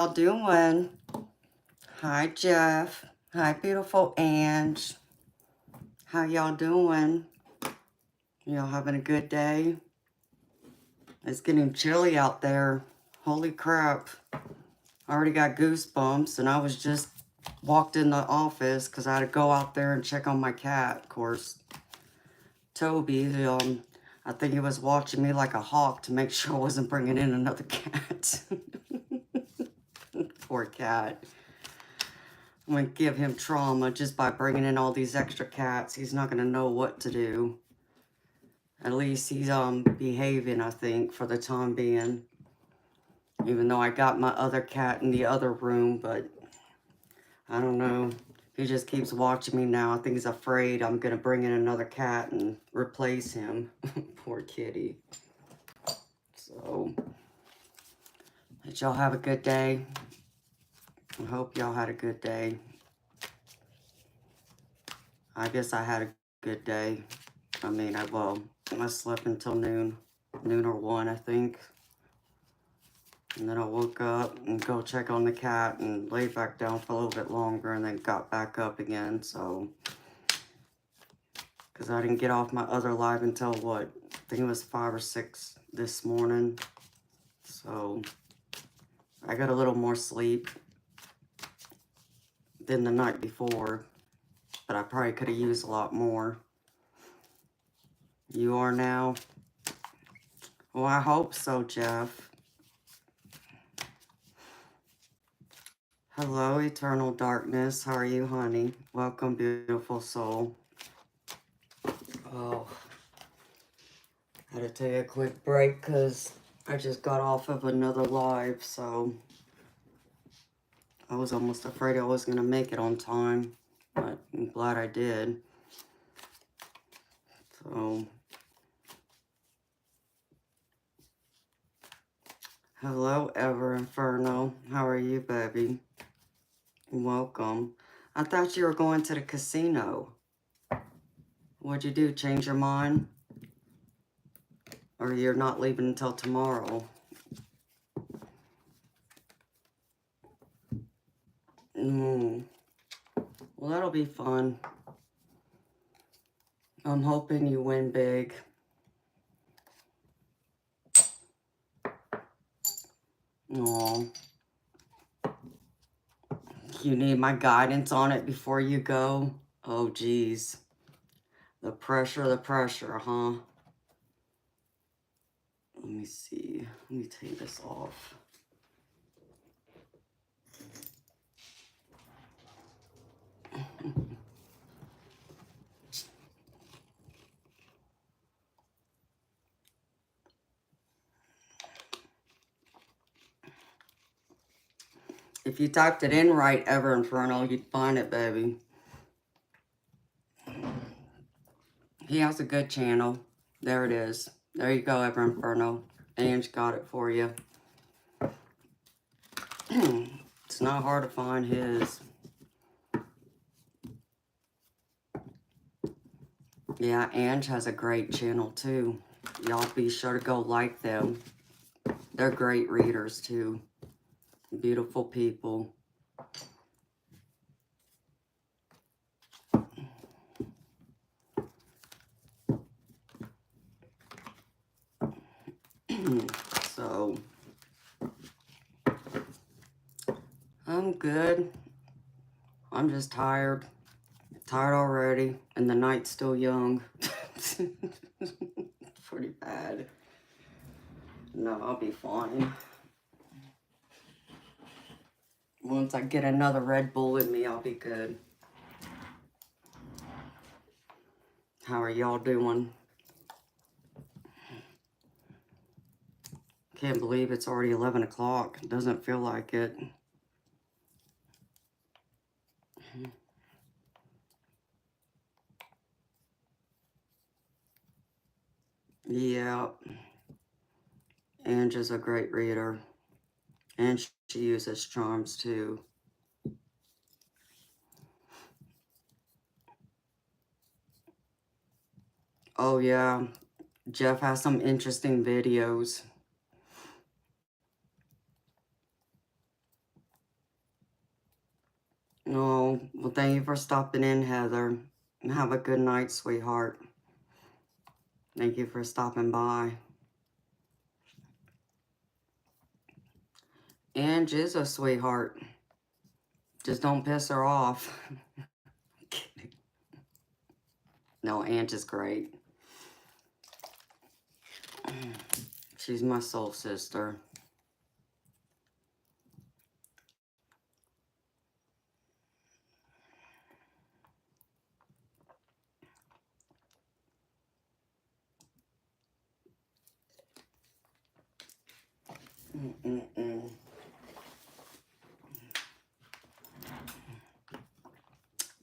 Y'all doing? Hi, Jeff. Hi, beautiful Ange. How y'all doing? Y'all having a good day? It's getting chilly out there. Holy crap. I already got goosebumps, and I was just walked in the office because I had to go out there and check on my cat, of course. Toby, I think he was watching me like a hawk to make sure I wasn't bringing in another cat. Poor cat. I'm going to give him trauma just by bringing in all these extra cats. He's not going to know what to do. At least he's behaving, I think, for the time being. Even though I got my other cat in the other room, but I don't know. He just keeps watching me now. I think he's afraid I'm going to bring in another cat and replace him. Poor kitty. So, did y'all have a good day? I hope y'all had a good day. I guess I had a good day. I mean, I slept until noon or 1, I think. And then I woke up and go check on the cat and laid back down for a little bit longer and then got back up again, so. Because I didn't get off my other live until what? I think it was 5 or 6 this morning. So, I got a little more sleep than the night before. But I probably could have used a lot more. You are now? Well, I hope so, Jeff. Hello, Eternal Darkness. How are you, honey? Welcome, beautiful soul. Oh, I had to take a quick break because I just got off of another live, so I was almost afraid I wasn't going to make it on time, but I'm glad I did. So, hello, Ever Inferno. How are you, baby? Welcome. I thought you were going to the casino. What'd you do, change your mind? Or you're not leaving until tomorrow? Well, that'll be fun. I'm hoping you win big. Aw. You need my guidance on it before you go? Oh, geez. The pressure, huh? Let me see. Let me take this off. If you typed it in right, Ever Inferno, you'd find it, baby. He has a good channel. There it is. There you go, Ever Inferno. Ange got it for you. It's not hard to find his. Yeah, Ange has a great channel too. Y'all be sure to go like them. They're great readers too. Beautiful people. So, I'm good. I'm just tired. Tired already. And the night's still young. Pretty bad. No, I'll be fine. Once I get another Red Bull in me, I'll be good. How are y'all doing? Can't believe it's already 11 o'clock. It doesn't feel like it. Yeah. Ange is a great reader. And she uses charms too. Oh yeah. Jeff has some interesting videos. Oh, well, thank you for stopping in, Heather. Have a good night, sweetheart. Thank you for stopping by. Ange is a sweetheart. Just don't piss her off. No, Ange is great. She's my soul sister.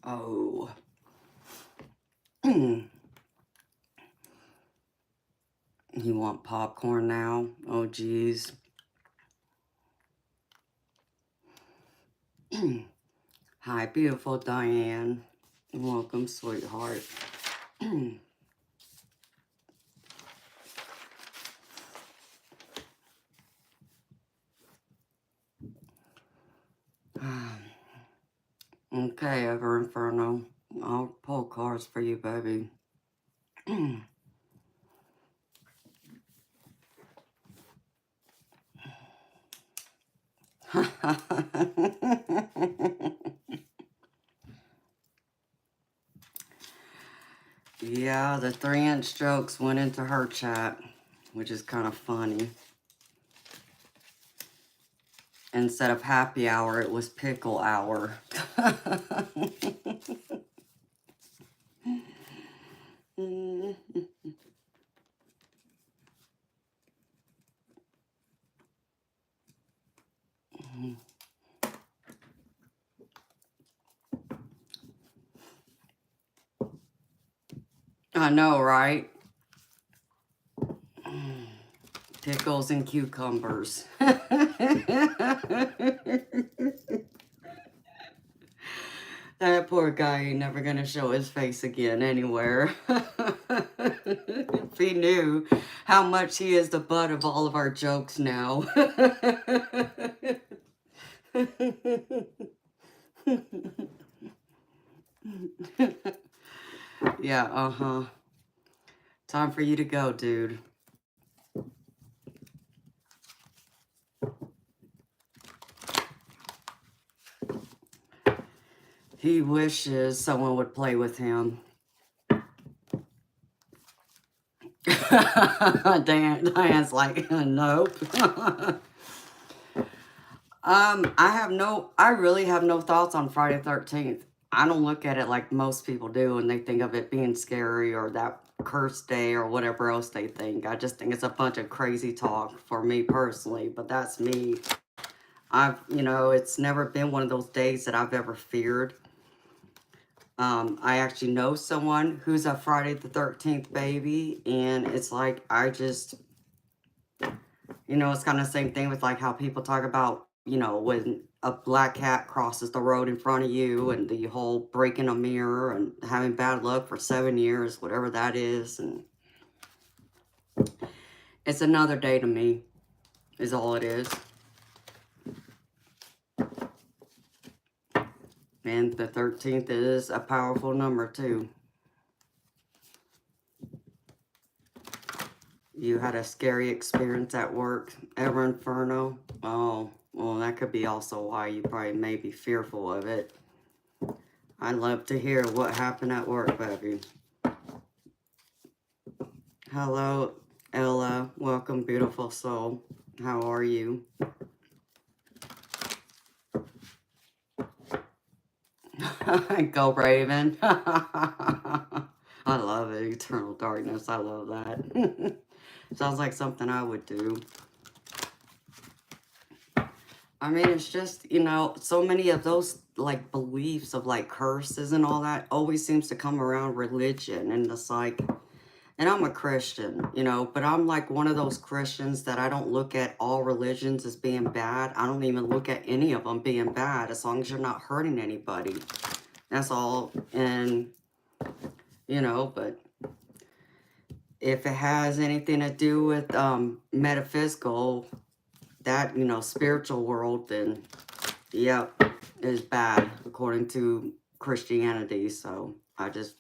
Oh. You want popcorn now? Oh, geez. Hi, beautiful Diane. Welcome, sweetheart. Okay, Ever Inferno. I'll pull cards for you, baby. Yeah, the 3-inch jokes went into her chat, which is kind of funny. Instead of happy hour, it was pickle hour. I know, right? Pickles and cucumbers. That poor guy ain't never gonna show his face again anywhere. If he knew how much he is the butt of all of our jokes now. Yeah, uh-huh. Time for you to go, dude. He wishes someone would play with him. Diane's like, nope. I really have no thoughts on Friday the 13th. I don't look at it like most people do and they think of it being scary or that cursed day or whatever else they think. I just think it's a bunch of crazy talk for me personally, but that's me. It's never been one of those days that I've ever feared. I actually know someone who's a Friday the 13th baby, and it's like, it's kind of the same thing with like how people talk about, when a black cat crosses the road in front of you and the whole breaking a mirror and having bad luck for 7 years, whatever that is. And it's another day to me, is all it is. And the 13th is a powerful number too. You had a scary experience at work, Ever Inferno? Oh, well, that could be also why you probably may be fearful of it. I'd love to hear what happened at work, baby. Hello, Ella. Welcome, beautiful soul. How are you? Go Raven. I love it. Eternal Darkness. I love that. Sounds like something I would do. I mean, it's just, so many of those, like, beliefs of, like, curses and all that always seems to come around religion. And it's like, and I'm a Christian, but I'm, like, one of those Christians that I don't look at all religions as being bad. I don't even look at any of them being bad as long as you're not hurting anybody. That's all. And, but if it has anything to do with metaphysical, that, spiritual world, then, yep, is bad according to Christianity, so I just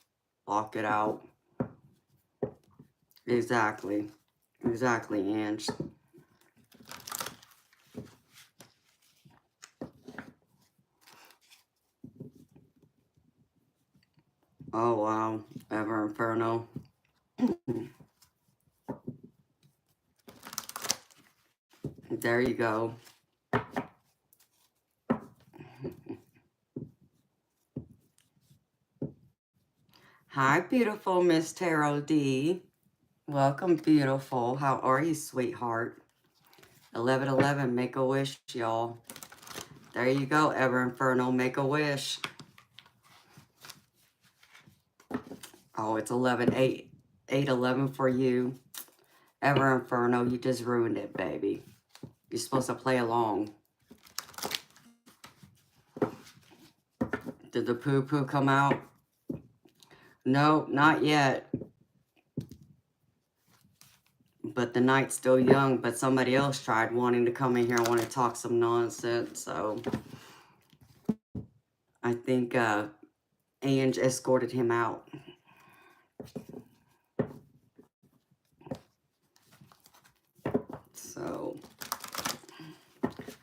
block it out. Exactly. Exactly, Ange. Oh, wow. Ever Inferno. There you go. Hi, beautiful Miss Tarot D. Welcome, beautiful. How are you, sweetheart? 1111, make a wish, y'all. There you go, Ever Inferno, make a wish. Oh, it's 11, 811 for you. Ever Inferno, you just ruined it, baby. You're supposed to play along. Did the poo-poo come out? No, not yet. But the night's still young, but somebody else tried wanting to come in here and want to talk some nonsense, so I think Ange escorted him out. So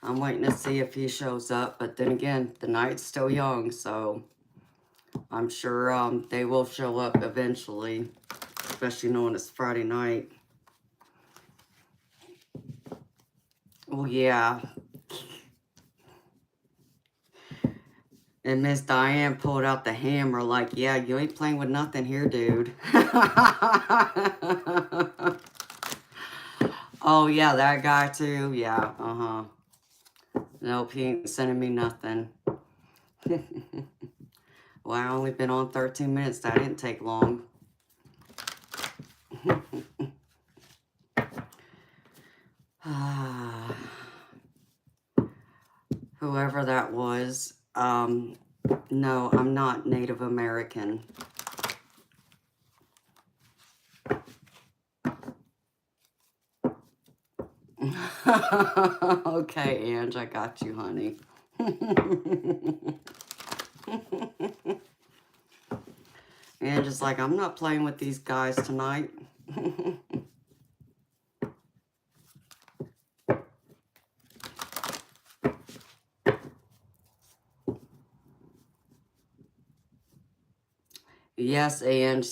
I'm waiting to see if he shows up, but then again, the night's still young, so I'm sure they will show up eventually, especially knowing it's Friday night. Oh, yeah. And Miss Diane pulled out the hammer like, yeah, you ain't playing with nothing here, dude. Oh, yeah, that guy too. Yeah, uh-huh. Nope, he ain't sending me nothing. Well, I only been on 13 minutes. That didn't take long. Whoever that was, no, I'm not Native American. Okay, Ange, I got you, honey. Ange is like, I'm not playing with these guys tonight. Yes, Ange,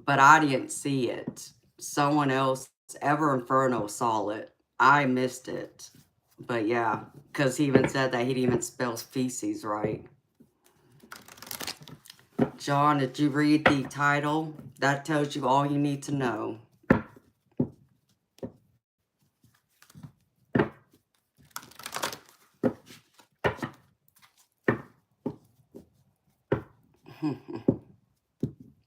but I didn't see it. Someone else, Ever Inferno, saw it. I missed it. But yeah, because he even said that he didn't even spell feces right. John, did you read the title? That tells you all you need to know.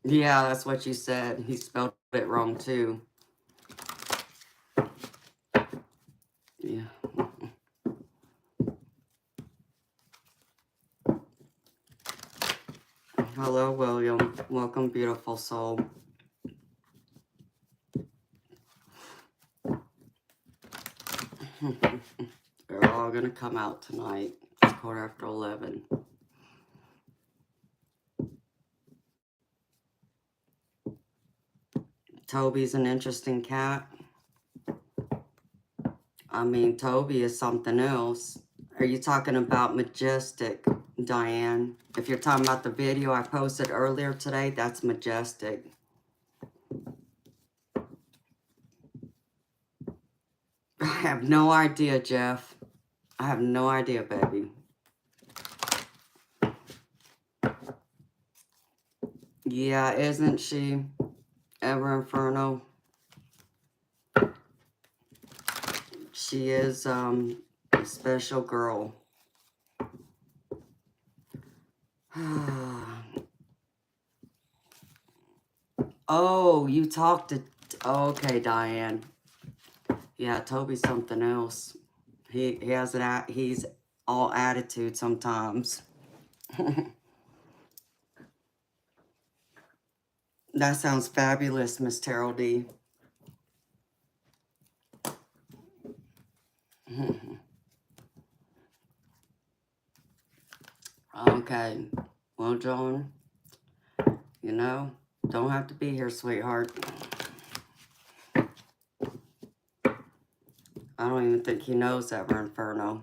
Yeah, that's what you said. He spelled it wrong too. Yeah. Hello, William. Welcome, beautiful soul. They're all going to come out tonight. It's 11:15. Toby's an interesting cat. I mean, Toby is something else. Are you talking about Majestic, Diane? If you're talking about the video I posted earlier today, that's Majestic. I have no idea, Jeff. I have no idea, baby. Yeah, isn't she? Ever Inferno. She is a special girl. Oh, you talked to... Okay, Diane. Yeah, Toby's something else. He has an... He's all attitude sometimes. That sounds fabulous, Miss Terrell D. Okay. Well, John, you know, don't have to be here, sweetheart. I don't even think he knows Ever Inferno.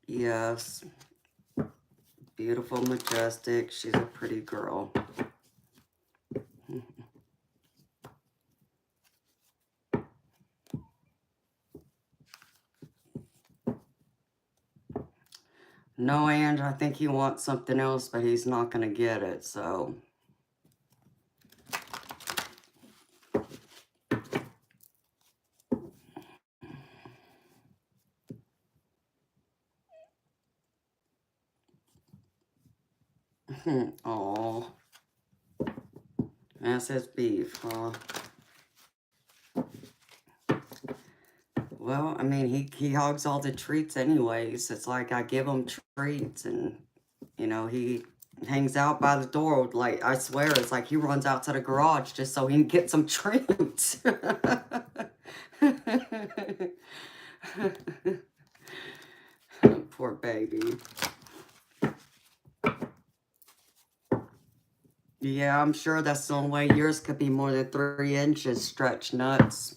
Yes. Beautiful, majestic. She's a pretty girl. No, Ange, I think he wants something else, but he's not going to get it, so... Oh, that's his beef, huh? Well, I mean, he hogs all the treats anyways. It's like I give him treats and, you know, he hangs out by the door. Like, I swear, it's like he runs out to the garage just so he can get some treats. Poor baby. Yeah, I'm sure that's the only way yours could be more than 3 inches stretched nuts.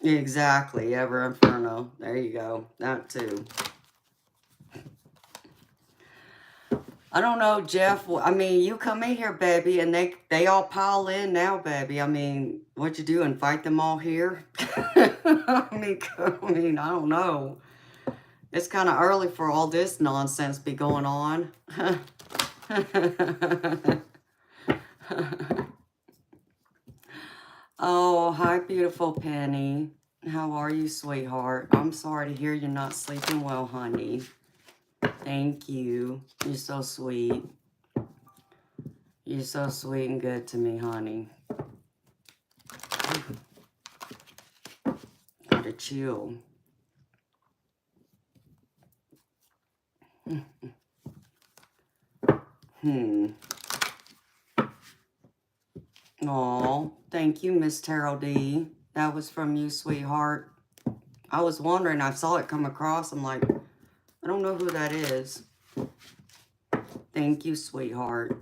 Exactly, Ever Inferno. There you go. That too. I don't know, Jeff. I mean, you come in here, baby, and they all pile in now, baby. I mean, what you do, invite them all here? I mean, I don't know. It's kind of early for all this nonsense be going on. Oh, hi, beautiful Penny. How are you, sweetheart? I'm sorry to hear you're not sleeping well, honey. Thank you. You're so sweet. You're so sweet and good to me, honey. Gotta chill. Aw, thank you, Miss Terrell D. That was from you, sweetheart. I was wondering, I saw it come across. I'm like, I don't know who that is. Thank you, sweetheart.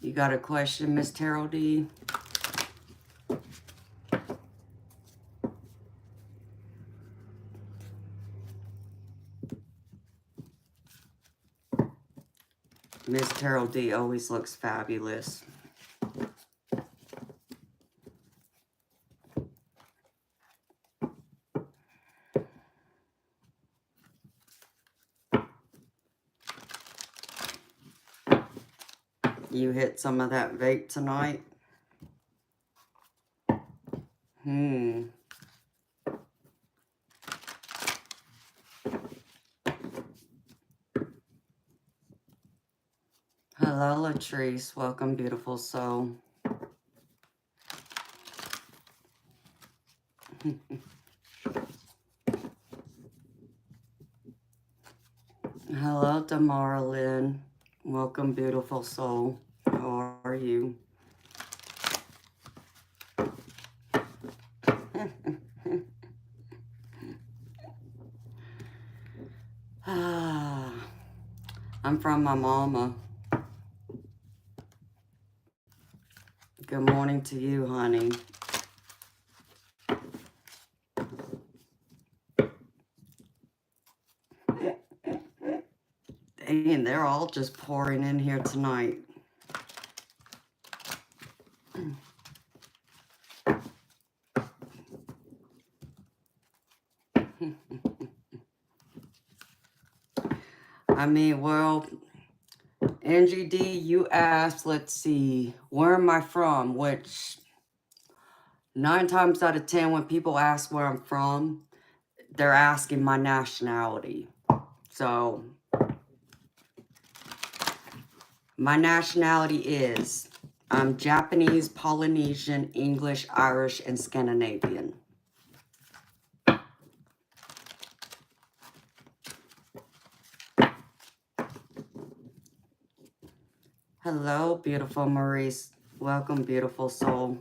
You got a question, Miss Terrell D? Miss Terrell D always looks fabulous. You hit some of that vape tonight? Hello, Latrice. Welcome, beautiful soul. Hello, Damara Lynn. Welcome, beautiful soul. How are you? I'm from my mama. Good morning to you, honey. Dang, they're all just pouring in here tonight. I mean, well, Angie D, you asked, let's see, where am I from? Which 9 times out of 10, when people ask where I'm from, they're asking my nationality. So, my nationality is, I'm Japanese, Polynesian, English, Irish, and Scandinavian. Hello, beautiful Maurice. Welcome, beautiful soul.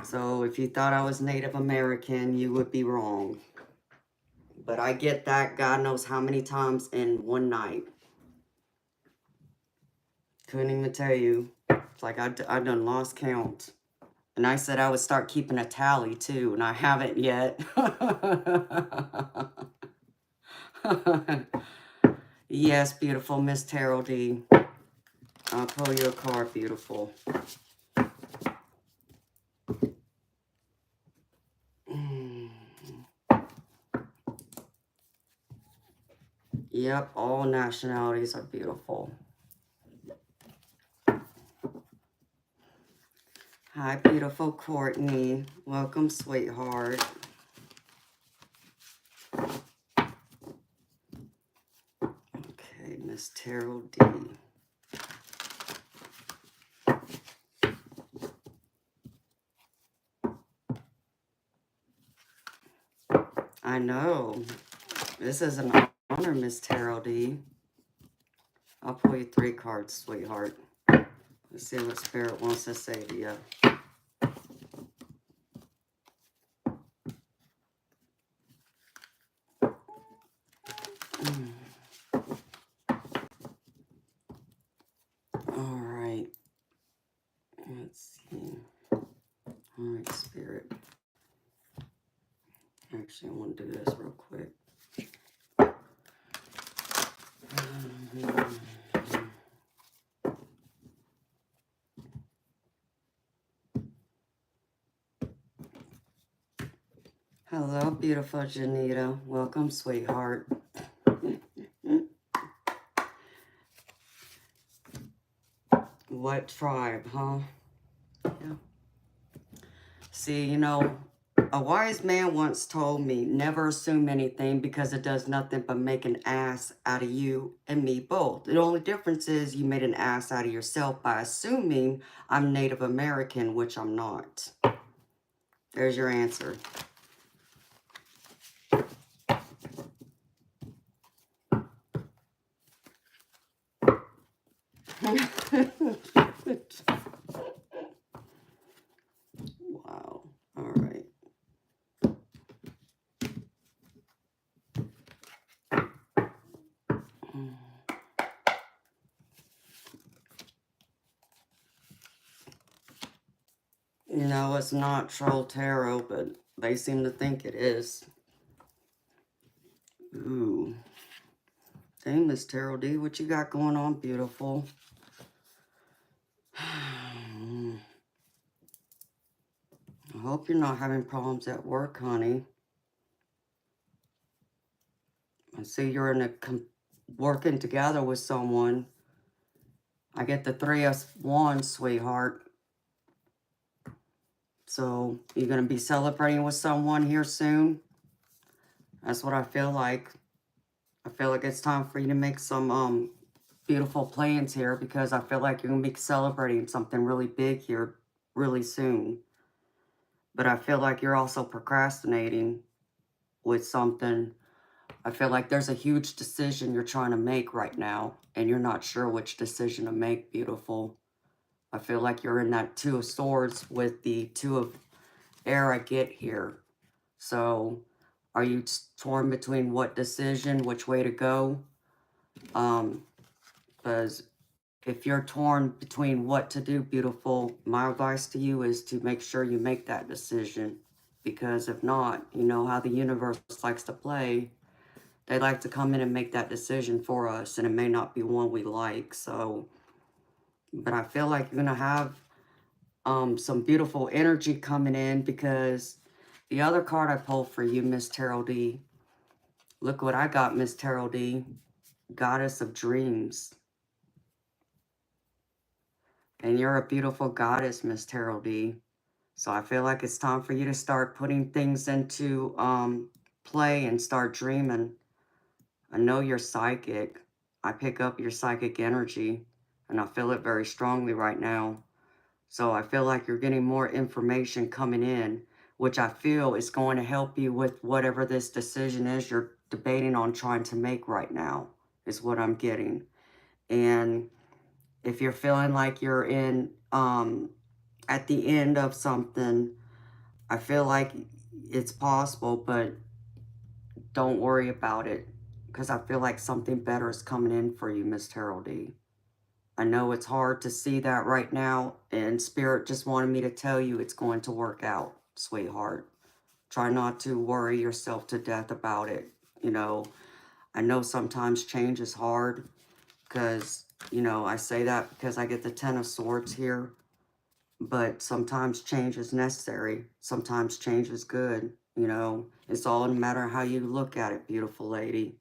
So if you thought I was Native American, you would be wrong. But I get that God knows how many times in one night. Couldn't even tell you. It's like I done lost count. And I said I would start keeping a tally too, and I haven't yet. Yes, beautiful Miss Terrell D. I'll pull you a card, beautiful. Yep, all nationalities are beautiful. Hi, beautiful Courtney. Welcome, sweetheart. Okay, Miss Terrell D. I know. This is an honor, Miss Terrell D. I'll pull you 3 cards, sweetheart. Let's see what Spirit wants to say to you. All right. Let's see. All right, Spirit. Actually, I want to do this real quick. Hello, beautiful Janita. Welcome, sweetheart. What tribe, huh? Yeah. See, you know, a wise man once told me, never assume anything because it does nothing but make an ass out of you and me both. The only difference is you made an ass out of yourself by assuming I'm Native American, which I'm not. There's your answer. Wow. All right. You know, it's not Troll Tarot, but they seem to think it is. Ooh. Dang, Miss Tarot D, what you got going on, beautiful? I hope you're not having problems at work, honey. I see you're in working together with someone. I get the 3 of Wands, sweetheart. So, you're going to be celebrating with someone here soon? That's what I feel like. I feel like it's time for you to make some beautiful plans here because I feel like you're going to be celebrating something really big here really soon. But I feel like you're also procrastinating with something. I feel like there's a huge decision you're trying to make right now, and you're not sure which decision to make, beautiful. I feel like you're in that 2 of Swords with the 2 of Air I get here. So, are you torn between what decision, which way to go? Because if you're torn between what to do, beautiful, my advice to you is to make sure you make that decision. Because if not, you know how the universe likes to play. They like to come in and make that decision for us, and it may not be one we like. So, but I feel like you're going to have some beautiful energy coming in because the other card I pulled for you, Miss Tarot D, look what I got, Miss Tarot D, Goddess of Dreams. And you're a beautiful goddess, Miss Tarot D. So I feel like it's time for you to start putting things into play and start dreaming. I know you're psychic. I pick up your psychic energy, and I feel it very strongly right now. So I feel like you're getting more information coming in, which I feel is going to help you with whatever this decision is you're debating on trying to make right now, is what I'm getting. And if you're feeling like you're in, at the end of something, I feel like it's possible, but don't worry about it, because I feel like something better is coming in for you, Miss Terrell D. I know it's hard to see that right now, and Spirit just wanted me to tell you it's going to work out, sweetheart. Try not to worry yourself to death about it. You know, I know sometimes change is hard because, you know, I say that because I get the Ten of Swords here, but sometimes change is necessary. Sometimes change is good. You know, it's all in a matter of how you look at it, beautiful lady.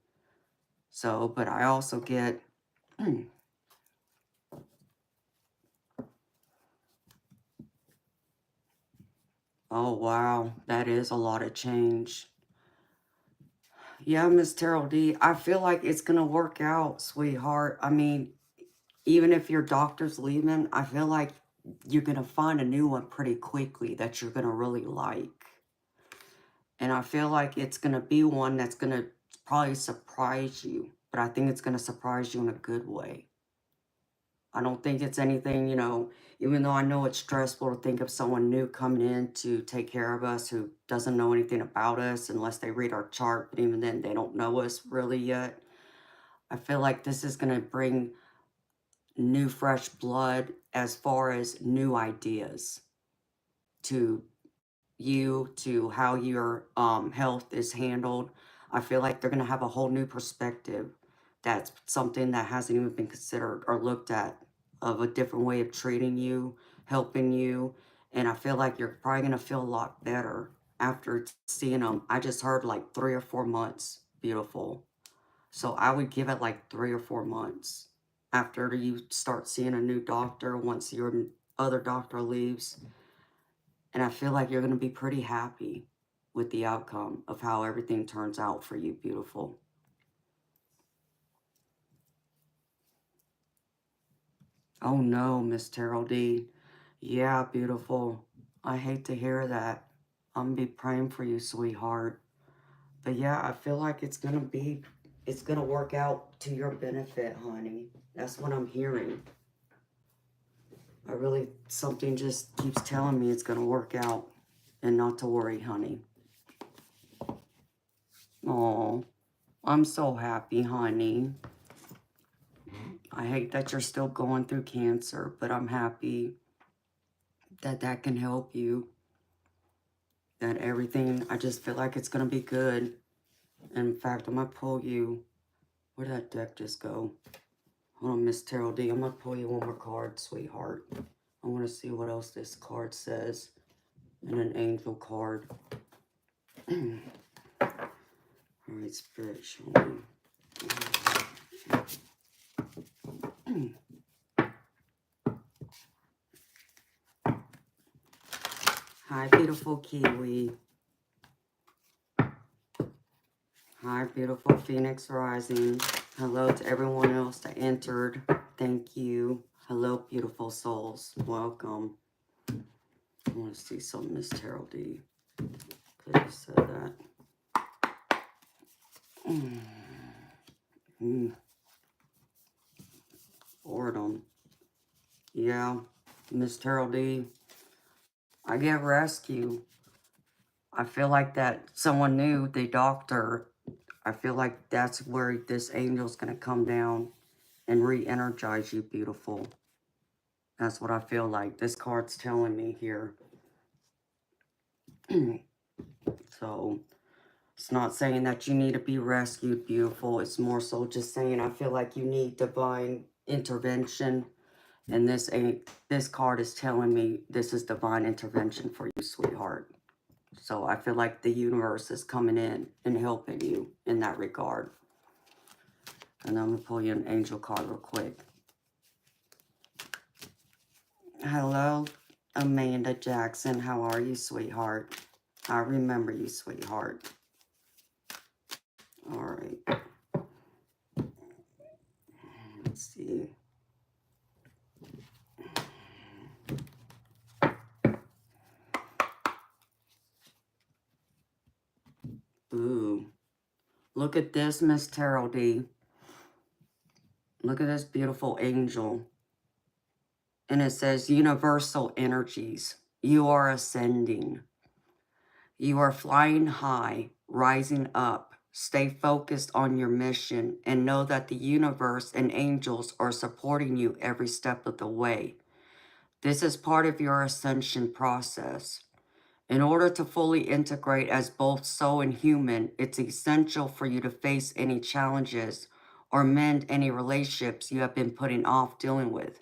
So, but I also get, oh wow, that is a lot of change. Yeah, Miss Terrell D, I feel like it's going to work out, sweetheart. I mean, even if your doctor's leaving, I feel like you're going to find a new one pretty quickly that you're going to really like. And I feel like it's going to be one that's going to probably surprise you. But I think it's going to surprise you in a good way. I don't think it's anything, you know, even though I know it's stressful to think of someone new coming in to take care of us who doesn't know anything about us unless they read our chart. But even then, they don't know us really yet. I feel like this is going to bring new fresh blood as far as new ideas to you, to how your health is handled. I feel like they're going to have a whole new perspective. That's something that hasn't even been considered or looked at, of a different way of treating you, helping you. And I feel like you're probably going to feel a lot better after seeing them. I just heard like 3 or 4 months. Beautiful. So I would give it like 3 or 4 months after you start seeing a new doctor, once your other doctor leaves. And I feel like you're going to be pretty happy with the outcome of how everything turns out for you, beautiful. Oh no, Miss Terrell D. Yeah, beautiful. I hate to hear that. I'm going to be praying for you, sweetheart. But yeah, I feel like it's going to work out to your benefit, honey. That's what I'm hearing. Something just keeps telling me it's going to work out, and not to worry, honey. Oh, I'm so happy, honey. I hate that you're still going through cancer, but I'm happy that that can help you. That everything, I just feel like it's going to be good. And in fact, I'm going to pull you. Where did that deck just go? Hold on, Miss Terrell D. I'm going to pull you one more card, sweetheart. I want to see what else this card says. And an angel card. Alright, Spirit, show me. Hi, beautiful Kiwi. Hi, beautiful Phoenix Rising. Hello to everyone else that entered. Thank you. Hello, beautiful souls. Welcome. I want to see some Miss Terrell D. Could have said that. Boredom. Yeah, Miss Terrell D. I get rescued. I feel like that someone new, the doctor, I feel like that's where this angel's going to come down and re-energize you, beautiful. That's what I feel like. This card's telling me here. So, it's not saying that you need to be rescued, beautiful. It's more so just saying I feel like you need divine intervention. And this card is telling me this is divine intervention for you, sweetheart. So I feel like the universe is coming in and helping you in that regard. And I'm going to pull you an angel card real quick. Hello, Amanda Jackson. How are you, sweetheart? I remember you, sweetheart. All right. Let's see. Ooh. Look at this, Miss Tarot D. Look at this beautiful angel. And it says, universal energies. You are ascending. You are flying high, rising up. Stay focused on your mission and know that the universe and angels are supporting you every step of the way. This is part of your ascension process. In order to fully integrate as both soul and human, it's essential for you to face any challenges or mend any relationships you have been putting off dealing with.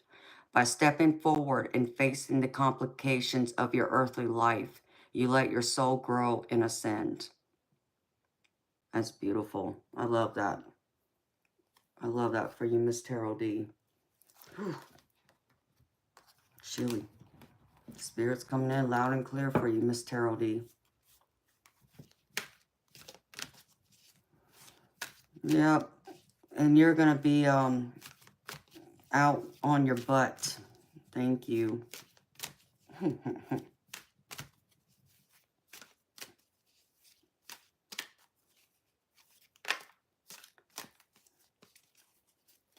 By stepping forward and facing the complications of your earthly life, you let your soul grow and ascend. That's beautiful. I love that. I love that for you, Miss Tarot D. Whew. Chilly. Spirit's coming in loud and clear for you, Miss Tarot D. Yep. And you're going to be out on your butt. Thank you.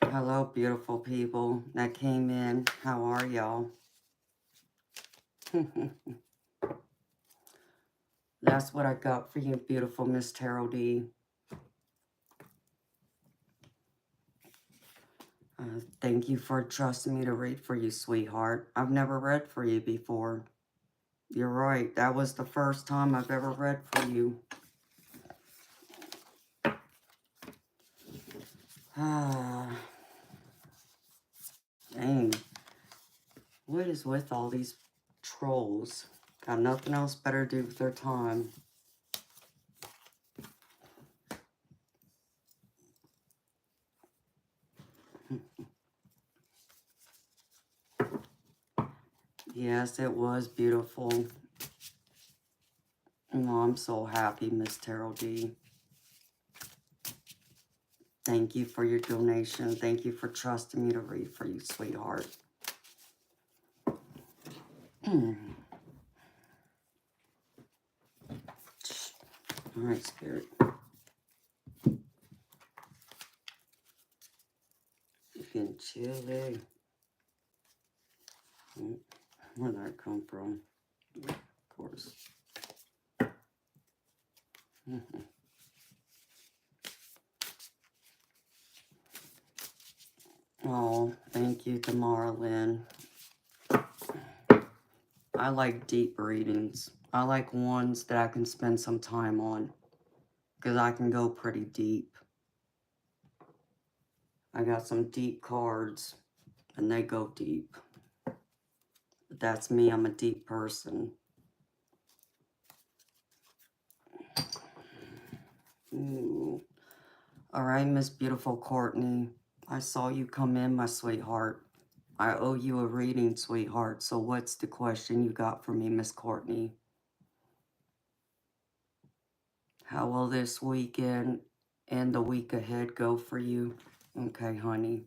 Hello, beautiful people that came in. How are y'all? That's what I got for you, beautiful Miss Tarot D. Thank you for trusting me to read for you, sweetheart. I've never read for you before. You're right. That was the first time I've ever read for you. Dang. What is with all these trolls? Got nothing else better to do with their time. Yes, it was beautiful. Oh, I'm so happy, Miss Tarot D. Thank you for your donation. Thank you for trusting me to read for you, sweetheart. All right, Spirit. You can chilly. Where'd that come from? Of course. Oh, thank you, Tamara Lynn. I like deep readings. I like ones that I can spend some time on, because I can go pretty deep. I got some deep cards, and they go deep. But that's me. I'm a deep person. Ooh. All right, Miss Beautiful Courtney. I saw you come in, my sweetheart. I owe you a reading, sweetheart. So what's the question you got for me, Miss Courtney? How will this weekend and the week ahead go for you? Okay, honey.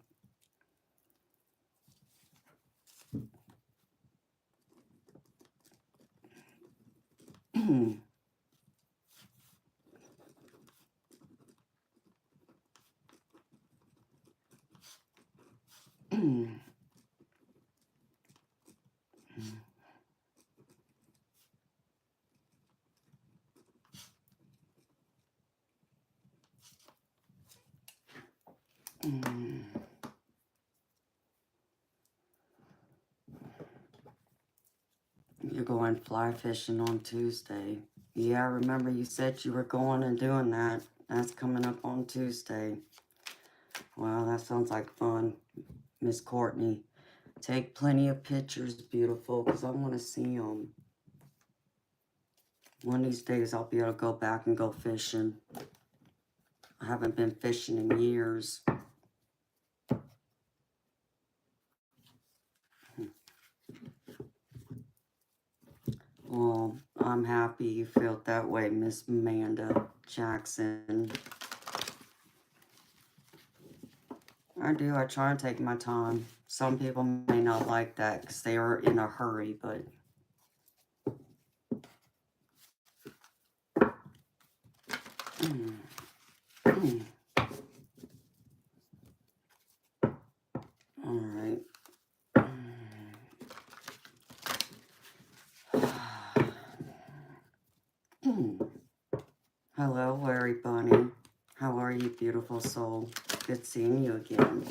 You're going fly fishing on Tuesday. Yeah, I remember you said you were going and doing that. That's coming up on Tuesday. Wow, that sounds like fun, Miss Courtney. Take plenty of pictures, beautiful, because I want to see them. One of these days, I'll be able to go back and go fishing. I haven't been fishing in years. Well, I'm happy you felt that way, Miss Amanda Jackson. I do. I try and take my time. Some people may not like that because they are in a hurry, but All right. Hello, Larry Bunny. How are you, beautiful soul? Good seeing you again.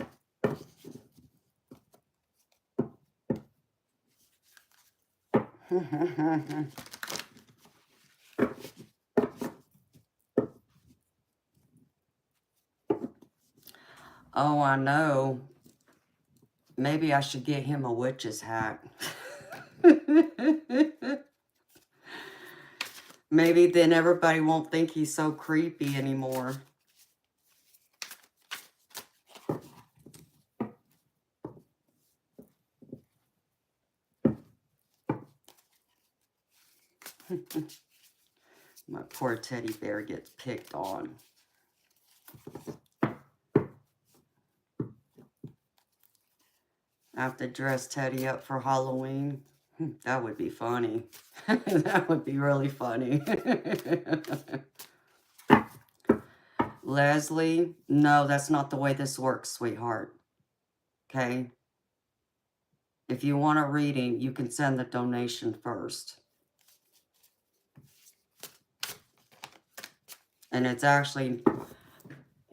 Oh, I know. Maybe I should get him a witch's hat. Maybe then everybody won't think he's so creepy anymore. My poor teddy bear gets picked on. I have to dress Teddy up for Halloween. That would be funny. That would be really funny. Leslie, no, that's not the way this works, sweetheart. Okay? If you want a reading, you can send the donation first. And it's actually,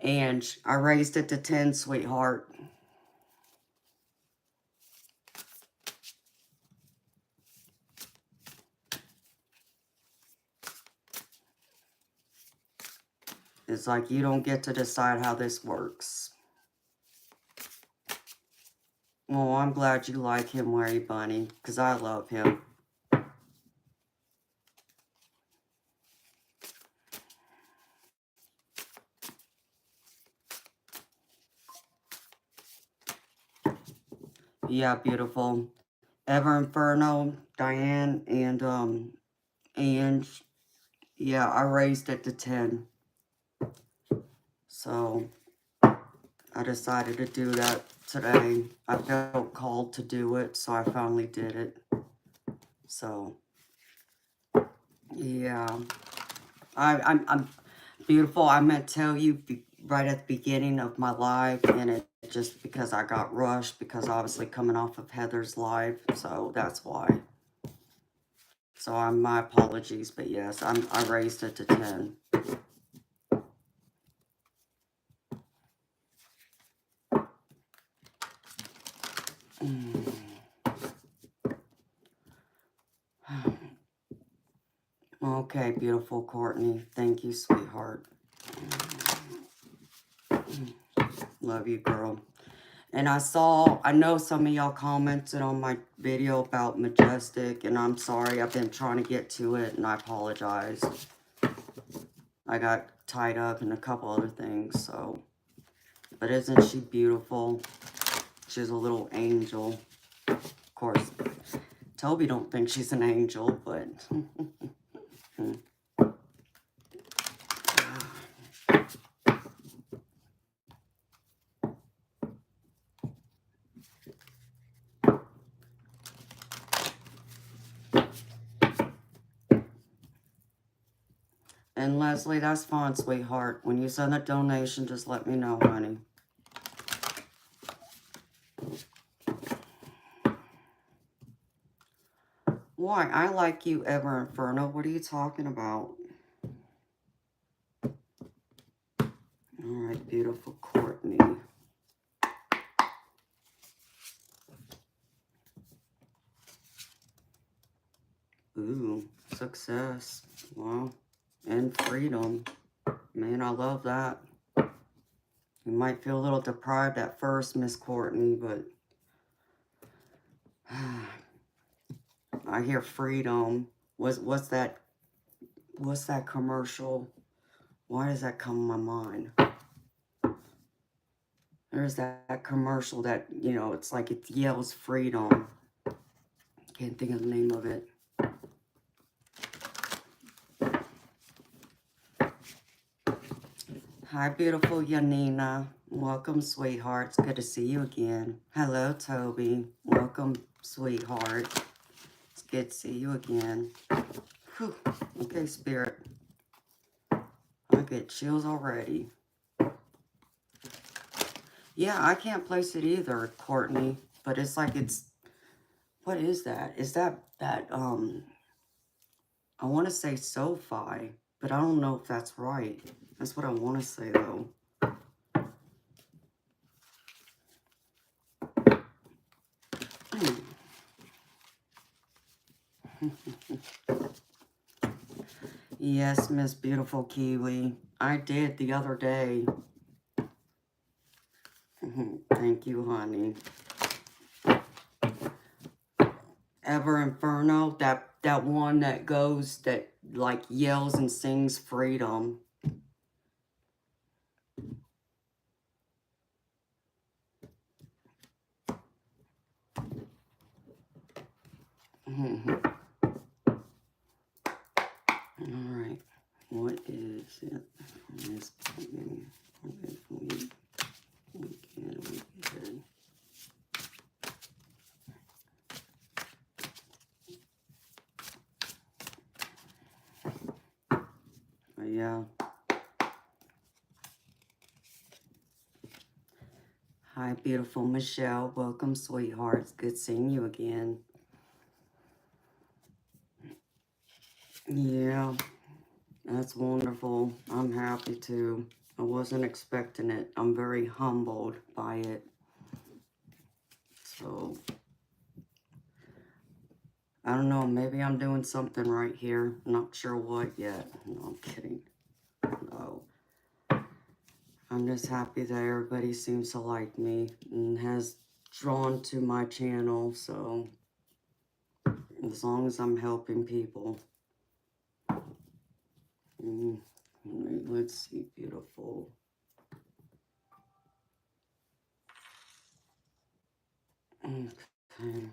Ange, I raised it to 10, sweetheart. It's like you don't get to decide how this works. Well, I'm glad you like him, Larry Bunny, because I love him. Yeah, beautiful. Ever Inferno, Diane, and yeah, I raised it to 10. So I decided to do that today. I felt called to do it, so I finally did it. So yeah, I'm beautiful. I meant to tell you right at the beginning of my live, and it just because I got rushed because obviously coming off of Heather's live, so that's why. So my apologies, but yes, I raised it to 10. Okay, beautiful Courtney. Thank you, sweetheart. Love you, girl. And I know some of y'all commented on my video about Majestic, and I'm sorry, I've been trying to get to it, and I apologize. I got tied up in a couple other things, so. But isn't she beautiful? She's a little angel. Of course, Toby don't think she's an angel, but... And Leslie, that's fine, sweetheart. When you send a donation, just let me know, honey. Why? I like you, Ever Inferno. What are you talking about? All right, beautiful Courtney. Ooh, success. Wow. And freedom. Man, I love that. You might feel a little deprived at first, Miss Courtney, but I hear freedom. What's that commercial? Why does that come to my mind? There's that commercial that, you know, it's like it yells freedom. Can't think of the name of it. Hi, beautiful Yanina. Welcome, sweetheart. It's good to see you again. Hello, Toby. Welcome, sweetheart. It's good to see you again. Whew. Okay, Spirit. I get chills already. Yeah, I can't place it either, Courtney. But it's like it's... What is that? Is that I want to say SoFi, but I don't know if that's right. That's what I want to say, though. Yes, Miss Beautiful Kiwi. I did the other day. Thank you, honey. Ever Inferno, that one that goes, that like yells and sings freedom. All right, what is it? This coming weekend. Yeah. Hi, beautiful Michelle. Welcome, sweethearts. Good seeing you again. Yeah, that's wonderful. I'm happy to. I wasn't expecting it. I'm very humbled by it. So, I don't know. Maybe I'm doing something right here. Not sure what yet. No, I'm kidding. No. I'm just happy that everybody seems to like me and has drawn to my channel. So, as long as I'm helping people. Let's see, beautiful. Okay.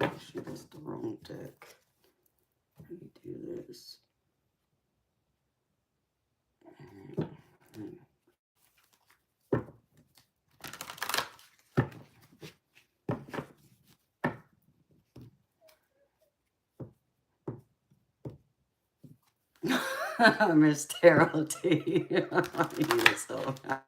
Actually, that's the wrong deck. Let me do this. Miss Terrell T. You're so bad.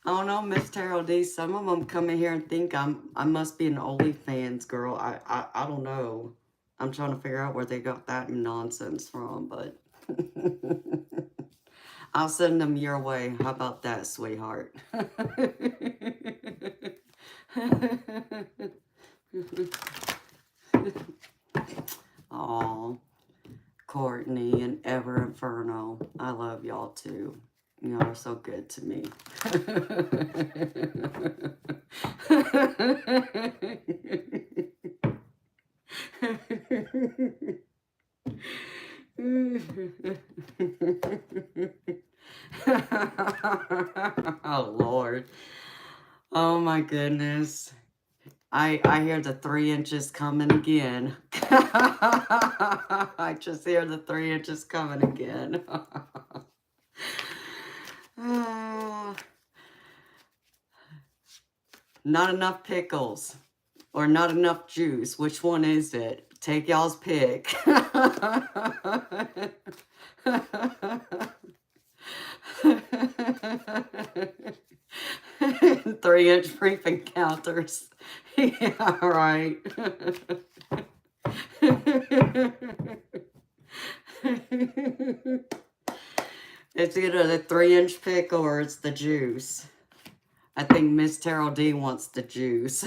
I don't know, Miss Terrell D. Some of them come in here and think I must be an OnlyFans girl. I don't know. I'm trying to figure out where they got that nonsense from, but I'll send them your way. How about that, sweetheart? Oh, Courtney and Ever Inferno. I love y'all too. Y'all are so good to me. Oh, Lord. Oh, my goodness. I hear the 3 inches coming again. I just hear the 3 inches coming again. Not enough pickles or not enough juice. Which one is it? Take y'all's pick. 3-inch brief encounters. Yeah, right. It's either the 3-inch pick or it's the juice. I think Miss Terrell D wants the juice.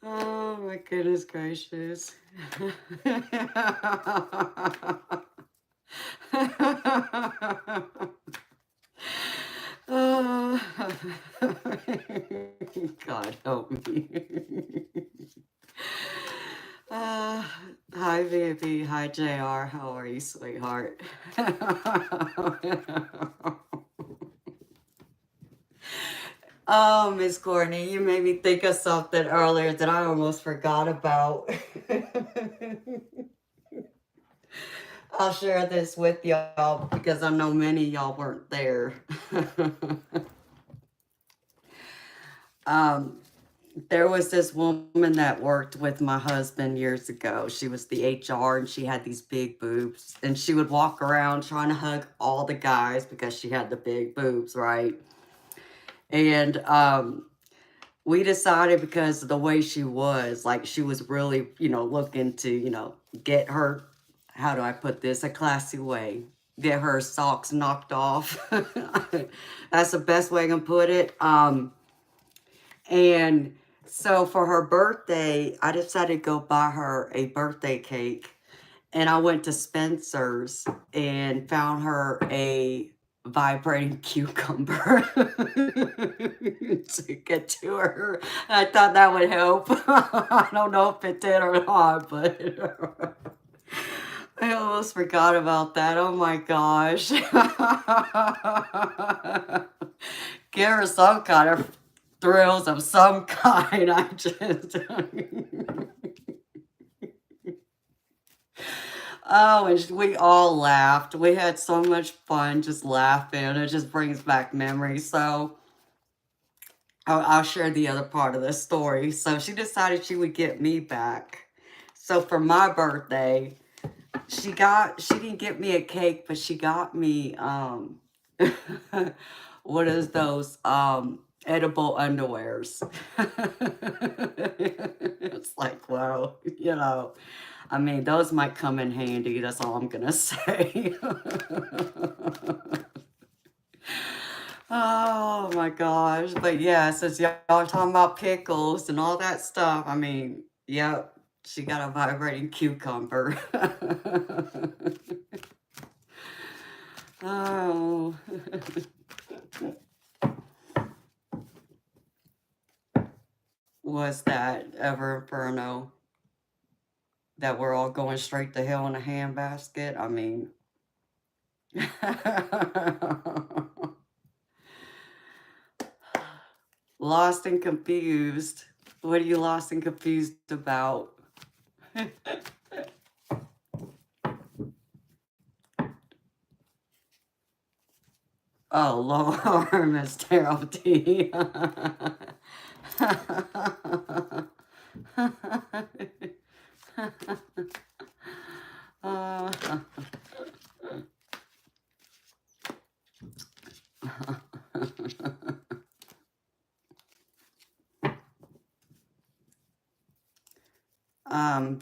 Oh my goodness gracious. Oh, God help me. Hi, Vivi. Hi, JR. How are you, sweetheart? Oh, Miss Courtney, you made me think of something earlier that I almost forgot about. I'll share this with y'all because I know many of y'all weren't there. um, there was this woman that worked with my husband years ago. She was the HR and she had these big boobs. And she would walk around trying to hug all the guys because she had the big boobs, right? And we decided because of the way she was, like she was really, looking to, get her, how do I put this, a classy way, get her socks knocked off. That's the best way I can put it. And so for her birthday, I decided to go buy her a birthday cake. And I went to Spencer's and found her a vibrating cucumber to get to her. I thought that would help. I don't know if it did or not, but I almost forgot about that. Oh my gosh. Give her some kind of thrills of some kind. I just... Oh, and we all laughed. We had so much fun just laughing. It just brings back memories. So I'll share the other part of the story. So she decided she would get me back. So for my birthday, she didn't get me a cake, but she got me what is those edible underwears. It's like, wow, I mean, those might come in handy. That's all I'm going to say. Oh, my gosh. But yeah, since y'all are talking about pickles and all that stuff, I mean, yep, she got a vibrating cucumber. Oh. Was that ever inferno? That we're all going straight to hell in a handbasket? I mean... Lost and confused. What are you lost and confused about? Oh, Lord, Miss Terrell T.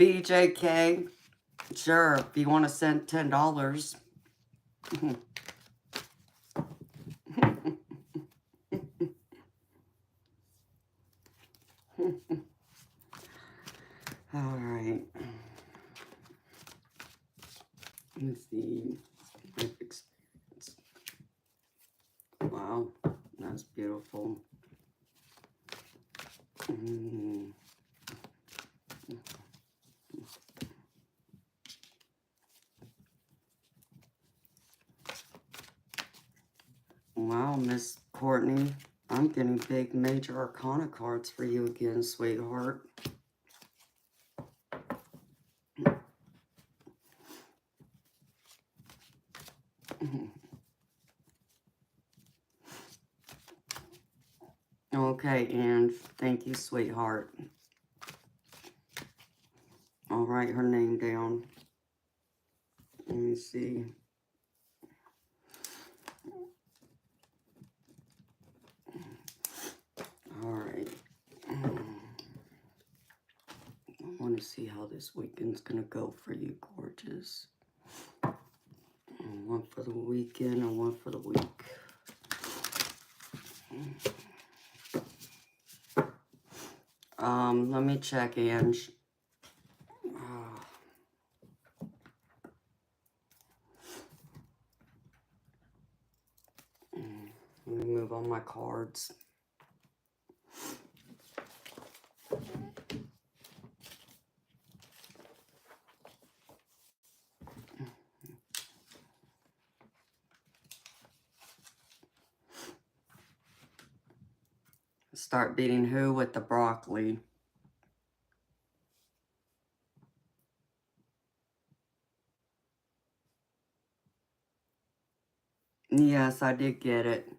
BJK, sure, if you want to send $10. All right. Let's see. Life experience. Wow, that's beautiful. Wow, Miss Courtney, I'm getting big major arcana cards for you again, sweetheart. Okay, and thank you, sweetheart. I'll write her name down. Let me see. All right. I want to see how this weekend's going to go for you, gorgeous. One for the weekend and one for the week. Let me check, Ange. Let me move on my cards. Start beating who with the broccoli? Yes, I did get it.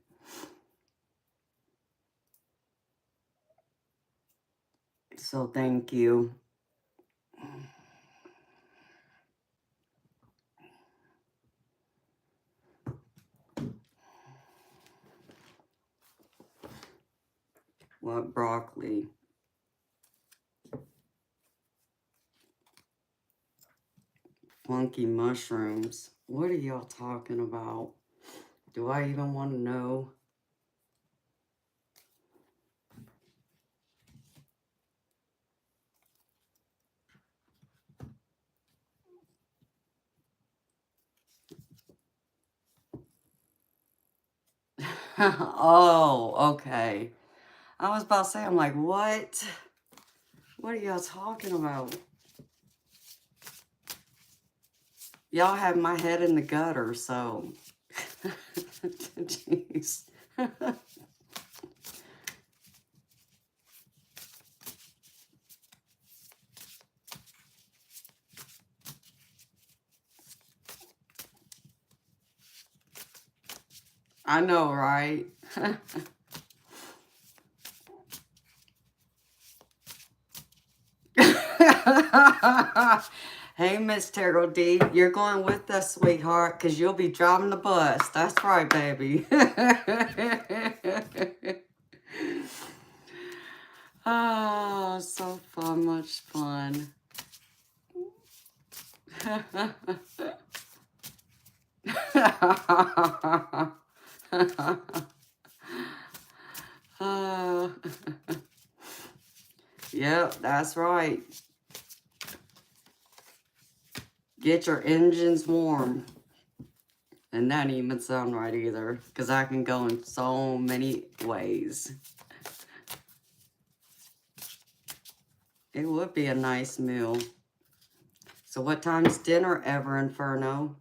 So thank you. What broccoli? Funky mushrooms. What are y'all talking about? Do I even want to know? Oh, okay. I was about to say, I'm like, what? What are y'all talking about? Y'all have my head in the gutter, so. Jeez. I know, right? Hey, Miss Terrell D, you're going with us, sweetheart, because you'll be driving the bus. That's right, baby. Oh, so fun, much fun. Yep, that's right. Get your engines warm. And that didn't even sound right either, because I can go in so many ways. It would be a nice meal. So what time's dinner ever, Inferno?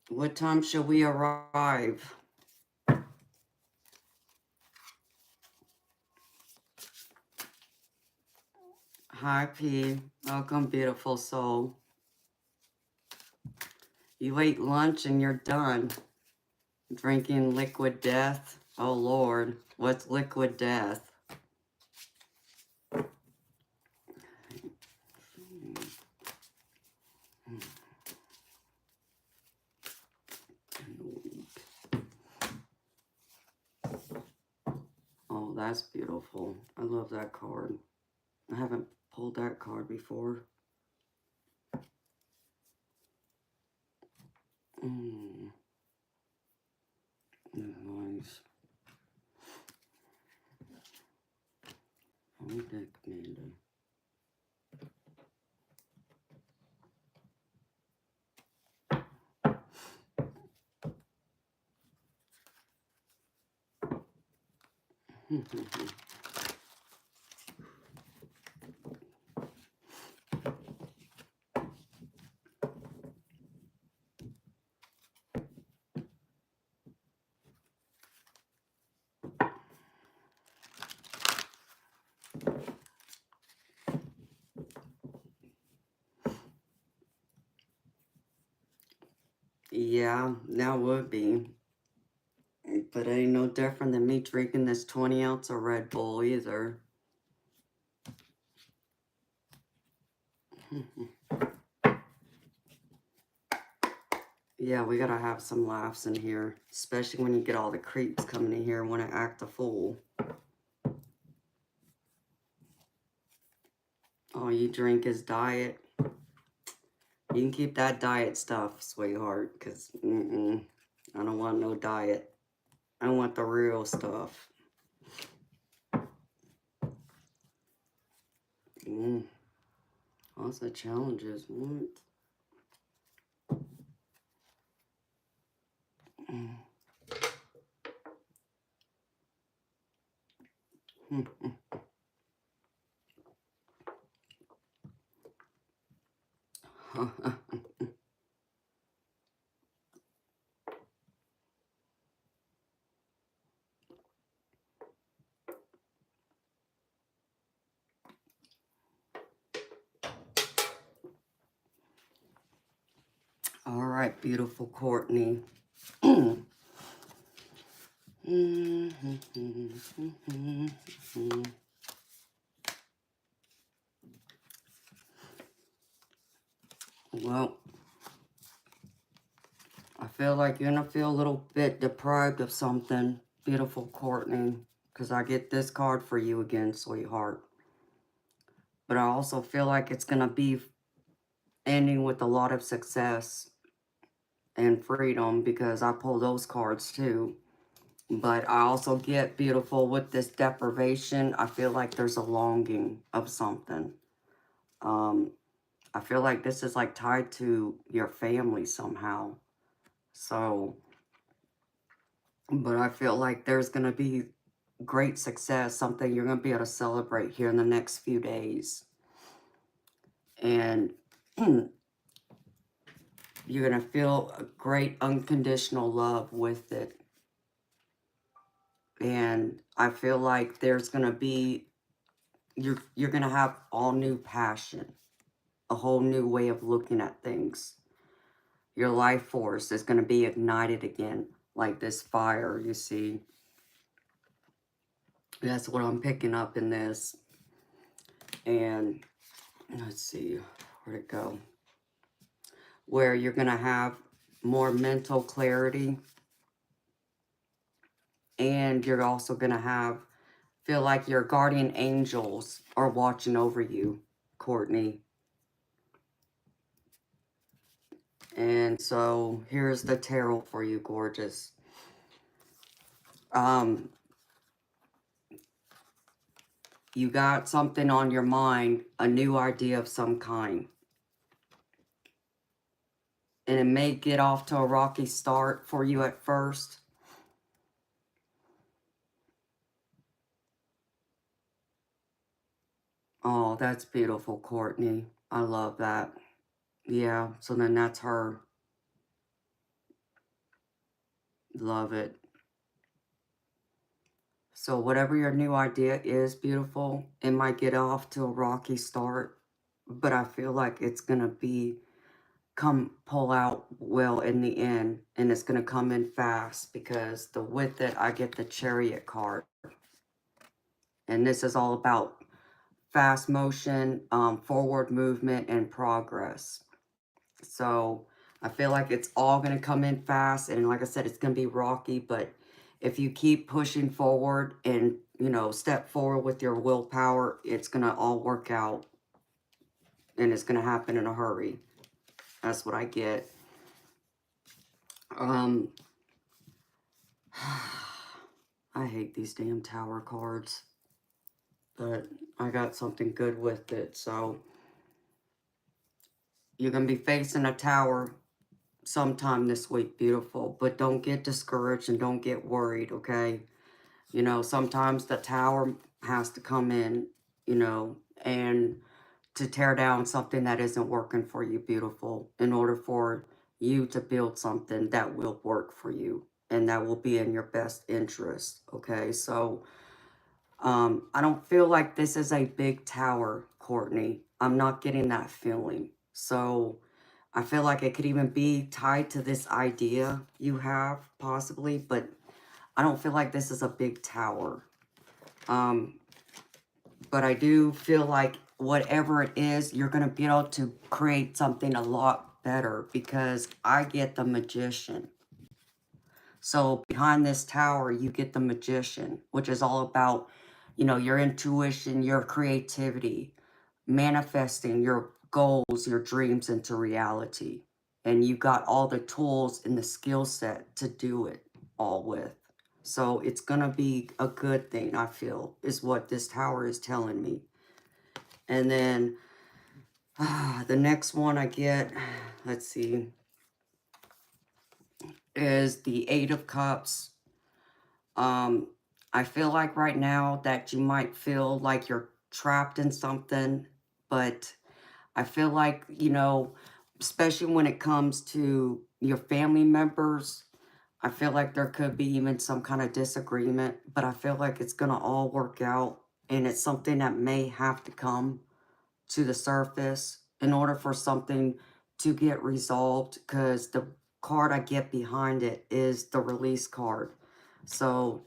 What time should we arrive? Hi, P. Welcome, beautiful soul. You ate lunch and you're done. Drinking liquid death? Oh, Lord. What's liquid death? Oh, that's beautiful. I love that card. I haven't pulled that card before. Nice. Oh, deck, Amanda. Yeah, that would be. But it ain't no different than me drinking this 20 ounce of Red Bull either. Yeah, we gotta have some laughs in here. Especially when you get all the creeps coming in here and want to act a fool. All you drink is diet. You can keep that diet stuff, sweetheart, because I don't want no diet. I want the real stuff. Also challenges. What? right, beautiful Courtney. Well, I feel like you're going to feel a little bit deprived of something, beautiful Courtney, because I get this card for you again, sweetheart. But I also feel like it's going to be ending with a lot of success and freedom, because I pull those cards too. But I also get, beautiful, with this deprivation, I feel like there's a longing of something. I feel like this is like tied to your family somehow. So, but I feel like there's going to be great success, something you're going to be able to celebrate here in the next few days. And you're going to feel a great unconditional love with it. And I feel like there's going to be, you're going to have all new passion, a whole new way of looking at things. Your life force is going to be ignited again, like this fire, you see. That's what I'm picking up in this. And let's see, where'd it go? Where you're going to have more mental clarity. And you're also going to feel like your guardian angels are watching over you, Courtney. And so here's the tarot for you, gorgeous. You got something on your mind, a new idea of some kind. And it may get off to a rocky start for you at first. Oh, that's beautiful, Courtney. I love that. Yeah, so then that's her. Love it. So whatever your new idea is, beautiful, it might get off to a rocky start, but I feel like it's going to pull out well in the end, and it's going to come in fast, because with it, I get the Chariot card. And this is all about fast motion, forward movement, and progress. So I feel like it's all going to come in fast. And like I said, it's going to be rocky. But if you keep pushing forward and, step forward with your willpower, it's going to all work out. And it's going to happen in a hurry. That's what I get. I hate these damn tower cards. But I got something good with it. So you're going to be facing a tower sometime this week, beautiful. But don't get discouraged and don't get worried, okay? Sometimes the tower has to come in, and to tear down something that isn't working for you, beautiful, in order for you to build something that will work for you and that will be in your best interest, okay? So, I don't feel like this is a big tower, Courtney. I'm not getting that feeling. So, I feel like it could even be tied to this idea you have, possibly, but I don't feel like this is a big tower. But I do feel like whatever it is, you're going to be able to create something a lot better, because I get the Magician. So behind this tower, you get the Magician, which is all about, your intuition, your creativity, manifesting your goals, your dreams into reality. And you got all the tools and the skill set to do it all with. So it's going to be a good thing, I feel, is what this tower is telling me. And then the next one I get, let's see, is the Eight of Cups. I feel like right now that you might feel like you're trapped in something, but I feel like, especially when it comes to your family members, I feel like there could be even some kind of disagreement, but I feel like it's going to all work out, and it's something that may have to come to the surface in order for something to get resolved, because the card I get behind it is the release card. So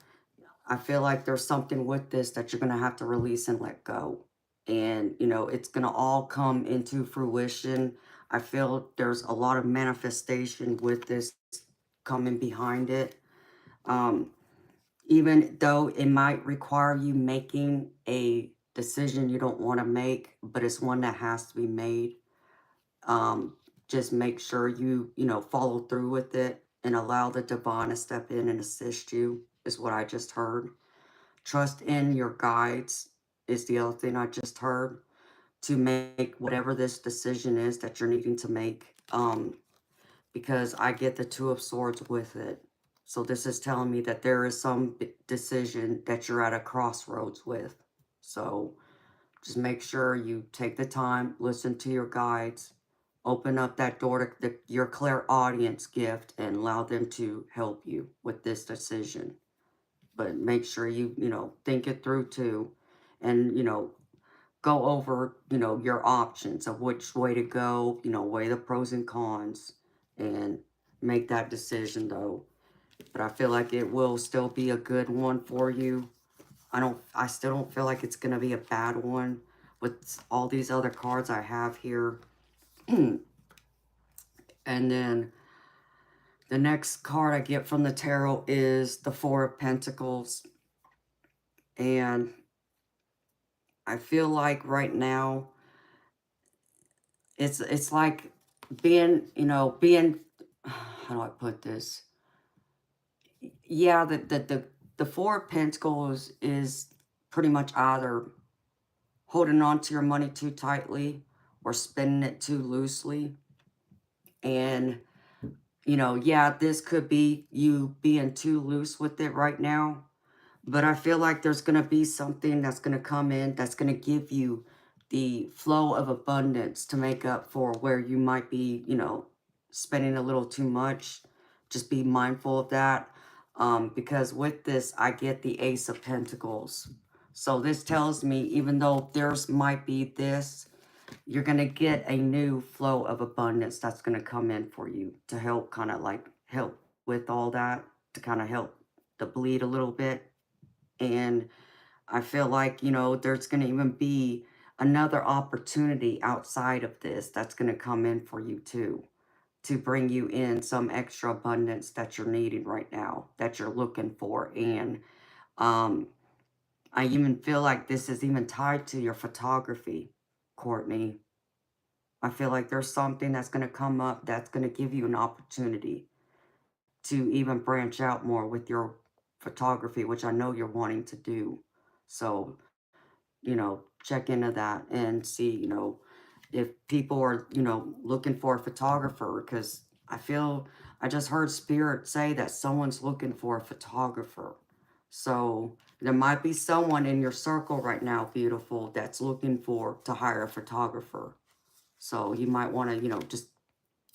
I feel like there's something with this that you're going to have to release and let go. And, you know, it's going to all come into fruition. I feel there's a lot of manifestation with this coming behind it. Even though it might require you making a decision you don't want to make, but it's one that has to be made. Just make sure you know, follow through with it and allow the divine to step in and assist you, is what I just heard. Trust in your guides is the other thing I just heard, to make whatever this decision is that you're needing to make. Because I get the Two of Swords with it. So this is telling me that there is some decision that you're at a crossroads with. So just make sure you take the time, listen to your guides, open up that door to your clairaudience gift, and allow them to help you with this decision. But make sure you know, think it through too. And, you know, go over, you know, your options of which way to go, you know, weigh the pros and cons, and make that decision though. But I feel like it will still be a good one for you. I still don't feel like it's going to be a bad one with all these other cards I have here. And then the next card I get from the tarot is the Four of Pentacles. And I feel like right now, it's like being, you know, being, how do I put this? Yeah, the Four of Pentacles is pretty much either holding on to your money too tightly or spending it too loosely. And, you know, yeah, this could be you being too loose with it right now. But I feel like there's going to be something that's going to come in that's going to give you the flow of abundance to make up for where you might be, you know, spending a little too much. Just be mindful of that. Because with this, I get the Ace of Pentacles. So this tells me, even though there's might be this, you're going to get a new flow of abundance that's going to come in for you to help kind of like help with all that, to kind of help the bleed a little bit. And I feel like, you know, there's going to even be another opportunity outside of this that's going to come in for you too, to bring you in some extra abundance that you're needing right now, that you're looking for. And I even feel like this is even tied to your photography, Courtney. I feel like there's something that's going to come up that's going to give you an opportunity to even branch out more with your photography, which I know you're wanting to do. So, you know, check into that and see, you know, if people are, you know, looking for a photographer, because I just heard Spirit say that someone's looking for a photographer. So there might be someone in your circle right now, beautiful, that's looking to hire a photographer. So you might want to, you know, just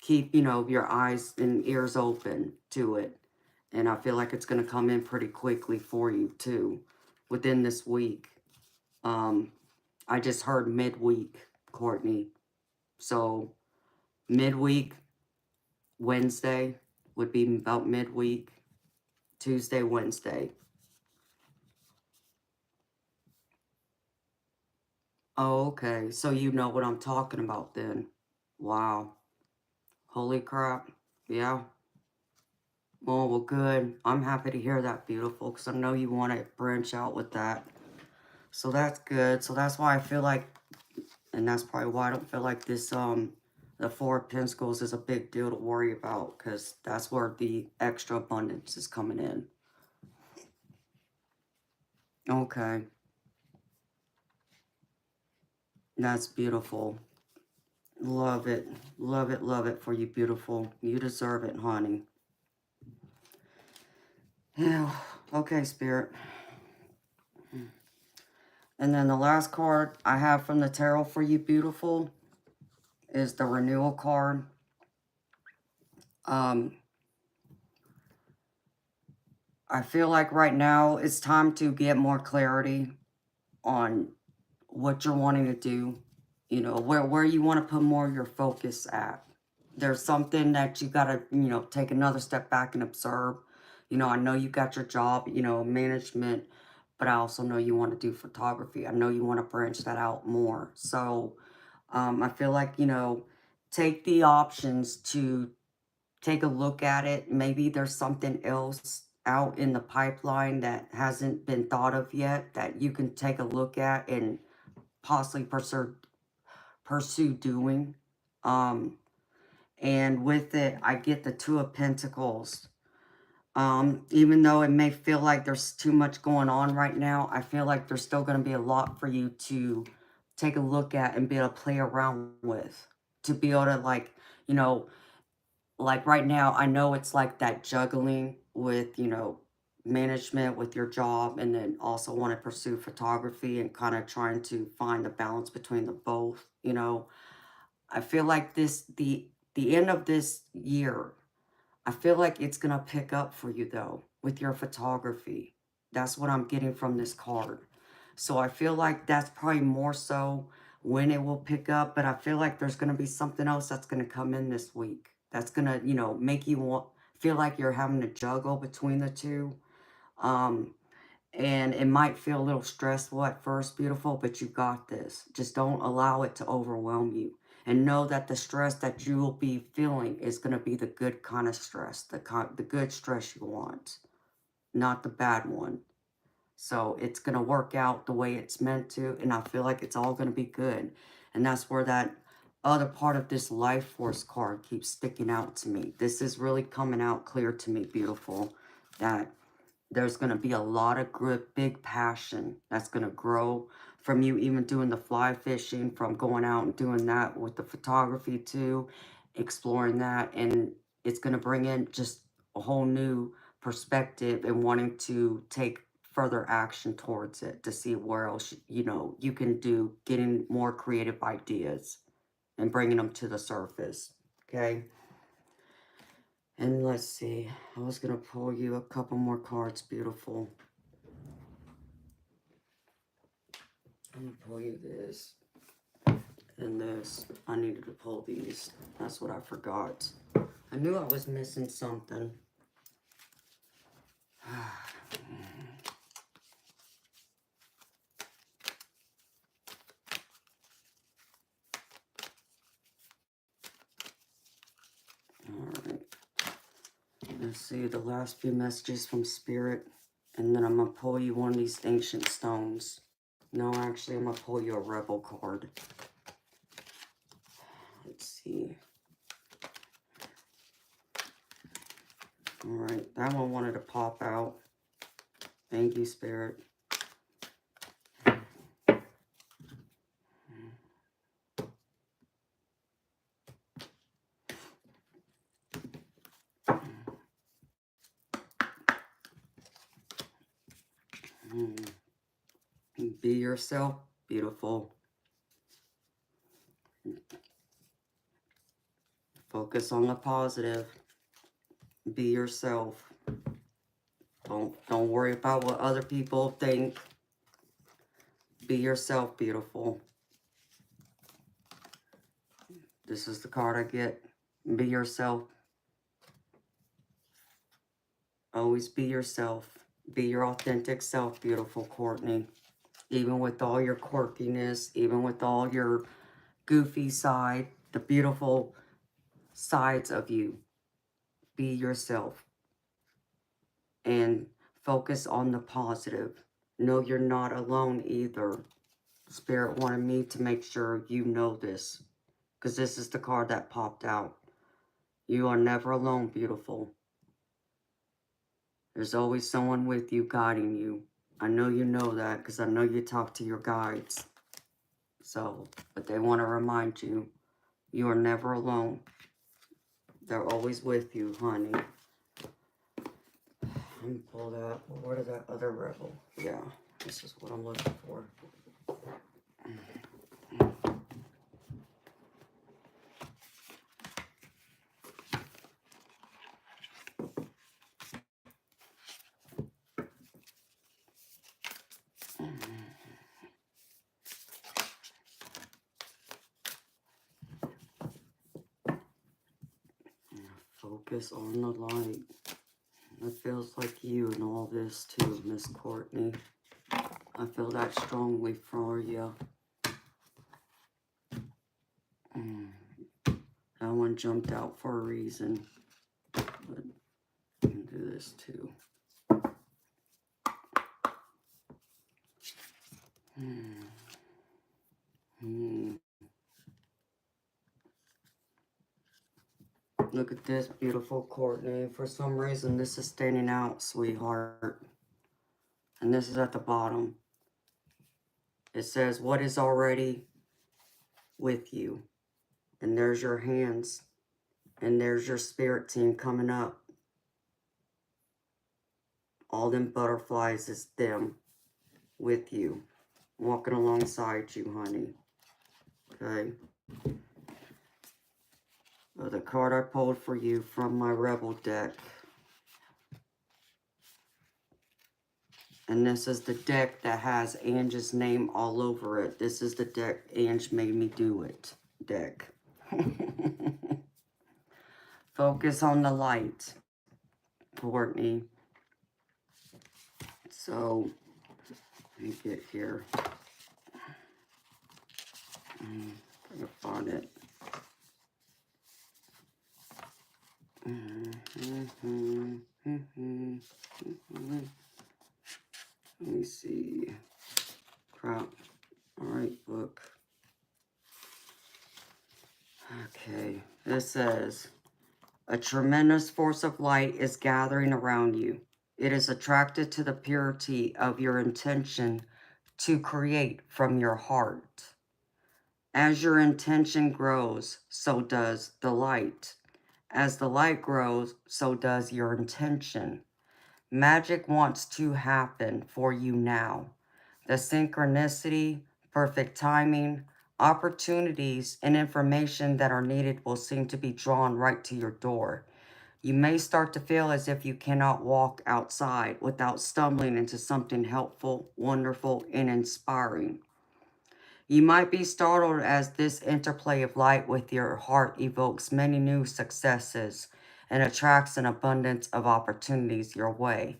keep, you know, your eyes and ears open to it. And I feel like it's going to come in pretty quickly for you too, within this week. I just heard midweek, Courtney. So midweek, Wednesday would be about midweek, Tuesday, Wednesday. Oh, okay. So you know what I'm talking about then. Wow. Holy crap. Yeah. Oh, well, good. I'm happy to hear that, beautiful, because I know you want to branch out with that. So that's good. So that's why I feel like, and that's probably why I don't feel like this, the Four of Pentacles is a big deal to worry about, because that's where the extra abundance is coming in. Okay. That's beautiful. Love it. Love it, love it for you, beautiful. You deserve it, honey. Yeah. Okay, Spirit. And then the last card I have from the tarot for you, beautiful, is the Renewal card. I feel like right now it's time to get more clarity on what you're wanting to do. You know, where you want to put more of your focus at. There's something that you got to, you know, take another step back and observe. You know, I know you got your job, you know, management, but I also know you want to do photography. I know you want to branch that out more. So I feel like, you know, take the options to take a look at it. Maybe there's something else out in the pipeline that hasn't been thought of yet that you can take a look at and possibly pursue doing. Um, and with it, I get the Two of Pentacles. Even though it may feel like there's too much going on right now, I feel like there's still going to be a lot for you to take a look at and be able to play around with. To be able to, like, you know, like right now, I know it's like that juggling with, you know, management with your job, and then also want to pursue photography and kind of trying to find the balance between the both, you know. I feel like the end of this year, I feel like it's going to pick up for you though with your photography. That's what I'm getting from this card. So I feel like that's probably more so when it will pick up, but I feel like there's going to be something else that's going to come in this week. That's going to, you know, make you feel like you're having to juggle between the two. Um, and it might feel a little stressful at first, beautiful, but you got this. Just don't allow it to overwhelm you. And know that the stress that you will be feeling is going to be the good kind of stress, the good stress you want, not the bad one. So it's going to work out the way it's meant to, and I feel like it's all going to be good. And that's where that other part of this life force card keeps sticking out to me. This is really coming out clear to me, beautiful, that there's going to be a lot of good, big passion that's going to grow from you even doing the fly fishing, from going out and doing that with the photography too, exploring that. And it's going to bring in just a whole new perspective and wanting to take further action towards it to see where else, you know, you can do, getting more creative ideas and bringing them to the surface. Okay. And let's see, I was going to pull you a couple more cards, beautiful. I'm going to pull you this and this. I needed to pull these. That's what I forgot. I knew I was missing something. Alright. Let's see the last few messages from Spirit. And then I'm going to pull you one of these ancient stones. No, actually, I'm going to pull you a rebel card. Let's see. Alright, that one wanted to pop out. Thank you, Spirit. Be yourself, beautiful. Focus on the positive. Be yourself. Don't worry about what other people think. Be yourself, beautiful. This is the card I get. Be yourself. Always be yourself. Be your authentic self, beautiful Courtney. Even with all your quirkiness, even with all your goofy side, the beautiful sides of you. Be yourself. And focus on the positive. Know you're not alone either. Spirit wanted me to make sure you know this, because this is the card that popped out. You are never alone, beautiful. There's always someone with you guiding you. I know you know that because I know you talk to your guides. So, but they want to remind you, you are never alone. They're always with you, honey. Let me pull that. What is that other rebel? Yeah, this is what I'm looking for. Focus on the light. It feels like you and all this too, Miss Courtney. I feel that strongly for you. That one jumped out for a reason. But I can do this too. Look at this, beautiful Courtney. For some reason, this is standing out, sweetheart. And this is at the bottom. It says, what is already with you? And there's your hands. And there's your spirit team coming up. All them butterflies is them with you. Walking alongside you, honey. Okay? So the card I pulled for you from my Rebel deck. And this is the deck that has Ange's name all over it. This is the deck Ange made me do it. Deck. Focus on the light, Courtney. So, let me get here. I can find it. Let me see. Crap. Alright, book. Okay. This says, a tremendous force of light is gathering around you. It is attracted to the purity of your intention to create from your heart. As your intention grows, so does the light. As the light grows, so does your intention. Magic wants to happen for you now. The synchronicity, perfect timing, opportunities, and information that are needed will seem to be drawn right to your door. You may start to feel as if you cannot walk outside without stumbling into something helpful, wonderful, and inspiring. You might be startled as this interplay of light with your heart evokes many new successes and attracts an abundance of opportunities your way.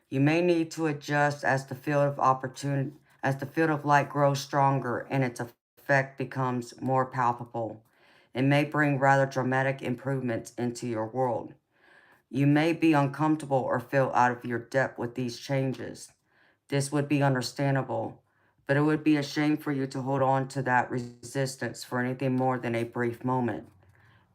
You may need to adjust as the field of light grows stronger and its effect becomes more palpable. It may bring rather dramatic improvements into your world. You may be uncomfortable or feel out of your depth with these changes. This would be understandable, but it would be a shame for you to hold on to that resistance for anything more than a brief moment.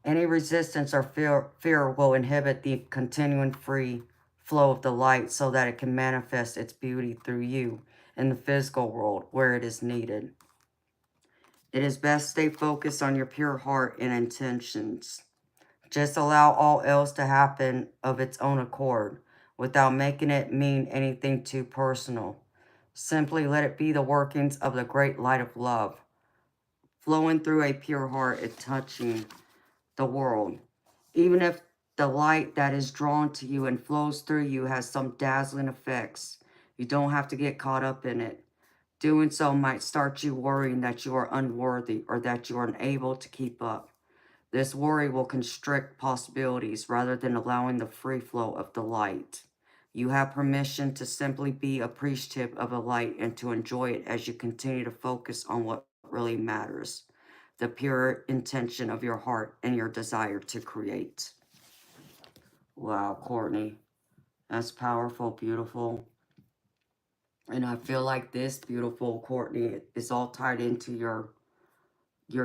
Any resistance or fear will inhibit the continuing free flow of the light so that it can manifest its beauty through you in the physical world where it is needed. It is best to stay focused on your pure heart and intentions. Just allow all else to happen of its own accord without making it mean anything too personal. Simply let it be the workings of the great light of love, flowing through a pure heart and touching the world. Even if the light that is drawn to you and flows through you has some dazzling effects, you don't have to get caught up in it. Doing so might start you worrying that you are unworthy or that you are unable to keep up. This worry will constrict possibilities rather than allowing the free flow of the light. You have permission to simply be appreciative of the light and to enjoy it as you continue to focus on what really matters, the pure intention of your heart and your desire to create. Wow, Courtney, that's powerful, beautiful. And I feel like this, beautiful Courtney, is all tied into your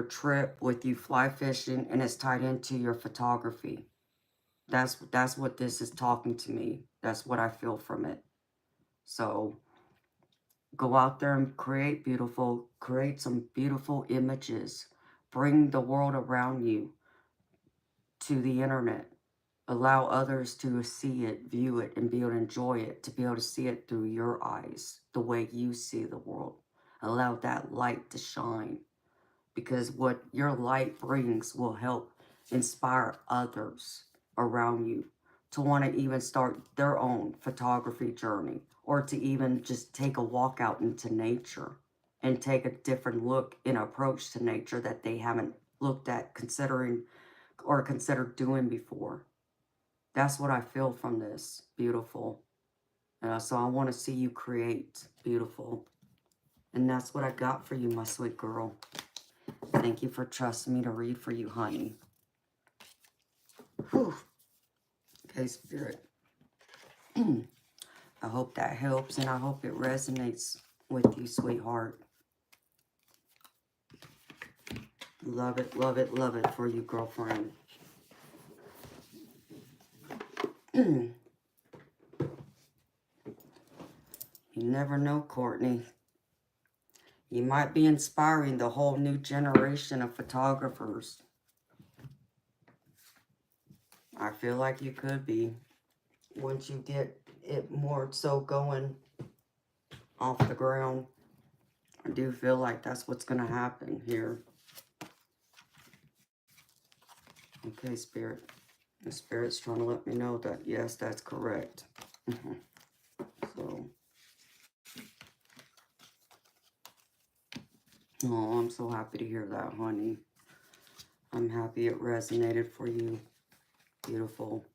trip with you fly fishing, and it's tied into your photography. That's what this is talking to me. That's what I feel from it. So go out there and create some beautiful images. Bring the world around you to the internet. Allow others to see it, view it, and be able to enjoy it, to be able to see it through your eyes, the way you see the world. Allow that light to shine. Because what your light brings will help inspire others around you to want to even start their own photography journey, or to even just take a walk out into nature and take a different look and approach to nature that they haven't looked at considered doing before. That's what I feel from this. Beautiful. So I want to see you create. Beautiful. And that's what I got for you, my sweet girl. Thank you for trusting me to read for you, honey. Whew. Okay, Spirit. I hope that helps, and I hope it resonates with you, sweetheart. Love it, love it, love it for you, girlfriend. You never know, Courtney. You might be inspiring the whole new generation of photographers. I feel like you could be. Once you get it more so going off the ground, I do feel like that's what's going to happen here. Okay, Spirit. The Spirit's trying to let me know that, yes, that's correct. So, oh, I'm so happy to hear that, honey. I'm happy it resonated for you. Beautiful.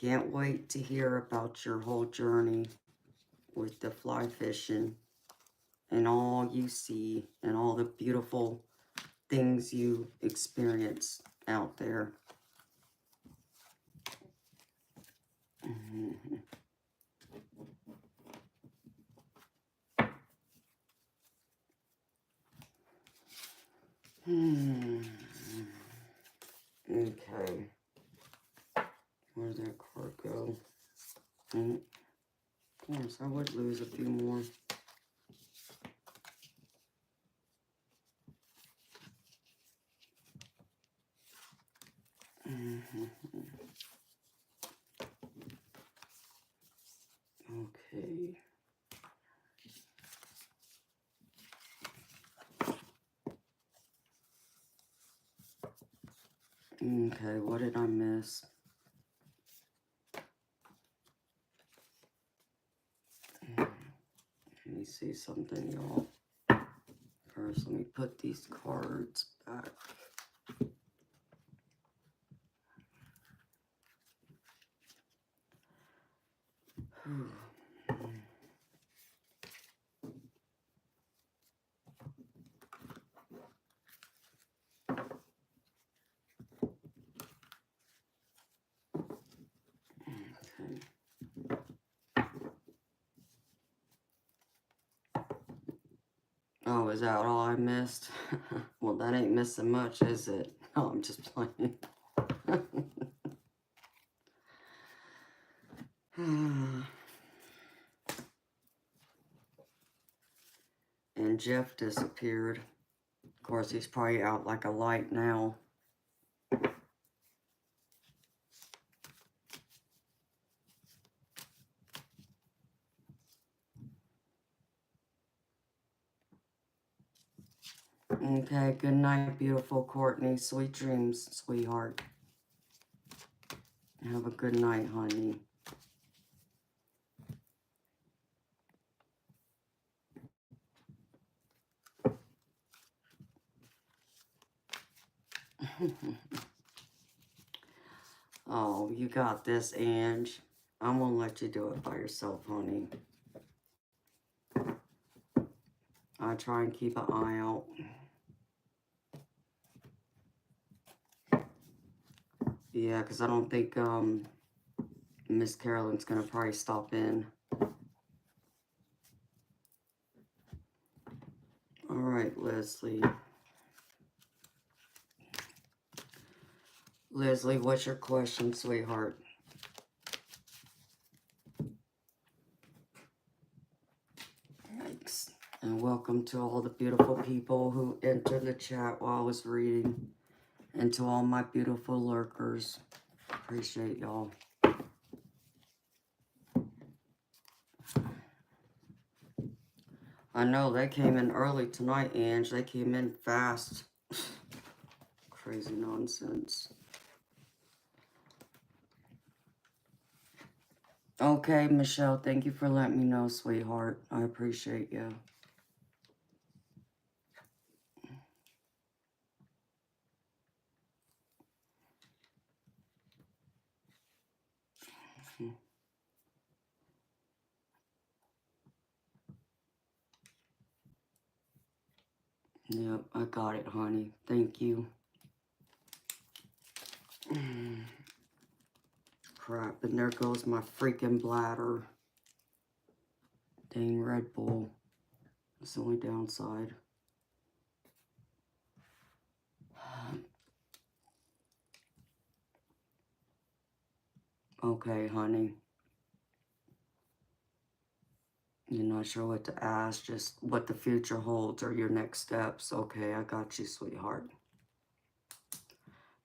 Can't wait to hear about your whole journey with the fly fishing and all you see and all the beautiful things you experience out there. Okay. Where'd that card go? Of course, I would lose a few more. Okay. Okay, what did I miss? Let me see something, y'all. First, let me put these cards back. Oh, is that all I missed? Well, that ain't missing much, is it? No, I'm just playing. And Jeff disappeared. Of course, he's probably out like a light now. Okay, good night, beautiful Courtney. Sweet dreams, sweetheart. Have a good night, honey. Oh, you got this, Ange. I'm gonna let you do it by yourself, honey. I try and keep an eye out. Yeah, because I don't think Miss Carolyn's gonna probably stop in. All right, Leslie. Leslie, what's your question, sweetheart? Thanks. And welcome to all the beautiful people who entered the chat while I was reading. And to all my beautiful lurkers. Appreciate y'all. I know they came in early tonight, Ange. They came in fast. Crazy nonsense. Okay, Michelle, thank you for letting me know, sweetheart. I appreciate you. Yep, I got it, honey. Thank you. Crap, and there goes my freaking bladder. Dang Red Bull. That's the only downside. Okay, honey. You're not sure what to ask, just what the future holds or your next steps. Okay, I got you, sweetheart.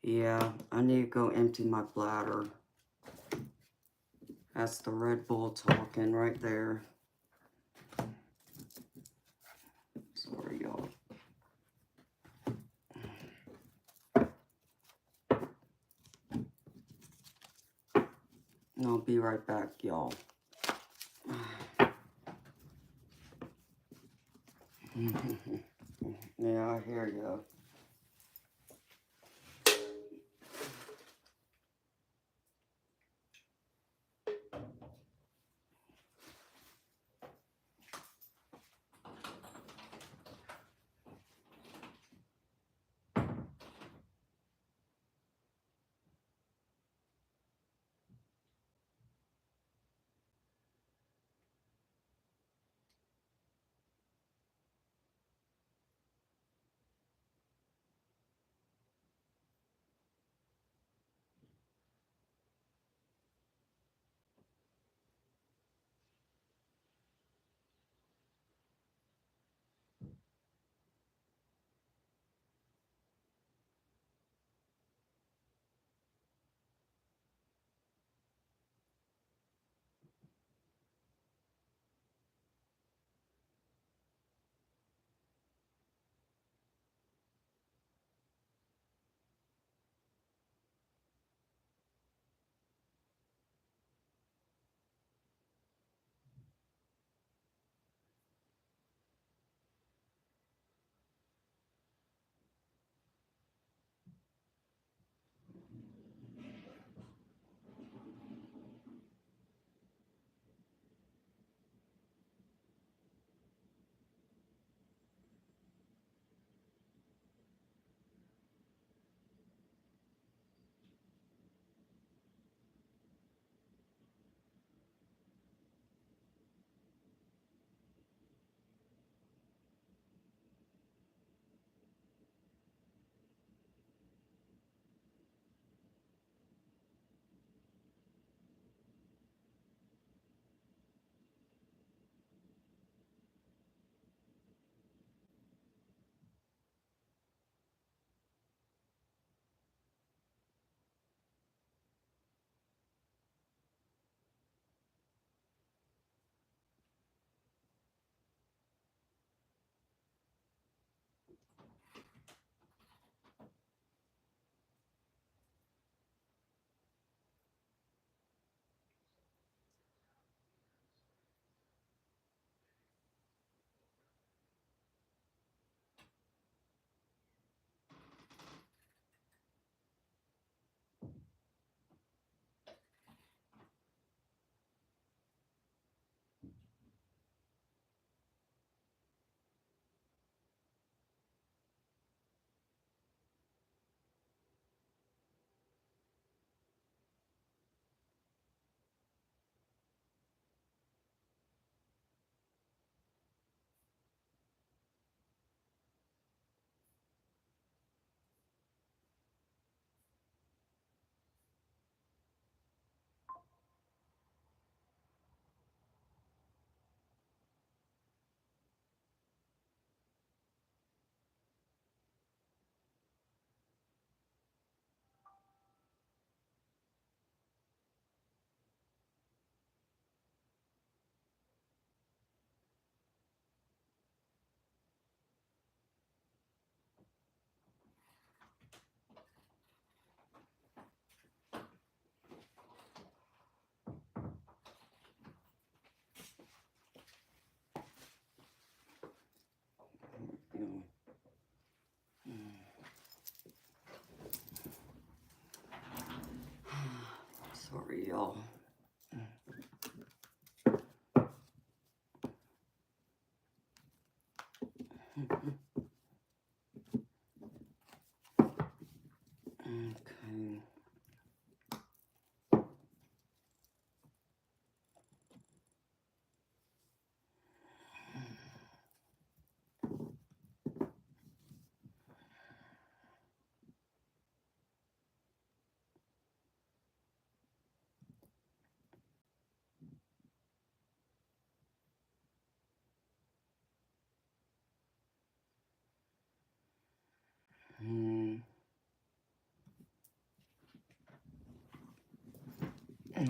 Yeah, I need to go empty my bladder. That's the Red Bull talking right there. Sorry, y'all. I'll be right back, y'all. Yeah, I hear you.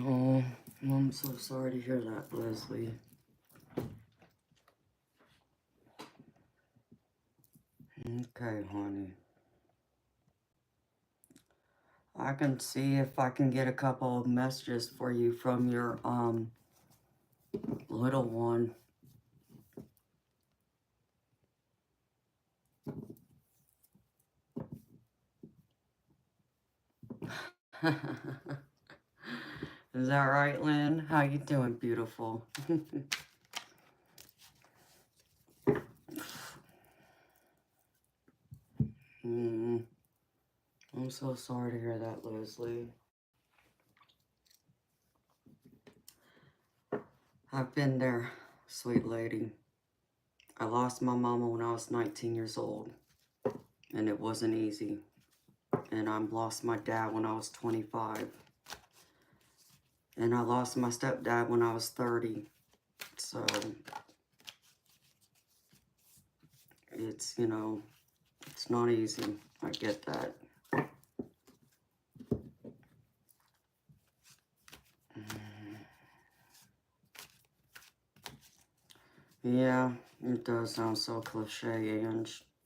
Oh, I'm so sorry to hear that, Leslie. Okay, honey. I can see if I can get a couple of messages for you from your, little one. Is that right, Lynn? How you doing, beautiful? I'm so sorry to hear that, Leslie. I've been there, sweet lady. I lost my mama when I was 19 years old, and it wasn't easy. And I lost my dad when I was 25. And I lost my stepdad when I was 30. So, it's, you know, it's not easy. I get that. Yeah, it does sound so cliche,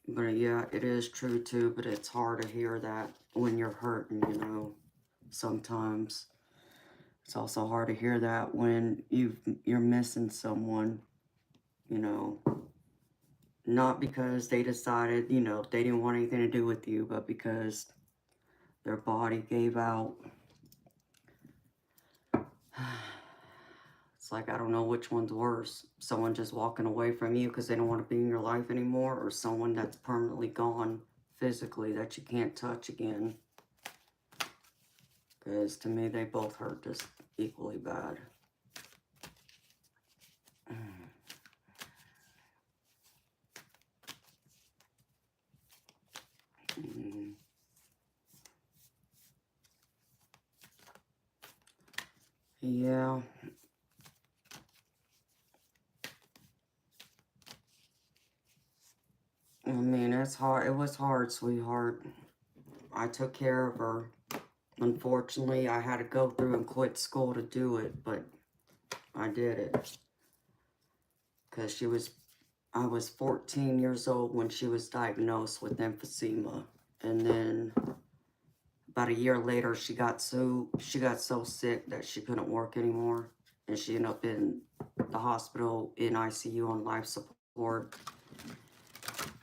but yeah, it is true too, but it's hard to hear that when you're hurting, you know, sometimes. It's also hard to hear that when you're missing someone, you know, not because they decided, you know, they didn't want anything to do with you, but because their body gave out. It's like, I don't know which one's worse. Someone just walking away from you because they don't want to be in your life anymore, or someone that's permanently gone physically that you can't touch again. Because to me, they both hurt just equally bad. Yeah. I mean, it's hard. It was hard, sweetheart. I took care of her. Unfortunately, I had to go through and quit school to do it, but I did it. Because I was 14 years old when she was diagnosed with emphysema. And then about a year later, she got so sick that she couldn't work anymore. And she ended up in the hospital in ICU on life support.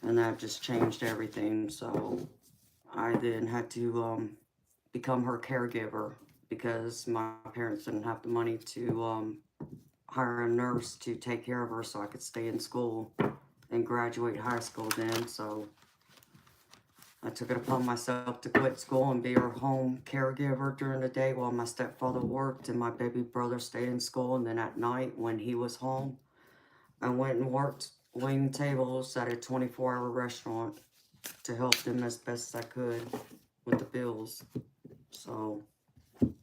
And that just changed everything. So I then had to become her caregiver because my parents didn't have the money to hire a nurse to take care of her so I could stay in school and graduate high school then. So I took it upon myself to quit school and be her home caregiver during the day while my stepfather worked and my baby brother stayed in school. And then at night when he was home, I went and worked waiting tables at a 24-hour restaurant to help them as best as I could with the bills. So, you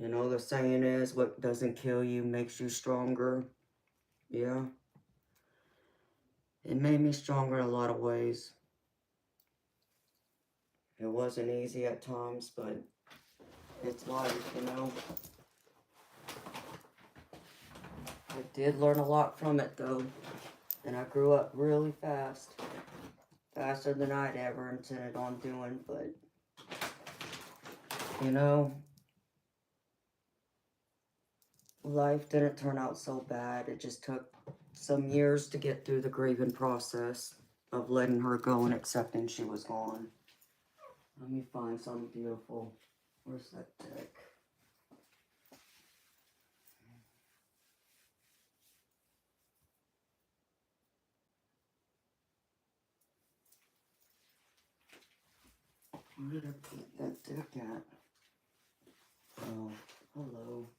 know, the saying is, what doesn't kill you makes you stronger. Yeah. It made me stronger in a lot of ways. It wasn't easy at times, but it's life, you know. I did learn a lot from it, though. And I grew up really fast. Faster than I'd ever intended on doing, but, you know, life didn't turn out so bad. It just took some years to get through the grieving process of letting her go and accepting she was gone. Let me find something beautiful. Where's that deck? Where did I put that deck at? Oh, hello.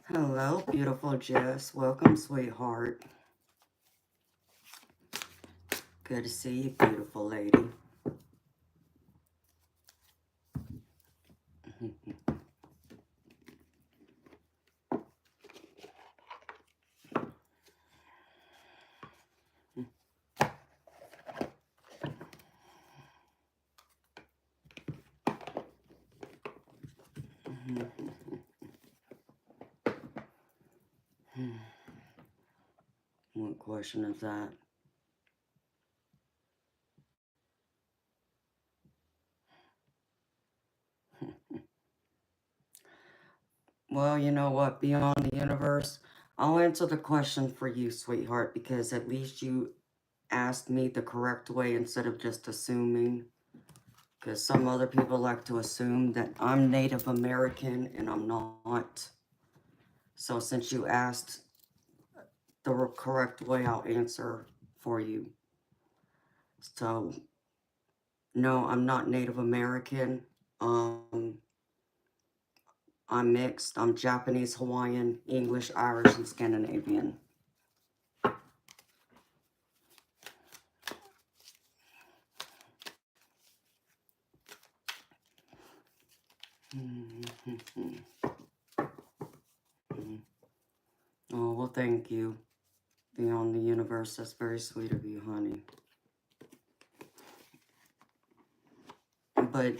Hello, beautiful Jess. Welcome, sweetheart. Good to see you, beautiful lady. What question is that? Well, you know what? Beyond the universe, I'll answer the question for you, sweetheart, because at least you asked me the correct way instead of just assuming. Because some other people like to assume that I'm Native American and I'm not. So since you asked the correct way, I'll answer for you. So, no, I'm not Native American. I'm mixed. I'm Japanese, Hawaiian, English, Irish, and Scandinavian. Oh, well, thank you. Beyond the universe, that's very sweet of you, honey. But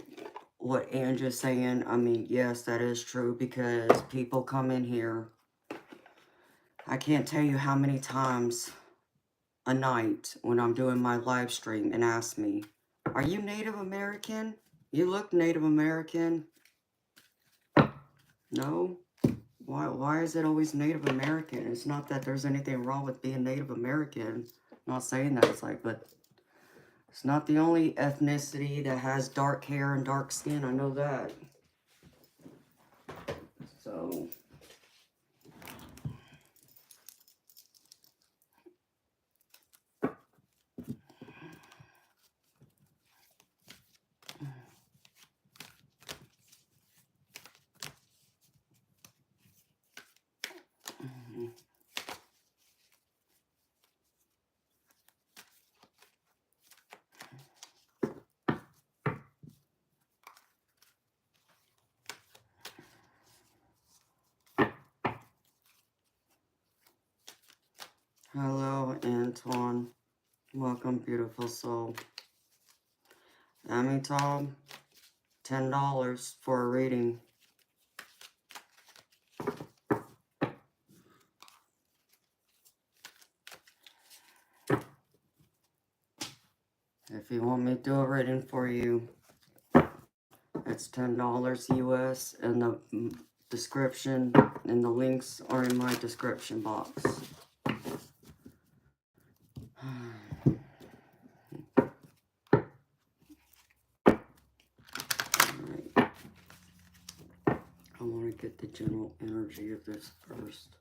what Angie's saying, I mean, yes, that is true, because people come in here. I can't tell you how many times a night when I'm doing my live stream and ask me, are you Native American? You look Native American. No? Why is it always Native American? It's not that there's anything wrong with being Native American. I'm not saying that. It's like, but it's not the only ethnicity that has dark hair and dark skin. I know that. So... Hello, Antoine. Welcome, beautiful soul. Amitabh, $10 for a reading. If you want me to do a reading for you, it's $10 US, and the description and the links are in my description box. Alright. I want to get the general energy of this first.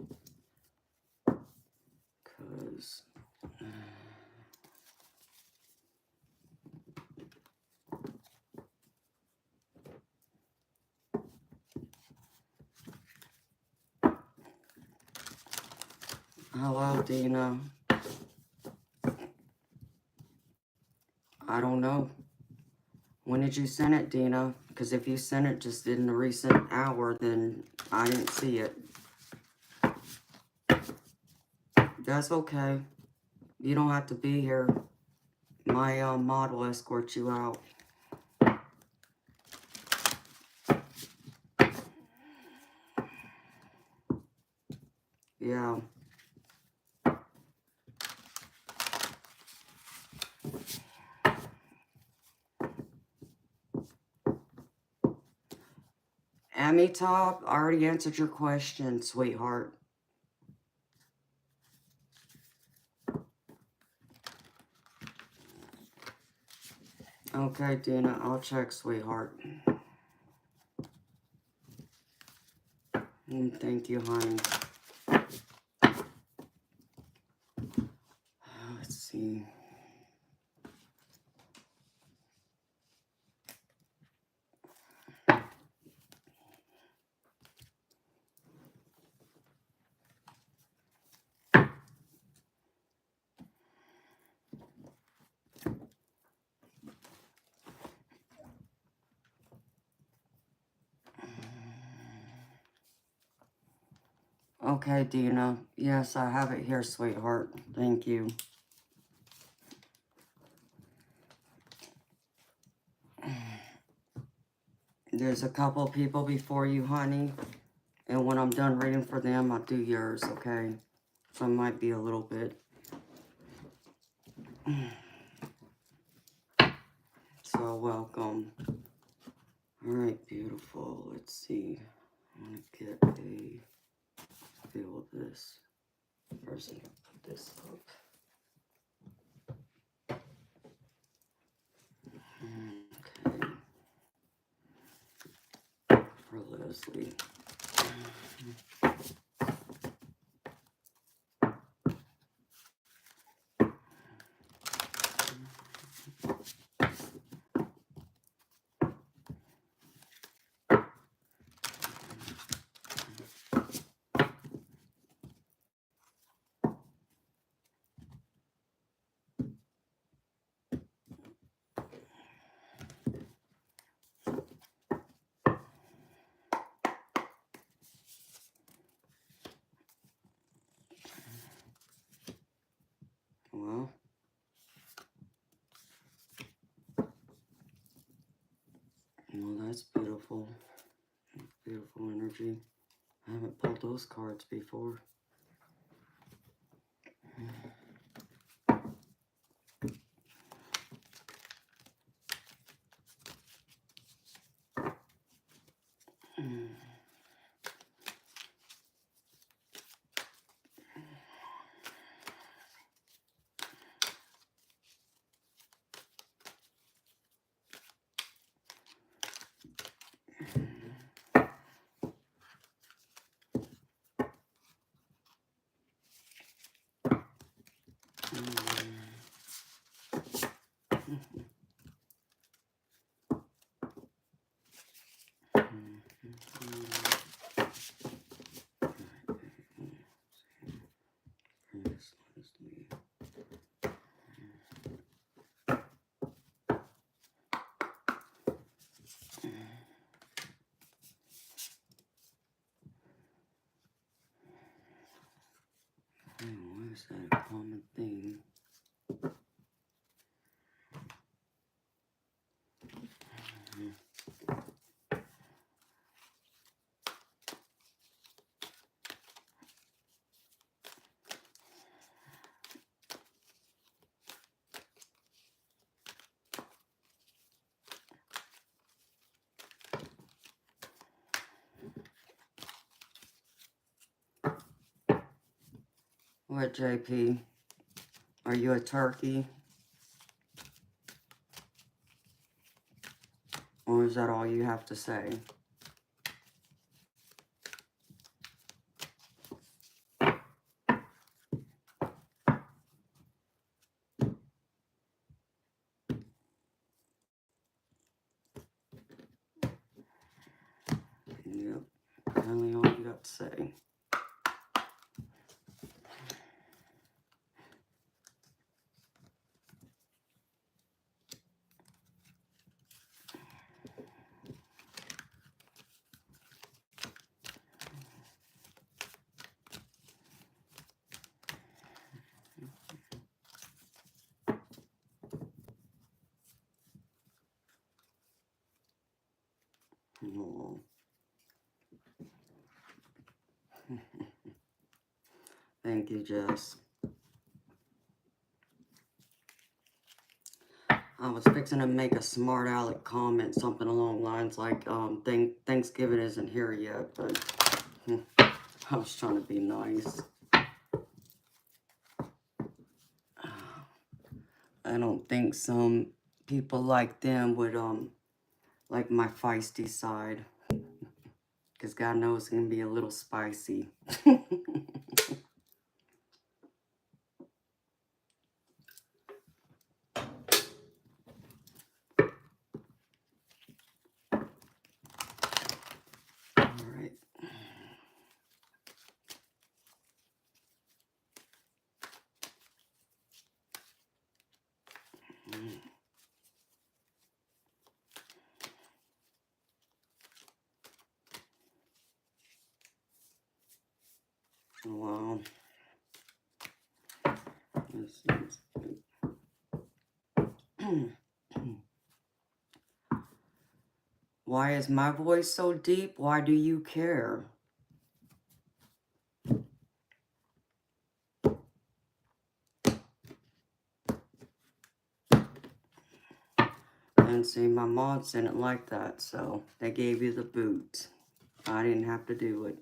Because... Hello, Dina. I don't know. When did you send it, Dina? Because if you sent it just in the recent hour, then I didn't see it. That's okay. You don't have to be here. My mod will escort you out. Yeah. Amitabh, I already answered your question, sweetheart. Okay, Dina, I'll check, sweetheart. Thank you, honey. Let's see. Okay, Dina. Yes, I have it here, sweetheart. Thank you. There's a couple people before you, honey. And when I'm done reading for them, I'll do yours, okay? So it might be a little bit. So welcome. All right, beautiful. Let's see. I want to get a feel of this. First, I'm going to put this up. Okay. For Leslie. Well, that's beautiful. Beautiful energy. I haven't pulled those cards before. Why is that a common theme? What, JP? Are you a turkey? Or is that all you have to say? Yep, apparently all you got to say. Oh. Thank you, Jess. I was fixing to make a smart aleck comment, something along the lines like, Thanksgiving isn't here yet, but I was trying to be nice. I don't think some people like them would, like my feisty side. Because God knows it's going to be a little spicy. Alright. Wow. Why is my voice so deep? Why do you care? And see, my mods didn't like that, so they gave you the boot. I didn't have to do it.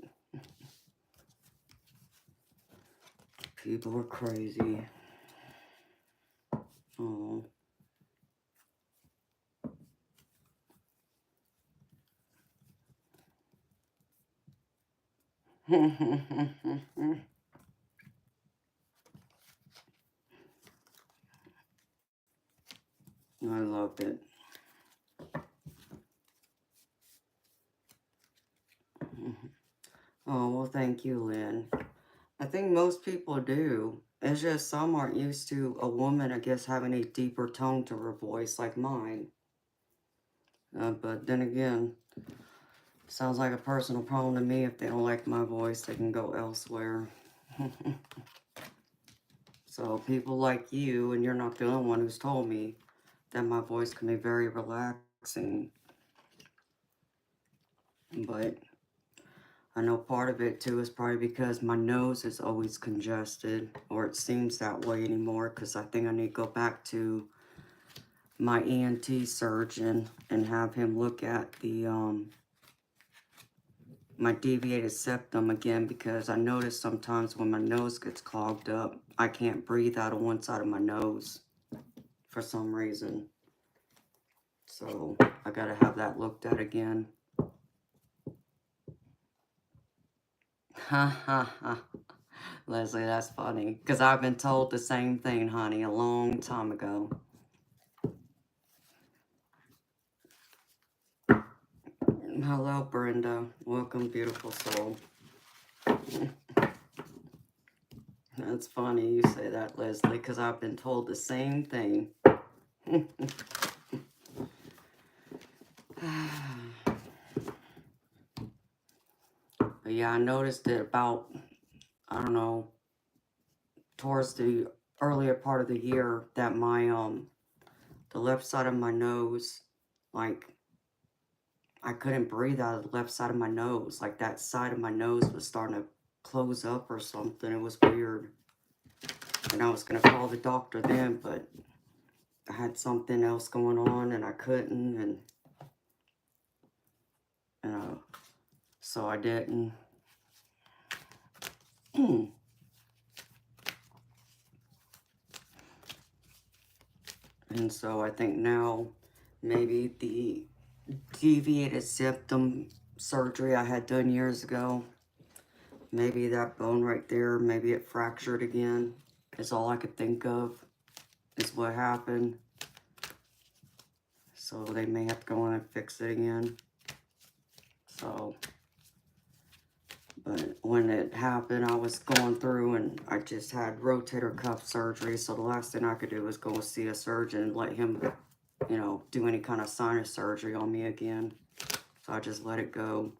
People are crazy. Oh. I love it. Oh, well, thank you, Lynn. I think most people do. It's just some aren't used to a woman, I guess, having a deeper tone to her voice like mine. But then again, sounds like a personal problem to me. If they don't like my voice, they can go elsewhere. So people like you, and you're not the only one who's told me that my voice can be very relaxing. But I know part of it too is probably because my nose is always congested, or it seems that way anymore, because I think I need to go back to my ENT surgeon and have him look at the my deviated septum again, because I notice sometimes when my nose gets clogged up, I can't breathe out of one side of my nose for some reason. So I gotta have that looked at again. Ha ha ha. Leslie, that's funny, because I've been told the same thing, honey, a long time ago. Hello, Brenda. Welcome, beautiful soul. That's funny you say that, Leslie, because I've been told the same thing. But yeah, I noticed it about, I don't know, towards the earlier part of the year that my, the left side of my nose, like, I couldn't breathe out of the left side of my nose. Like, that side of my nose was starting to close up or something. It was weird. And I was going to call the doctor then, but I had something else going on and I couldn't, and so I didn't. And so I think now maybe the deviated septum surgery I had done years ago, maybe that bone right there, maybe it fractured again, is all I could think of is what happened. So they may have to go in and fix it again. So, but when it happened, I was going through and I just had rotator cuff surgery. So the last thing I could do was go see a surgeon and let him, you know, do any kind of sinus surgery on me again. So I just let it go.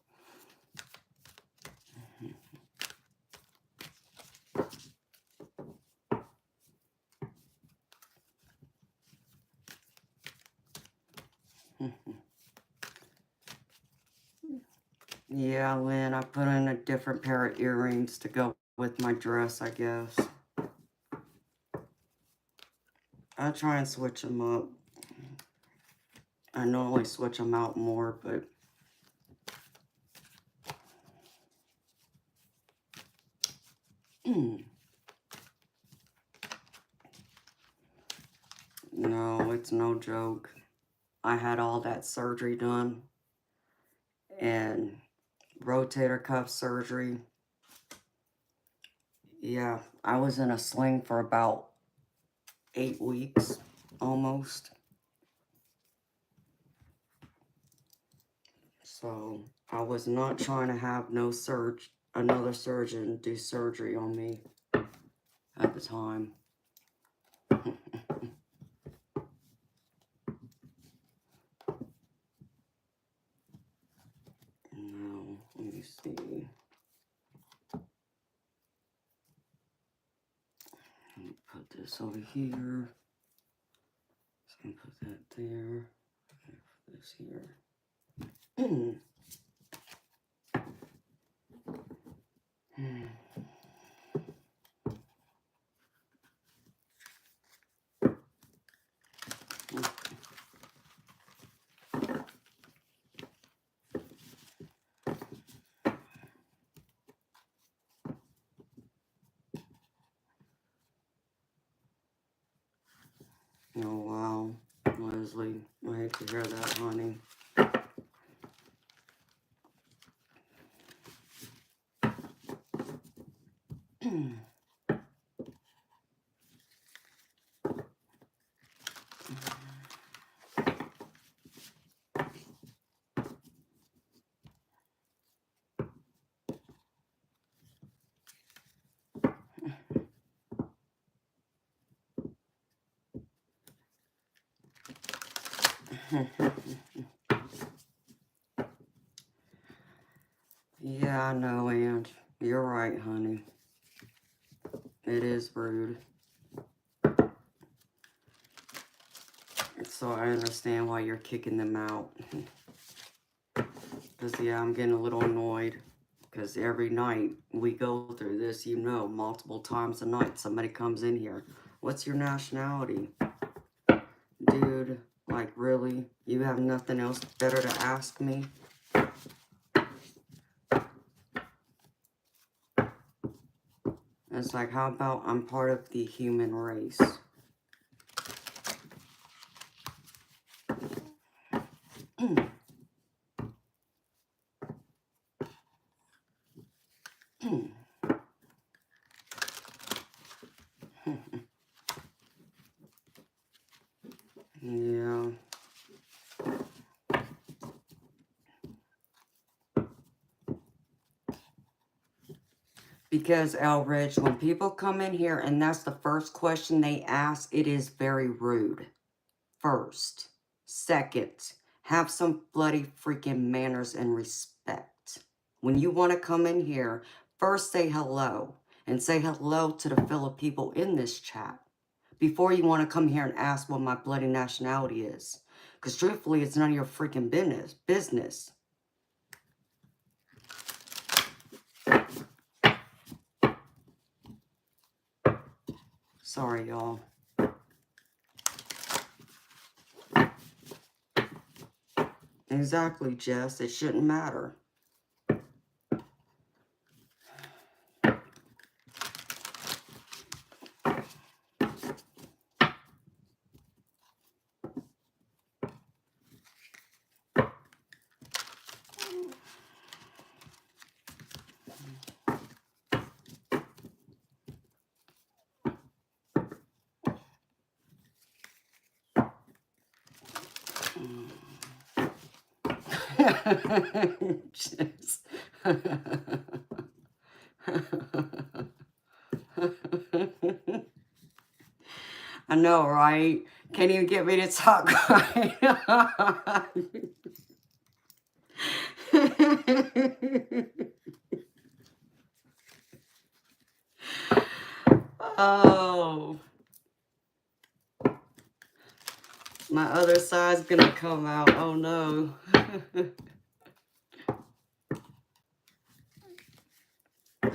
Yeah, Lynn, I put in a different pair of earrings to go with my dress, I guess. I try and switch them up. I normally switch them out more, but no, it's no joke. I had all that surgery done and rotator cuff surgery. Yeah, I was in a sling for about 8 weeks, almost. So I was not trying to have another surgeon do surgery on me at the time. No, let me see. Put this over here. So I'm gonna put that there. Put this here. Oh wow, Leslie, I hate to hear that, honey. Yeah, I know, and you're right, honey. It is rude. So I understand why you're kicking them out. Because, yeah, I'm getting a little annoyed. Because every night we go through this, you know, multiple times a night, somebody comes in here. What's your nationality? Dude, like, really? You have nothing else better to ask me? It's like, how about I'm part of the human race? Yeah. Because, Elridge, when people come in here and that's the first question they ask, it is very rude. First. Second, have some bloody freaking manners and respect. When you want to come in here, first say hello. And say hello to the fellow people in this chat. Before you want to come here and ask what my bloody nationality is. Because truthfully, it's none of your freaking business. Sorry, y'all. Exactly, Jess. It shouldn't matter. Jess. I know, right? Can't even get me to talk right. Oh. My other side's gonna come out. Oh no.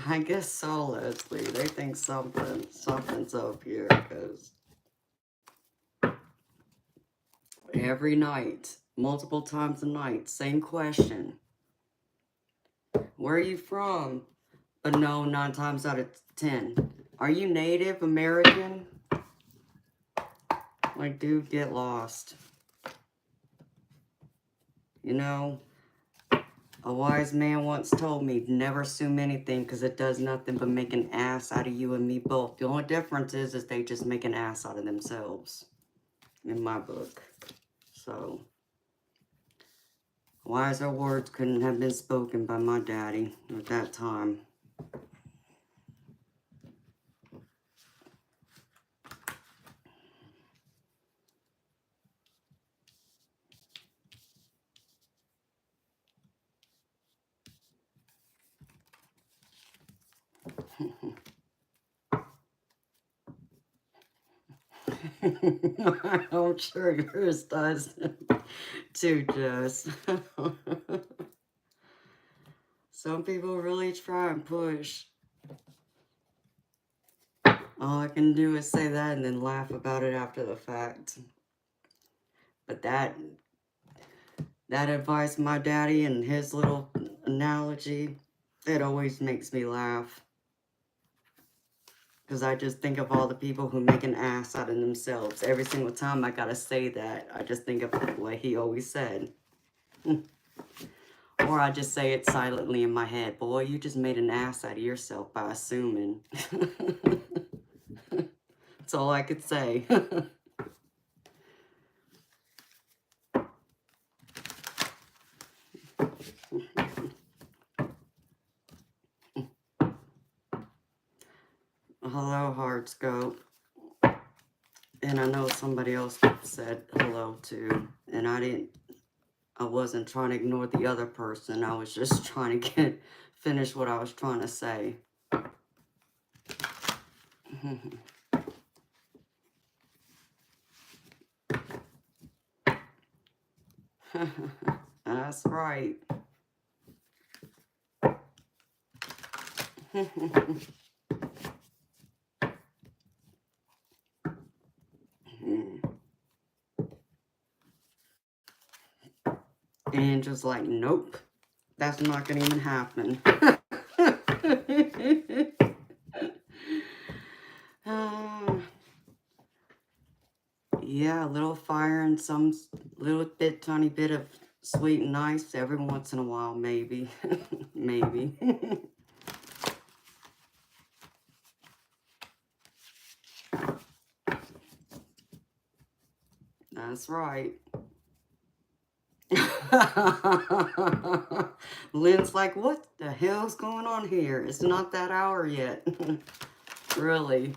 I guess so, Leslie. They think something's up here, because every night, multiple times a night, same question. Where are you from? But no, 9 times out of 10. Are you Native American? Like, dude, get lost. You know, a wise man once told me, never assume anything because it does nothing but make an ass out of you and me both. The only difference is they just make an ass out of themselves, in my book. So, wiser words couldn't have been spoken by my daddy at that time. I'm sure yours does too, Jess. Some people really try and push. All I can do is say that and then laugh about it after the fact. But that advice, my daddy and his little analogy, it always makes me laugh. Because I just think of all the people who make an ass out of themselves. Every single time I gotta say that, I just think of what he always said. Or I just say it silently in my head. Boy, you just made an ass out of yourself by assuming. That's all I could say. Hello, Hardscope. And I know somebody else said hello too. And I wasn't trying to ignore the other person. I was just trying to finish what I was trying to say. That's right. And just like, nope, that's not gonna even happen. Yeah, a little fire and some little bit, tiny bit of sweet and nice every once in a while, maybe. Maybe. That's right. Lynn's like, what the hell's going on here? It's not that hour yet. Really.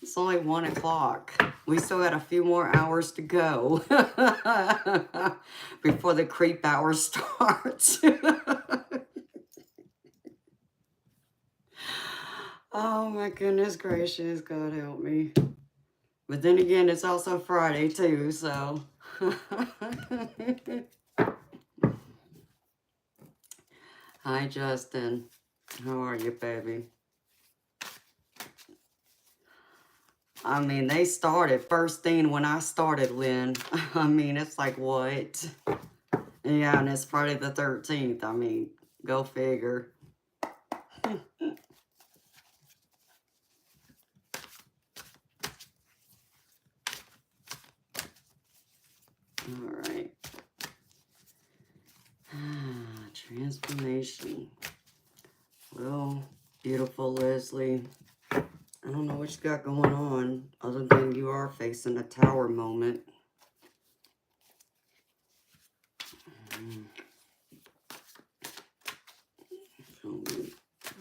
It's only 1 o'clock. We still got a few more hours to go before the creep hour starts. Oh my goodness gracious, God help me. But then again, it's also Friday too, so. Hi, Justin. How are you, baby? I mean, they started first thing when I started, Lynn. I mean, it's like, what? Yeah, and it's Friday the 13th. I mean, go figure. All right. Transformation. Well, beautiful Leslie. I don't know what you got going on, other than you are facing a tower moment. Show me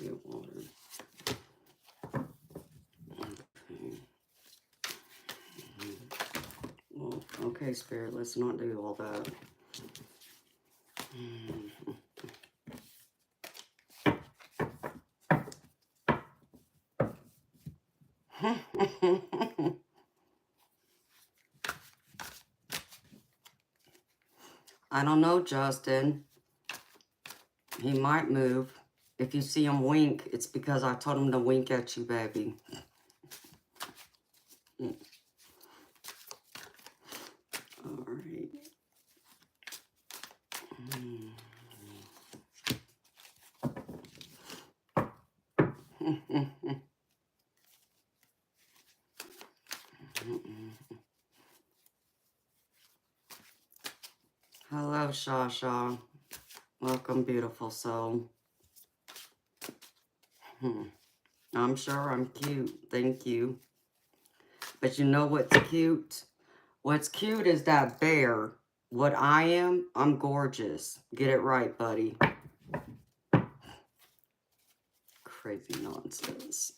your water. Okay. Well, okay, Spirit, let's not do all that. I don't know, Justin. He might move. If you see him wink, it's because I told him to wink at you, baby. All right. Hello, Shasha. Welcome, beautiful soul. I'm sure I'm cute. Thank you. But you know what's cute? What's cute is that bear. What I am, I'm gorgeous. Get it right, buddy. Crazy nonsense.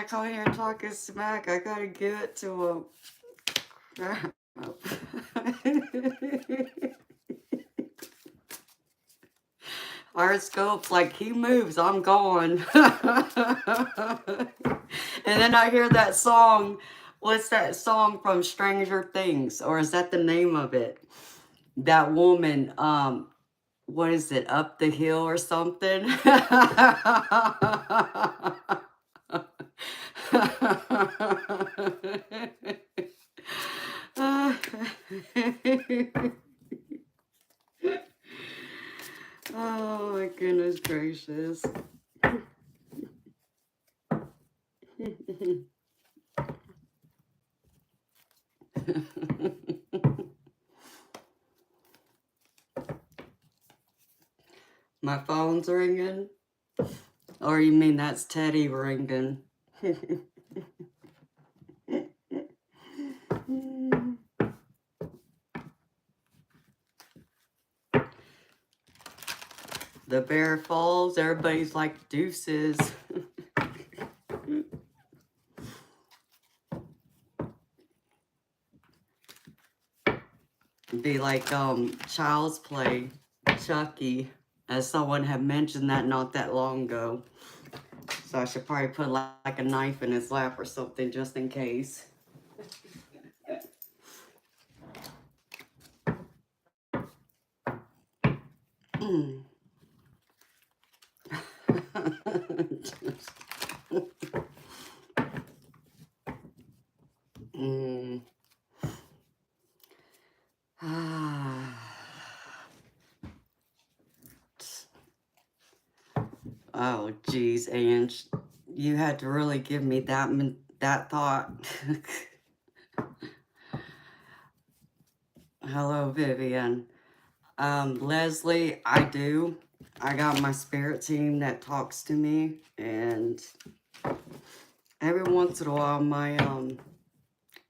can't come here and talk his smack. I gotta give it to him. Horoscopes, like, he moves, I'm gone. And then I hear that song. What's that song from Stranger Things? Or is that the name of it? That woman, what is it, Up the Hill or something? Oh my goodness gracious. My phone's ringing? Or you mean that's Teddy ringing? The bear falls, everybody's like, deuces. Be like Child's Play, Chucky, as someone had mentioned that not that long ago. So I should probably put like a knife in his lap or something just in case. Oh, geez, Ange, you had to really give me that thought. Hello, Vivian. Leslie, I do. I got my spirit team that talks to me, and every once in a while, my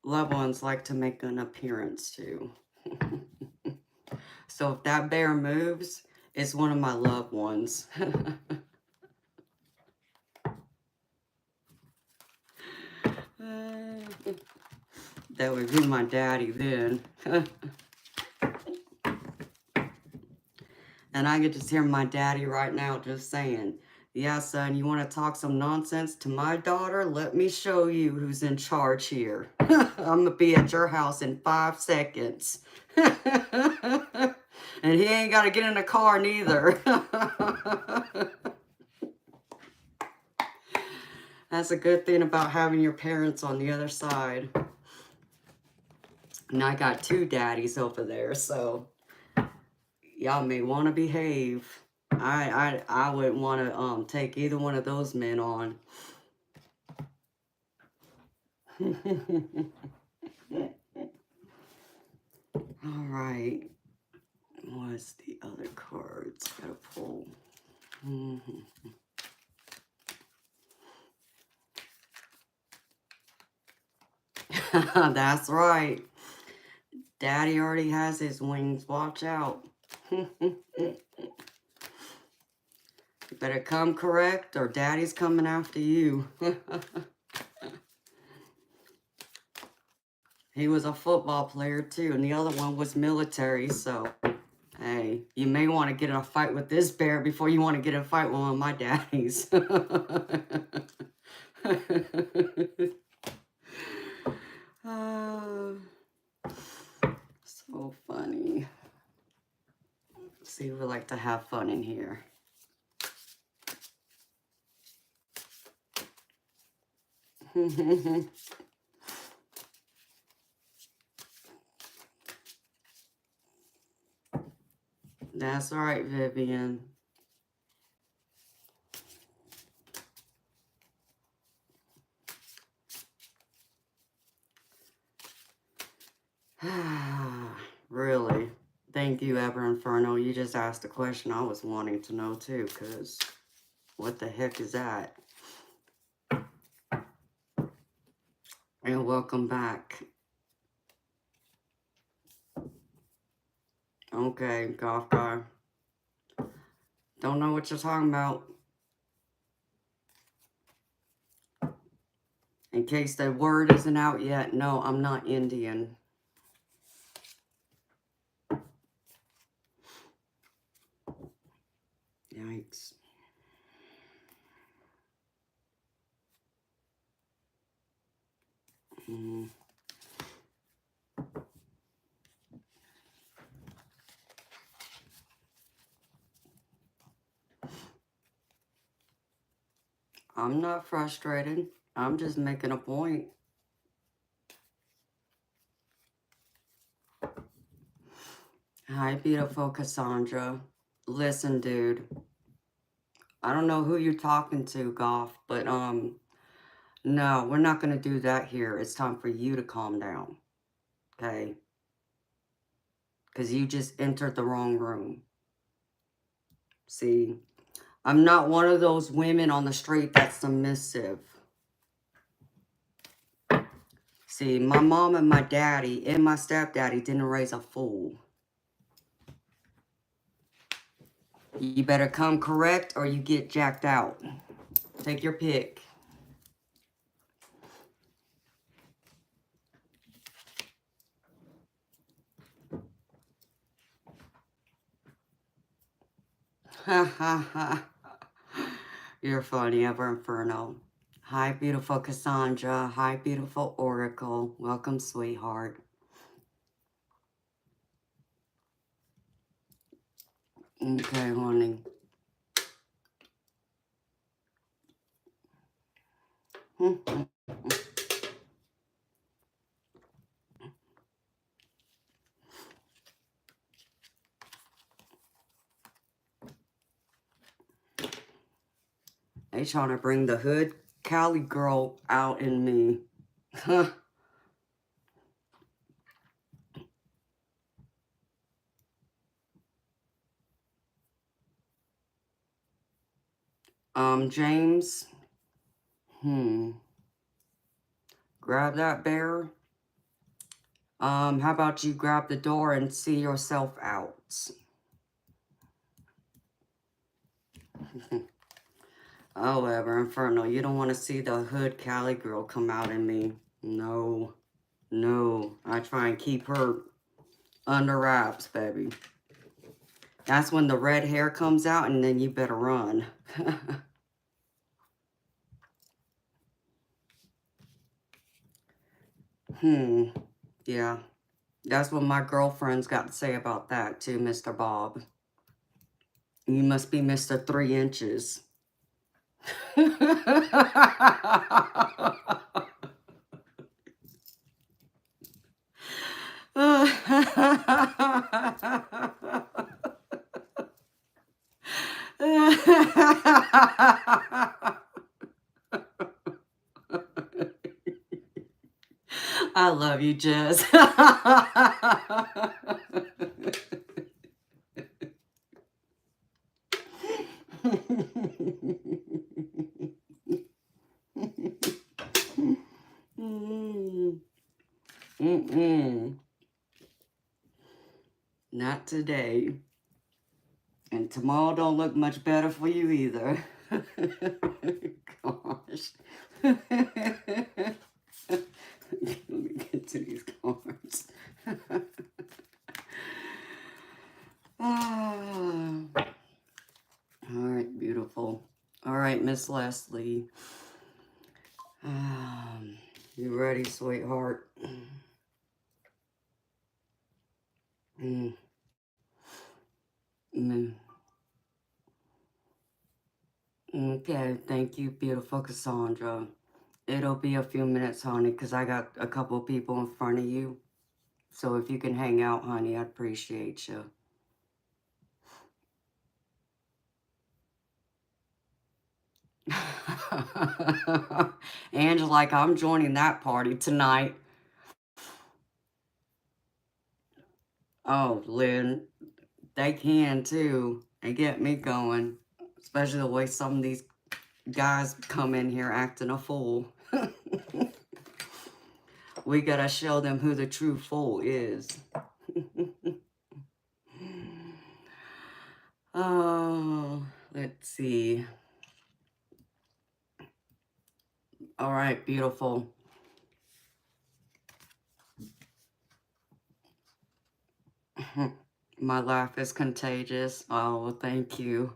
loved ones like to make an appearance too. So if that bear moves, it's one of my loved ones. That would be my daddy then. And I get to hear my daddy right now just saying, yeah, son, you want to talk some nonsense to my daughter? Let me show you who's in charge here. I'm going to be at your house in 5 seconds. And he ain't got to get in the car neither. That's a good thing about having your parents on the other side. And I got 2 daddies over there, so y'all may want to behave. I wouldn't want to take either one of those men on. All right. What's the other cards I gotta pull? That's right. Daddy already has his wings. Watch out. You better come correct or Daddy's coming after you. He was a football player too, and the other one was military, so hey, you may want to get in a fight with this bear before you want to get in a fight with one of my daddies. So funny. Let's see, we like to have fun in here. That's right, Vivian. Really? Thank you, Ever Inferno. You just asked a question I was wanting to know too, because what the heck is that? And welcome back. Okay, golf guy. Don't know what you're talking about. In case the word isn't out yet, no, I'm not Indian. Yikes. I'm not frustrated. I'm just making a point. Hi, beautiful Cassandra. Listen, dude. I don't know who you're talking to, Goff, but no, we're not gonna do that here. It's time for you to calm down. Okay? Because you just entered the wrong room. See? I'm not one of those women on the street that's submissive. See, my mom and my daddy and my stepdaddy didn't raise a fool. You better come correct or you get jacked out. Take your pick. Ha ha ha. You're funny, Ever Inferno. Hi, beautiful Cassandra. Hi, beautiful Oracle. Welcome, sweetheart. Okay, honey. They trying to bring the hood Cali girl out in me. James. Grab that bear. How about you grab the door and see yourself out? Oh, Ever Inferno, you don't want to see the hood Cali girl come out in me. No. No. I try and keep her under wraps, baby. That's when the red hair comes out, and then you better run. Yeah. That's what my girlfriend's got to say about that, too, Mr. Bob. You must be Mr. 3 inches. I love you, Jess. Not today. And tomorrow don't look much better for you either. Gosh. Let me get to these cards. All right, beautiful. All right, Miss Leslie. You ready, sweetheart? Okay, thank you, beautiful Cassandra. It'll be a few minutes, honey, because I got a couple people in front of you. So if you can hang out, honey, I'd appreciate you. Angela's like, I'm joining that party tonight. Oh, Lynn, they can too. They get me going. Especially the way some of these guys come in here acting a fool. We gotta show them who the true fool is. Oh, let's see. All right, beautiful. My laugh is contagious. Oh, well, thank you.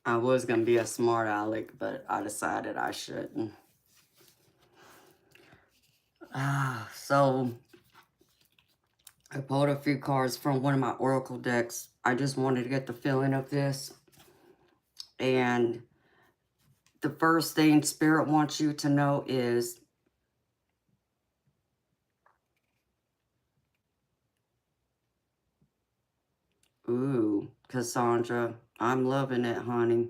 I was going to be a smart aleck, but I decided I shouldn't. So, I pulled a few cards from one of my oracle decks. I just wanted to get the feeling of this. And the first thing Spirit wants you to know is, ooh, Cassandra, I'm loving it, honey.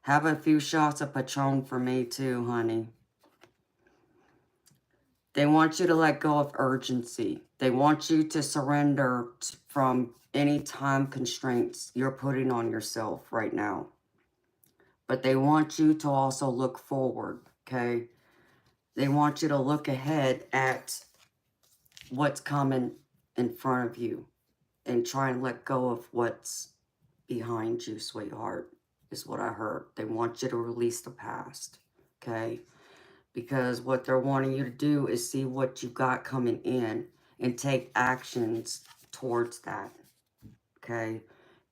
Have a few shots of Patron for me too, honey. They want you to let go of urgency. They want you to surrender from any time constraints you're putting on yourself right now. But they want you to also look forward, okay? They want you to look ahead at what's coming in front of you and try and let go of what's behind you, sweetheart, is what I heard. They want you to release the past, okay? Because what they're wanting you to do is see what you got coming in and take actions towards that, okay?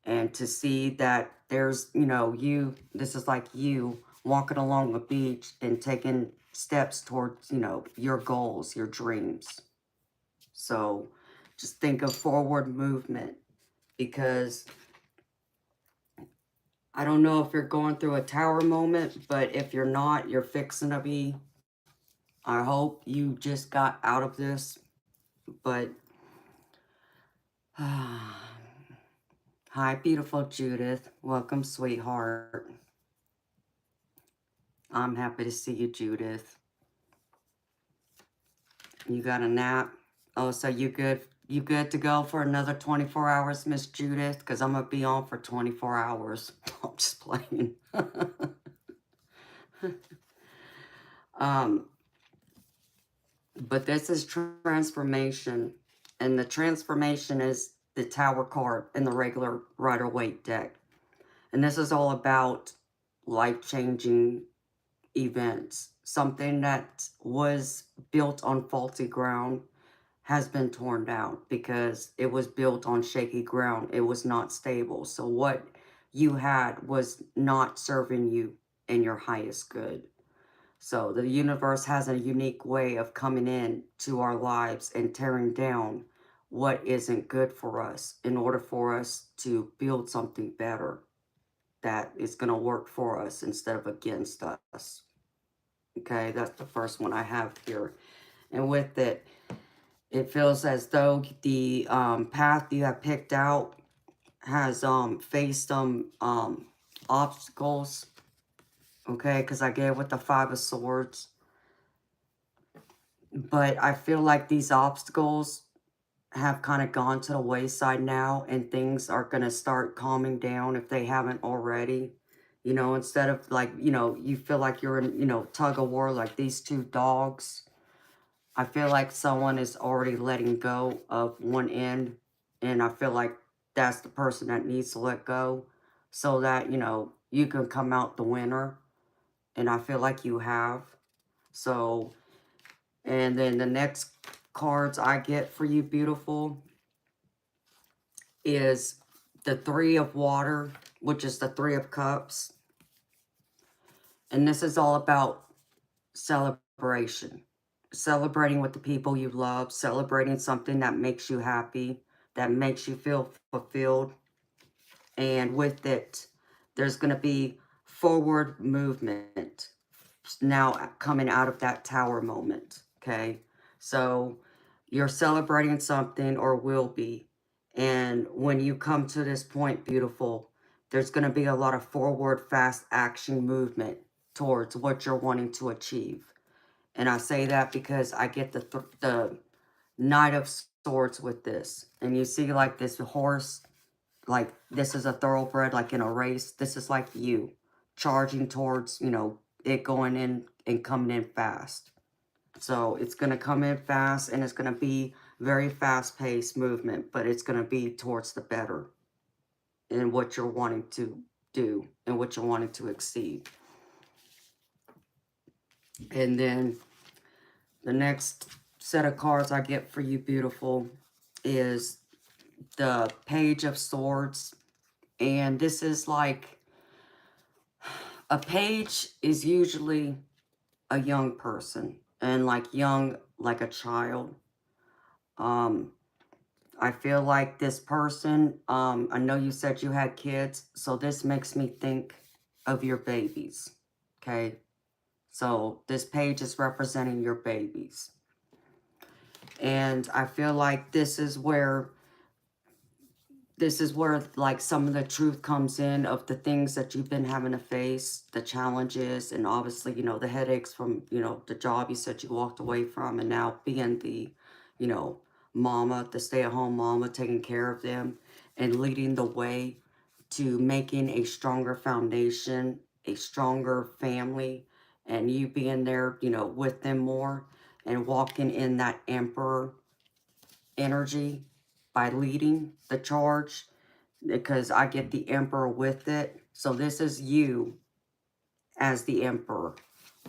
And to see that there's, you know, this is like you walking along the beach and taking steps towards, you know, your goals, your dreams. So just think of forward movement, because I don't know if you're going through a tower moment, but if you're not, you're fixing to be. I hope you just got out of this, but hi, beautiful Judith. Welcome, sweetheart. I'm happy to see you, Judith. You got a nap? Oh, so you good? You good to go for another 24 hours, Miss Judith? Because I'm going to be on for 24 hours. I'm just playing. But this is transformation. And the transformation is the Tower card in the regular Rider-Waite deck. And this is all about life-changing events. Something that was built on faulty ground has been torn down because it was built on shaky ground. It was not stable. So what you had was not serving you in your highest good. So the universe has a unique way of coming in to our lives and tearing down what isn't good for us in order for us to build something better that is going to work for us instead of against us. Okay, that's the first one I have here. And with it, it feels as though the path you have picked out has faced some obstacles. Okay, because I gave with the Five of Swords. But I feel like these obstacles have kind of gone to the wayside now, and things are going to start calming down if they haven't already. You know, instead of like, you know, you feel like you're in, you know, tug of war, like these two dogs. I feel like someone is already letting go of one end, and I feel like that's the person that needs to let go so that, you know, you can come out the winner. And I feel like you have. So, and then the next cards I get for you, beautiful, is the Three of Water, which is the Three of Cups. And this is all about celebration. Celebrating with the people you love, celebrating something that makes you happy, that makes you feel fulfilled. And with it, there's going to be forward movement now coming out of that tower moment, okay? So you're celebrating something, or will be. And when you come to this point, beautiful, there's going to be a lot of forward, fast action movement towards what you're wanting to achieve. And I say that because I get the Knight of Swords with this. And you see like this horse, like this is a thoroughbred, like in a race. This is like you charging towards, you know, it going in and coming in fast. So it's going to come in fast, and it's going to be very fast-paced movement, but it's going to be towards the better. in what you're wanting to do and what you're wanting to exceed. And then the next set of cards I get for you, beautiful, is the Page of Swords. And this is like, a page is usually a young person, and like young, like a child. I feel like this person, I know you said you had kids, so this makes me think of your babies, okay? So this page is representing your babies. And I feel like this is where like some of the truth comes in of the things that you've been having to face, the challenges, and obviously, you know, the headaches from, you know, the job you said you walked away from, and now being the, you know, mama, the stay-at-home mama, taking care of them and leading the way to making a stronger foundation, a stronger family, and you being there, you know, with them more and walking in that emperor energy by leading the charge, because I get the emperor with it. So this is you as the emperor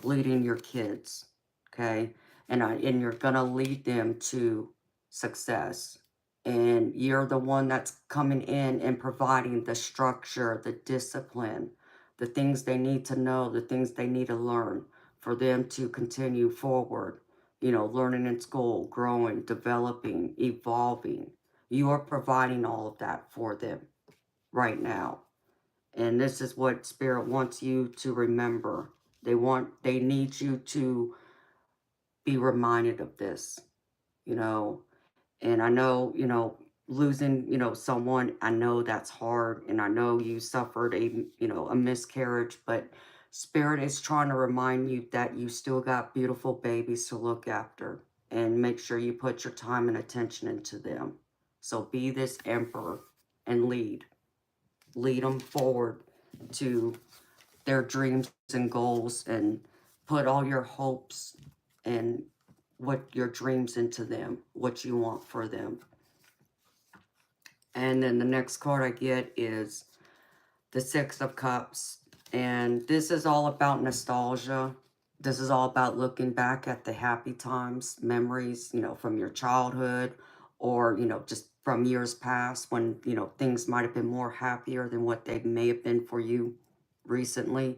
leading your kids, okay? And you're gonna lead them to success. And you're the one that's coming in and providing the structure, the discipline, the things they need to know, the things they need to learn for them to continue forward. You know, learning in school, growing, developing, evolving. You are providing all of that for them right now. And this is what Spirit wants you to remember. They need you to be reminded of this, you know. And I know, you know, losing, you know, someone, I know that's hard. And I know you suffered a miscarriage, but Spirit is trying to remind you that you still got beautiful babies to look after, and make sure you put your time and attention into them. So be this emperor and lead them forward to their dreams and goals, and put all your hopes and what your dreams into them, what you want for them. And then the next card I get is the Six of Cups. And this is all about nostalgia. This is all about looking back at the happy times, memories, you know, from your childhood, or, you know, just from years past when, you know, things might have been more happier than what they may have been for you recently.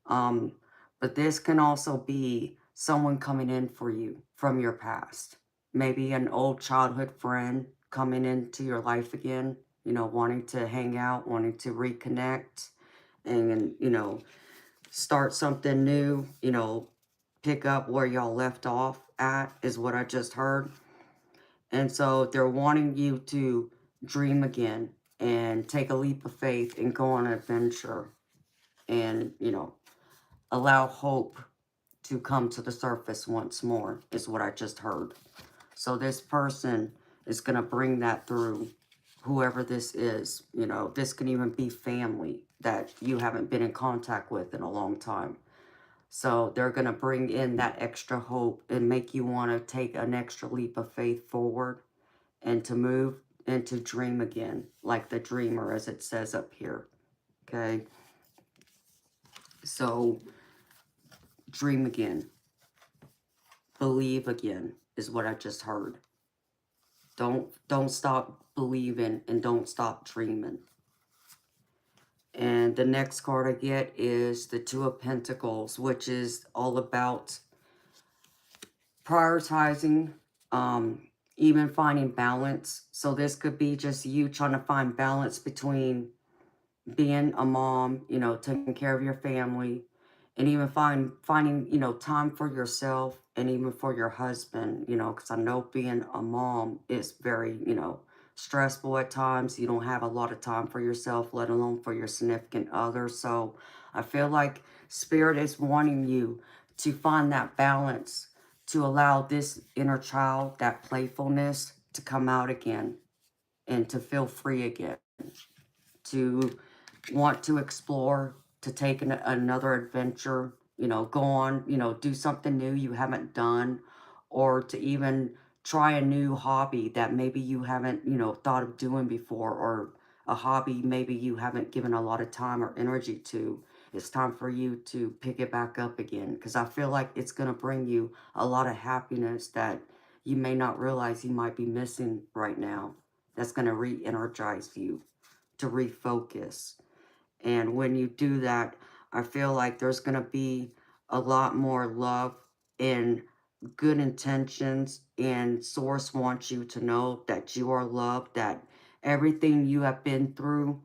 But this can also be someone coming in for you from your past. Maybe an old childhood friend coming into your life again, you know, wanting to hang out, wanting to reconnect, and, you know, start something new, you know, pick up where y'all left off at, is what I just heard. And so they're wanting you to dream again and take a leap of faith and go on an adventure, and, you know, allow hope to come to the surface once more, is what I just heard. So this person is going to bring that through, whoever this is. You know, this can even be family that you haven't been in contact with in a long time. So they're going to bring in that extra hope and make you want to take an extra leap of faith forward and to move and to dream again, like the dreamer, as it says up here. Okay? So dream again. Believe again is what I just heard. Don't stop believing, and don't stop dreaming. And the next card I get is the Two of Pentacles, which is all about prioritizing, even finding balance. So this could be just you trying to find balance between being a mom, you know, taking care of your family, and even finding, you know, time for yourself, and even for your husband, you know, because I know being a mom is very, you know, stressful at times. You don't have a lot of time for yourself, let alone for your significant other. So I feel like Spirit is wanting you to find that balance, to allow this inner child, that playfulness, to come out again and to feel free again, to want to explore, to take another adventure, you know, go on, you know, do something new you haven't done, or to even try a new hobby that maybe you haven't, you know, thought of doing before, or a hobby maybe you haven't given a lot of time or energy to. It's time for you to pick it back up again, because I feel like it's going to bring you a lot of happiness that you may not realize you might be missing right now. That's going to re-energize you, to refocus. And when you do that, I feel like there's going to be a lot more love and good intentions, and Source wants you to know that you are loved, that everything you have been through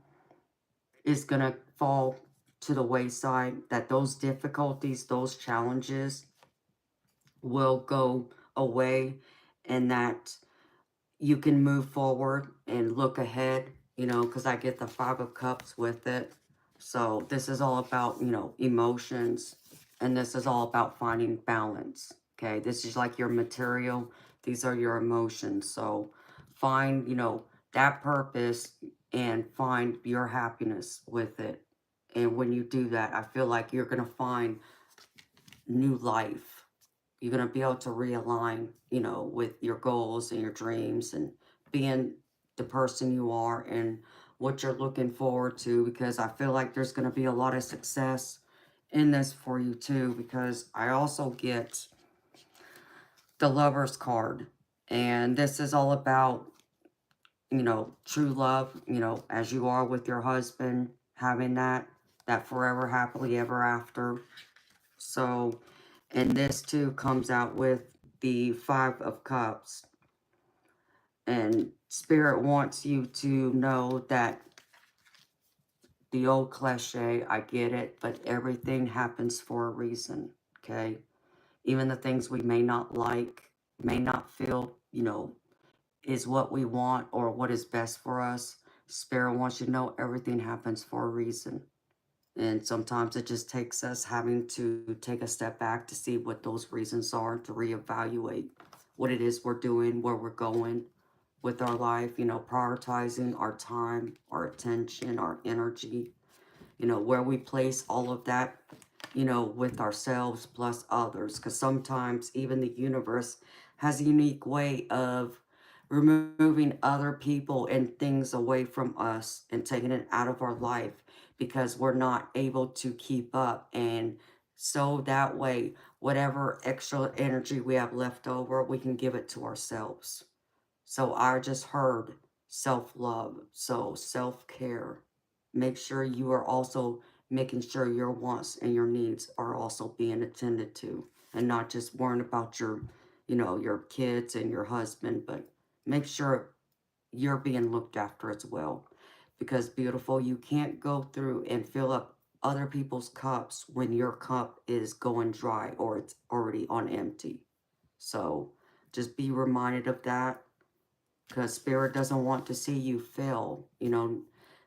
is going to fall to the wayside, that those difficulties, those challenges will go away, and that you can move forward and look ahead, you know, because I get the Five of Cups with it. So this is all about, you know, emotions, and this is all about finding balance, okay? This is like your material. These are your emotions. So find, you know, that purpose and find your happiness with it. And when you do that, I feel like you're going to find new life. You're going to be able to realign, you know, with your goals and your dreams, and being the person you are and what you're looking forward to, because I feel like there's going to be a lot of success in this for you too, because I also get the Lover's card, and this is all about, you know, true love, you know, as you are with your husband, having that forever happily ever after. So, and this too comes out with the Five of Cups. And Spirit wants you to know that the old cliche, I get it, but everything happens for a reason, okay? Even the things we may not like, may not feel, you know, is what we want or what is best for us. Spirit wants you to know everything happens for a reason. And sometimes it just takes us having to take a step back to see what those reasons are, to reevaluate what it is we're doing, where we're going with our life, you know, prioritizing our time, our attention, our energy, you know, where we place all of that, you know, with ourselves plus others. Because sometimes even the universe has a unique way of removing other people and things away from us and taking it out of our life because we're not able to keep up. And so that way, whatever extra energy we have left over, we can give it to ourselves. So I just heard self-love, so self-care. Make sure you are also making sure your wants and your needs are also being attended to, and not just worrying about your, you know, your kids and your husband, but make sure you're being looked after as well. Because beautiful, you can't go through and fill up other people's cups when your cup is going dry or it's already on empty. So just be reminded of that, because Spirit doesn't want to see you fail. You know,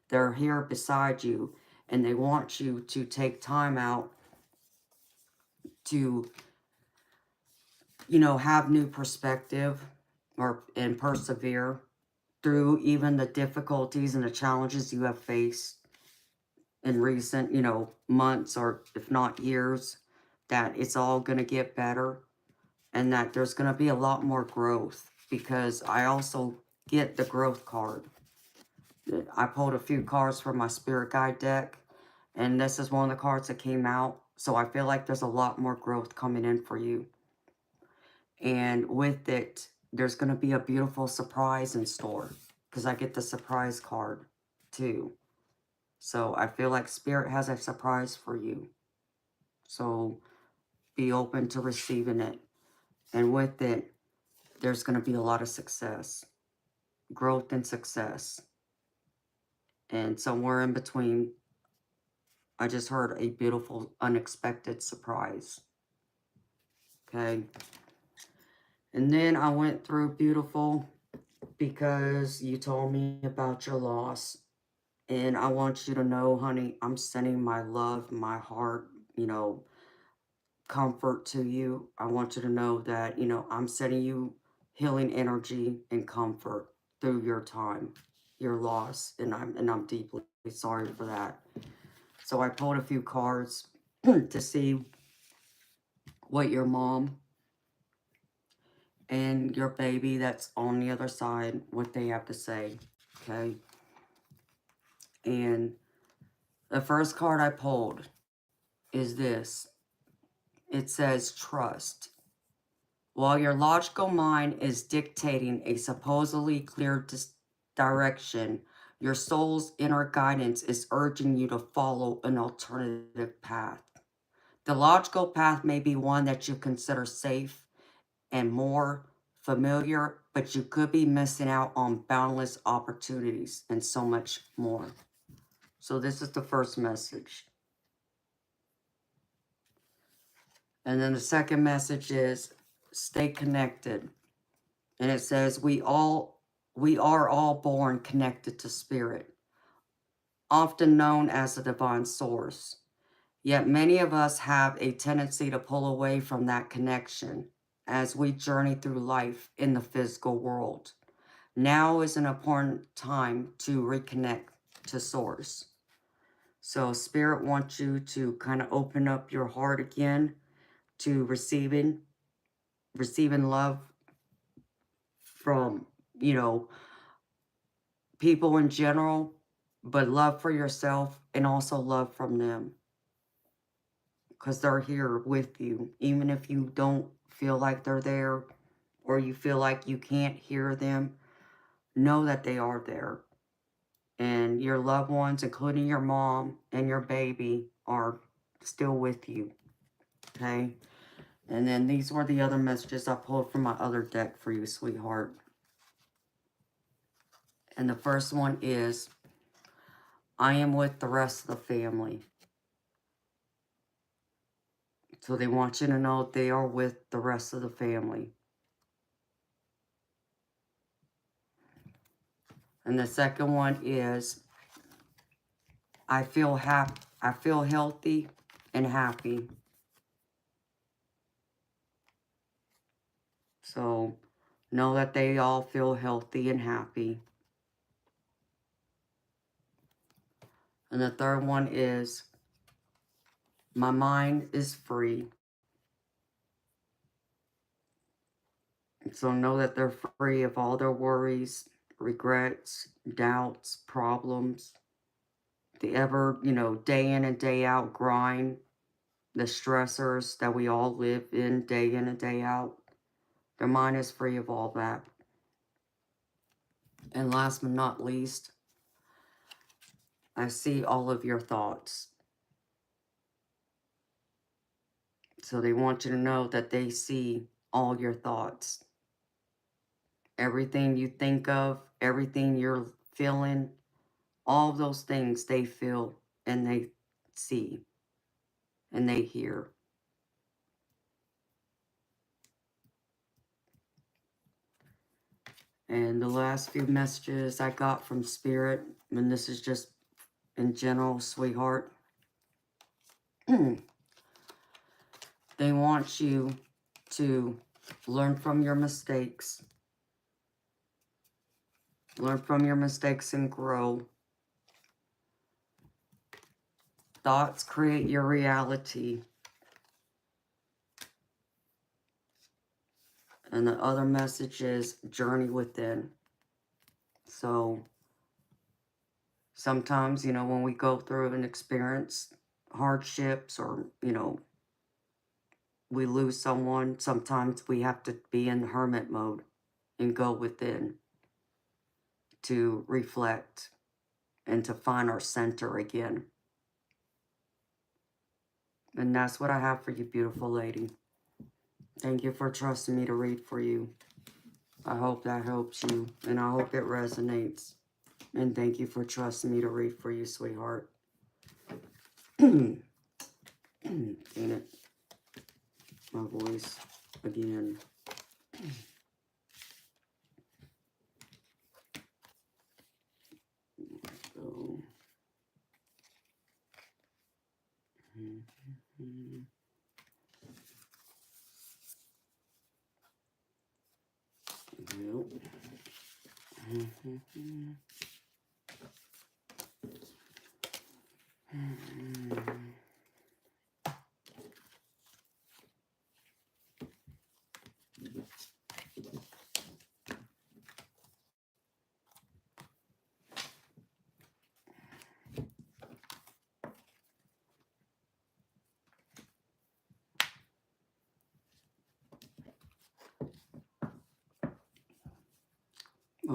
they're here beside you, and they want you to take time out to, you know, have new perspective and persevere through even the difficulties and the challenges you have faced in recent, you know, months or if not years, that it's all going to get better, and that there's going to be a lot more growth, because I also get the growth card. I pulled a few cards from my spirit guide deck, and this is one of the cards that came out. So I feel like there's a lot more growth coming in for you. And with it, there's going to be a beautiful surprise in store, because I get the surprise card too. So I feel like Spirit has a surprise for you. So be open to receiving it. And with it, there's going to be a lot of success, growth and success. And somewhere in between, I just heard a beautiful, unexpected surprise. Okay. And then I went through beautiful because you told me about your loss. And I want you to know, honey, I'm sending my love, my heart, you know, comfort to you. I want you to know that, you know, I'm sending you healing energy and comfort through your time, your loss. And I'm deeply sorry for that. So I pulled a few cards to see what your mom and your baby that's on the other side, what they have to say, okay? And the first card I pulled is this. It says trust. While your logical mind is dictating a supposedly clear direction, your soul's inner guidance is urging you to follow an alternative path. The logical path may be one that you consider safe and more familiar, but you could be missing out on boundless opportunities and so much more. So this is the first message. And then the second message is stay connected. And it says we are all born connected to spirit, often known as the divine source. Yet many of us have a tendency to pull away from that connection as we journey through life in the physical world. Now is an important time to reconnect to source. So spirit wants you to kind of open up your heart again to receiving love from, people in general, but love for yourself and also love from them. Because they're here with you. Even if you don't feel like they're there or you feel like you can't hear them, know that they are there. And your loved ones, including your mom and your baby, are still with you. Okay? And then these were the other messages I pulled from my other deck for you, sweetheart. And the first one is, I am with the rest of the family. So they want you to know they are with the rest of the family. And the second one is, I feel healthy and happy. So know that they all feel healthy and happy. And the third one is, my mind is free. So know that they're free of all their worries, regrets, doubts, problems. The ever, day in and day out grind, the stressors that we all live in and day out. Their mind is free of all that. And last but not least, I see all of your thoughts. So they want you to know that they see all your thoughts. Everything you think of, everything you're feeling, all of those things they feel and they see and they hear. And the last few messages I got from Spirit, and this is just in general, sweetheart. They want you to learn from your mistakes. Learn from your mistakes and grow. Thoughts create your reality. And the other message is journey within. So sometimes, when we go through and experience hardships or, we lose someone, sometimes we have to be in hermit mode and go within to reflect and to find our center again. And that's what I have for you, beautiful lady. Thank you for trusting me to read for you. I hope that helps you, and I hope it resonates. And thank you for trusting me to read for you, sweetheart. Ain't it? My voice again. So. Yep.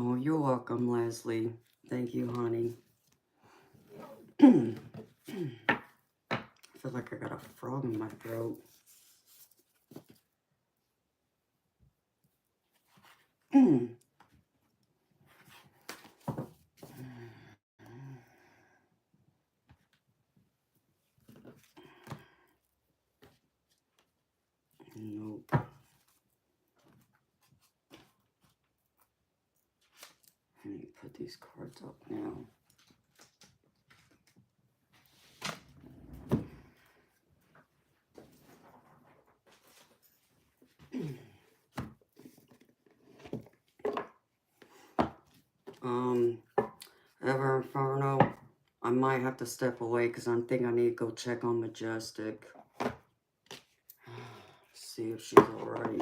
Oh, you're welcome, Leslie. Thank you, honey. I feel like I got a frog in my throat. Nope. I need to put these cards up now. Ever Inferno, I might have to step away because I think I need to go check on Majestic. See if she's alright.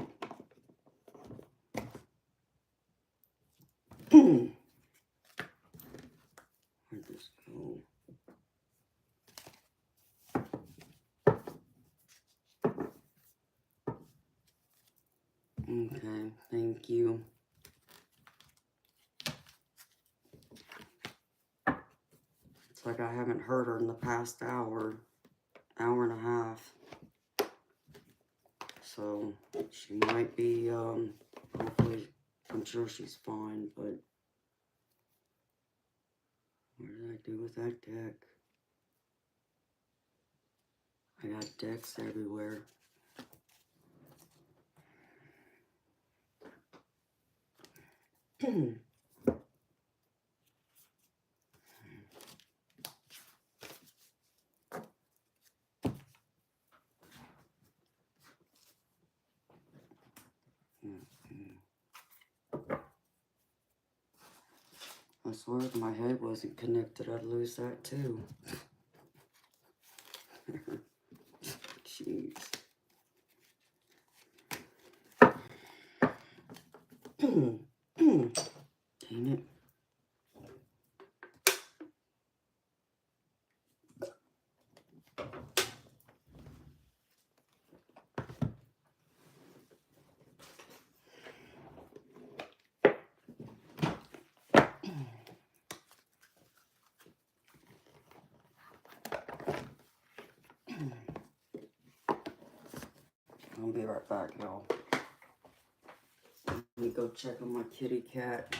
Where'd this go? Okay, thank you. It's like I haven't heard her in the past hour and a half. So she might be, hopefully, I'm sure she's fine, but what did I do with that deck? I got decks everywhere. I swear if my head wasn't connected, I'd lose that too. Jeez. Dang it. I'll be right back, y'all. Let me go check on my kitty cat.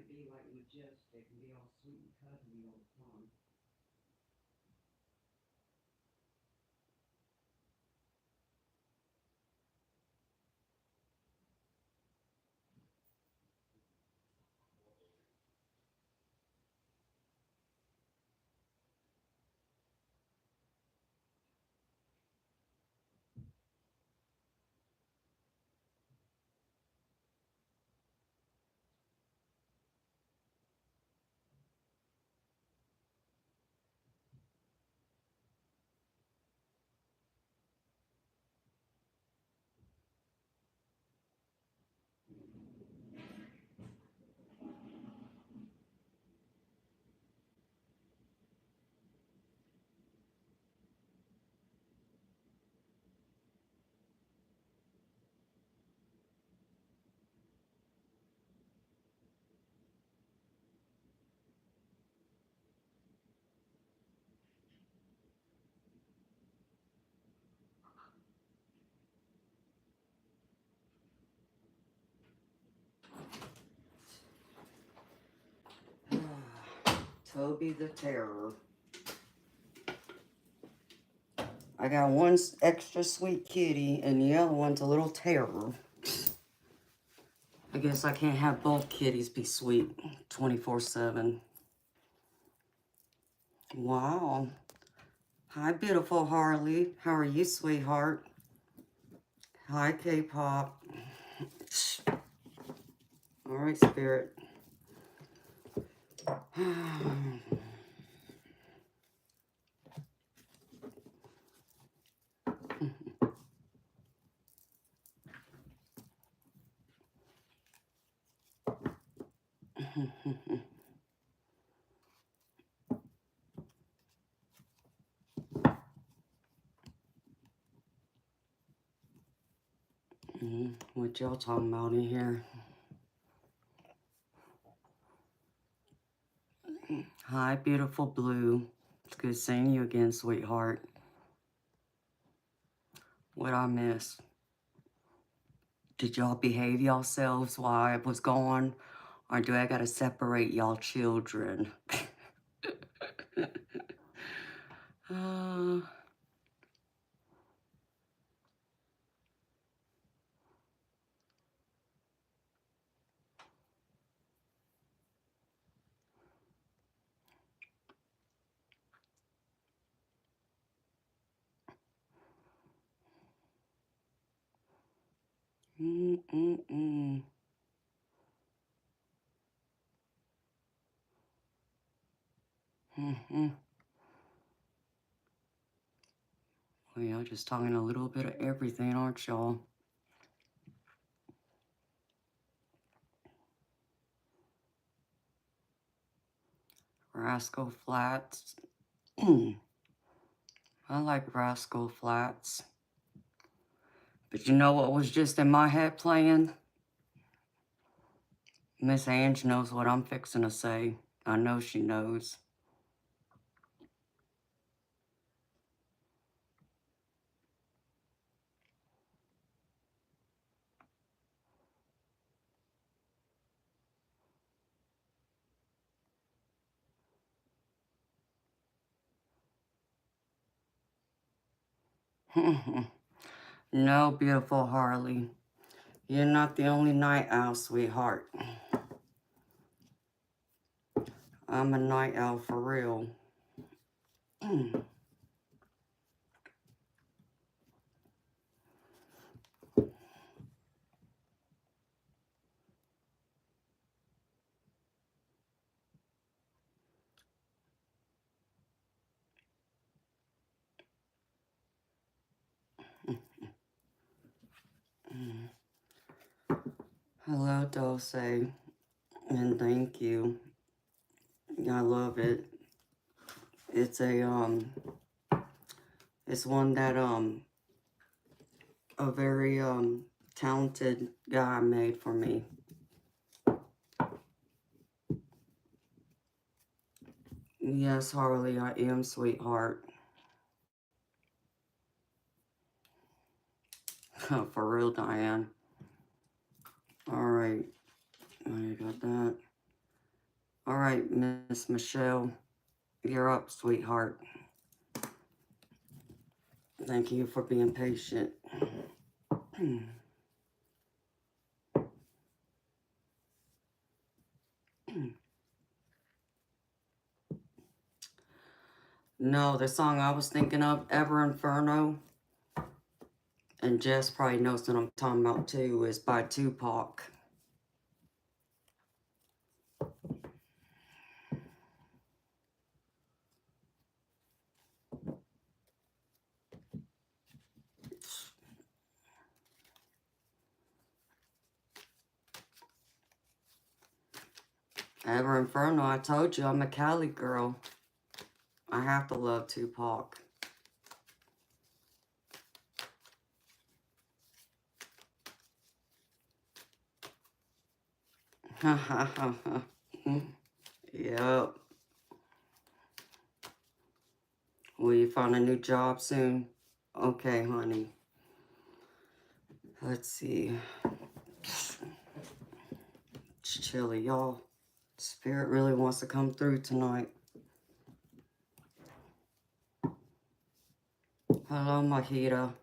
can't be like majestic and be all sweet and cuddly all the time. Toby the Terror. I got one extra sweet kitty and the other one's a little terror. I guess I can't have both kitties be sweet 24/7. Wow. Hi, beautiful Harley. How are you, sweetheart? Hi, K-pop. All right, Spirit. What y'all talking about in here? Hi, beautiful Blue. It's good seeing you again, sweetheart. What I miss? Did y'all behave yourselves while I was gone? Or do I gotta separate y'all children? uh, mm-mm-mm. Mm-hmm. Well, y'all just talking a little bit of everything, aren't y'all? Rascal Flats. I like Rascal Flats. But you know what was just in my head playing? Miss Ange knows what I'm fixing to say. I know she knows. No, beautiful Harley. You're not the only night owl, sweetheart. I'm a night owl for real. Hello, Dulce, and thank you. I love it. It's it's one that, a very, talented guy made for me. Yes, Harley, I am, sweetheart. For real, Diane. Alright, I got that. All right, Miss Michelle, you're up, sweetheart. Thank you for being patient. No, the song I was thinking of, Ever Inferno, and Jess probably knows what I'm talking about too, is by Tupac. Ever Inferno, I told you I'm a Cali girl. I have to love Tupac. Yep. Will you find a new job soon? Okay, honey. Let's see. It's chilly, y'all. Spirit really wants to come through tonight. Hello, Mahita.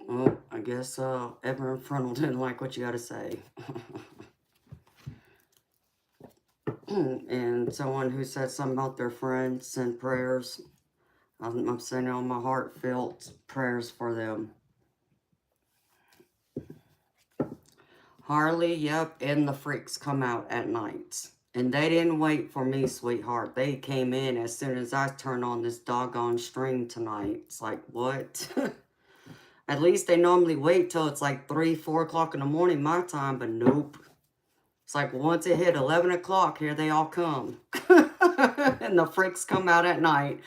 Oh, I guess Ever Infernal didn't like what you had to say. And someone who said something about their friends send prayers. I'm sending all my heartfelt prayers for them. Harley, yep, and the freaks come out at night. And they didn't wait for me, sweetheart. They came in as soon as I turned on this doggone stream tonight. It's like, what? At least they normally wait till it's like 3, 4 o'clock in the morning my time, but nope. It's like once it hit 11 o'clock, here they all come. And the freaks come out at night.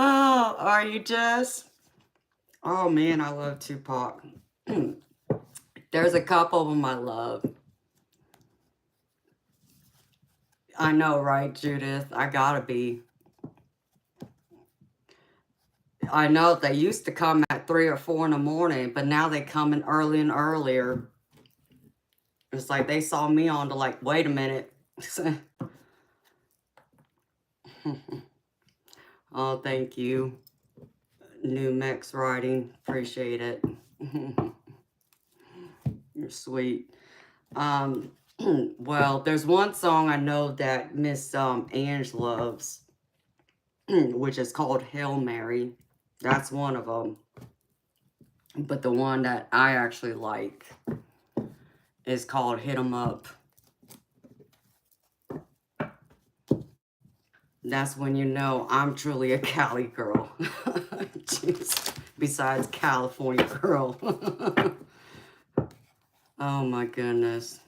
Oh, are you Jess? Oh man, I love Tupac. There's a couple of them I love. I know, right, Judith? I gotta be. I know they used to come at 3 or 4 in the morning, but now they come in early and earlier. It's like they saw me on to like, wait a minute. Oh, thank you. New Mex writing. Appreciate it. You're sweet. Well, there's one song I know that Miss Ange loves, which is called Hail Mary. That's one of them. But the one that I actually like is called Hit 'em Up. That's when you know I'm truly a Cali girl. Jeez. Besides California girl. Oh my goodness.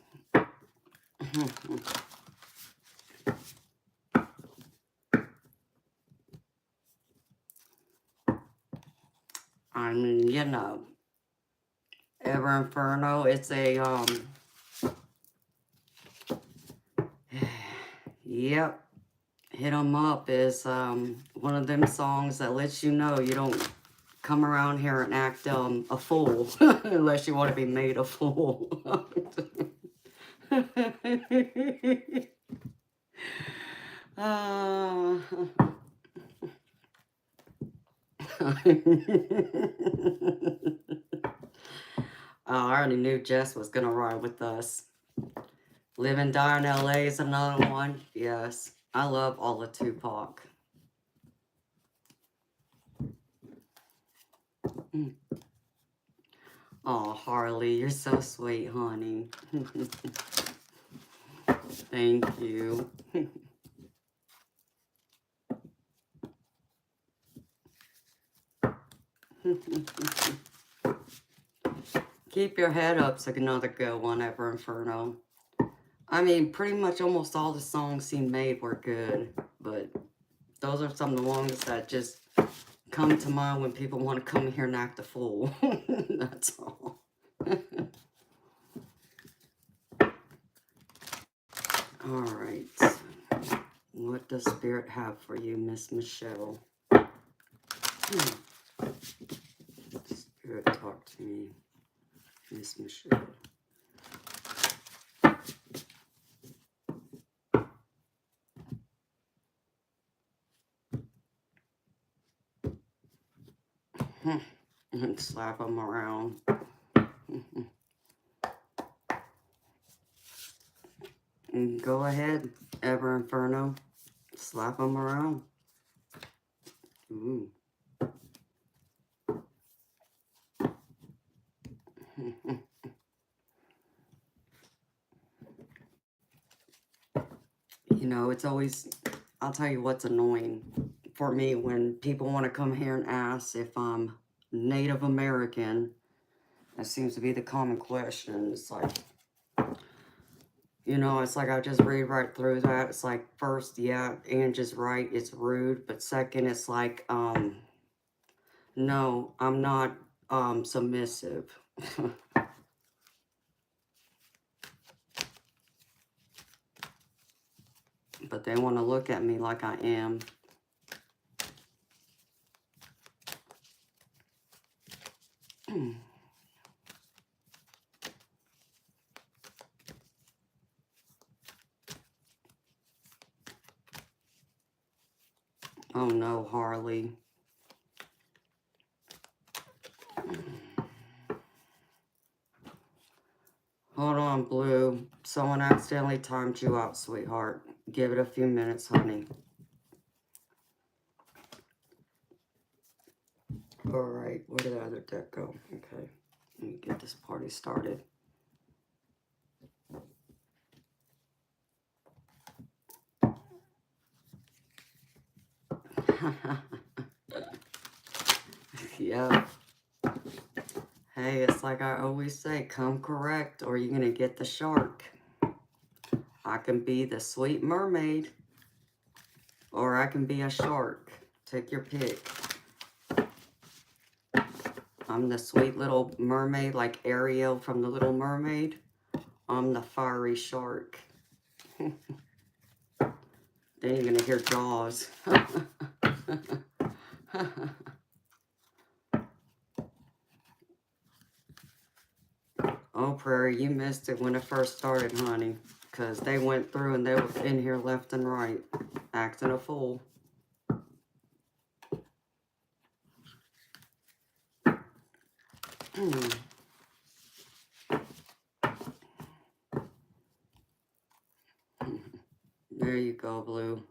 I mean, you know, Ever Inferno, it's a, yep, Hit 'em Up is one of them songs that lets you know you don't come around here and act a fool unless you want to be made a fool. I already knew Jess was going to ride with us. Live and Die in LA is another one. Yes, I love all of Tupac. Oh, Harley, you're so sweet, honey. Thank you. Keep your head up's another good one, Ever Inferno. I mean, pretty much almost all the songs he made were good, but those are some of the ones that just come to mind when people want to come here and act a fool. That's all. All right. What does Spirit have for you, Miss Michelle? Spirit, talk to me, Miss Michelle. And slap them around. And go ahead, Ever Inferno. Slap them around. Ooh. You know, it's always, I'll tell you what's annoying for me when people want to come here and ask if I'm Native American. That seems to be the common question. It's like, you know, it's like I just read right through that. It's like, first, yeah, Angie's right, it's rude. But second, it's like, no, I'm not submissive. But they want to look at me like I am. Oh no, Harley. Hold on, Blue. Someone accidentally timed you out, sweetheart. Give it a few minutes, honey. Alright, where did the other deck go? Okay, let me get this party started. Yeah. Hey, it's like I always say, come correct or you're going to get the shark. I can be the sweet mermaid or I can be a shark. Take your pick. I'm the sweet little mermaid like Ariel from The Little Mermaid. I'm the fiery shark. Then you're going to hear Jaws. Oh, Prairie, you missed it when it first started, honey. Because they went through and they were in here left and right, acting a fool. There you go, Blue.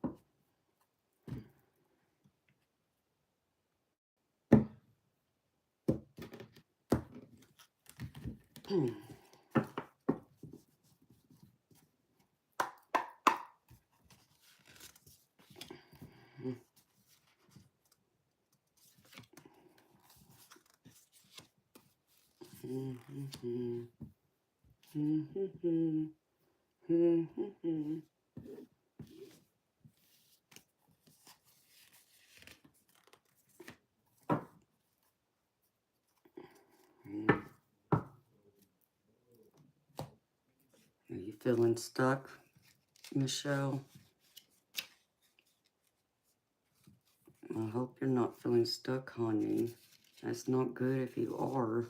Are you feeling stuck, Michelle? I hope you're not feeling stuck, honey. That's not good if you are.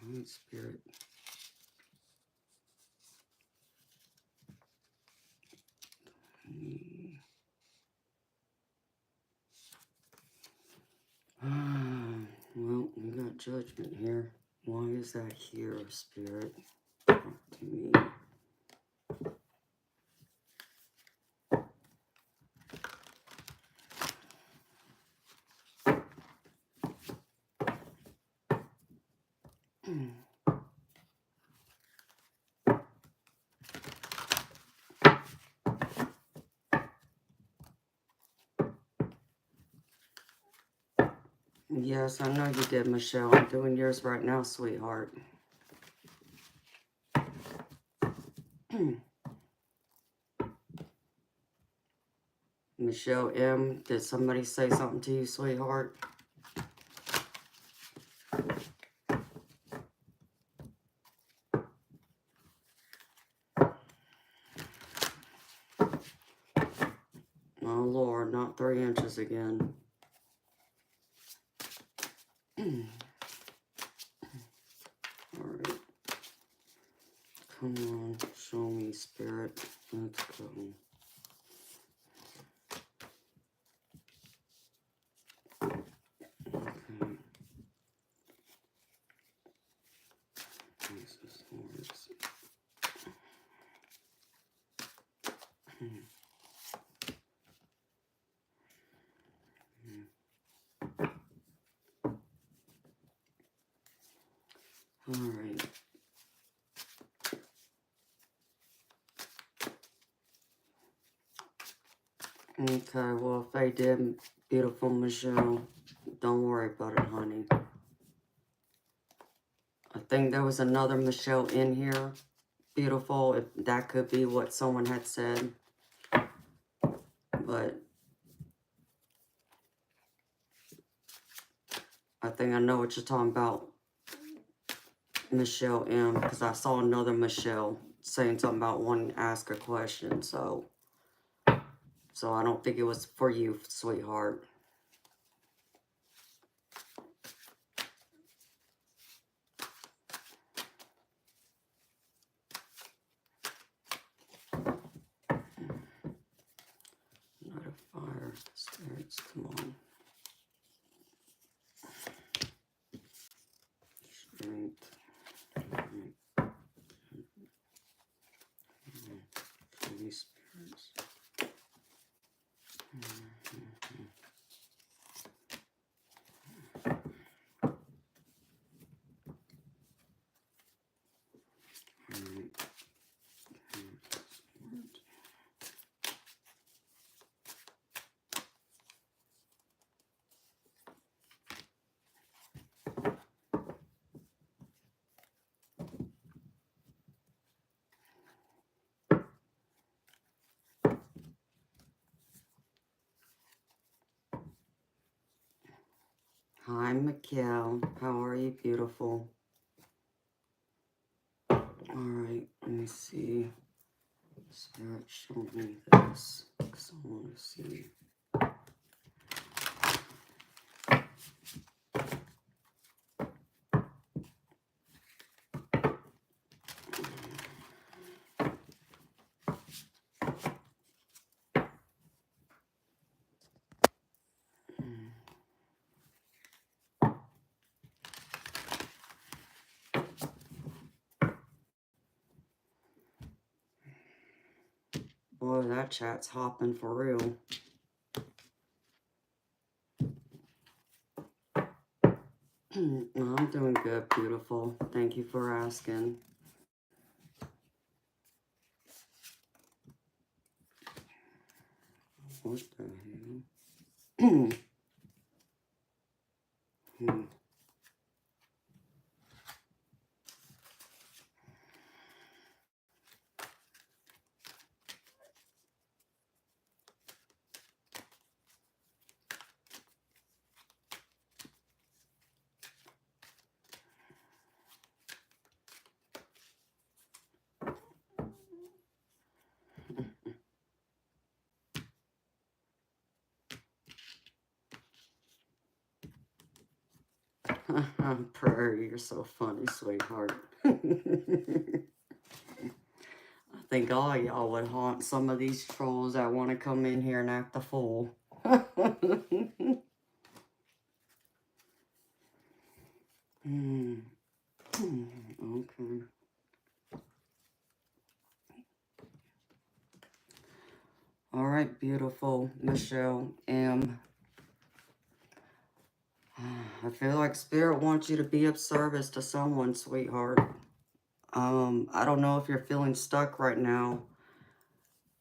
Alright, Spirit. Well, we got judgment here. Why is that here, Spirit? Talk to me. Yes, I know you did, Michelle. I'm doing yours right now, sweetheart. Michelle M., did somebody say something to you, sweetheart? Oh, Lord, not 3 inches again. Alright. Come on, show me, Spirit. Let's go. Okay. Jesus, Lord. Alright. Okay, well, if they did, beautiful Michelle, don't worry about it, honey. I think there was another Michelle in here. Beautiful, if that could be what someone had said. But I think I know what you're talking about, Michelle M, because I saw another Michelle saying something about wanting to ask a question, so I don't think it was for you, sweetheart. Not a fire, spirits, come on. Strength. Holy spirits. Hi, Mikhail. How are you, beautiful? Alright, let me see. Spirit, show me this, because I want to see. Boy, that chat's hopping for real. No, I'm doing good, beautiful. Thank you for asking. What the hell? Prairie, you're so funny, sweetheart. I think all y'all would haunt some of these trolls that want to come in here and act a fool. Okay. All right, beautiful Michelle M. I feel like Spirit wants you to be of service to someone, sweetheart. I don't know if you're feeling stuck right now.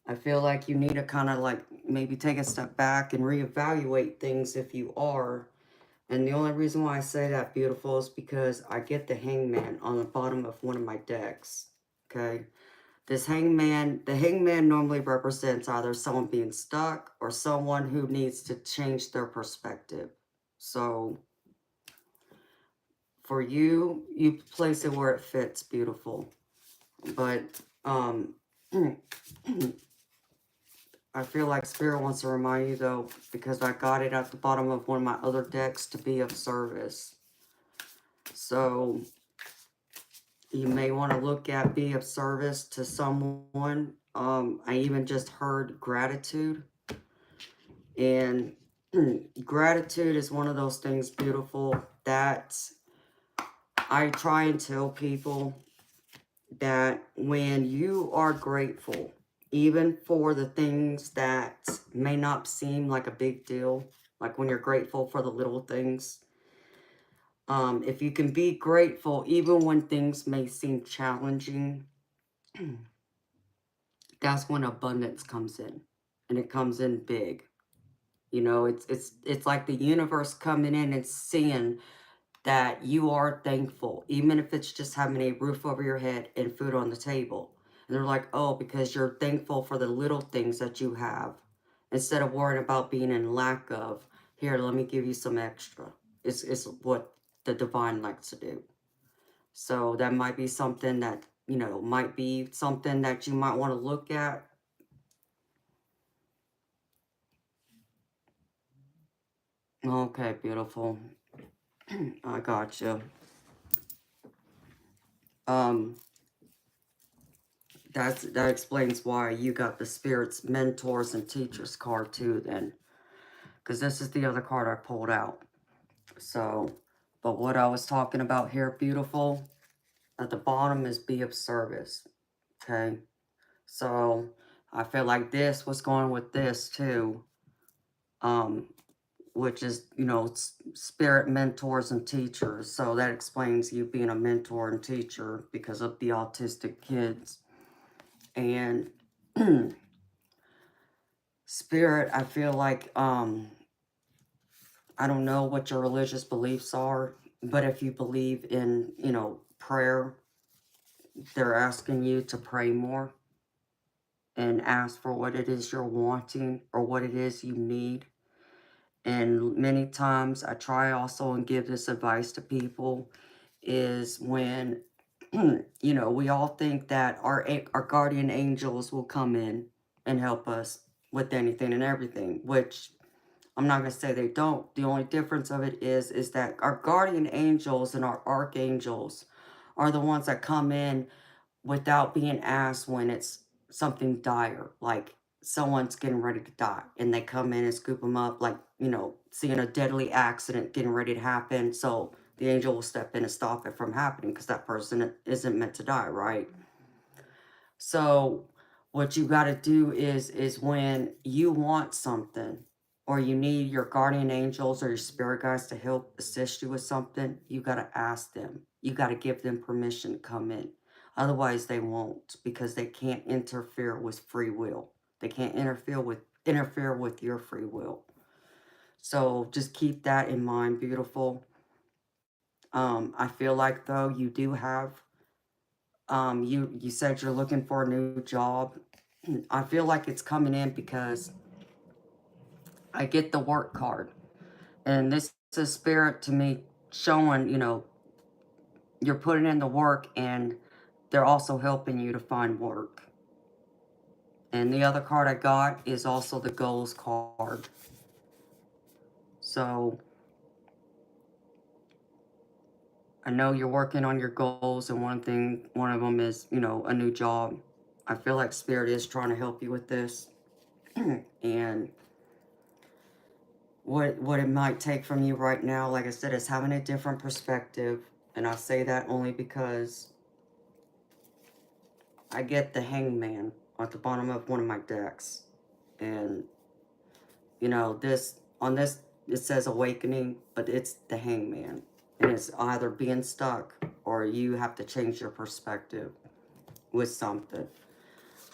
I feel like you need to kind of like maybe take a step back and reevaluate things if you are. And the only reason why I say that, beautiful, is because I get the Hangman on the bottom of one of my decks. Okay? This hangman, the hangman normally represents either someone being stuck or someone who needs to change their perspective. So for you, you place it where it fits, beautiful. But I feel like Spirit wants to remind you, though, because I got it at the bottom of one of my other decks, to be of service. So you may want to look at be of service to someone. I even just heard gratitude. And gratitude is one of those things, beautiful, that I try and tell people that when you are grateful, even for the things that may not seem like a big deal, like when you're grateful for the little things, if you can be grateful even when things may seem challenging, that's when abundance comes in, and it comes in big. You know, it's like the universe coming in and seeing that you are thankful, even if it's just having a roof over your head and food on the table. And they're like, oh, because you're thankful for the little things that you have, instead of worrying about being in lack of, here, let me give you some extra. It's what the divine likes to do. So that might be something that, you know, might be something that you might want to look at. Okay, beautiful. I got you. Um, that explains why you got the Spirit's Mentors and Teachers card too, then. Because this is the other card I pulled out. So, but what I was talking about here, beautiful, at the bottom is be of service. Okay? So, I feel like this was going with this too. Which is, you know, Spirit Mentors and Teachers. So that explains you being a mentor and teacher because of the autistic kids. And Spirit, I feel like, I don't know what your religious beliefs are, but if you believe in, you know, prayer, they're asking you to pray more and ask for what it is you're wanting or what it is you need. And many times I try also and give this advice to people is when, you know, we all think that our guardian angels will come in and help us with anything and everything, which I'm not going to say they don't. The only difference of it is that our guardian angels and our archangels are the ones that come in without being asked when it's something dire, like someone's getting ready to die, and they come in and scoop them up, like, you know, seeing a deadly accident getting ready to happen, so the angel will step in and stop it from happening because that person isn't meant to die, right? So what you got to do is when you want something or you need your guardian angels or your spirit guides to help assist you with something, you got to ask them. You got to give them permission to come in. Otherwise they won't, because they can't interfere with free will. They can't interfere with your free will. So just keep that in mind, beautiful. I feel like though you do have you said you're looking for a new job. I feel like it's coming in because I get the work card. And this is spirit to me showing, you know, you're putting in the work and they're also helping you to find work. And the other card I got is also the goals card. So I know you're working on your goals, and one of them is, you know, a new job. I feel like spirit is trying to help you with this. And what it might take from you right now, like I said, is having a different perspective. And I say that only because I get the hangman at the bottom of one of my decks. And, you know, on this, it says awakening, but it's the hangman. And it's either being stuck or you have to change your perspective with something.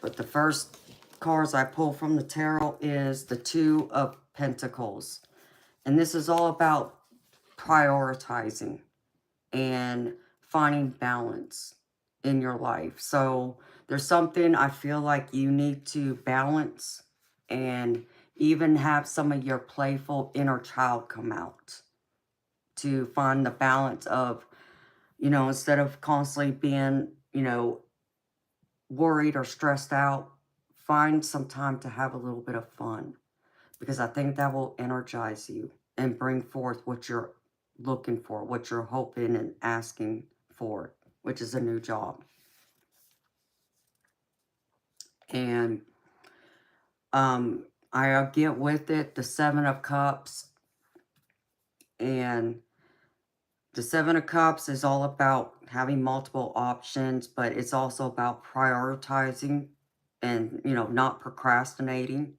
But the first cards I pull from the tarot is the Two of Pentacles. And this is all about prioritizing and finding balance in your life. So There's something I feel like you need to balance and even have some of your playful inner child come out to find the balance of, you know, instead of constantly being, you know, worried or stressed out, find some time to have a little bit of fun, because I think that will energize you and bring forth what you're looking for, what you're hoping and asking for, which is a new job. And I get with it, the Seven of Cups. And the Seven of Cups is all about having multiple options, but it's also about prioritizing and, you know, not procrastinating.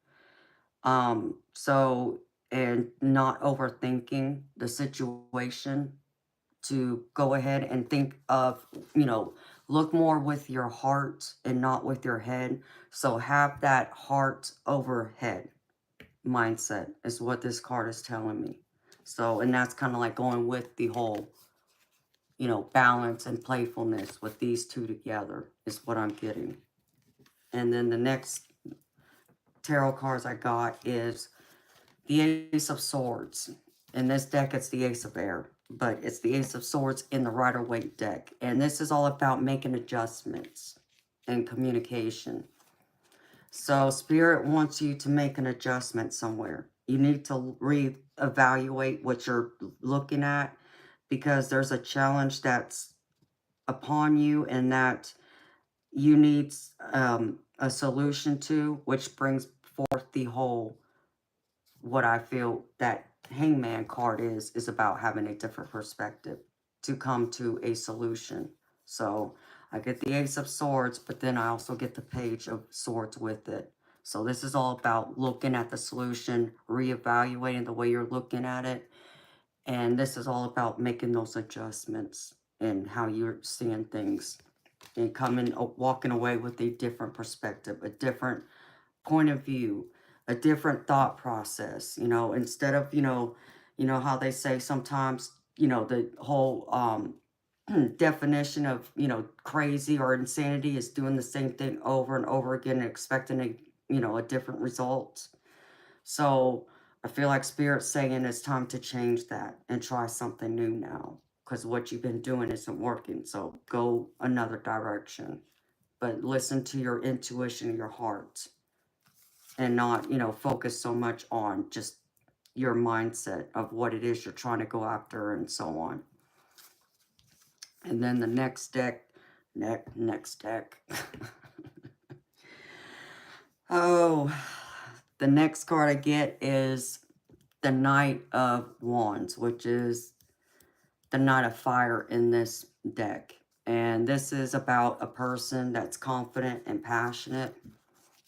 So, and not overthinking the situation, to go ahead and think of, you know, look more with your heart and not with your head. So have that heart over head mindset is what this card is telling me. So, and that's kind of like going with the whole, you know, balance and playfulness with these two together is what I'm getting. And then the next tarot cards I got is the Ace of Swords. In this deck, it's the Ace of Air, but it's the Ace of Swords in the Rider-Waite deck. And this is all about making adjustments and communication. So Spirit wants you to make an adjustment somewhere. You need to reevaluate what you're looking at, because there's a challenge that's upon you and that you need a solution to, which brings forth the whole, what I feel that Hangman card is about having a different perspective to come to a solution. So I get the Ace of Swords, but then I also get the Page of Swords with it. So this is all about looking at the solution, reevaluating the way you're looking at it. And this is all about making those adjustments and how you're seeing things, and coming, walking away with a different perspective, a different point of view, a different thought process, you know, instead of, you know how they say sometimes, you know, the whole definition of, you know, crazy or insanity is doing the same thing over and over again and expecting a, you know, a different result. So I feel like Spirit's saying it's time to change that and try something new now, because what you've been doing isn't working. So go another direction, but listen to your intuition, your heart, and not, you know, focus so much on just your mindset of what it is you're trying to go after and so on. And then the next deck, next deck. Oh, the next card I get is the Knight of Wands, which is the Knight of Fire in this deck. And this is about a person that's confident and passionate.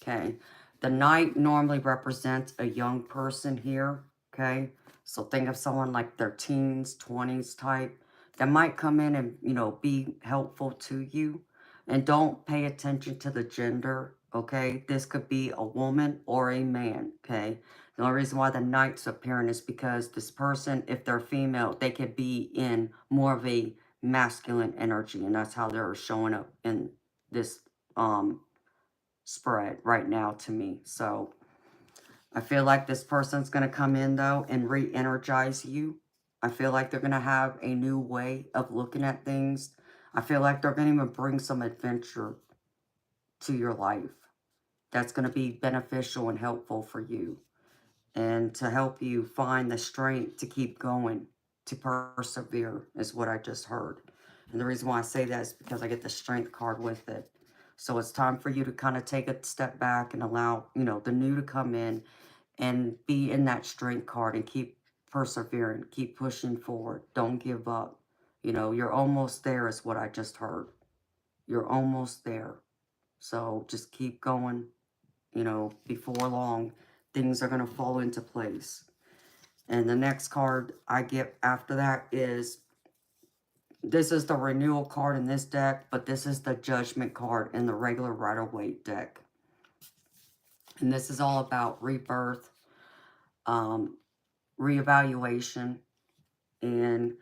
Okay. The Knight normally represents a young person here. Okay. So think of someone like their teens, 20s type that might come in and, you know, be helpful to you. And don't pay attention to the gender. Okay. This could be a woman or a man. Okay. The only reason why the Knight's appearing is because this person, if they're female, they could be in more of a masculine energy. And that's how they're showing up in this spread right now to me. So I feel like this person's going to come in though and re-energize you. I feel like they're going to have a new way of looking at things. I feel like they're going to even bring some adventure to your life that's going to be beneficial and helpful for you, and to help you find the strength to keep going, to persevere, is what I just heard. And the reason why I say that is because I get the Strength card with it. So it's time for you to kind of take a step back and allow, you know, the new to come in and be in that Strength card and keep persevering, keep pushing forward. Don't give up. You know, you're almost there is what I just heard. You're almost there. So just keep going. You know, before long, things are going to fall into place. And the next card I get after that is, this is the Renewal card in this deck, but this is the Judgment card in the regular Rider-Waite deck. And this is all about rebirth, reevaluation, and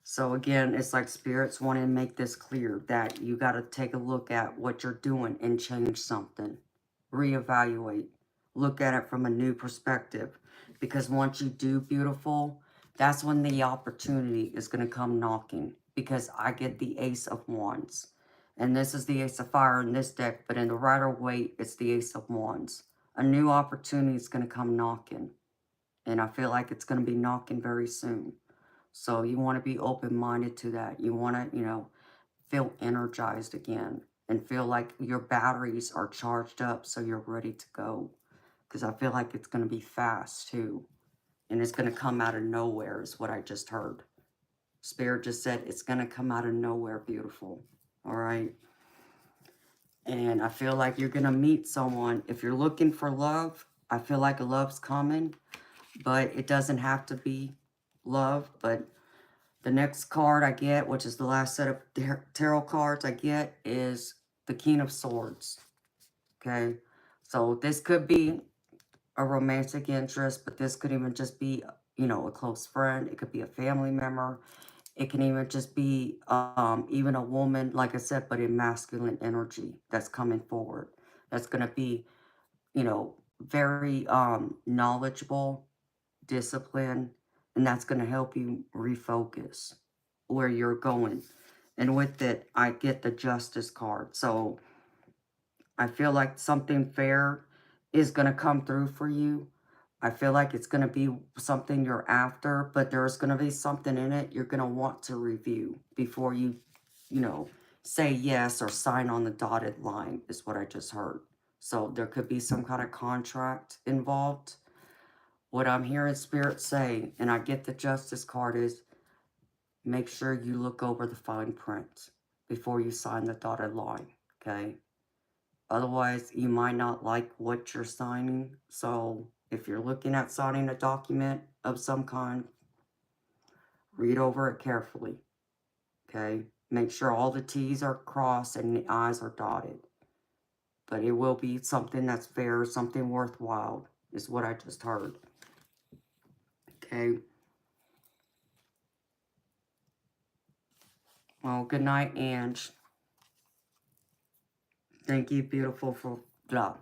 So again, it's like spirits want to make this clear that you got to take a look at what you're doing and change something. Reevaluate. Look at it from a new perspective. Because once you do, beautiful, that's when the opportunity is going to come knocking. Because I get the Ace of Wands. And this is the Ace of Fire in this deck, but in the Rider-Waite, it's the Ace of Wands. A new opportunity is going to come knocking. And I feel like it's going to be knocking very soon. So you want to be open-minded to that. You want to, feel energized again and feel like your batteries are charged up so you're ready to go. Because I feel like it's going to be fast too. And it's going to come out of nowhere is what I just heard. Spirit just said it's going to come out of nowhere, beautiful. All right. And I feel like you're going to meet someone. If you're looking for love, I feel like love's coming. But it doesn't have to be love. But the next card I get, which is the last set of tarot cards I get, is the King of Swords. Okay? So this could be a romantic interest, but this could even just be, a close friend. It could be a family member. It can even just be even a woman, like I said, but in masculine energy that's coming forward. That's going to be, very knowledgeable, disciplined, and that's going to help you refocus where you're going. And with it, I get the Justice card. So I feel like something fair is going to come through for you. I feel like it's going to be something you're after, but there's going to be something in it you're going to want to review before you know, say yes or sign on the dotted line, is what I just heard. So there could be some kind of contract involved. What I'm hearing Spirit say, and I get the Justice card, is make sure you look over the fine print before you sign the dotted line, okay? Otherwise, you might not like what you're signing. So if you're looking at signing a document of some kind, read over it carefully, okay? Make sure all the T's are crossed and the I's are dotted. But it will be something that's fair, something worthwhile, is what I just heard, okay? Well, good night, Ange. Thank you, beautiful, for blah.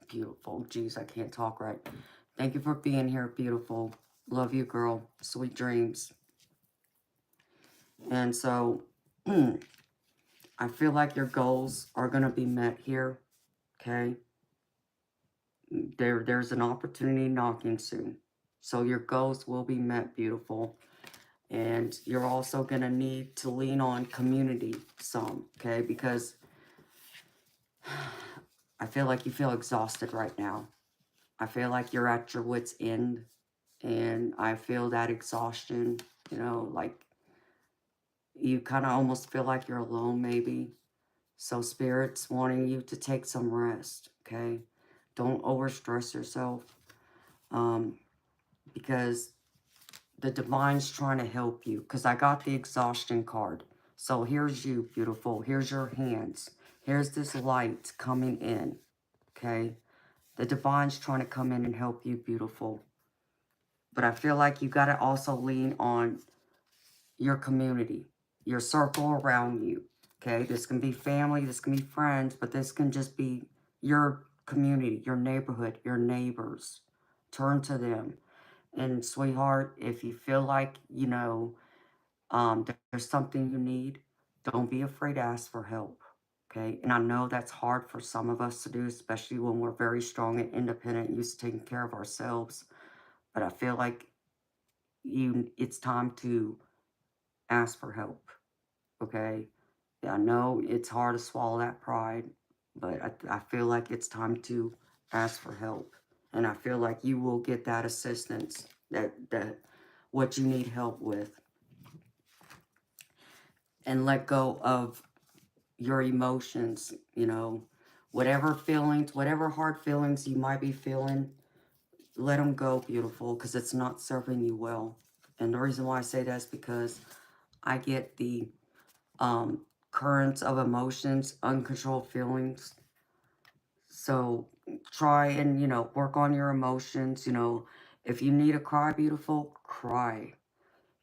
Beautiful. Jeez, I can't talk right. Thank you for being here, beautiful. Love you, girl. Sweet dreams. And so, I feel like your goals are going to be met here, okay? There's an opportunity knocking soon. So your goals will be met, beautiful. And you're also going to need to lean on community some, okay? Because I feel like you feel exhausted right now. I feel like you're at your wit's end. And I feel that exhaustion, like you kind of almost feel like you're alone maybe. So Spirit's wanting you to take some rest, okay? Don't overstress yourself, because the Divine's trying to help you, because I got the exhaustion card. So here's you, beautiful. Here's your hands. Here's this light coming in, okay? The Divine's trying to come in and help you, beautiful. But I feel like you got to also lean on your community, your circle around you, okay? This can be family, this can be friends, but this can just be your community, your neighborhood, your neighbors. Turn to them. And sweetheart, if you feel like, there's something you need, don't be afraid to ask for help, okay? And I know that's hard for some of us to do, especially when we're very strong and independent, used to taking care of ourselves. But I feel like it's time to ask for help, okay? Yeah, I know it's hard to swallow that pride, but I feel like it's time to ask for help. And I feel like you will get that assistance, that what you need help with. And let go of your emotions, whatever feelings, whatever hard feelings you might be feeling, let them go, beautiful, because it's not serving you well. And the reason why I say that is because I get the currents of emotions, uncontrolled feelings. So try and, work on your emotions. If you need to cry, beautiful, cry.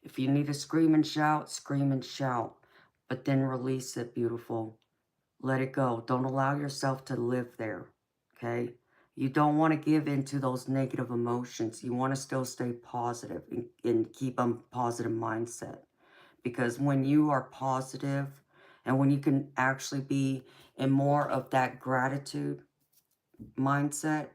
If you need to scream and shout, scream and shout. But then release it, beautiful. Let it go. Don't allow yourself to live there, okay? You don't want to give into those negative emotions. You want to still stay positive and keep a positive mindset. Because when you are positive and when you can actually be in more of that gratitude mindset,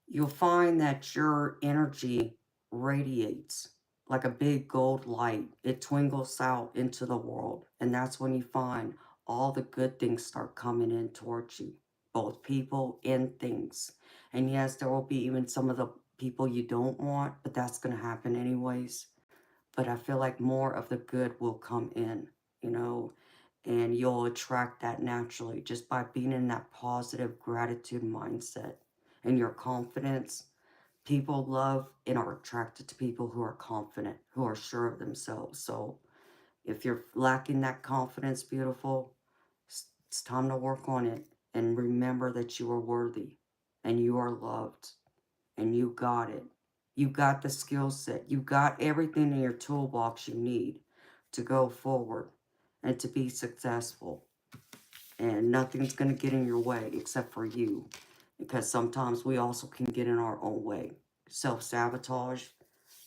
you'll find that your energy radiates like a big gold light. It twinkles out into the world. And that's when you find all the good things start coming in towards you, both people and things. And yes, there will be even some of the people you don't want, but that's going to happen anyways. But I feel like more of the good will come in, you know, and you'll attract that naturally just by being in that positive gratitude mindset. And your confidence, people love and are attracted to people who are confident, who are sure of themselves. So if you're lacking that confidence, beautiful, it's time to work on it. And remember that you are worthy and you are loved and you got it. You got the skill set. You got everything in your toolbox you need to go forward and to be successful. And nothing's going to get in your way except for you. Because sometimes we also can get in our own way. Self-sabotage.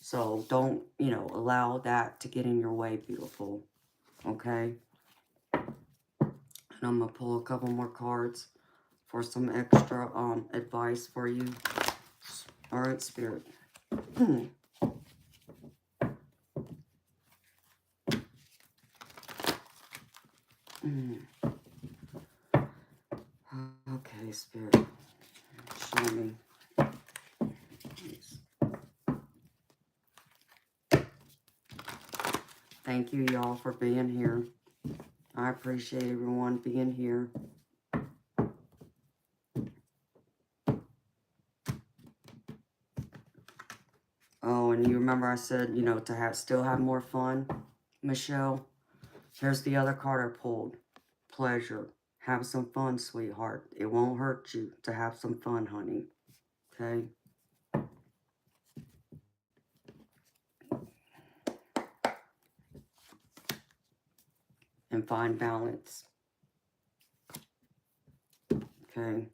So don't, allow that to get in your way, beautiful. Okay? And I'm going to pull a couple more cards for some extra advice for you. All right, Spirit. Okay, Spirit. Show me. Thank you, y'all, for being here. I appreciate everyone being here. Oh, and you remember I said, to still have more fun, Michelle? Here's the other card I pulled. Pleasure. Have some fun, sweetheart. It won't hurt you to have some fun, honey. Okay? And find balance. Okay?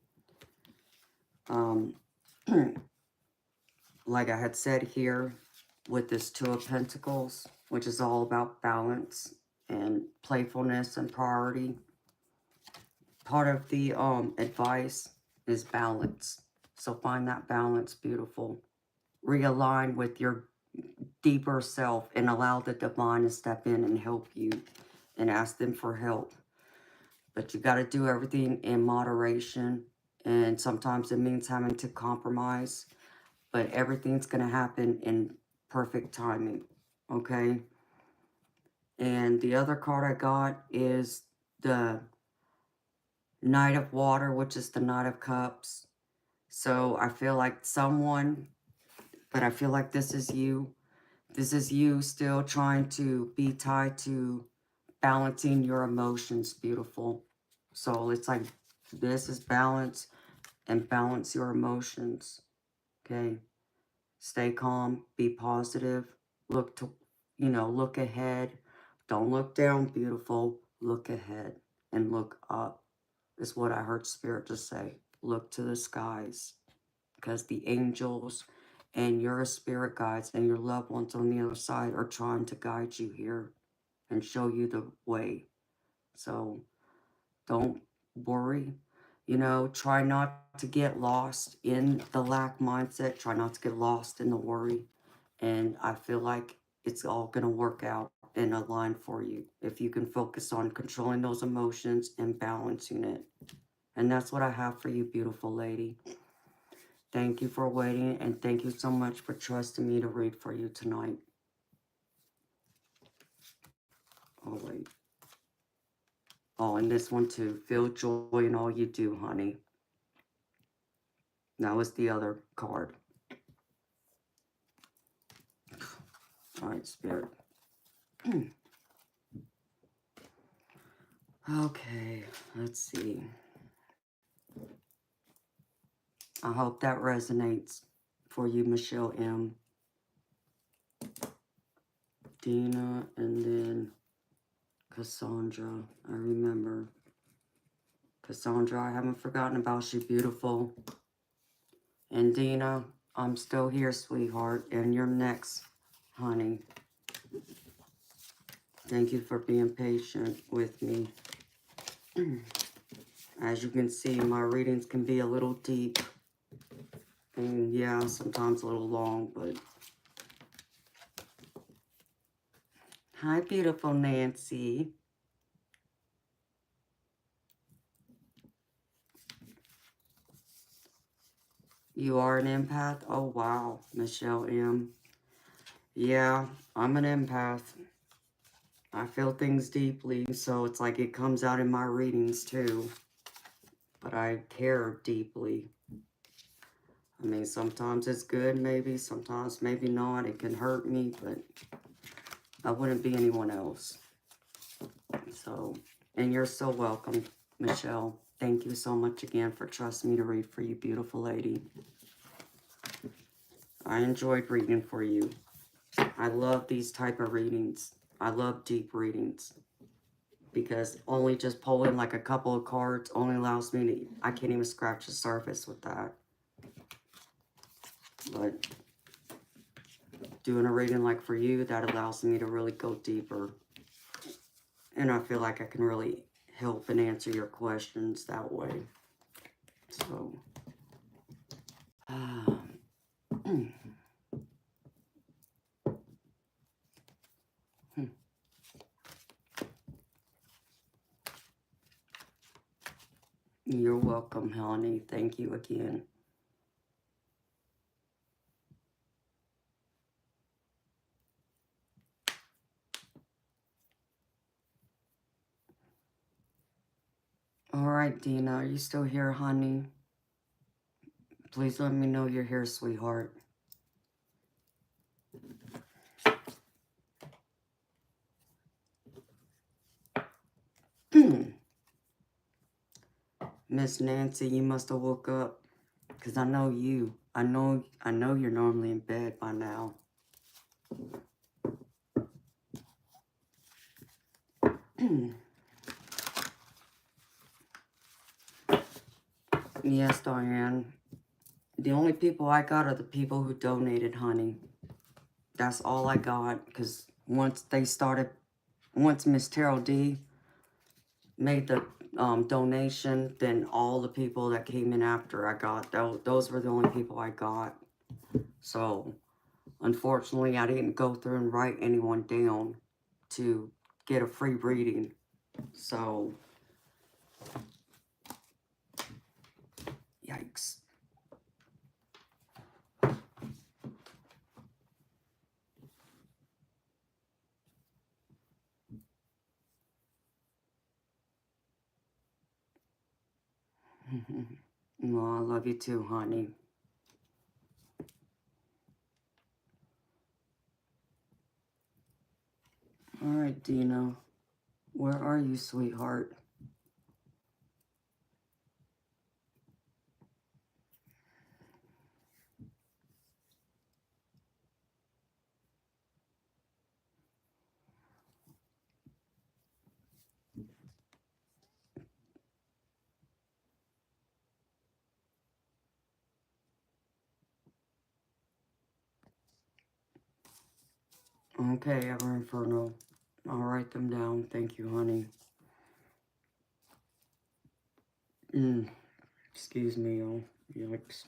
Like I had said here, with this Two of Pentacles, which is all about balance and playfulness and priority. Part of the advice is balance. So find that balance, beautiful. Realign with your deeper self and allow the divine to step in and help you and ask them for help. But you got to do everything in moderation, and sometimes it means having to compromise, but everything's going to happen in perfect timing, okay? And the other card I got is the Knight of Water, which is the Knight of Cups. So I feel like someone, but I feel like this is you. This is you still trying to be tied to balancing your emotions, beautiful. So it's like this is balance and balance your emotions, okay? Stay calm, be positive, look ahead. Don't look down, beautiful. Look ahead and look up is what I heard Spirit just say. Look to the skies because the angels and your spirit guides and your loved ones on the other side are trying to guide you here and show you the way. So don't worry. Try not to get lost in the lack mindset. Try not to get lost in the worry. And I feel like it's all going to work out and align for you if you can focus on controlling those emotions and balancing it. And that's what I have for you, beautiful lady. Thank you for waiting, and thank you so much for trusting me to read for you tonight. Oh, wait. Oh, and this one too. Feel joy in all you do, honey. That was the other card. All right, Spirit. Okay, let's see. I hope that resonates for you, Michelle M. Dina, and then Cassandra. I remember. Cassandra, I haven't forgotten about you, beautiful. And Dina, I'm still here, sweetheart. And you're next, honey. Thank you for being patient with me. As you can see, my readings can be a little deep. And yeah, sometimes a little long, but... Hi, beautiful Nancy. You are an empath? Oh, wow. Michelle M. Yeah, I'm an empath. I feel things deeply, so it's like it comes out in my readings, too. But I care deeply. I mean, sometimes it's good, maybe. Sometimes maybe not. It can hurt me, but I wouldn't be anyone else. So, and you're so welcome, Michelle. Thank you so much again for trusting me to read for you, beautiful lady. I enjoyed reading for you. I love these type of readings. I love deep readings. Because only just pulling like a couple of cards only allows me to... I can't even scratch the surface with that. But doing a reading like for you, that allows me to really go deeper. And I feel like I can really help and answer your questions that way. So... You're welcome, honey. Thank you again. All right, Dina, are you still here, honey? Please let me know you're here, sweetheart. Miss Nancy, you must have woke up. Because I know you. I know you're normally in bed by now. Yes, Diane. The only people I got are the people who donated, honey. That's all I got. Because once Miss Terrell D made the donation, then all the people that came in after I got, those were the only people I got. So, unfortunately, I didn't go through and write anyone down to get a free reading. So, yikes. Well, I love you too, honey. All right, Dina. Where are you, sweetheart? Okay, Ever Inferno. I'll write them down. Thank you, honey. Excuse me, oh, yikes.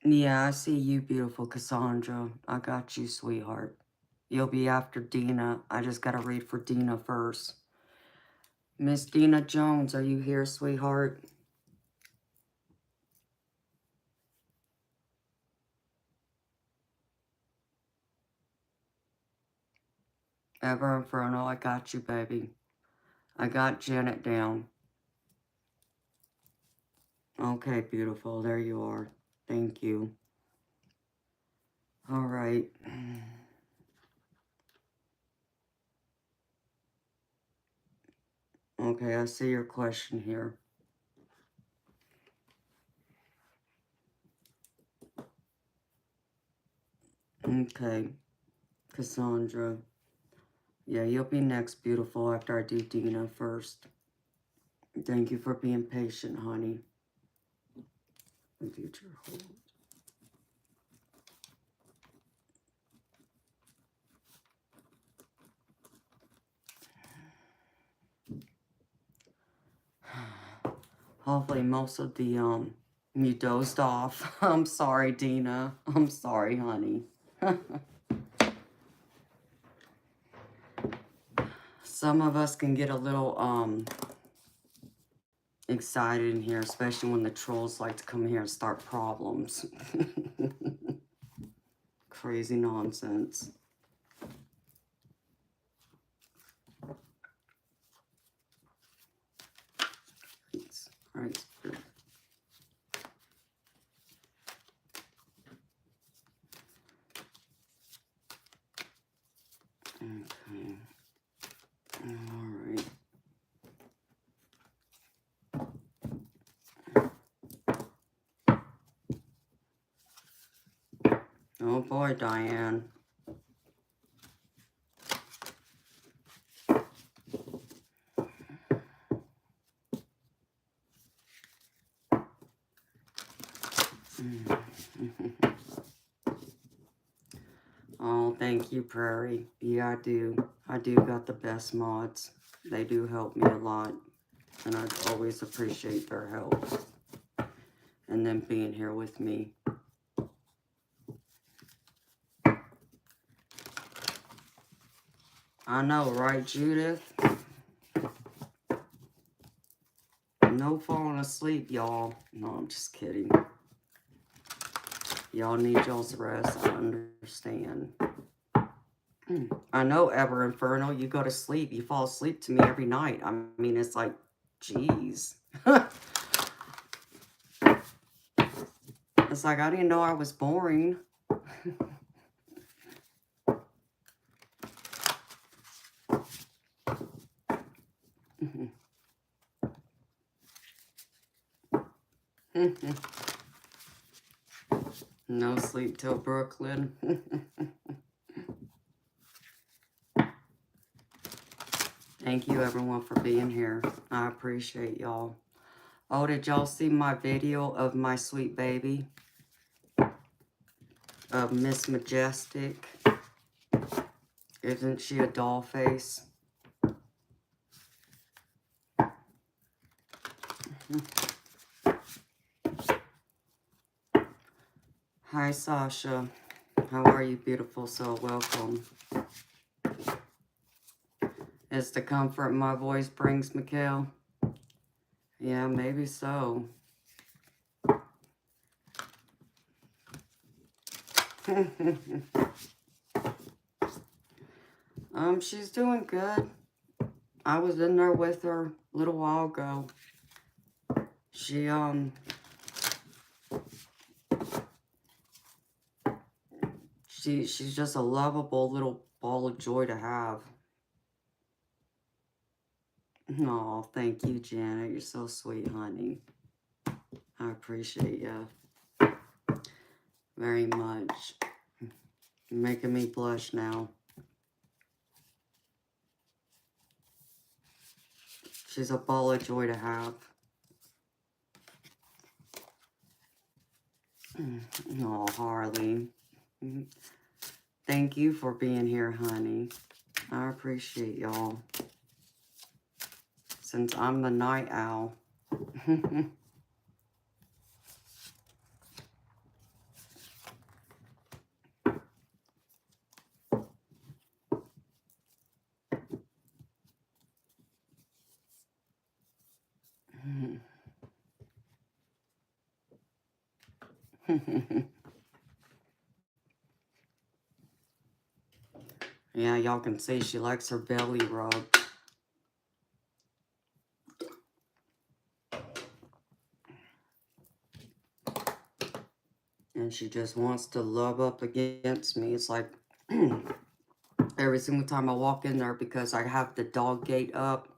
Yeah, I see you, beautiful Cassandra. I got you, sweetheart. You'll be after Dina. I just gotta read for Dina first. Miss Dina Jones, are you here, sweetheart? Ever Inferno, I got you, baby. I got Janet down. Okay, beautiful. There you are. Thank you. All right. Okay, I see your question here. Okay, Cassandra. Yeah, you'll be next, beautiful, after I do Dina first. Thank you for being patient, honey. The future holds. Hopefully most of the, you dozed off. I'm sorry, Dina. I'm sorry, honey. Some of us can get a little, excited in here, especially when the trolls like to come here and start problems. Crazy nonsense. Right. Okay. All right. Oh boy, Diane. Oh, thank you, Prairie. Yeah, I do. I do got the best mods. They do help me a lot. And I always appreciate their help. And them being here with me. I know, right, Judith? No falling asleep, y'all. No, I'm just kidding. Y'all need y'all's rest. I understand. I know, Ever Inferno, you go to sleep. You fall asleep to me every night. I mean, it's like, geez. It's like, I didn't know I was boring. No sleep till Brooklyn. Thank you, everyone, for being here. I appreciate y'all. Oh, did y'all see my video of my sweet baby? Of Miss Majestic? Isn't she a doll face? Hi, Sasha. How are you, beautiful soul? Welcome. It's the comfort my voice brings, Mikhail. Yeah, maybe so. She's doing good. I was in there with her a little while ago. She's just a lovable little ball of joy to have. Oh, thank you, Janet. You're so sweet, honey. I appreciate you very much. You're making me blush now. She's a ball of joy to have. Oh, Harley. Thank you for being here, honey. I appreciate y'all. Since I'm the night owl. Yeah, y'all can see she likes her belly rubbed. And she just wants to love up against me. It's like every single time I walk in there, because I have the dog gate up,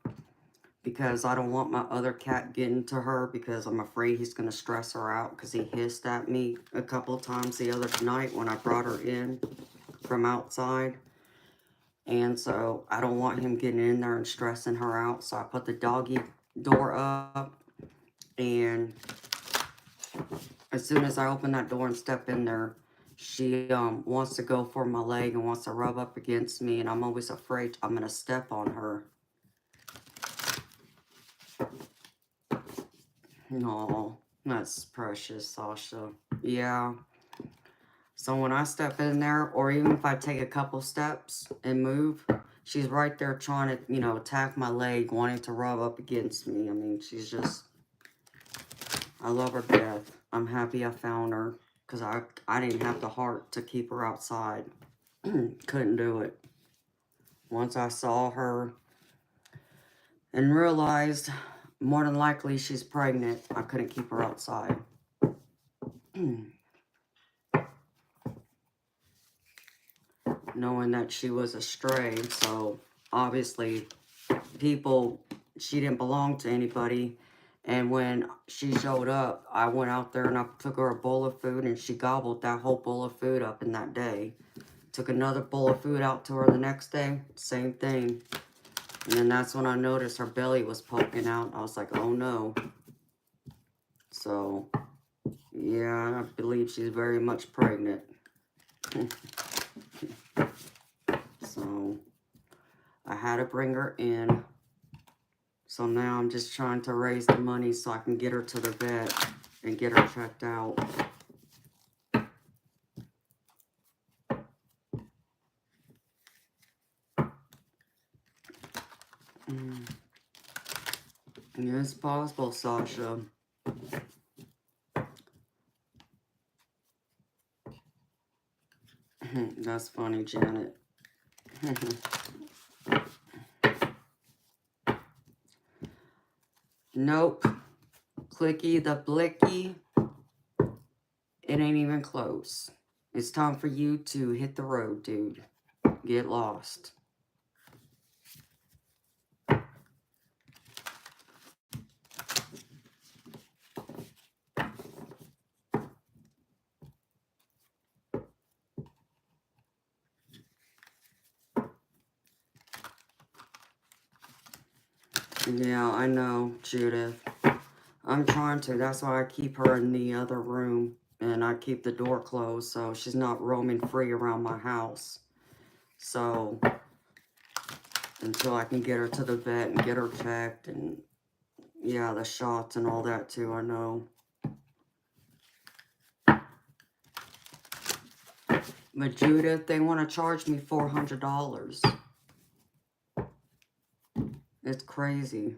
because I don't want my other cat getting to her, because I'm afraid he's going to stress her out, because he hissed at me a couple of times the other night when I brought her in from outside. And so I don't want him getting in there and stressing her out. So I put the doggy door up, and as soon as I open that door and step in there, she wants to go for my leg and wants to rub up against me, and I'm always afraid I'm going to step on her. No, that's precious, Sasha. Yeah. So when I step in there, or even if I take a couple steps and move, she's right there trying to, you know, attack my leg, wanting to rub up against me. I mean, she's just, I love her to death. I'm happy I found her, because I didn't have the heart to keep her outside. Couldn't do it. Once I saw her and realized more than likely she's pregnant, I couldn't keep her outside. Knowing that she was a stray, so obviously she didn't belong to anybody. And when she showed up, I went out there and I took her a bowl of food, and she gobbled that whole bowl of food up in that day. Took another bowl of food out to her the next day, same thing. And then that's when I noticed her belly was poking out. I was like, oh no. So, yeah, I believe she's very much pregnant. So, I had to bring her in. So now I'm just trying to raise the money so I can get her to the vet and get her checked out. Yeah, it's possible, Sasha. That's funny, Janet. Nope. Clicky the blicky. It ain't even close. It's time for you to hit the road, dude. Get lost. Yeah, I know, Judith. I'm trying to. That's why I keep her in the other room. And I keep the door closed so she's not roaming free around my house. So, until I can get her to the vet and get her checked. And, yeah, the shots and all that, too, I know. But, Judith, they want to charge me $400. It's crazy.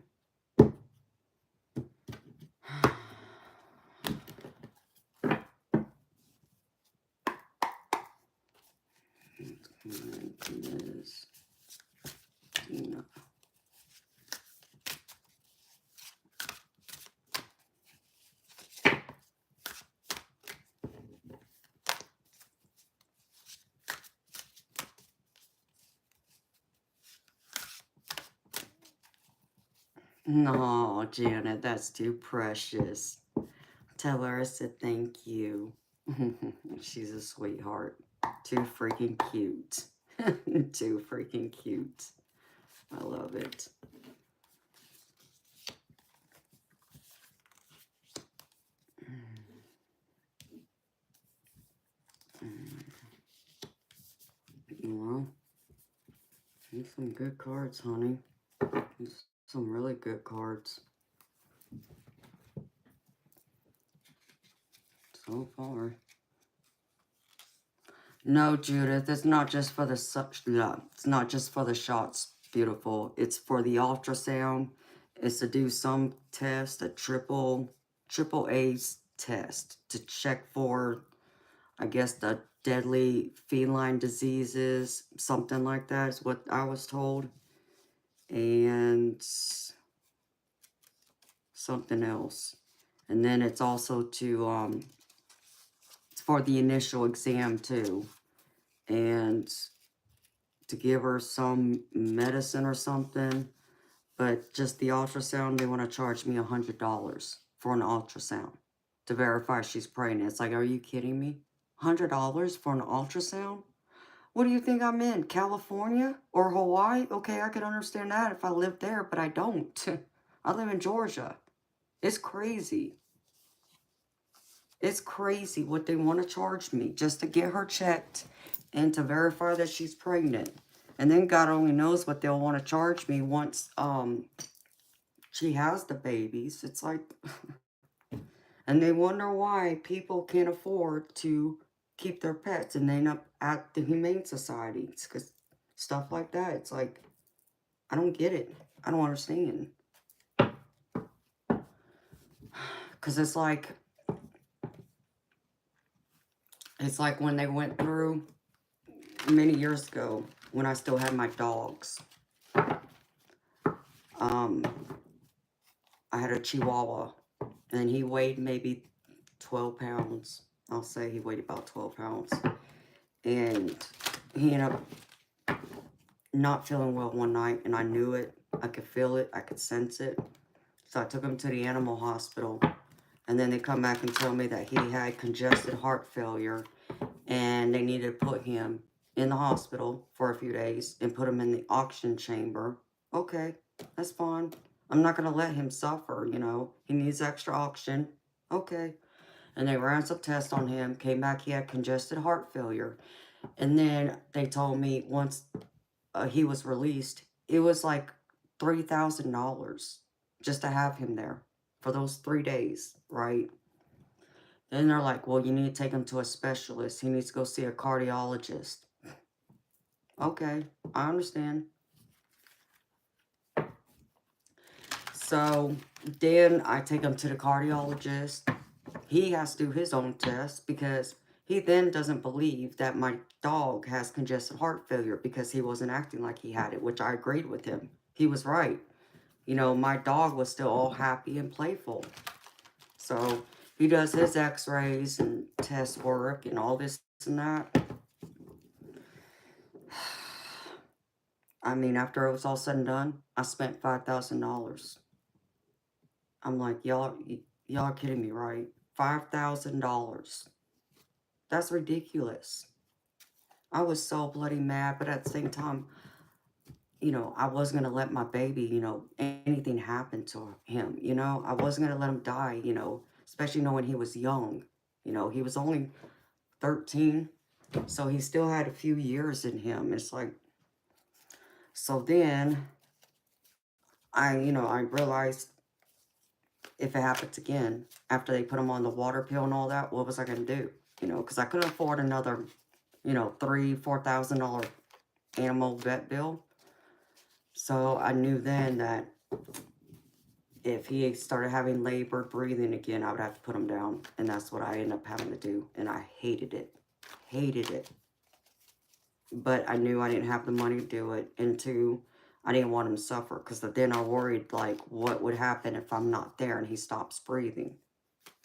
No, Janet, that's too precious. Tell her I said thank you. She's a sweetheart. Too freaking cute. Too freaking cute. I love it. Well, these some good cards, honey. These some really good cards. So far. No, Judith, it's not just for the it's not just for the shots, beautiful. It's for the ultrasound. It's to do some test, a triple A test to check for, I guess, the deadly feline diseases, something like that is what I was told. And something else. And then it's also to it's for the initial exam too. And to give her some medicine or something. But just the ultrasound, they want to charge me $100 for an ultrasound to verify she's pregnant. It's like, are you kidding me? $100 for an ultrasound? What do you think I'm in? California or Hawaii? Okay, I could understand that if I lived there, but I don't. I live in Georgia. It's crazy. It's crazy what they want to charge me just to get her checked and to verify that she's pregnant. And then God only knows what they'll want to charge me once she has the babies. It's like, and they wonder why people can't afford to keep their pets and they end up at the Humane Society. It's because stuff like that. It's like, I don't get it. I don't understand. Because it's like when they went through many years ago when I still had my dogs. I had a Chihuahua and he weighed maybe 12 pounds. I'll say he weighed about 12 pounds. And he ended up not feeling well one night, and I knew it. I could feel it. I could sense it. So I took him to the animal hospital, and then they come back and tell me that he had congested heart failure, and they needed to put him in the hospital for a few days and put him in the oxygen chamber. Okay, that's fine. I'm not going to let him suffer, you know. He needs extra oxygen. Okay. And they ran some tests on him, came back, he had congested heart failure. And then they told me once he was released, it was like $3,000 just to have him there for those 3 days, right? Then they're like, well, you need to take him to a specialist. He needs to go see a cardiologist. Okay, I understand. So then I take him to the cardiologist. He has to do his own test because he then doesn't believe that my dog has congestive heart failure because he wasn't acting like he had it, which I agreed with him. He was right. You know, my dog was still all happy and playful. So he does his x-rays and test work and all this and that. I mean, after it was all said and done, I spent $5,000. I'm like, y'all are kidding me, right? $5,000. That's ridiculous. I was so bloody mad, but at the same time, you know, I wasn't going to let my baby, you know, anything happen to him, you know. I wasn't going to let him die, you know, especially knowing he was young. You know, he was only 13, so he still had a few years in him. It's like, so then I realized if it happens again, after they put him on the water pill and all that, what was I going to do? You know, because I couldn't afford another, you know, $3,000-$4,000 animal vet bill. So I knew then that if he started having labored breathing again, I would have to put him down. And that's what I ended up having to do. And I hated it. Hated it. But I knew I didn't have the money to do it. And two, I didn't want him to suffer. Because then I worried, like, what would happen if I'm not there and he stops breathing?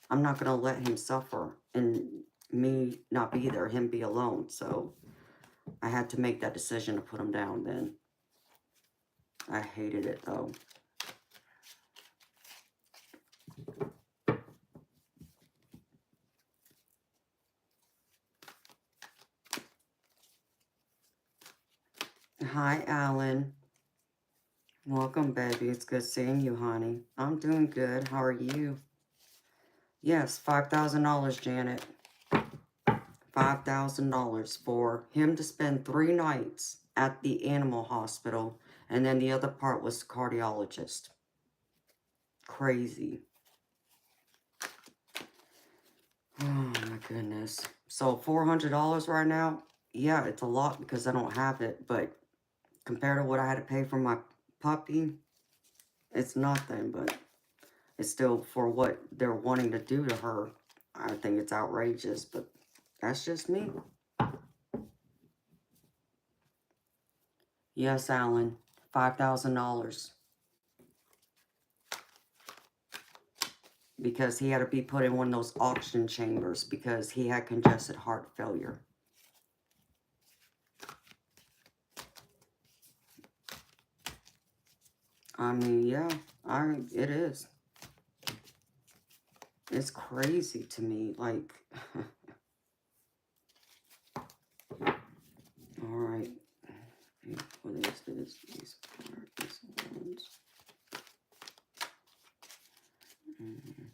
I'm not going to let him suffer and me not be there, him be alone. So I had to make that decision to put him down then. I hated it, though. Hi, Alan. Welcome, baby. It's good seeing you, honey. I'm doing good. How are you? Yes, $5,000, Janet. $5,000 for him to spend 3 nights at the animal hospital, and then the other part was the cardiologist. Crazy. Oh, my goodness. So, $400 right now? Yeah, it's a lot because I don't have it, but compared to what I had to pay for my puppy, it's nothing, but it's still for what they're wanting to do to her. I think it's outrageous, but that's just me. Yes, Alan, $5,000. Because he had to be put in one of those oxygen chambers because he had congested heart failure. I mean, yeah, it is. It's crazy to me, like, all right. What is this? These ones. Mm-hmm.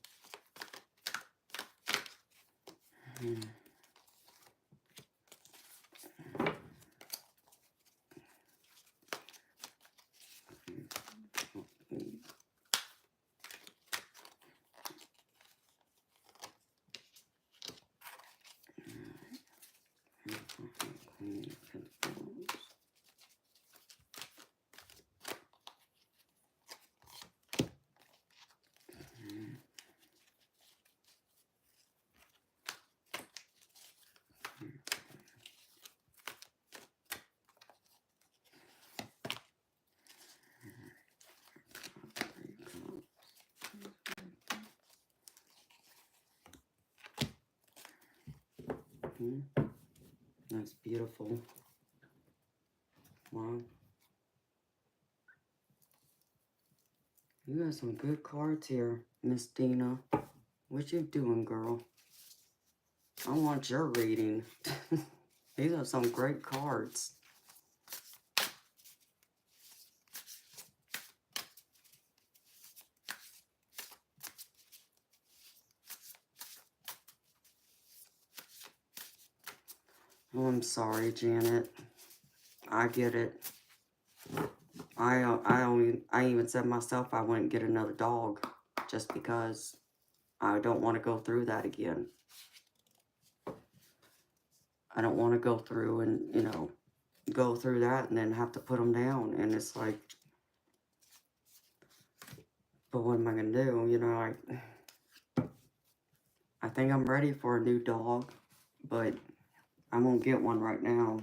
That's beautiful. Wow. You got some good cards here, Miss Dina. What you doing, girl? I want your reading. These are some great cards. Oh, I'm sorry, Janet. I get it. I even said myself I wouldn't get another dog just because I don't want to go through that again. I don't want to go through and, you know, go through that and then have to put them down. And it's like, but what am I going to do? You know, I think I'm ready for a new dog, but I won't get one right now.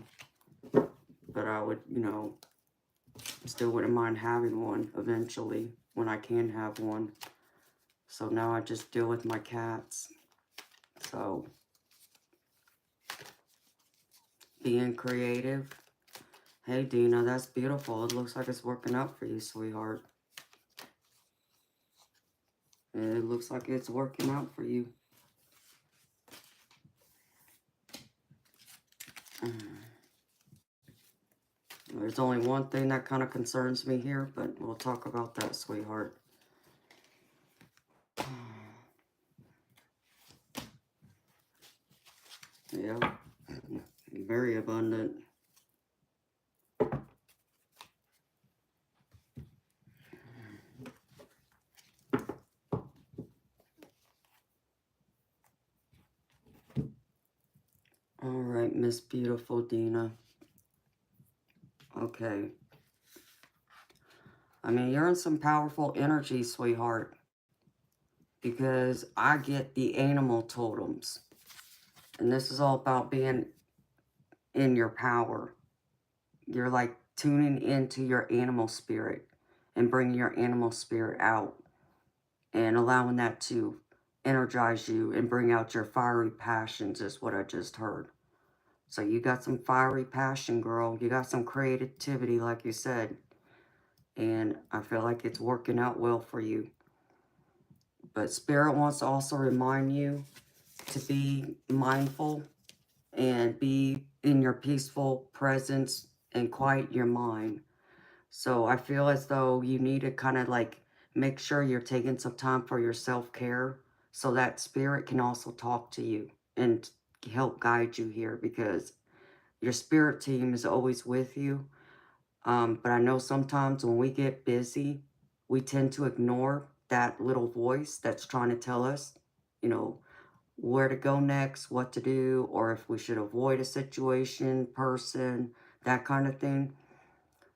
But I would, you know, still wouldn't mind having one eventually when I can have one. So now I just deal with my cats. So being creative. Hey, Dina, that's beautiful. It looks like it's working out for you, sweetheart. It looks like it's working out for you. There's only one thing that kind of concerns me here, but we'll talk about that, sweetheart. Yeah, very abundant. All right, Miss Beautiful Dina. Okay. I mean, you're in some powerful energy, sweetheart, because I get the animal totems. And this is all about being in your power. You're like tuning into your animal spirit and bringing your animal spirit out and allowing that to energize you and bring out your fiery passions is what I just heard. So you got some fiery passion, girl. You got some creativity, like you said. And I feel like it's working out well for you. But Spirit wants to also remind you to be mindful and be in your peaceful presence and quiet your mind. So I feel as though you need to kind of like make sure you're taking some time for your self-care so that Spirit can also talk to you and help guide you here, because your spirit team is always with you. But I know sometimes when we get busy, we tend to ignore that little voice that's trying to tell us, you know, where to go next, what to do, or if we should avoid a situation, person, that kind of thing.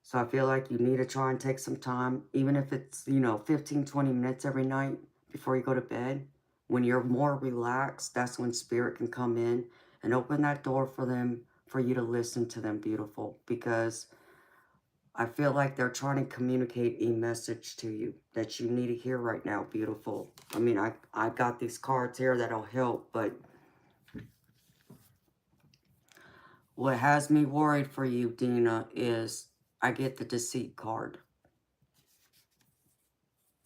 So I feel like you need to try and take some time, even if it's, you know, 15, 20 minutes every night before you go to bed. When you're more relaxed, that's when Spirit can come in and open that door for them, for you to listen to them, beautiful. Because I feel like they're trying to communicate a message to you that you need to hear right now, beautiful. I mean, I got these cards here that'll help, but what has me worried for you, Dina, is I get the deceit card.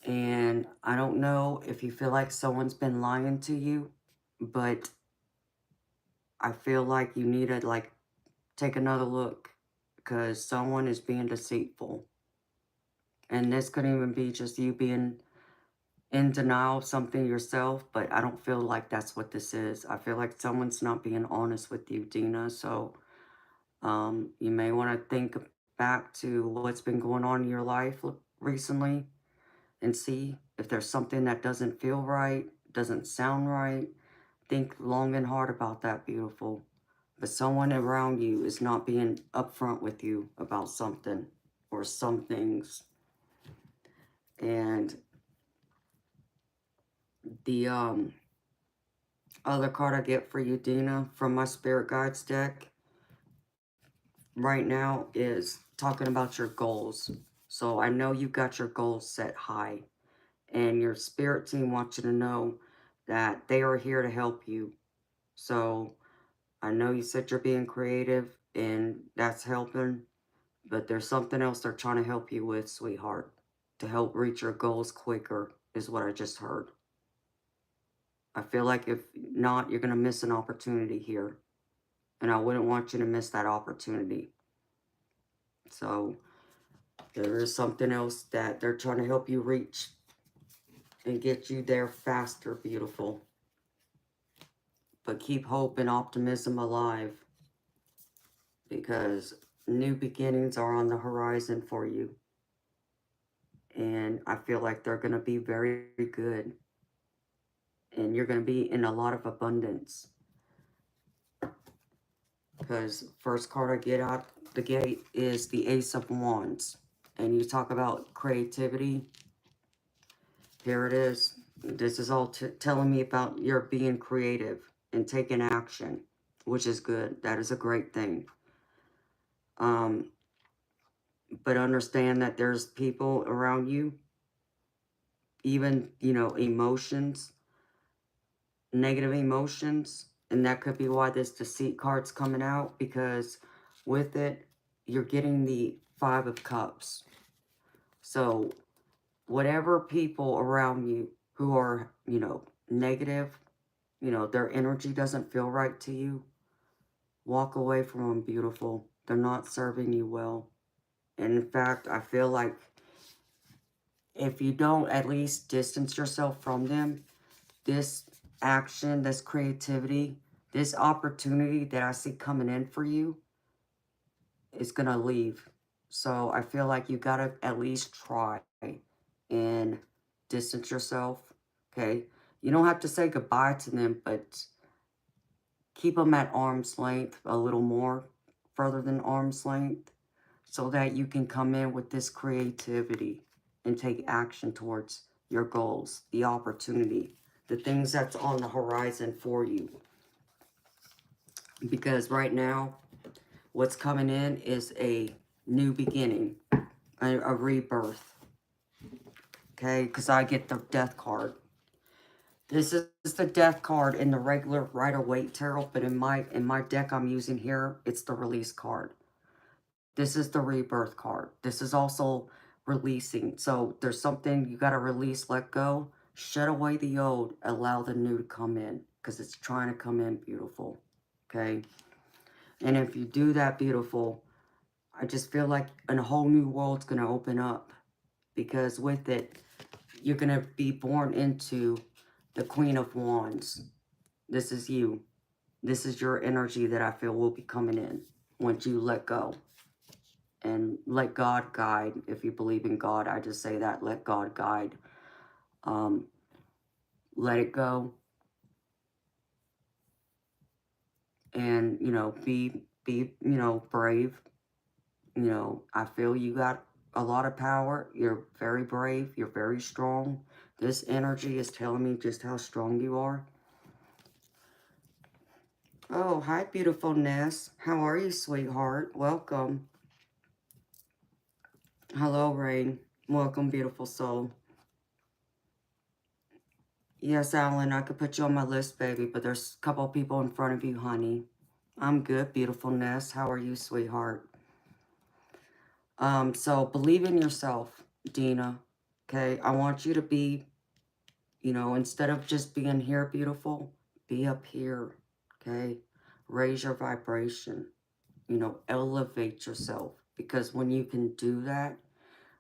And I don't know if you feel like someone's been lying to you, but I feel like you need to like take another look because someone is being deceitful. And this could even be just you being in denial of something yourself, but I don't feel like that's what this is. I feel like someone's not being honest with you, Dina. So you may want to think back to what's been going on in your life recently and see if there's something that doesn't feel right, doesn't sound right. Think long and hard about that, beautiful. But someone around you is not being upfront with you about something or some things. And the other card I get for you, Dina, from my Spirit Guides deck right now is talking about your goals. So I know you've got your goals set high, and your spirit team wants you to know that they are here to help you. So I know you said you're being creative, and that's helping, but there's something else they're trying to help you with, sweetheart, to help reach your goals quicker, is what I just heard. I feel like if not, you're going to miss an opportunity here. And I wouldn't want you to miss that opportunity. So there is something else that they're trying to help you reach and get you there faster, beautiful. But keep hope and optimism alive because new beginnings are on the horizon for you. And I feel like they're going to be very good. And you're going to be in a lot of abundance. Because first card I get out the gate is the Ace of Wands. And you talk about creativity. Here it is. This is all telling me about your being creative and taking action, which is good. That is a great thing. But understand that there's people around you, even, you know, emotions, negative emotions. And that could be why this deceit card's coming out, because with it, you're getting the Five of Cups. So whatever people around you who are, you know, negative, you know, their energy doesn't feel right to you, walk away from them, beautiful. They're not serving you well. And in fact, I feel like if you don't at least distance yourself from them, this action, this creativity, this opportunity that I see coming in for you is going to leave. So I feel like you got to at least try and distance yourself, okay? You don't have to say goodbye to them, but keep them at arm's length, a little more further than arm's length, so that you can come in with this creativity and take action towards your goals, the opportunity, the things that's on the horizon for you. Because right now, what's coming in is a new beginning, a rebirth. Okay, because I get the Death card. This is the Death card in the regular Rider-Waite tarot, but in my deck I'm using here, it's the Release card. This is the Rebirth card. This is also releasing. So there's something you got to release, let go, shut away the old, allow the new to come in, because it's trying to come in, beautiful. Okay? And if you do that, beautiful, I just feel like a whole new world's going to open up, because with it, you're going to be born into the Queen of Wands. This is you. This is your energy that I feel will be coming in once you let go. And let God guide. If you believe in God, I just say that. Let God guide. Let it go. And, you know, be, you know, brave. You know, I feel you got a lot of power. You're very brave. You're very strong. This energy is telling me just how strong you are. Oh, hi, beautiful Ness. How are you, sweetheart? Welcome. Hello, Rain. Welcome, beautiful soul. Yes, Alan, I could put you on my list, baby, but there's a couple people in front of you, honey. I'm good, beautiful Ness. How are you, sweetheart? So believe in yourself, Dina. Okay, I want you to be, you know, instead of just being here beautiful, be up here. Okay, raise your vibration, you know, elevate yourself. Because when you can do that,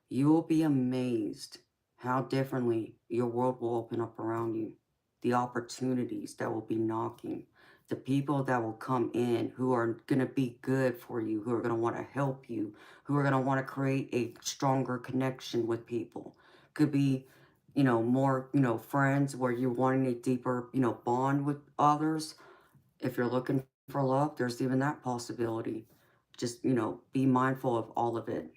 you will be amazed how differently your world will open up around you. The opportunities that will be knocking. The people that will come in who are going to be good for you, who are going to want to help you, who are going to want to create a stronger connection with people. Could be, you know, more, you know, friends where you're wanting a deeper, you know, bond with others. If you're looking for love, there's even that possibility. Just, you know, be mindful of all of it.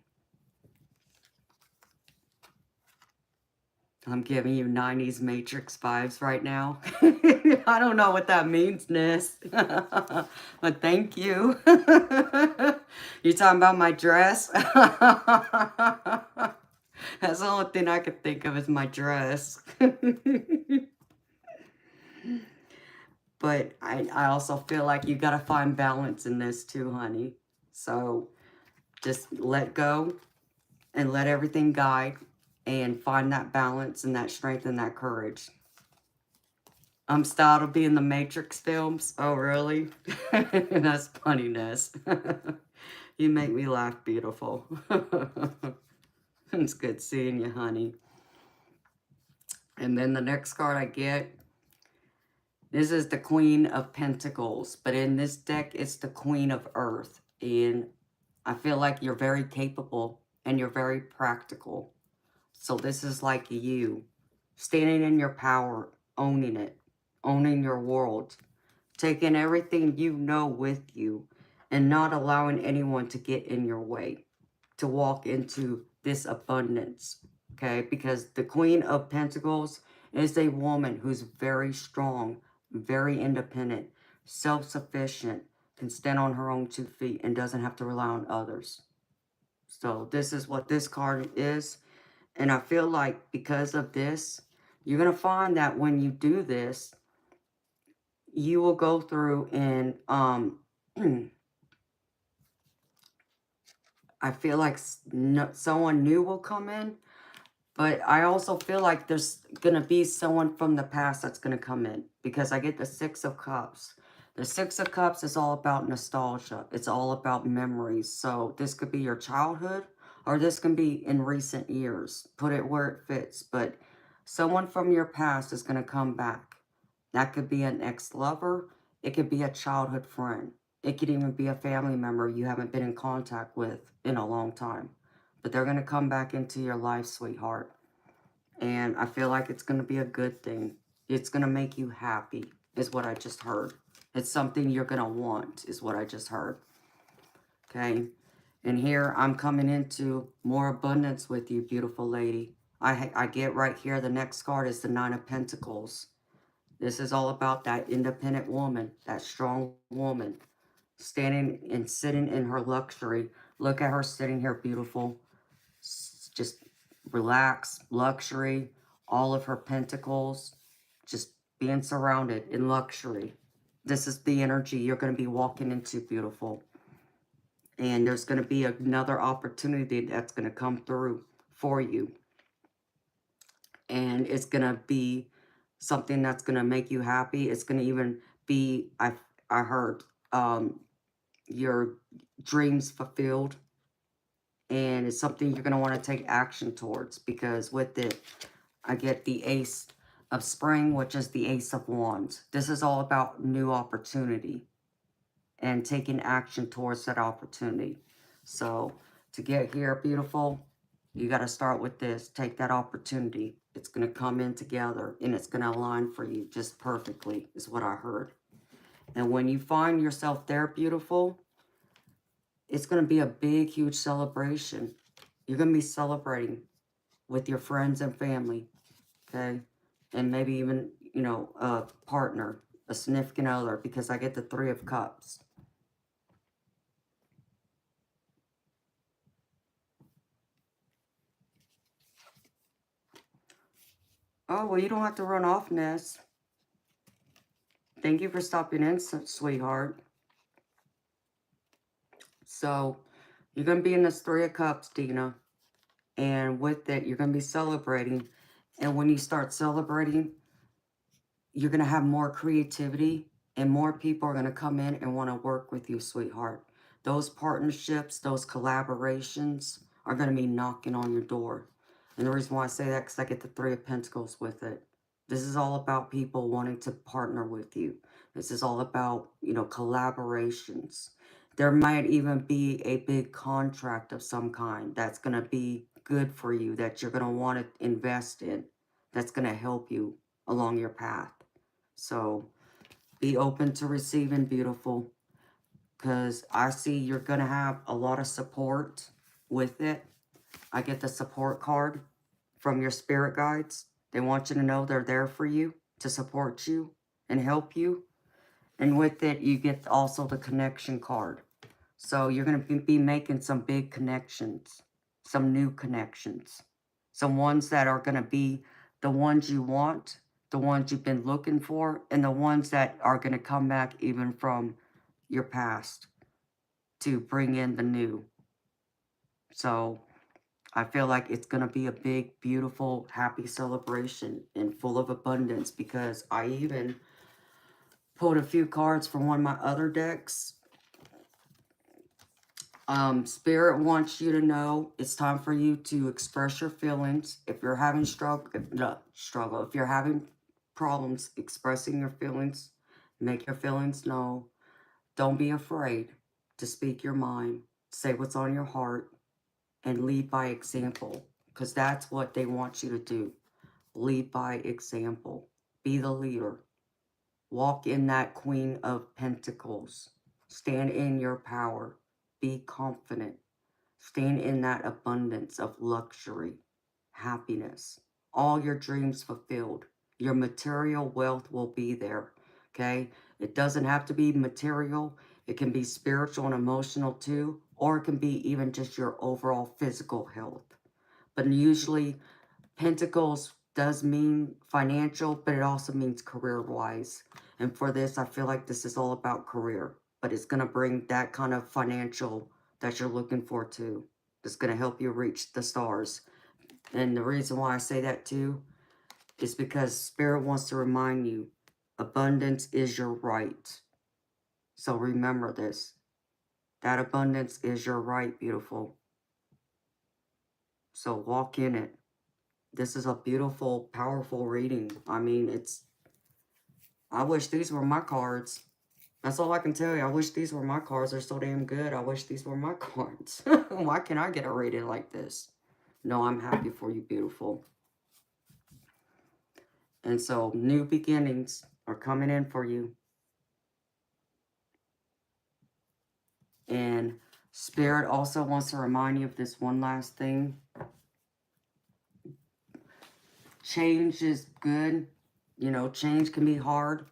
I'm giving you 90s Matrix vibes right now. I don't know what that means, Ness. But thank you. You talking about my dress? That's the only thing I could think of is my dress. But I also feel like you got to find balance in this too, honey. So just let go and let everything guide and find that balance and that strength and that courage. I'm styled to be in the Matrix films. Oh, really? That's funniness. You make me laugh, beautiful. It's good seeing you, honey. And then the next card I get, this is the Queen of Pentacles. But in this deck, it's the Queen of Earth. And I feel like you're very capable and you're very practical. So this is like you standing in your power, owning it, owning your world, taking everything you know with you and not allowing anyone to get in your way, to walk into this abundance, okay? Because the Queen of Pentacles is a woman who's very strong, very independent, self-sufficient, can stand on her own 2 feet and doesn't have to rely on others. So this is what this card is. And I feel like because of this, you're going to find that when you do this, you will go through and I feel like someone new will come in, but I also feel like there's going to be someone from the past that's going to come in because I get the 6 of Cups. The 6 of Cups is all about nostalgia. It's all about memories. So this could be your childhood or this can be in recent years. Put it where it fits. But someone from your past is going to come back. That could be an ex-lover. It could be a childhood friend. It could even be a family member you haven't been in contact with in a long time. But they're going to come back into your life, sweetheart. And I feel like it's going to be a good thing. It's going to make you happy, is what I just heard. It's something you're going to want, is what I just heard. Okay? And here, I'm coming into more abundance with you, beautiful lady. I get right here, the next card is the 9 of Pentacles. This is all about that independent woman, that strong woman, standing and sitting in her luxury. Look at her sitting here, beautiful. Just relax, luxury, all of her pentacles, just being surrounded in luxury. This is the energy you're going to be walking into, beautiful. And there's going to be another opportunity that's going to come through for you. And it's going to be something that's going to make you happy. It's going to even be, I heard, your dreams fulfilled. And it's something you're going to want to take action towards. Because with it, I get the Ace of Spring, which is the Ace of Wands. This is all about new opportunity. And taking action towards that opportunity. So, to get here, beautiful, you got to start with this. Take that opportunity. It's going to come in together. And it's going to align for you just perfectly, is what I heard. And when you find yourself there, beautiful, it's going to be a big, huge celebration. You're going to be celebrating with your friends and family, okay? And maybe even, you know, a partner, a significant other, because I get the 3 of Cups. Oh, well, you don't have to run off, Ness. Thank you for stopping in, sweetheart. So, you're going to be in this 3 of Cups, Dina. And with it, you're going to be celebrating. And when you start celebrating, you're going to have more creativity and more people are going to come in and want to work with you, sweetheart. Those partnerships, those collaborations are going to be knocking on your door. And the reason why I say that, because I get the Three of Pentacles with it. This is all about people wanting to partner with you. This is all about, you know, collaborations. There might even be a big contract of some kind that's going to be good for you, that you're going to want to invest in, that's going to help you along your path. So be open to receiving, beautiful, because I see you're going to have a lot of support with it. I get the support card from your spirit guides. They want you to know they're there for you, to support you and help you. And with it, you get also the connection card. So you're going to be making some big connections, some new connections, some ones that are going to be the ones you want, the ones you've been looking for, and the ones that are going to come back even from your past to bring in the new. So I feel like it's going to be a big, beautiful, happy celebration and full of abundance, because I even pulled a few cards from one of my other decks. Spirit wants you to know it's time for you to express your feelings. If you're having if you're having problems expressing your feelings, make your feelings known. Don't be afraid to speak your mind, say what's on your heart, and lead by example, because that's what they want you to do. Lead by example. Be the leader. Walk in that Queen of Pentacles. Stand in your power. Be confident. Stand in that abundance of luxury, happiness, all your dreams fulfilled. Your material wealth will be there, okay? It doesn't have to be material. It can be spiritual and emotional too, or it can be even just your overall physical health. But usually, Pentacles does mean financial, but it also means career-wise. And for this, I feel like this is all about career, but it's going to bring that kind of financial that you're looking for too. It's going to help you reach the stars. And the reason why I say that too is because Spirit wants to remind you, abundance is your right. So remember this. That abundance is your right, beautiful. So walk in it. This is a beautiful, powerful reading. I mean, I wish these were my cards. That's all I can tell you. I wish these were my cards. They're so damn good. I wish these were my cards. Why can't I get a reading like this? No, I'm happy for you, beautiful. And so, new beginnings are coming in for you. And Spirit also wants to remind you of this one last thing. Change is good. You know, change can be hard.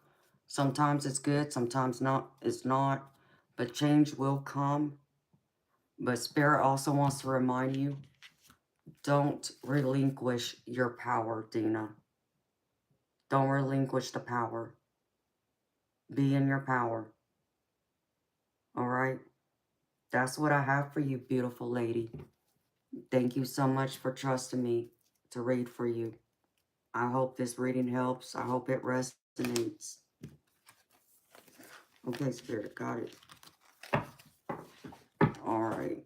Sometimes it's good, sometimes not. It's not. But change will come. But Spirit also wants to remind you, don't relinquish your power, Dina. Don't relinquish the power. Be in your power. All right? That's what I have for you, beautiful lady. Thank you so much for trusting me to read for you. I hope this reading helps. I hope it resonates. Okay, Spirit, got it. All right.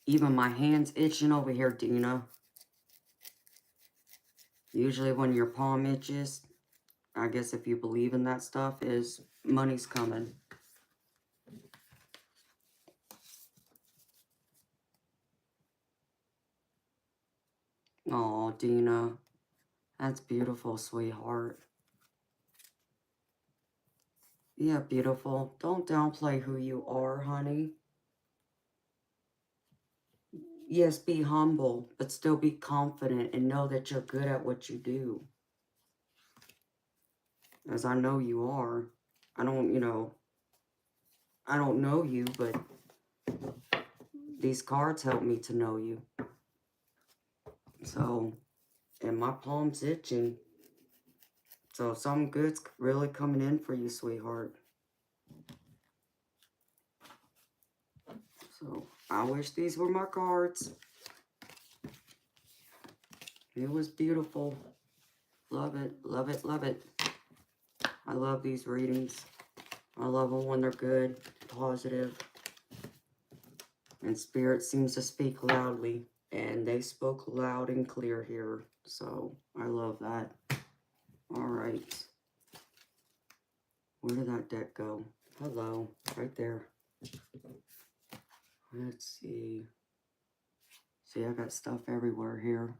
Even my hand's itching over here, Dina. Usually when your palm itches, I guess if you believe in that stuff, is money's coming. Oh, Dina. That's beautiful, sweetheart. Yeah, beautiful. Don't downplay who you are, honey. Yes, be humble, but still be confident and know that you're good at what you do. As I know you are. I don't know you, but these cards help me to know you. So, and my palm's itching. So something good's really coming in for you, sweetheart. So, I wish these were my cards. It was beautiful. Love it, love it, love it. I love these readings. I love them when they're good, positive. And Spirit seems to speak loudly. And they spoke loud and clear here. So I love that. All right. Where did that deck go? Hello. Right there. Let's see. See, I got stuff everywhere here.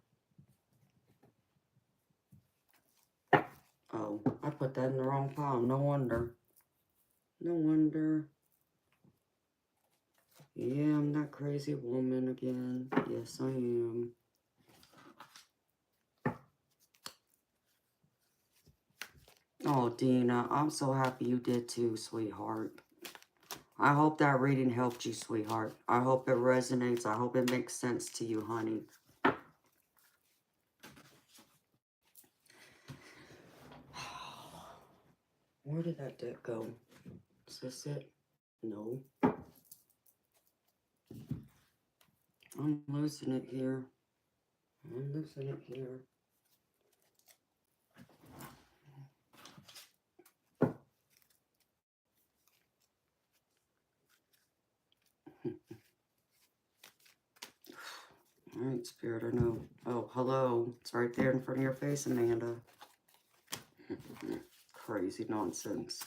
Oh, I put that in the wrong pile. No wonder. No wonder. Yeah, I'm that crazy woman again. Yes, I am. Oh, Dina, I'm so happy you did too, sweetheart. I hope that reading helped you, sweetheart. I hope it resonates. I hope it makes sense to you, honey. Where did that deck go? Is this it? No. I'm losing it here. I'm losing it here. All right, Spirit, I know. Oh, hello. It's right there in front of your face, Amanda. Crazy nonsense.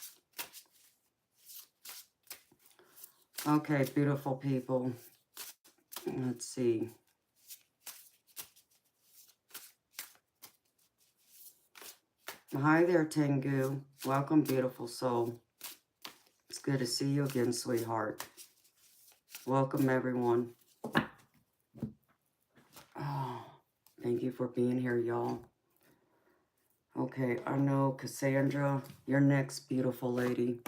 Okay, beautiful people. Let's see. Hi there, Tengu. Welcome, beautiful soul. It's good to see you again, sweetheart. Welcome, everyone. Oh, thank you for being here, y'all. Okay, I know, Cassandra, you're next, beautiful lady.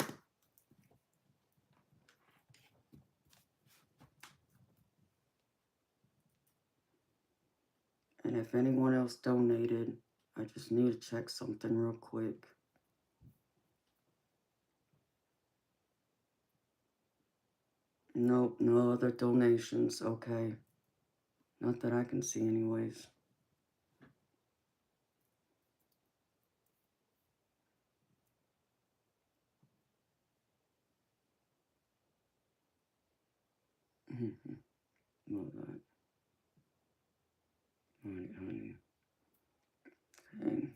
And if anyone else donated, I just need to check something real quick. Nope, no other donations. Okay. Not that I can see anyways. Well, that. Honey. Okay.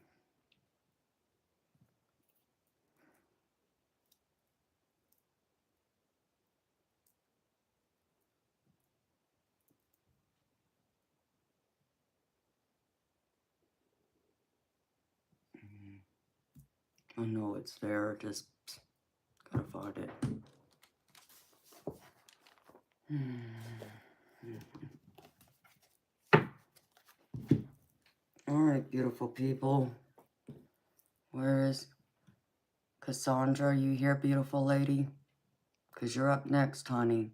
I know it's there, just gotta find it. Alright, beautiful people. Where is Cassandra? You here, beautiful lady? Because you're up next, honey.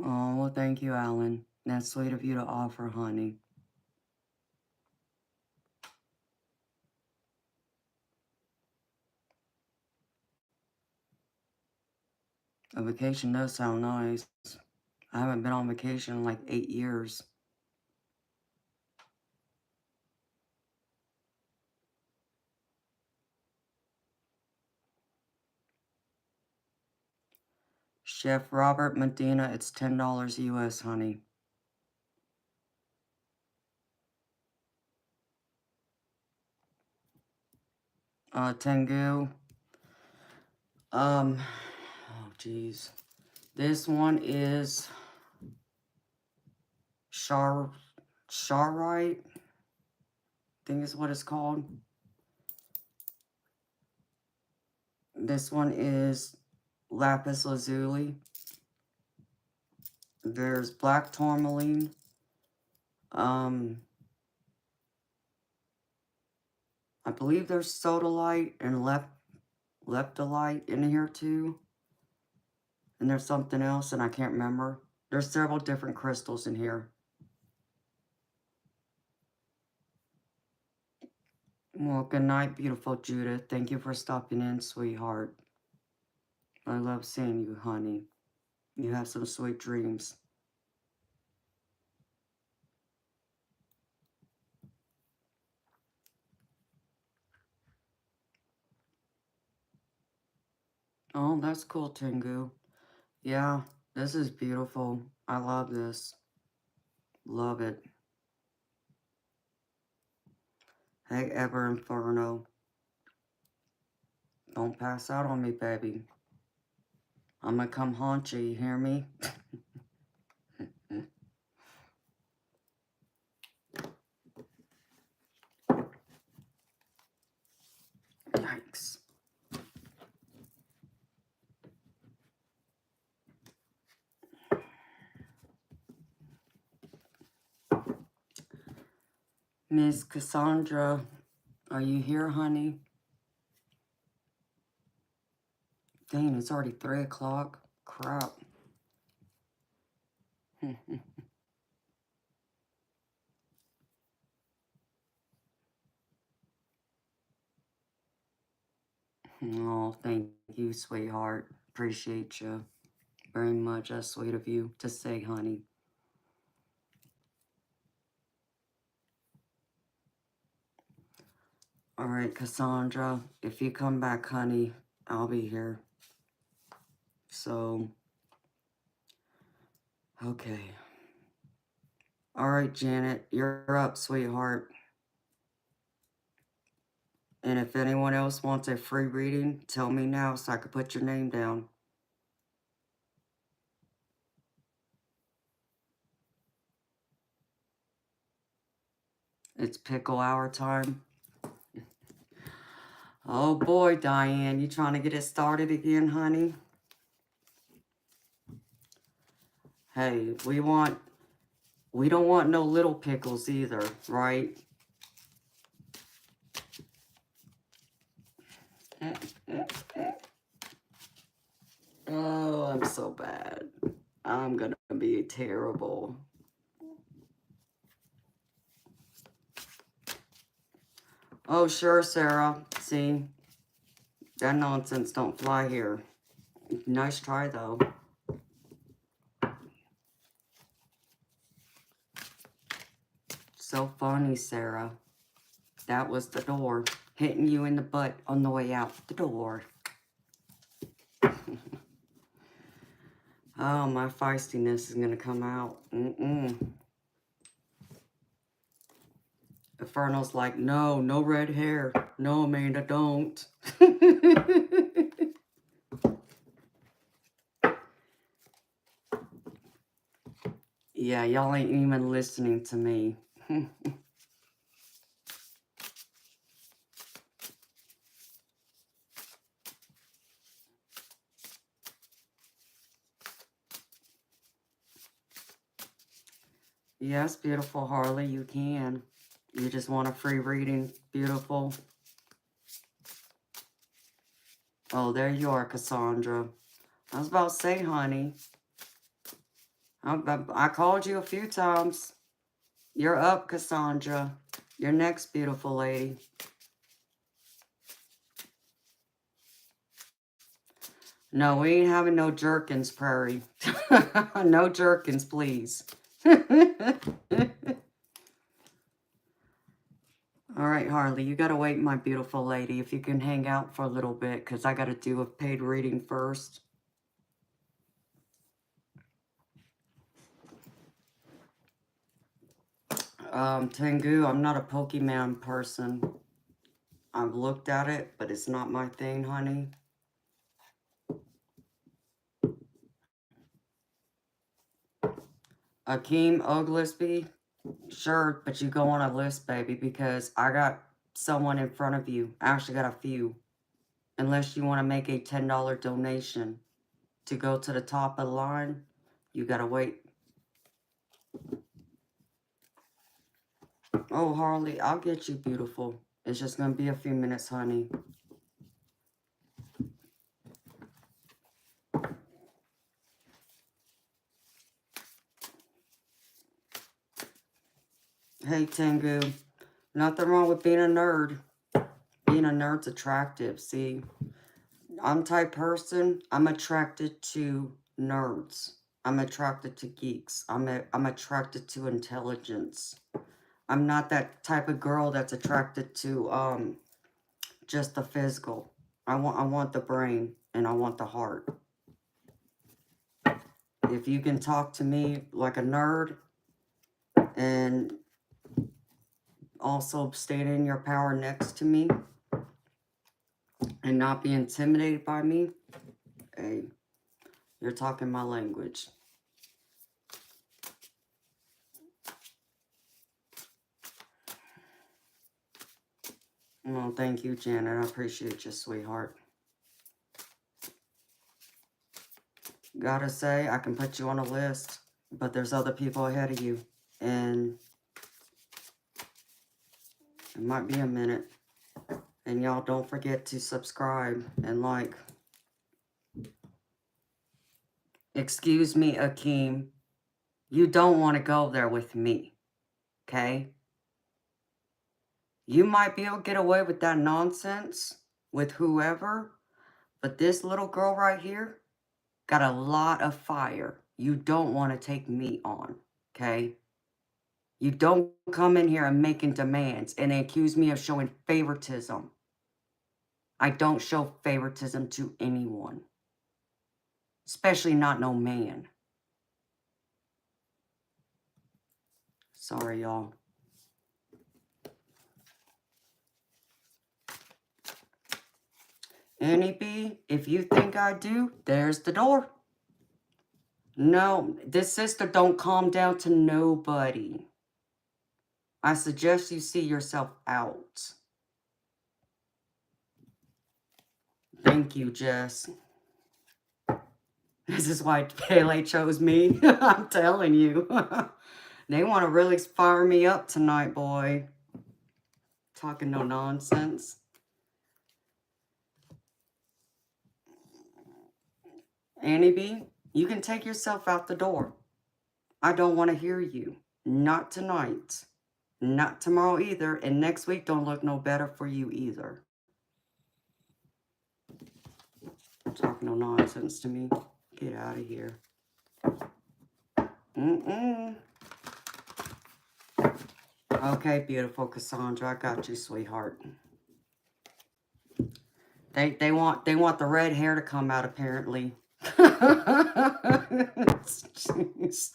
Oh, well, thank you, Alan. That's sweet of you to offer, honey. A vacation does sound nice. I haven't been on vacation in like 8 years. Chef Robert Medina, it's $10 US, honey. Tengu. Oh, geez. This one is Sharite, I think is what it's called. This one is Lapis Lazuli. There's Black Tourmaline. I believe there's Sodalite and Leptolite in here too. And there's something else and I can't remember. There's several different crystals in here. Well, good night, beautiful Judith. Thank you for stopping in, sweetheart. I love seeing you, honey. You have some sweet dreams. Oh, that's cool, Tengu. Yeah, this is beautiful. I love this. Love it. Hey, Ever Inferno. Don't pass out on me, baby. I'm gonna come haunt you, you hear me? Yikes. Miss Cassandra, are you here, honey? Dang, it's already 3 o'clock. Crap. Oh, thank you, sweetheart. Appreciate you very much. That's sweet of you to say, honey. All right, Cassandra, if you come back, honey, I'll be here. So, okay. All right, Janet, you're up, sweetheart. And if anyone else wants a free reading, tell me now so I can put your name down. It's pickle hour time. Oh boy, Diane, you trying to get it started again, honey? Hey, we don't want no little pickles either, right? Oh, I'm so bad. I'm gonna be terrible. Oh, sure, Sarah. See, that nonsense don't fly here. Nice try, though. So funny, Sarah. That was the door. Hitting you in the butt on the way out the door. Oh, my feistiness is gonna come out. Inferno's like, no, no red hair. No, Amanda, don't. Yeah, y'all ain't even listening to me. Yes, beautiful Harley, you can. You just want a free reading, beautiful. Oh, there you are, Cassandra. I was about to say, honey. I called you a few times. You're up, Cassandra. You're next, beautiful lady. No, we ain't having no jerkins, Prairie. No jerkins, please. All right, Harley, you got to wait, my beautiful lady, if you can hang out for a little bit, because I got to do a paid reading first. Tengu, I'm not a Pokemon person. I've looked at it, but it's not my thing, honey. Akeem Oglesby, sure, but you go on a list, baby, because I got someone in front of you. I actually got a few. Unless you want to make a $10 donation to go to the top of the line, you gotta wait. Oh, Harley, I'll get you, beautiful. It's just gonna be a few minutes, honey. Hey, Tengu. Nothing wrong with being a nerd. being a nerd's attractive. See, I'm type person, I'm attracted to nerds. I'm attracted to geeks. I'm attracted to intelligence. I'm not that type of girl that's attracted to just the physical. I want the brain and I want the heart. If you can talk to me like a nerd and also stand in your power next to me and not be intimidated by me, hey, you're talking my language. Well, thank you, Janet. I appreciate you, sweetheart. Gotta say, I can put you on a list, but there's other people ahead of you. And it might be a minute. And y'all don't forget to subscribe and like. Excuse me, Akeem. You don't want to go there with me. Okay? You might be able to get away with that nonsense with whoever. But this little girl right here got a lot of fire. You don't want to take me on. Okay? You don't come in here and making demands and accuse me of showing favoritism. I don't show favoritism to anyone. Especially not no man. Sorry, y'all. Annie B, if you think I do, there's the door. No, this sister don't calm down to nobody. I suggest you see yourself out. Thank you, Jess. This is why Pele chose me. I'm telling you. They want to really fire me up tonight, boy. Talking no nonsense. Annie B, you can take yourself out the door. I don't want to hear you. Not tonight. Not tomorrow either. And next week don't look no better for you either. Talking no nonsense to me. Get out of here. Okay, beautiful Cassandra. I got you, sweetheart. They want the red hair to come out, apparently. Jeez.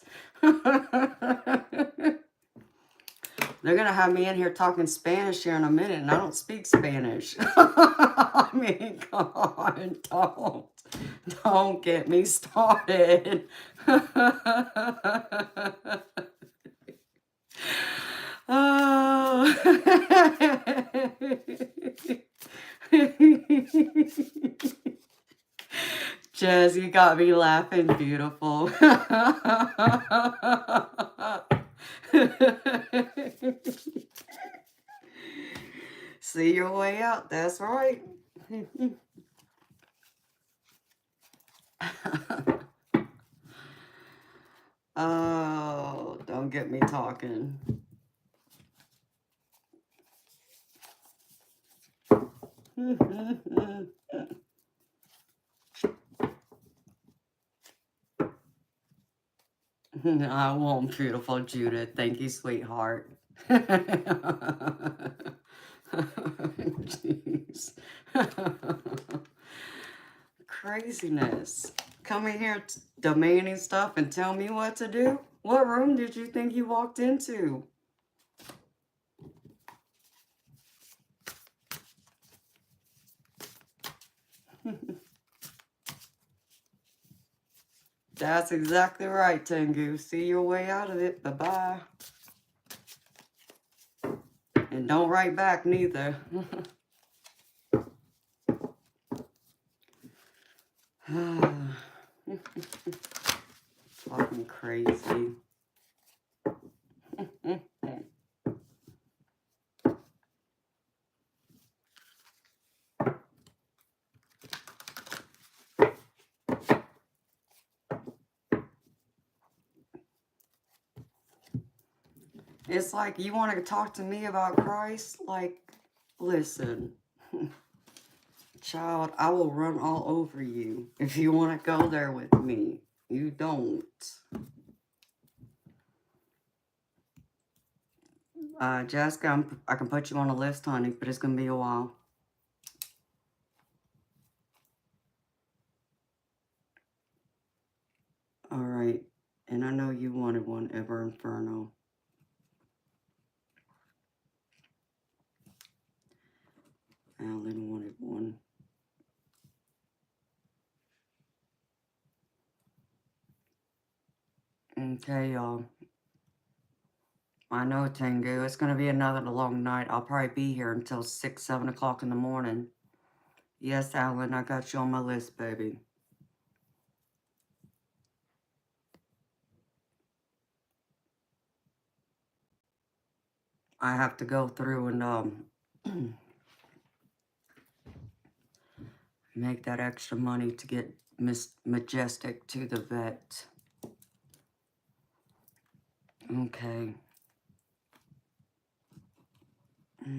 They're gonna have me in here talking Spanish here in a minute, and I don't speak Spanish. I mean, come on, don't get me started. Oh. Jazz, you got me laughing, beautiful. See your way out, that's right. Oh, don't get me talking. I won't, beautiful Judith. Thank you, sweetheart. Jeez. Craziness. Coming here demanding stuff and tell me what to do? What room did you think you walked into? That's exactly right, Tengu. See your way out of it. Bye-bye. And don't write back, neither. Fucking crazy. It's like, you want to talk to me about Christ? Like, listen. Child, I will run all over you if you want to go there with me. You don't. Jessica, I can put you on a list, honey, but it's going to be a while. All right. And I know you wanted one, Ever Inferno. Alan wanted one. Okay, y'all. I know, Tengu. It's going to be another long night. I'll probably be here until 6, 7 o'clock in the morning. Yes, Alan, I got you on my list, baby. I have to go through and make that extra money to get Miss Majestic to the vet. Okay. Let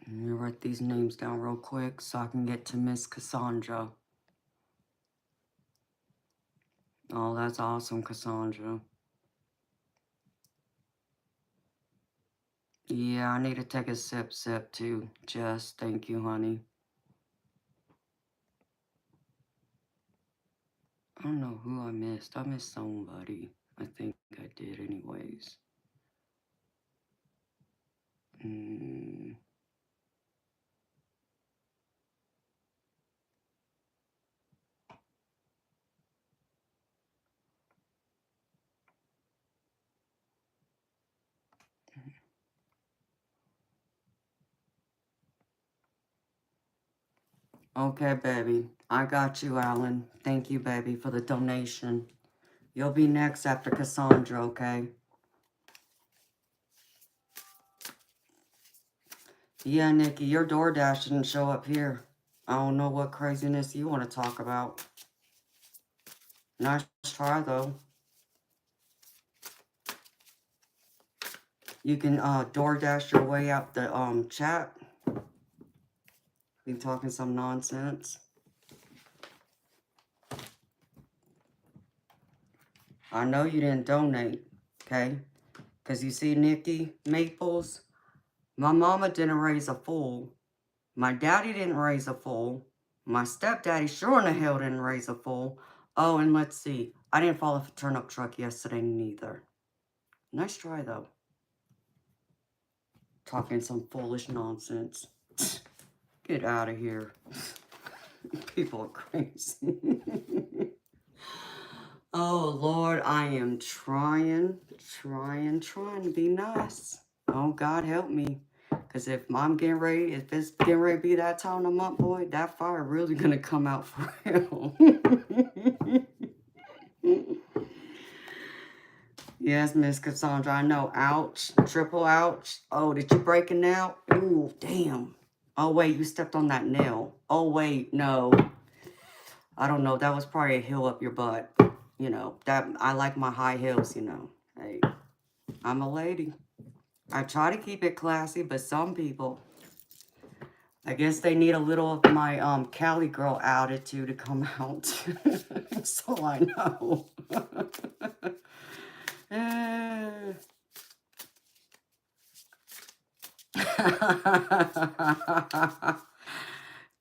me write these names down real quick so I can get to Miss Cassandra. Oh, that's awesome, Cassandra. Yeah, I need to take a sip too. Jess, thank you, honey. I don't know who I missed. I missed somebody. I think I did anyways. Okay, baby. I got you, Alan. Thank you, baby, for the donation. You'll be next after Cassandra, okay? Yeah, Nikki, your DoorDash didn't show up here. I don't know what craziness you want to talk about. Nice try, though. You can DoorDash your way out the chat. Be talking some nonsense. I know you didn't donate, okay? Because you see, Nikki Maples, my mama didn't raise a fool. My daddy didn't raise a fool. My stepdaddy sure in the hell didn't raise a fool. Oh, and let's see. I didn't fall off a turnip truck yesterday neither. Nice try, though. Talking some foolish nonsense. Get out of here. People are crazy. Oh, Lord, I am trying to be nice. Oh, God, help me. Because if it's getting ready to be that time of the month, boy, that fire really going to come out for real. Yes, Miss Cassandra, I know. Ouch. Triple ouch. Oh, did you break a nail? Ooh, damn. Oh, wait, you stepped on that nail. Oh, wait, no. I don't know. That was probably a heel up your butt. You know, that I like my high heels, you know. Hey, I'm a lady. I try to keep it classy, but some people, I guess they need a little of my Cali girl attitude to come out. So I know.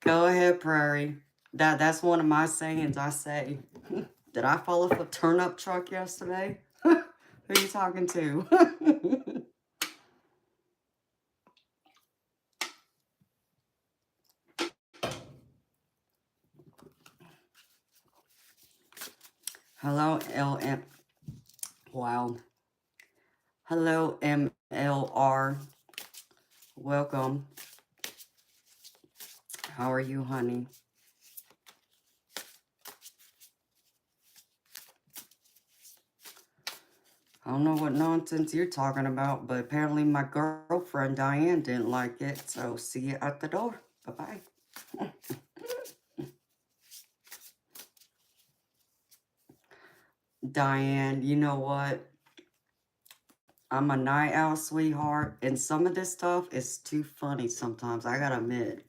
Go ahead, Prairie. That's one of my sayings I say. Did I fall off a turnip truck yesterday? Who are you talking to? Hello, LM. Wow. Hello, MLR. Welcome. How are you, honey? I don't know what nonsense you're talking about, but apparently my girlfriend, Diane, didn't like it. So see you at the door. Bye-bye. Diane, you know what? I'm a night owl, sweetheart, and some of this stuff is too funny sometimes, I gotta admit.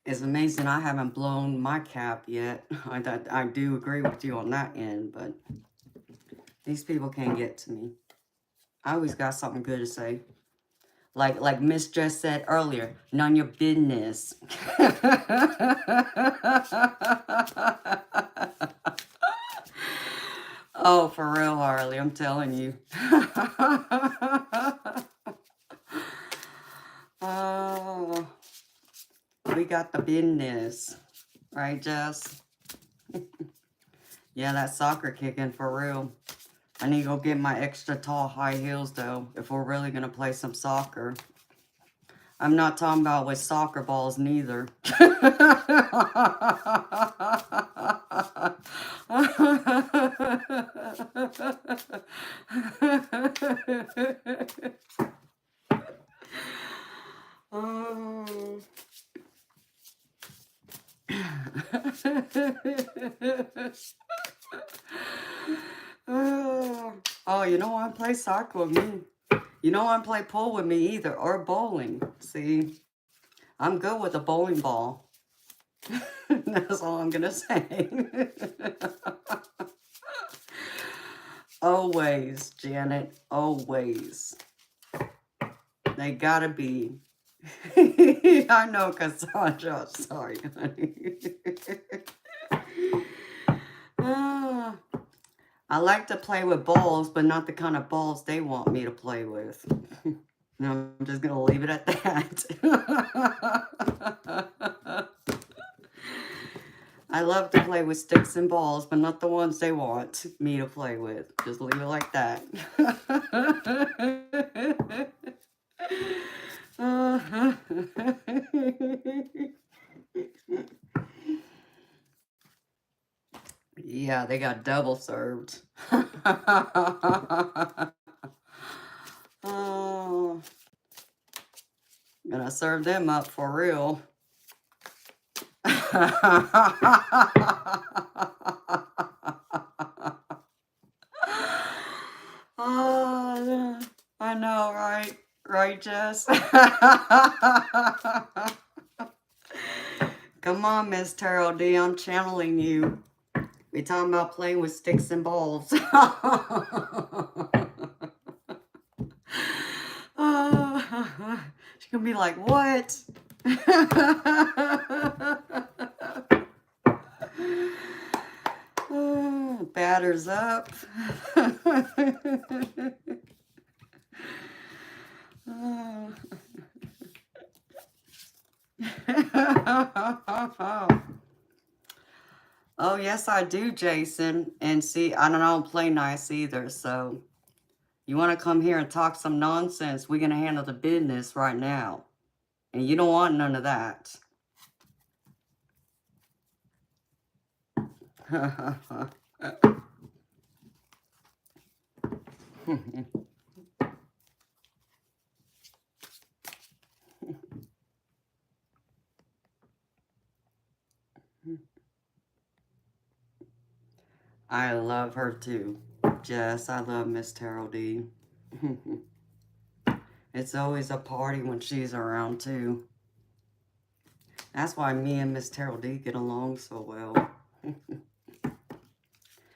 It's amazing I haven't blown my cap yet. I do agree with you on that end, but these people can't get to me. I always got something good to say. Like Miss just said earlier, none of your business. Oh, for real, Harley, I'm telling you. Oh, we got the business. Right, Jess? Yeah, that soccer kicking for real. I need to go get my extra tall high heels, though, if we're really going to play some soccer. I'm not talking about with soccer balls, neither. Oh. Oh, you don't want to play soccer with me. You don't want to play pool with me either, or bowling. See, I'm good with a bowling ball. That's all I'm going to say. Always, Janet, always. They gotta be. I know, Cassandra. Sorry, honey. I like to play with balls, but not the kind of balls they want me to play with. No, I'm just gonna leave it at that. I love to play with sticks and balls, but not the ones they want me to play with. Just leave it like that. Yeah, they got double served. Oh, gonna serve them up for real. Oh, I know, right? Right, Jess? Come on, Miss Terrell D, I'm channeling you. We talking about playing with sticks and balls. She's gonna be like, what? Batters up. Oh, yes, I do, Jason. And see, I don't play nice either, so you want to come here and talk some nonsense, we're going to handle the business right now. And you don't want none of that. I love her too. Jess, I love Miss Terrell D. It's always a party when she's around too. That's why me and Miss Terrell D get along so well.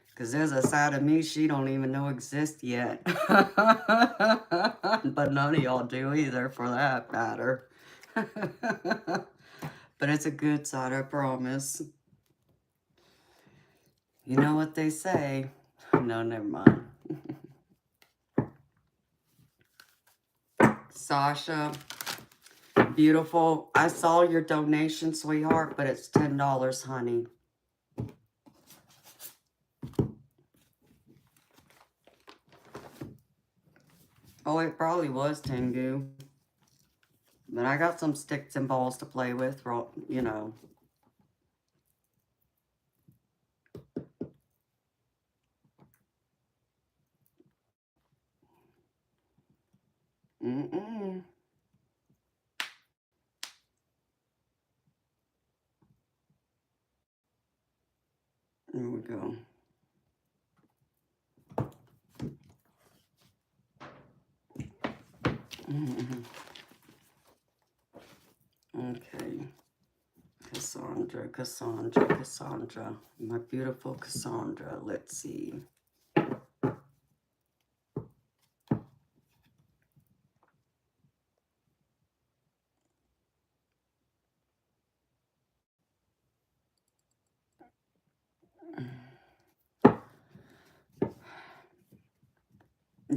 Because there's a side of me she don't even know exists yet. But none of y'all do either, for that matter. But it's a good side, I promise. You know what they say. No, never mind. Sasha, beautiful. I saw your donation, sweetheart, but it's $10, honey. Oh, it probably was Tengu. But I got some sticks and balls to play with, you know. Mm-mm. There we go. Okay. Cassandra, Cassandra, Cassandra. My beautiful Cassandra. Let's see.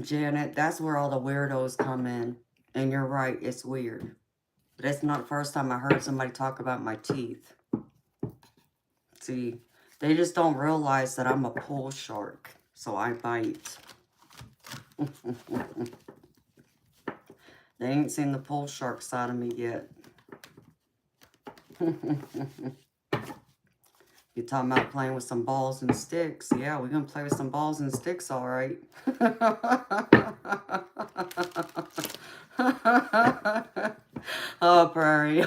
Janet, that's where all the weirdos come in. And you're right, it's weird. But it's not the first time I heard somebody talk about my teeth. See, they just don't realize that I'm a pool shark. So I bite. They ain't seen the pool shark side of me yet. You're talking about playing with some balls and sticks. Yeah, we're going to play with some balls and sticks, all right. Oh, Prairie.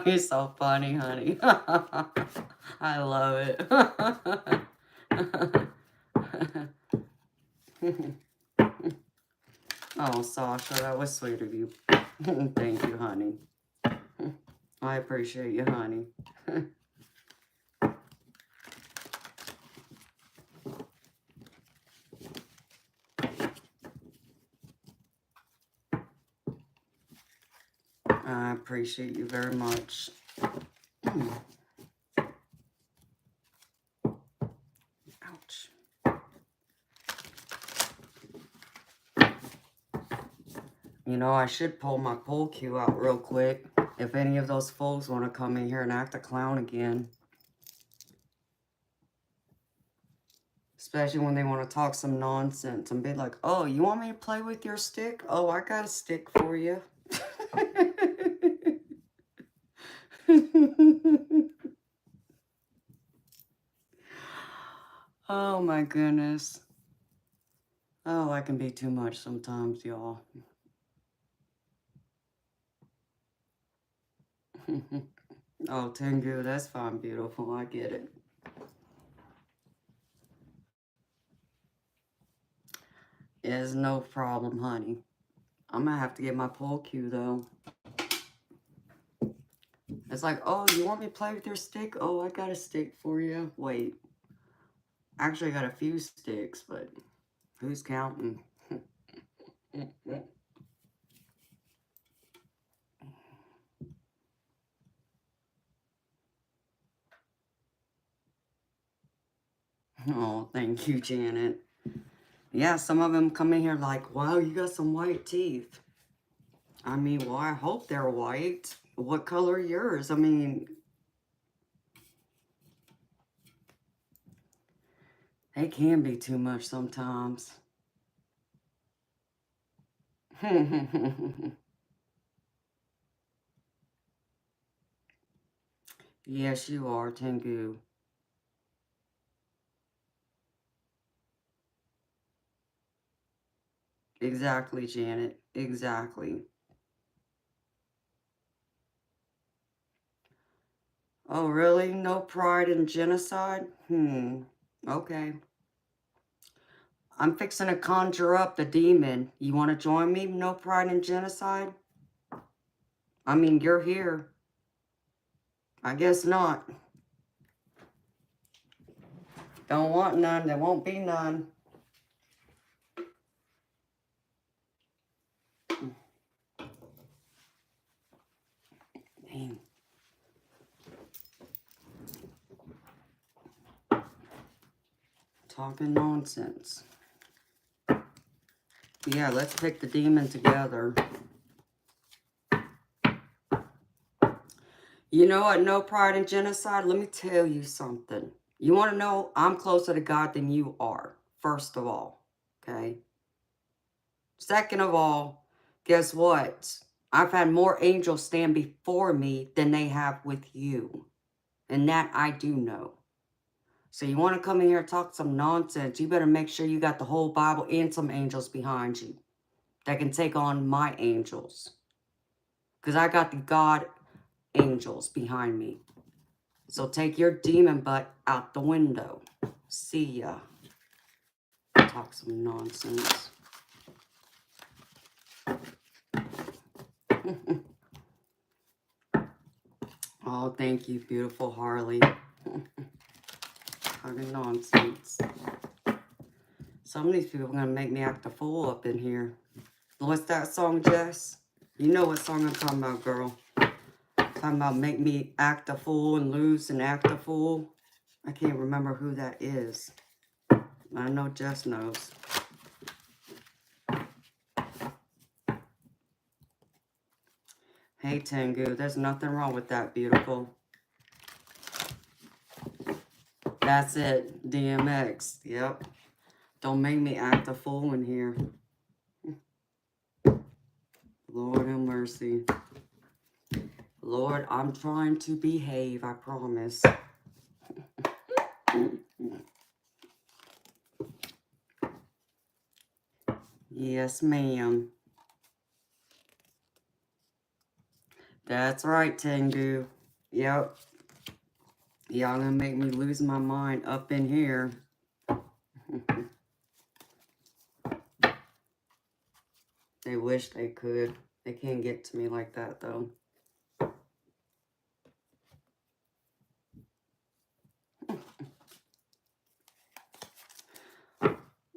You're so funny, honey. I love it. Oh, Sasha, that was sweet of you. Thank you, honey. I appreciate you, honey. I appreciate you very much. Ouch. You know, I should pull my poll cue out real quick. If any of those fools want to come in here and act a clown again. Especially when they want to talk some nonsense and be like, oh, you want me to play with your stick? Oh, I got a stick for you. Oh, my goodness. Oh, I can be too much sometimes, y'all. Oh, Tengu, that's fine, beautiful. I get it. It's no problem, honey. I'm going to have to get my poll cue, though. It's like, oh, you want me to play with your stick? Oh, I got a stick for you. Wait. Actually, I got a few sticks, but who's counting? Oh, thank you, Janet. Yeah, some of them come in here like, wow, you got some white teeth. I mean, well, I hope they're white. What color are yours? I mean, they can be too much sometimes. Yes, you are, Tengu. Exactly, Janet. Exactly. Oh, really? No pride in genocide? Okay. I'm fixing to conjure up the demon. You want to join me? No pride in genocide? I mean, you're here. I guess not. Don't want none. There won't be none. Dang. Talking nonsense. Yeah, let's pick the demon together. You know what? No pride in genocide. Let me tell you something. You want to know? I'm closer to God than you are. First of all. Okay? Second of all, guess what? I've had more angels stand before me than they have with you. And that I do know. So you want to come in here and talk some nonsense, you better make sure you got the whole Bible and some angels behind you that can take on my angels. Because I got the God angels behind me. So take your demon butt out the window. See ya. Talk some nonsense. Oh, thank you, beautiful Harley. Talking nonsense. Some of these people are going to make me act a fool up in here. What's that song, Jess? You know what song I'm talking about, girl. Talking about make me act a fool and lose and act a fool. I can't remember who that is. I know Jess knows. Hey, Tengu, there's nothing wrong with that, beautiful. That's it, DMX. Yep. Don't make me act a fool in here. Lord have mercy. Lord, I'm trying to behave, I promise. Yes, ma'am. That's right, Tengu. Yep. Y'all gonna make me lose my mind up in here. They wish they could. They can't get to me like that, though.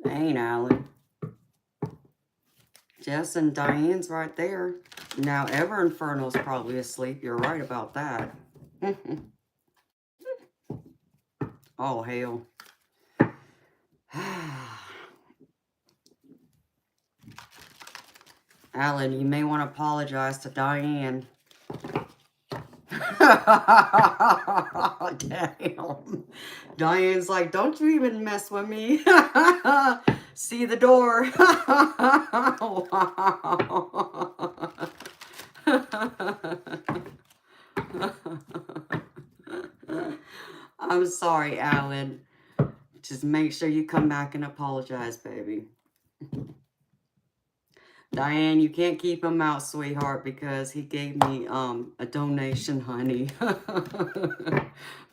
Ain't Alan. Jess and Diane's right there. Now, Ever Inferno's probably asleep. You're right about that. Oh, hell. Alan, you may want to apologize to Diane. Damn. Diane's like, don't you even mess with me. See the door. I'm sorry, Alan. Just make sure you come back and apologize, baby. Diane, you can't keep him out, sweetheart, because he gave me a donation, honey.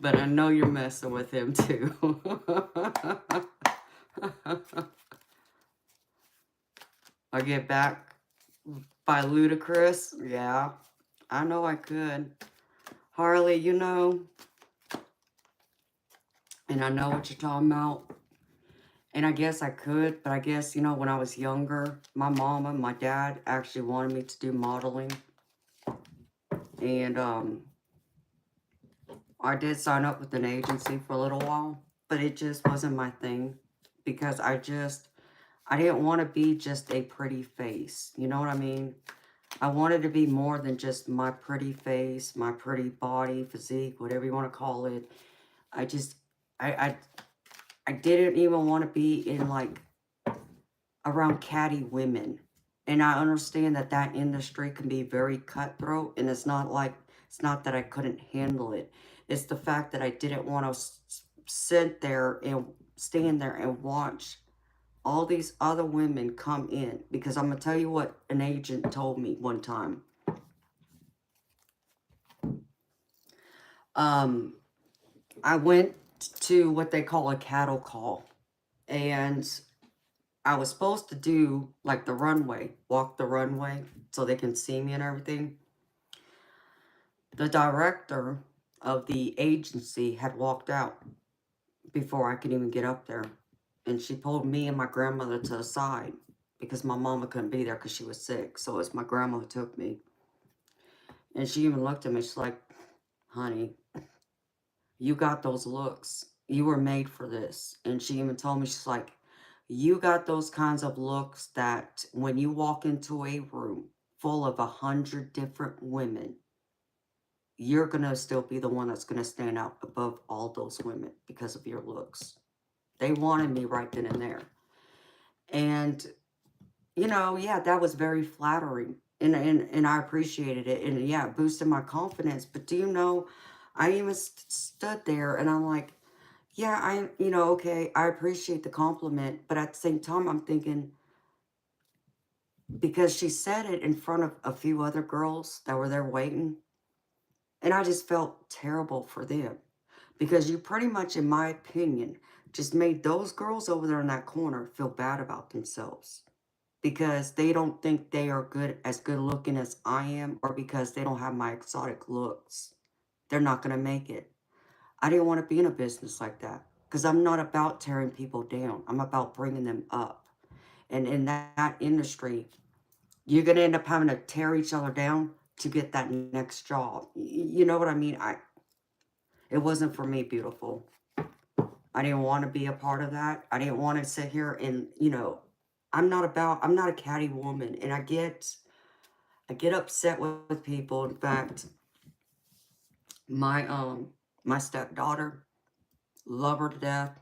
But I know you're messing with him, too. I get back by Ludacris. Yeah, I know I could. Harley, you know, and I know what you're talking about. And I guess I could, but I guess, you know, when I was younger, my mom and my dad actually wanted me to do modeling. And I did sign up with an agency for a little while, but it just wasn't my thing. Because I didn't want to be just a pretty face. You know what I mean? I wanted to be more than just my pretty face, my pretty body, physique, whatever you want to call it. I didn't even want to be in, like, around catty women. And I understand that that industry can be very cutthroat, and it's not that I couldn't handle it. It's the fact that I didn't want to sit there and stand there and watch all these other women come in. Because I'm going to tell you what an agent told me one time. I went to what they call a cattle call. And I was supposed to do, like, the runway. Walk the runway so they can see me and everything. The director of the agency had walked out before I could even get up there. And she pulled me and my grandmother to the side because my mama couldn't be there because she was sick. So it was my grandma who took me. And she even looked at me. She's like, honey, you got those looks. You were made for this. And she even told me, she's like, you got those kinds of looks that when you walk into a room full of 100 different women, you're going to still be the one that's going to stand out above all those women because of your looks. They wanted me right then and there. And, you know, yeah, that was very flattering. And I appreciated it. And, yeah, it boosted my confidence. But do you know, I even stood there and I'm like, yeah, okay, I appreciate the compliment. But at the same time, I'm thinking, because she said it in front of a few other girls that were there waiting. And I just felt terrible for them. Because you pretty much, in my opinion, just made those girls over there in that corner feel bad about themselves. because they don't think they are as good looking as I am, or because they don't have my exotic looks. They're not going to make it. I didn't want to be in a business like that because I'm not about tearing people down. I'm about bringing them up. And in that industry, you're going to end up having to tear each other down to get that next job. You know what I mean? It wasn't for me, beautiful. I didn't want to be a part of that. I didn't want to sit here and, I'm not a catty woman. And I get upset with people. In fact, my stepdaughter, love her to death.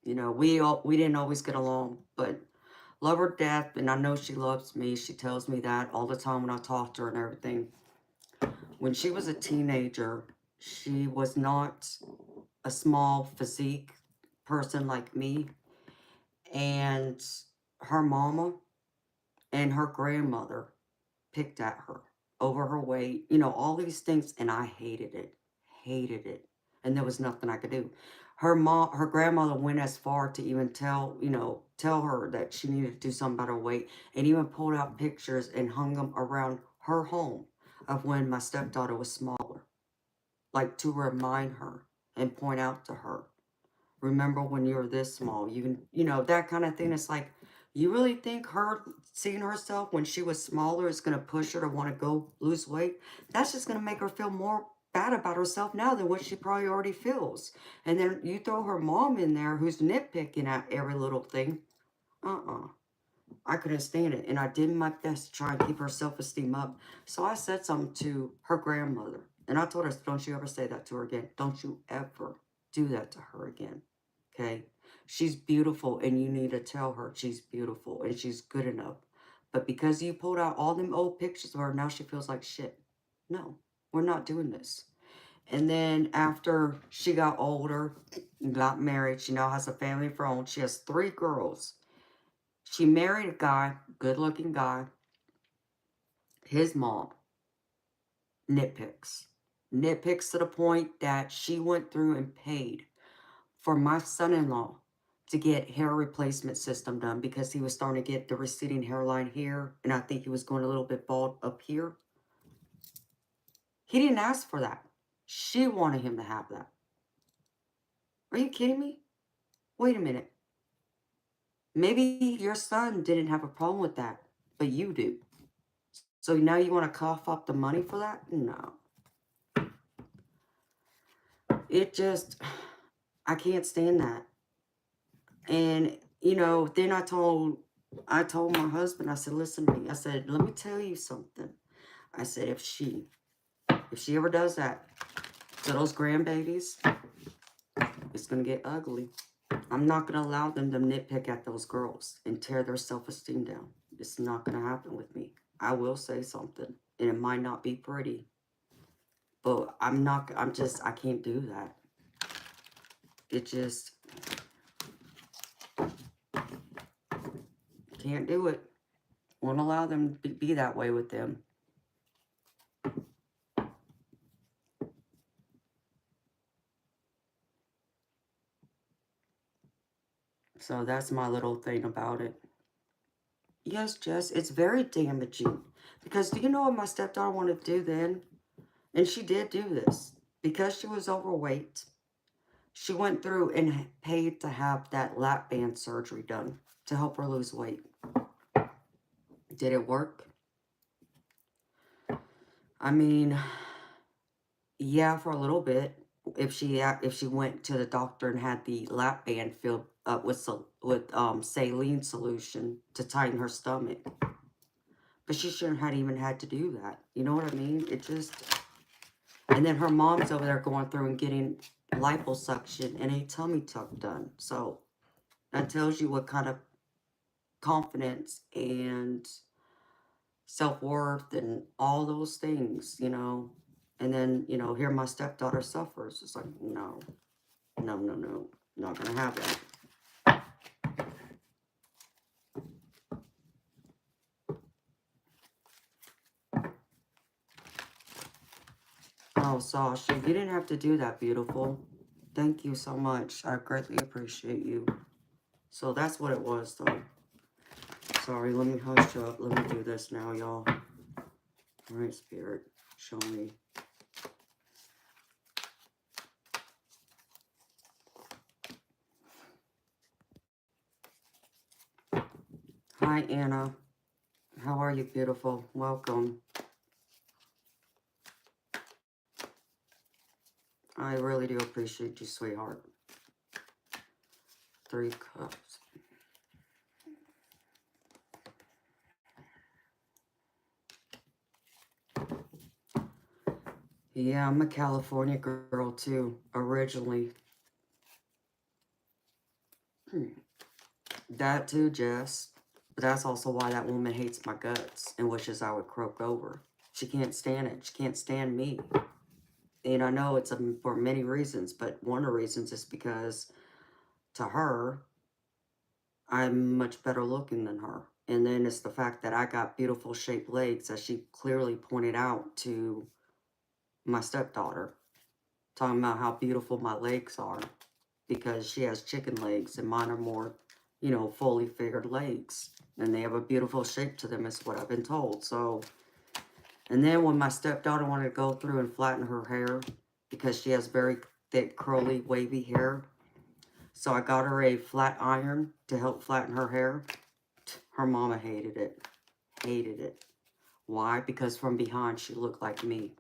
We didn't always get along, but love her to death, and I know she loves me. She tells me that all the time when I talk to her and everything. When she was a teenager, she was not a small physique person like me, and her mama and her grandmother picked at her over her weight, all these things, and I hated it, and there was nothing I could do. Her grandmother went as far to even tell her that she needed to do something about her weight, and even pulled out pictures and hung them around her home of when my stepdaughter was smaller, like to remind her and point out to her, remember when you were this small, that kind of thing. It's like, you really think her seeing herself when she was smaller is going to push her to want to go lose weight? That's just going to make her feel more bad about herself now than what she probably already feels. And then you throw her mom in there who's nitpicking at every little thing. I couldn't stand it. And I did my best to try and keep her self-esteem up. So I said something to her grandmother. And I told her, don't you ever say that to her again. Don't you ever do that to her again. Okay? She's beautiful, and you need to tell her she's beautiful and she's good enough. But because you pulled out all them old pictures of her, now she feels like shit. No, we're not doing this. And then after she got older and got married, she now has a family of her own. She has 3 girls. She married a guy, good-looking guy. His mom nitpicks. Nitpicks to the point that she went through and paid for my son-in-law to get hair replacement system done because he was starting to get the receding hairline here, and I think he was going a little bit bald up here. He didn't ask for that. She wanted him to have that. Are you kidding me? Wait a minute. Maybe your son didn't have a problem with that, but you do. So now you want to cough up the money for that? No. It just, I can't stand that. And, then I told my husband, I said, listen to me. I said, let me tell you something. I said, if she ever does that to those grandbabies, it's going to get ugly. I'm not going to allow them to nitpick at those girls and tear their self-esteem down. It's not going to happen with me. I will say something, and it might not be pretty, but I can't do that. It just, can't do it. Won't allow them to be that way with them. So that's my little thing about it. Yes, Jess, it's very damaging. Because do you know what my stepdaughter wanted to do then? And she did do this. Because she was overweight, she went through and paid to have that lap band surgery done to help her lose weight. Did it work? I mean, yeah, for a little bit. If she went to the doctor and had the lap band filled up with saline solution to tighten her stomach, but she shouldn't have even had to do that. You know what I mean? It just, and then her mom's over there going through and getting liposuction and a tummy tuck done. So that tells you what kind of confidence and self-worth and all those things, And then, here my stepdaughter suffers. It's like, no, not going to have that. Oh, Sasha, you didn't have to do that, beautiful. Thank you so much. I greatly appreciate you. So that's what it was, though. Sorry, let me hush up. Let me do this now, y'all. All right, Spirit, show me. Hi, Anna. How are you, beautiful? Welcome. I really do appreciate you, sweetheart. 3 cups. Yeah, I'm a California girl, too, originally. That, too, Jess. But that's also why that woman hates my guts and wishes I would croak over. She can't stand it. She can't stand me. And I know it's for many reasons, but one of the reasons is because to her, I'm much better looking than her. And then it's the fact that I got beautiful shaped legs, as she clearly pointed out to my stepdaughter, talking about how beautiful my legs are, because she has chicken legs and mine are more, you know, fully figured legs. And they have a beautiful shape to them, is what I've been told. So, and then when my stepdaughter wanted to go through and flatten her hair, because she has very thick, curly, wavy hair, so I got her a flat iron to help flatten her hair. Her mama hated it. Hated it. Why? Because from behind she looked like me.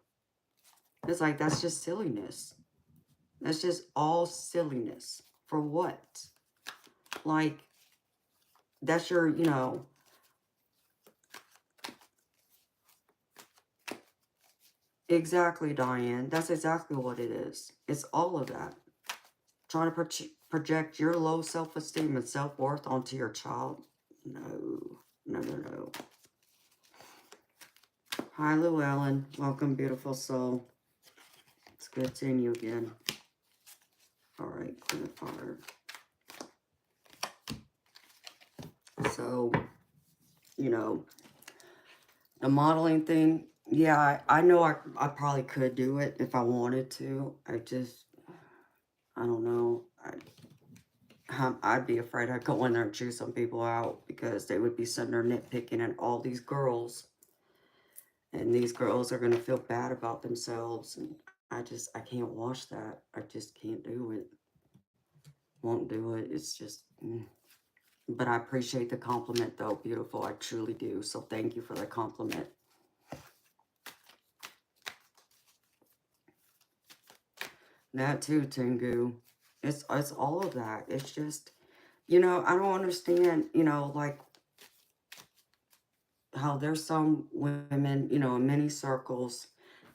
It's like, that's just silliness. That's just all silliness. For what? Like, that's your, you know... Exactly, Diane. That's exactly what it is. It's all of that. Trying to project your low self-esteem and self-worth onto your child. No. No, no, no. Hi, Llewellyn. Welcome, beautiful soul. It's good seeing you again. All right, clean the fire. So, you know, the modeling thing, yeah, I know I probably could do it if I wanted to. I don't know. I'd be afraid I'd go in there and chew some people out, because they would be sitting there nitpicking at all these girls. And these girls are going to feel bad about themselves. And I can't watch that. I just can't do it. Won't do it. It's just... But I appreciate the compliment, though, beautiful. I truly do. So thank you for the compliment. That too, Tengu. It's all of that. It's just, you know, I don't understand, you know, like, how there's some women, you know, in many circles,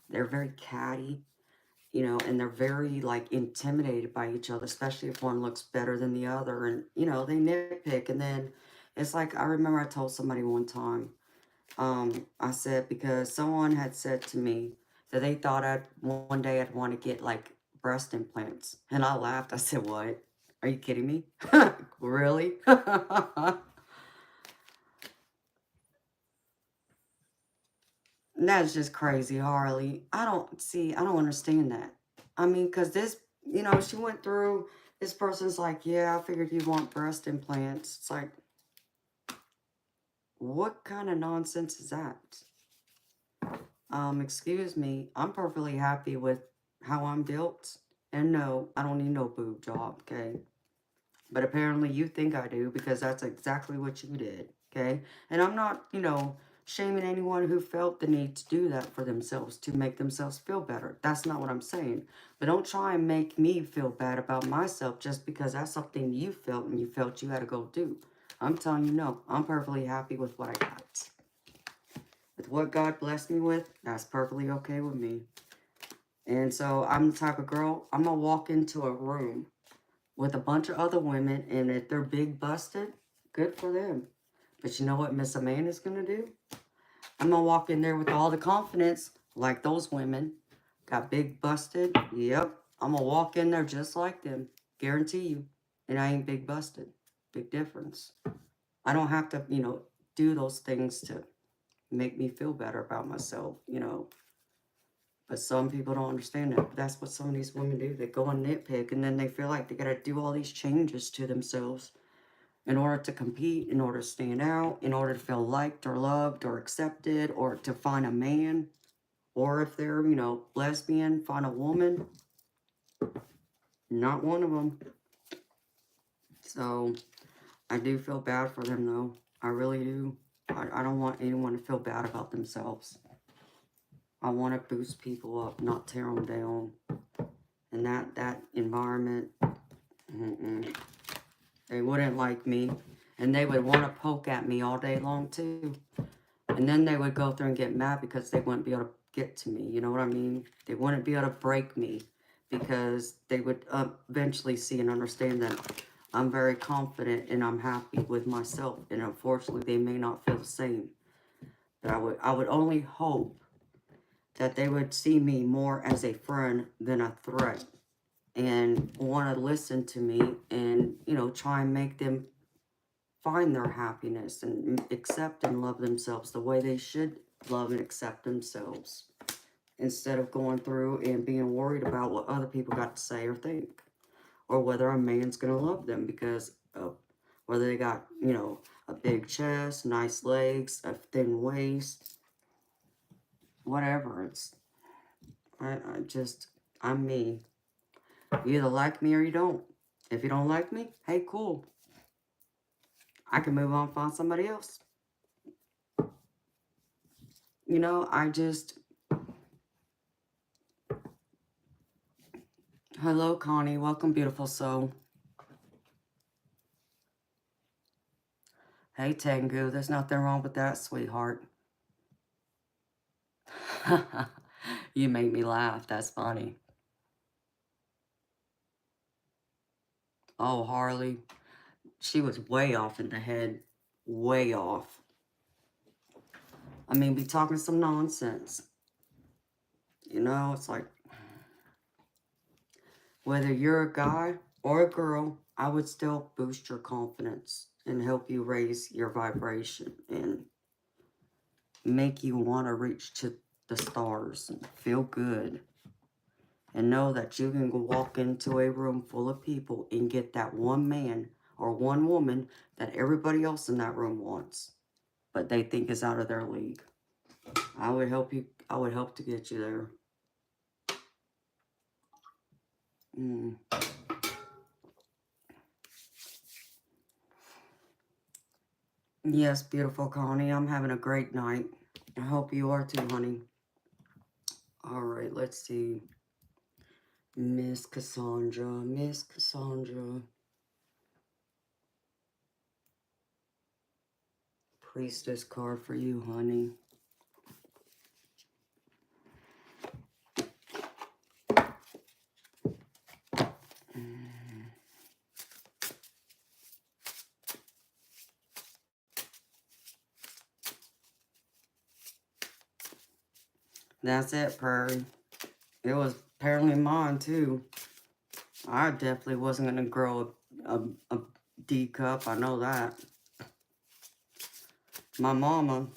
they're very catty, you know, and they're very, like, intimidated by each other, especially if one looks better than the other. And, you know, they nitpick. And then it's like, I remember I told somebody one time, I said, because someone had said to me that they thought one day I'd want to get, like, breast implants. And I laughed. I said, what? Are you kidding me? Really? That's just crazy, Harley. I don't understand that. I mean, because this, you know, she went through, this person's like, yeah, I figured you want breast implants. It's like, what kind of nonsense is that? Excuse me, I'm perfectly happy with how I'm built. And no, I don't need no boob job, okay? But apparently you think I do, because that's exactly what you did, okay? And I'm not, you know, shaming anyone who felt the need to do that for themselves, to make themselves feel better. That's not what I'm saying. But don't try and make me feel bad about myself just because that's something you felt and you felt you had to go do. I'm telling you, no, I'm perfectly happy with what I got. With what God blessed me with, that's perfectly okay with me. And so I'm the type of girl, I'm going to walk into a room with a bunch of other women, and if they're big busted, good for them. But you know what Miss Amanda's going to do? I'm going to walk in there with all the confidence, like those women. Got big busted. Yep. I'm going to walk in there just like them. Guarantee you. And I ain't big busted. Big difference. I don't have to, you know, do those things to make me feel better about myself, you know. But some people don't understand that. But that's what some of these women do. They go and nitpick, and then they feel like they got to do all these changes to themselves in order to compete, in order to stand out, in order to feel liked or loved or accepted, or to find a man, or if they're, you know, lesbian, find a woman. Not one of them. So I do feel bad for them, though. I really do. I don't want anyone to feel bad about themselves. I want to boost people up, not tear them down. And that environment, they wouldn't like me. And they would want to poke at me all day long, too. And then they would go through and get mad because they wouldn't be able to get to me. You know what I mean? They wouldn't be able to break me because they would eventually see and understand that I'm very confident and I'm happy with myself. And unfortunately, they may not feel the same. But I would only hope that they would see me more as a friend than a threat. And want to listen to me and, you know, try and make them find their happiness and accept and love themselves the way they should love and accept themselves, instead of going through and being worried about what other people got to say or think, or whether a man's going to love them because of whether they got, you know, a big chest, nice legs, a thin waist, whatever. I'm me. You either like me or you don't. If you don't like me, hey, cool. I can move on and find somebody else. You know, hello, Connie. Welcome, beautiful soul. Hey, Tengu. There's nothing wrong with that, sweetheart. You make me laugh. That's funny. Oh, Harley. She was way off in the head. Way off. I mean, be talking some nonsense. You know, it's like, whether you're a guy or a girl, I would still boost your confidence and help you raise your vibration and make you want to reach to the stars and feel good. And know that you can walk into a room full of people and get that one man or one woman that everybody else in that room wants, but they think is out of their league. I would help you. I would help to get you there. Yes, beautiful Connie. I'm having a great night. I hope you are too, honey. All right, let's see. Miss Cassandra. Miss Cassandra. Priestess card for you, honey. That's it, Prairie. It was apparently mine, too. I definitely wasn't going to grow a D cup. I know that. My mama,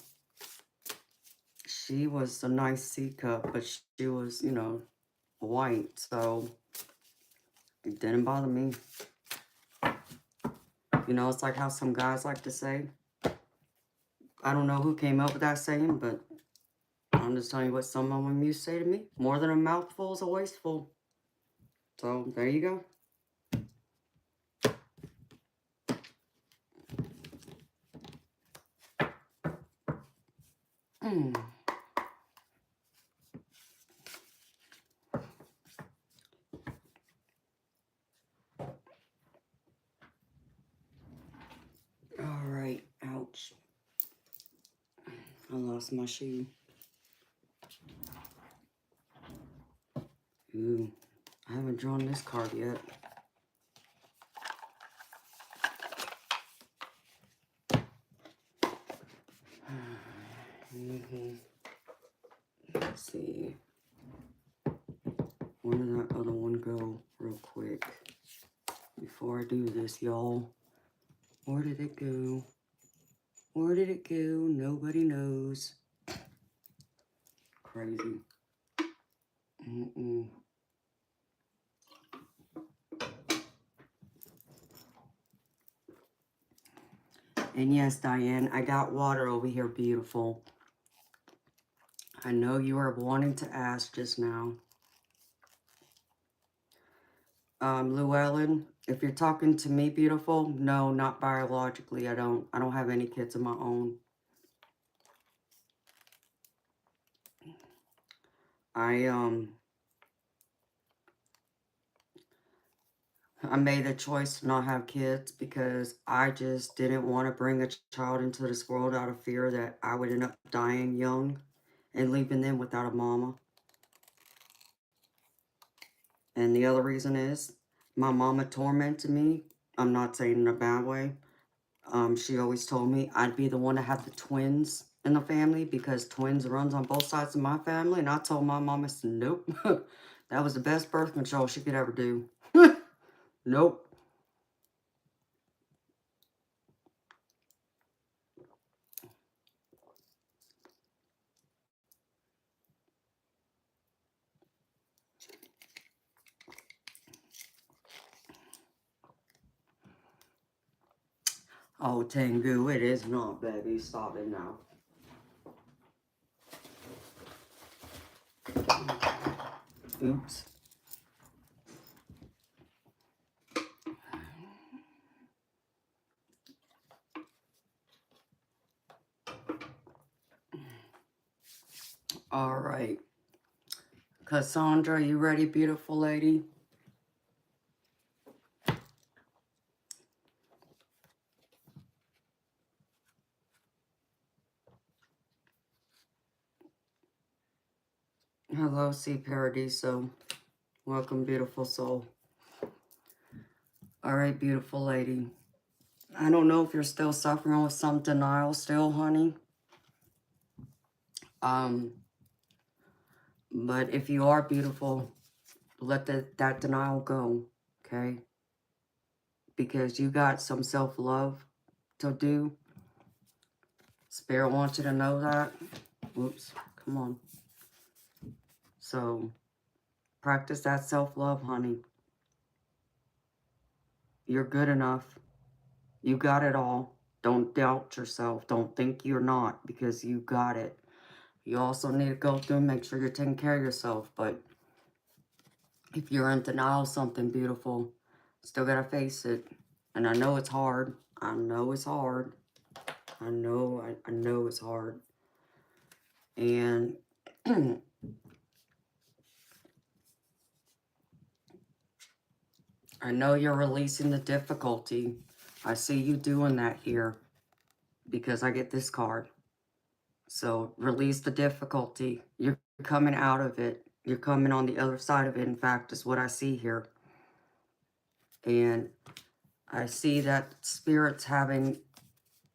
she was a nice C cup, but she was, you know, white. So it didn't bother me. You know, it's like how some guys like to say. I don't know who came up with that saying, but I'm just telling you what some of them used to say to me. More than a mouthful is a wasteful. So there you go. All right. Ouch. I lost my shoe. Ooh. I haven't drawn this card yet. Let's see. Where did that other one go real quick? Before I do this, y'all. Where did it go? Where did it go? Nobody knows. Crazy. And yes, Diane, I got water over here, beautiful. I know you were wanting to ask just now. Llewellyn, if you're talking to me, beautiful, no, not biologically. I don't have any kids of my own. I made a choice to not have kids because I just didn't want to bring a child into this world out of fear that I would end up dying young and leaving them without a mama. And the other reason is my mama tormented me. I'm not saying in a bad way. She always told me I'd be the one to have the twins in the family because twins runs on both sides of my family. And I told my mama, nope, that was the best birth control she could ever do. Nope. Oh, Tengu, it is not, baby. Stop it now. Oops. All right. Cassandra, you ready, beautiful lady? Hello, C Paradiso. Welcome, beautiful soul. All right, beautiful lady. I don't know if you're still suffering with some denial still, honey. But if you are beautiful, let that denial go, okay? Because you got some self-love to do. Spirit wants you to know that. Oops, come on. So, practice that self-love, honey. You're good enough. You got it all. Don't doubt yourself. Don't think you're not, because you got it. You also need to go through and make sure you're taking care of yourself. But if you're in denial of something beautiful, still got to face it. And I know it's hard. I know it's hard. I know it's hard. And I know you're releasing the difficulty. I see you doing that here because I get this card. So release the difficulty. You're coming out of it. You're coming on the other side of it, in fact, is what I see here. And I see that Spirit's having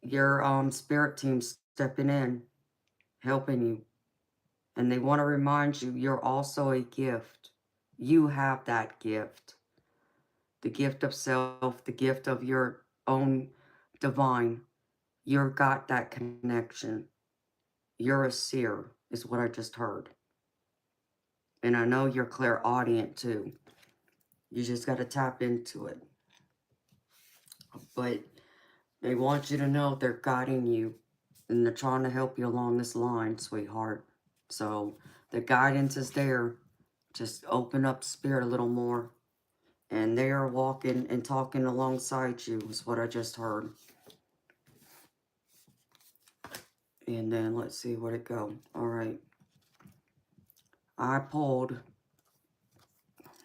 your spirit team stepping in, helping you. And they want to remind you, you're also a gift. You have that gift. The gift of self, the gift of your own divine. You've got that connection. You're a seer, is what I just heard. And I know you're clairaudient too. You just got to tap into it. But they want you to know they're guiding you. And they're trying to help you along this line, sweetheart. So the guidance is there. Just open up spirit a little more. And they are walking and talking alongside you, is what I just heard. And then let's see where'd it go. All right. I pulled.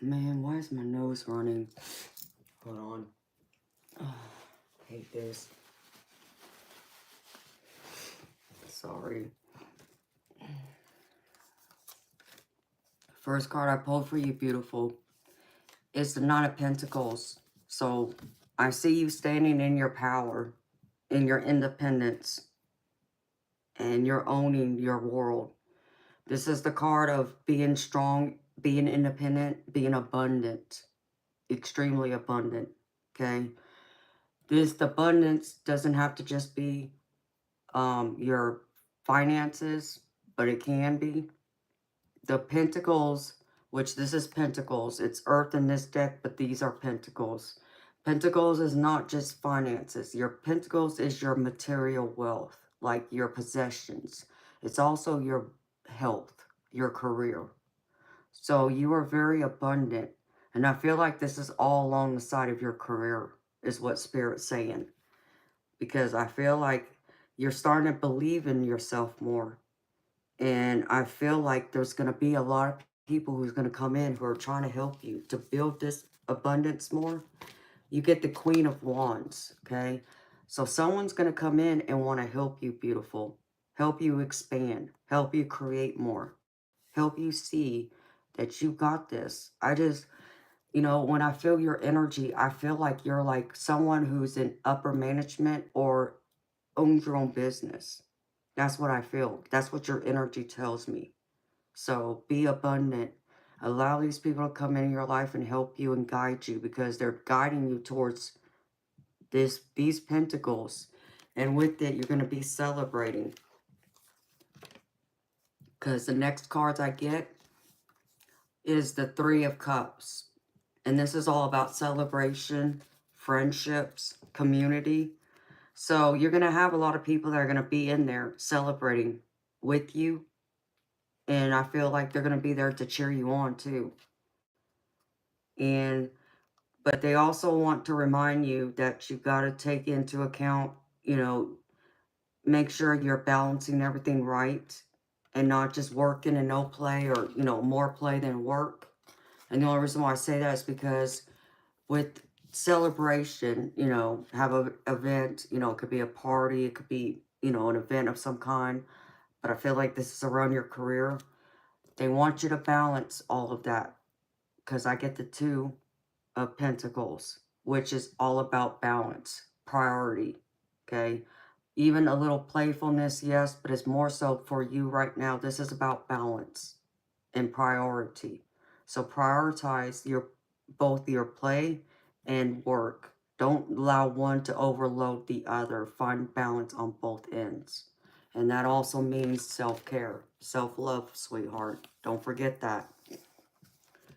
Man, why is my nose running? Hold on. Oh, I hate this. Sorry. First card I pulled for you, beautiful, is the Nine of Pentacles. So I see you standing in your power, in your independence, and you're owning your world. This is the card of being strong, being independent, being abundant, extremely abundant, okay? This abundance doesn't have to just be your finances, but it can be. The Pentacles, which this is Pentacles, it's Earth in this deck, but these are Pentacles. Pentacles is not just finances. Your pentacles is your material wealth, like your possessions. It's also your health, your career. So you are very abundant. And I feel like this is all along the side of your career, is what Spirit's saying. Because I feel like you're starting to believe in yourself more. And I feel like there's going to be a lot of people who's going to come in who are trying to help you to build this abundance more. You get the Queen of Wands, okay? So someone's going to come in and want to help you, beautiful. Help you expand. Help you create more. Help you see that you got this. When I feel your energy, I feel like you're like someone who's in upper management or owns your own business. That's what I feel. That's what your energy tells me. So be abundant. Allow these people to come into your life and help you and guide you because they're guiding you towards these pentacles. And with it, you're going to be celebrating. Because the next cards I get is the Three of Cups. And this is all about celebration, friendships, community. So you're going to have a lot of people that are going to be in there celebrating with you. And I feel like they're going to be there to cheer you on too. But they also want to remind you that you've got to take into account, make sure you're balancing everything right and not just working and no play or, more play than work. And the only reason why I say that is because with celebration, have an event, it could be a party, it could be, an event of some kind. But I feel like this is around your career. They want you to balance all of that because I get the Two of Pentacles, which is all about balance, priority, okay? Even a little playfulness, yes, but it's more so for you right now. This is about balance and priority. So prioritize both your play and work. Don't allow one to overload the other. Find balance on both ends. And that also means self-care, self-love, sweetheart. Don't forget that.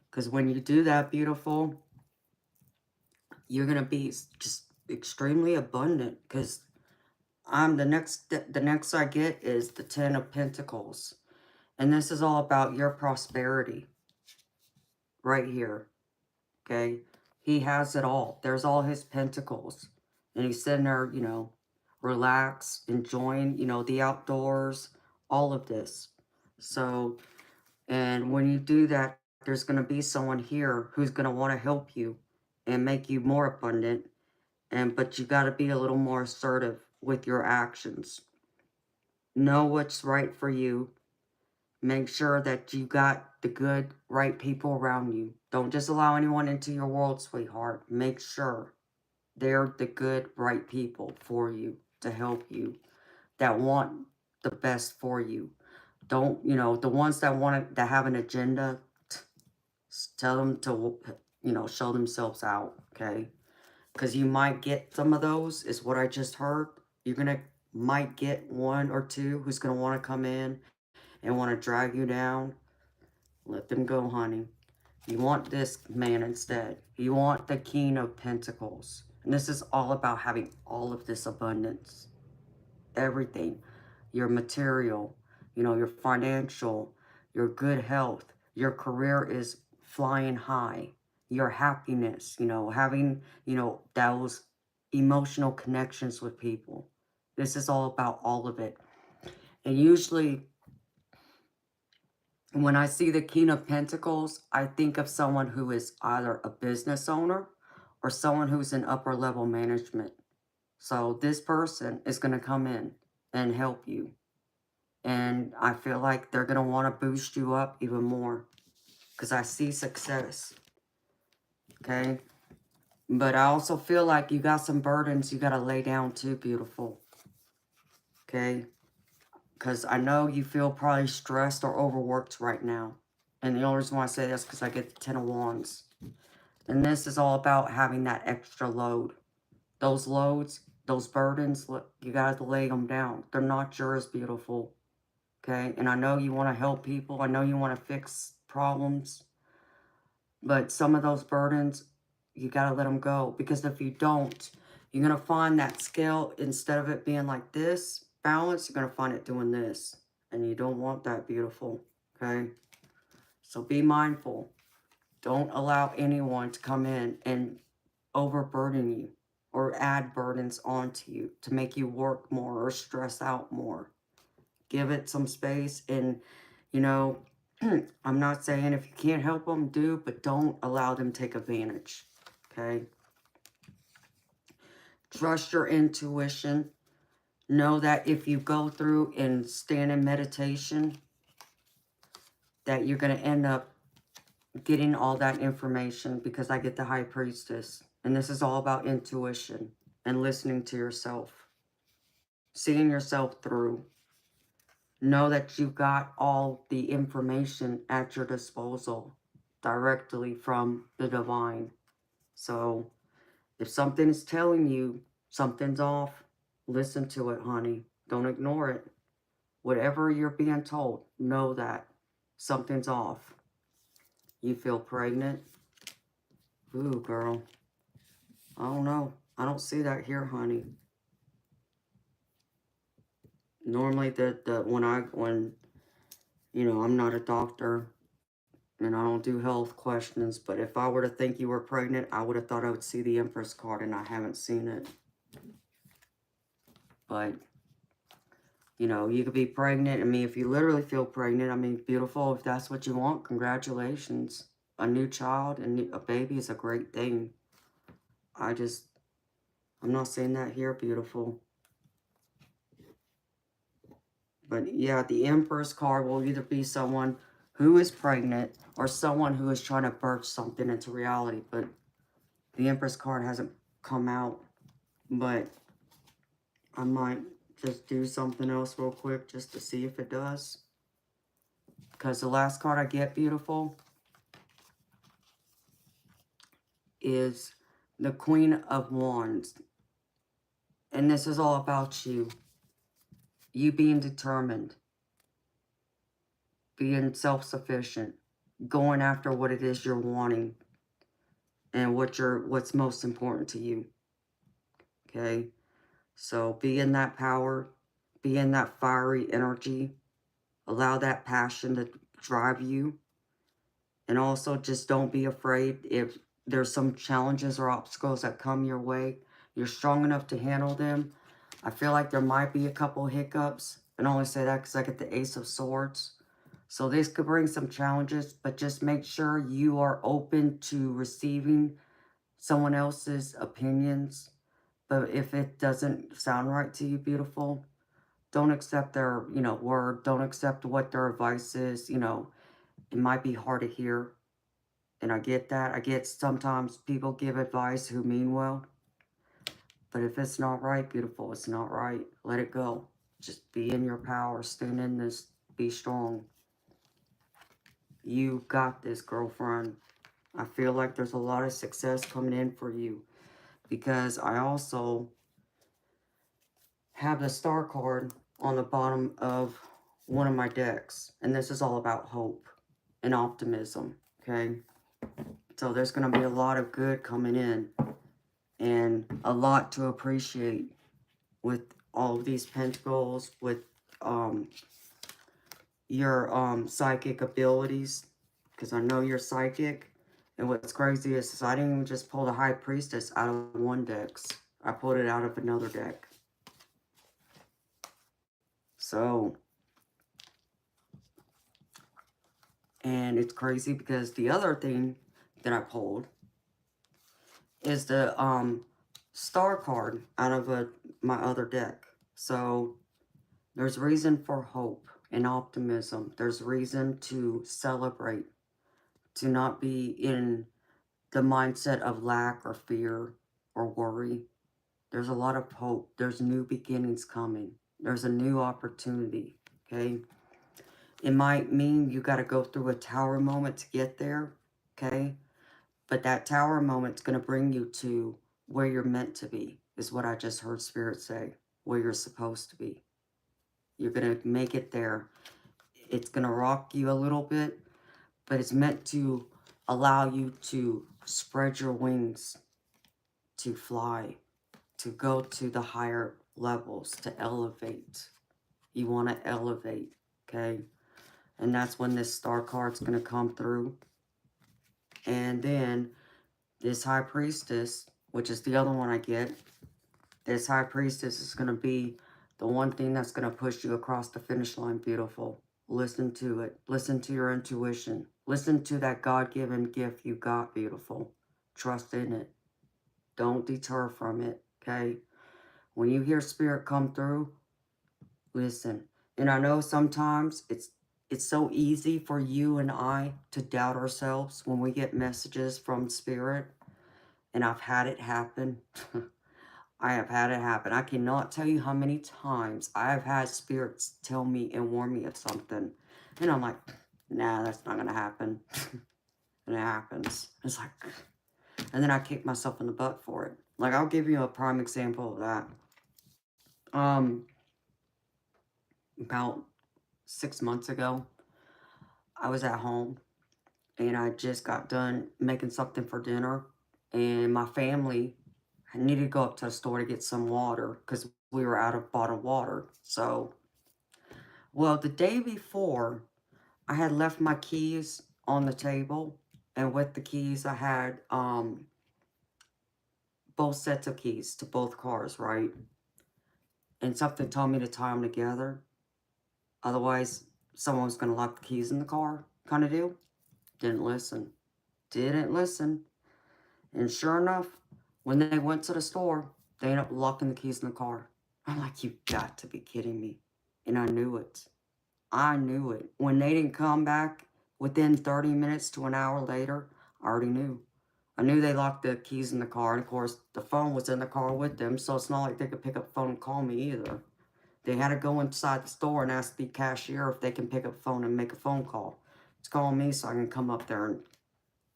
Because when you do that, beautiful, you're going to be just extremely abundant. Because the next I get is the Ten of Pentacles. And this is all about your prosperity right here. Okay. He has it all. There's all his pentacles. And he's sitting there, relaxed, enjoying, the outdoors, all of this. So, and when you do that, there's going to be someone here who's going to want to help you and make you more abundant. But you got to be a little more assertive with your actions. Know what's right for you. Make sure that you got the good, right people around you. Don't just allow anyone into your world, sweetheart. Make sure they're the good, right people for you to help you, that want the best for you. Don't, the ones that have an agenda, tell them to, show themselves out, okay? Because you might get some of those, is what I just heard. Might get one or two who's going to want to come in and want to drag you down. Let them go, honey. You want this man instead. You want the King of Pentacles. And this is all about having all of this abundance. Everything. Your material, your financial, your good health. Your career is flying high. Your happiness, having, those emotional connections with people. This is all about all of it. And usually when I see the King of Pentacles, I think of someone who is either a business owner or someone who's in upper level management. So this person is going to come in and help you. And I feel like they're going to want to boost you up even more because I see success. Okay. But I also feel like you got some burdens you got to lay down too, beautiful. Okay. Because I know you feel probably stressed or overworked right now. And the only reason why I say this is because I get the Ten of Wands. And this is all about having that extra load. Those loads, those burdens, you got to lay them down. They're not yours, beautiful. Okay? And I know you want to help people. I know you want to fix problems. But some of those burdens, You got to let them go. Because if you don't, you're going to find that scale, instead of it being like this, balance, you're going to find it doing this. And you don't want that, beautiful. Okay? So be mindful. Don't allow anyone to come in and overburden you or add burdens onto you to make you work more or stress out more. Give it some space. And, you know, I'm not saying if you can't help them, do, but don't allow them to take advantage. Okay? Trust your intuition. Know that if you go through and stand in meditation, that you're going to end up getting all that information, because I get the High Priestess. And this is all about intuition and listening to yourself. Seeing yourself through. Know that you've got all the information at your disposal directly from the divine. So if something is telling you something's off, listen to it, honey. Don't ignore it. Whatever you're being told, know that something's off. You feel pregnant? Ooh, girl. I don't know. I don't see that here, honey. Normally, when you know, I'm not a doctor and I don't do health questions, but if I were to think you were pregnant, I would have thought I would see the Empress card, and I haven't seen it. But, you know, you could be pregnant. I mean, if you literally feel pregnant, I mean, beautiful. If that's what you want, congratulations. A new child and a baby is a great thing. I'm not saying that here, beautiful. But yeah, the Empress card will either be someone who is pregnant or someone who is trying to birth something into reality. But the Empress card hasn't come out. But I might just do something else real quick just to see if it does. Because the last card I get, beautiful, is the Queen of Wands. And this is all about you. You being determined. Being self-sufficient. Going after what it is you're wanting. And what's most important to you. Okay? So be in that power. Be in that fiery energy. Allow that passion to drive you. And also just don't be afraid if there's some challenges or obstacles that come your way. You're strong enough to handle them. I feel like there might be a couple hiccups. And I only say that because I get the Ace of Swords. So this could bring some challenges, but just make sure you are open to receiving someone else's opinions. But if it doesn't sound right to you, beautiful, don't accept their, you know, word. Don't accept what their advice is. You know, it might be hard to hear. And I get that. I get sometimes people give advice who mean well. But if it's not right, beautiful, it's not right. Let it go. Just be in your power. Stand in this. Be strong. You got this, girlfriend. I feel like there's a lot of success coming in for you. Because I also have the Star card on the bottom of one of my decks. And this is all about hope and optimism. Okay? So there's going to be a lot of good coming in. And a lot to appreciate with all of these pentacles, with your psychic abilities, because I know you're psychic. And what's crazy is I didn't even just pull the High Priestess out of one deck. I pulled it out of another deck. So, and it's crazy because the other thing that I pulled is the Star card out of my other deck. So, there's reason for hope and optimism. There's reason to celebrate, to not be in the mindset of lack or fear or worry. There's a lot of hope. There's new beginnings coming. There's a new opportunity, okay? It might mean you got to go through a tower moment to get there, okay? But that tower moment's going to bring you to where you're meant to be, is what I just heard Spirit say, where you're supposed to be. You're going to make it there. It's going to rock you a little bit, but it's meant to allow you to spread your wings, to fly, to go to the higher levels, to elevate. You want to elevate, okay? And that's when this star card's going to come through. And then this high priestess, which is the other one I get, this high priestess is going to be the one thing that's going to push you across the finish line, beautiful. Listen to it. Listen to your intuition. Listen to that God-given gift you got, beautiful. Trust in it. Don't deter from it, okay? When you hear spirit come through, listen. And I know sometimes it's so easy for you and I to doubt ourselves when we get messages from spirit. And I've had it happen. I have had it happen. I cannot tell you how many times I have had spirits tell me and warn me of something. And I'm like, nah, that's not going to happen. And it happens. It's like, and then I kick myself in the butt for it. Like, I'll give you a prime example of that. About 6 months ago, I was at home and I just got done making something for dinner. And my family needed to go up to the store to get some water because we were out of bottled water. So, well, the day before, I had left my keys on the table. And with the keys, I had both sets of keys to both cars, right? And something told me to tie them together. Otherwise, someone was going to lock the keys in the car, kind of deal. Didn't listen. Didn't listen. And sure enough, when they went to the store, they ended up locking the keys in the car. I'm like, you got to be kidding me. And I knew it. I knew it. When they didn't come back within 30 minutes to an hour later, I already knew. I knew they locked the keys in the car. And of course, the phone was in the car with them. So it's not like they could pick up the phone and call me either. They had to go inside the store and ask the cashier if they can pick up the phone and make a phone call. It's calling me so I can come up there and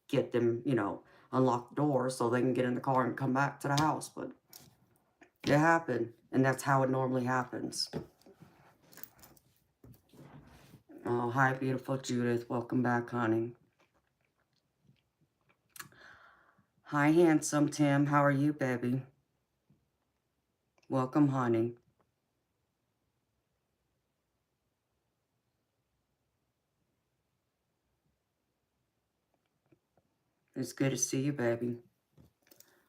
get them, you know, unlock the door so they can get in the car and come back to the house. But it happened, and that's how it normally happens. Oh, hi, beautiful Judith. Welcome back, honey. Hi, handsome Tim. How are you, baby? Welcome, honey. It's good to see you, baby.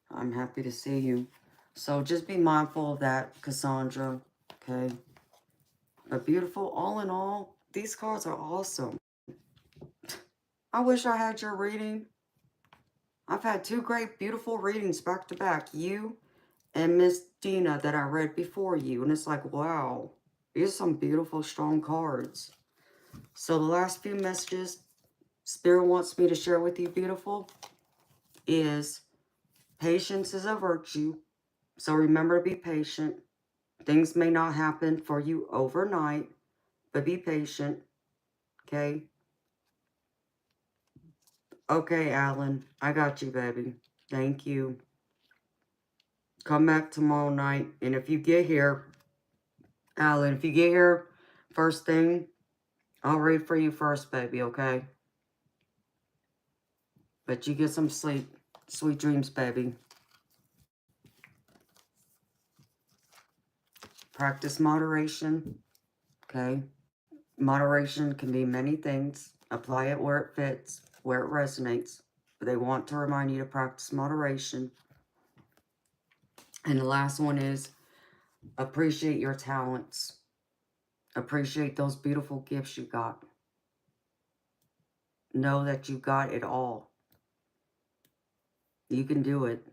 I'm happy to see you. So just be mindful of that, Cassandra, okay? But beautiful, all in all, these cards are awesome. I wish I had your reading. I've had 2 great, beautiful readings back to back. You and Miss Dina that I read before you. And it's like, wow, these are some beautiful, strong cards. So the last few messages Spirit wants me to share with you, beautiful, is patience is a virtue. So remember to be patient. Things may not happen for you overnight, but be patient, okay? Okay, Alan, I got you, baby. Thank you. Come back tomorrow night, and if you get here, Alan, if you get here first thing, I'll read for you first, baby, okay? But you get some sleep. Sweet dreams, baby. Practice moderation, okay? Moderation can be many things. Apply it where it fits, where it resonates. But they want to remind you to practice moderation. And the last one is appreciate your talents. Appreciate those beautiful gifts you got. Know that you got it all. You can do it.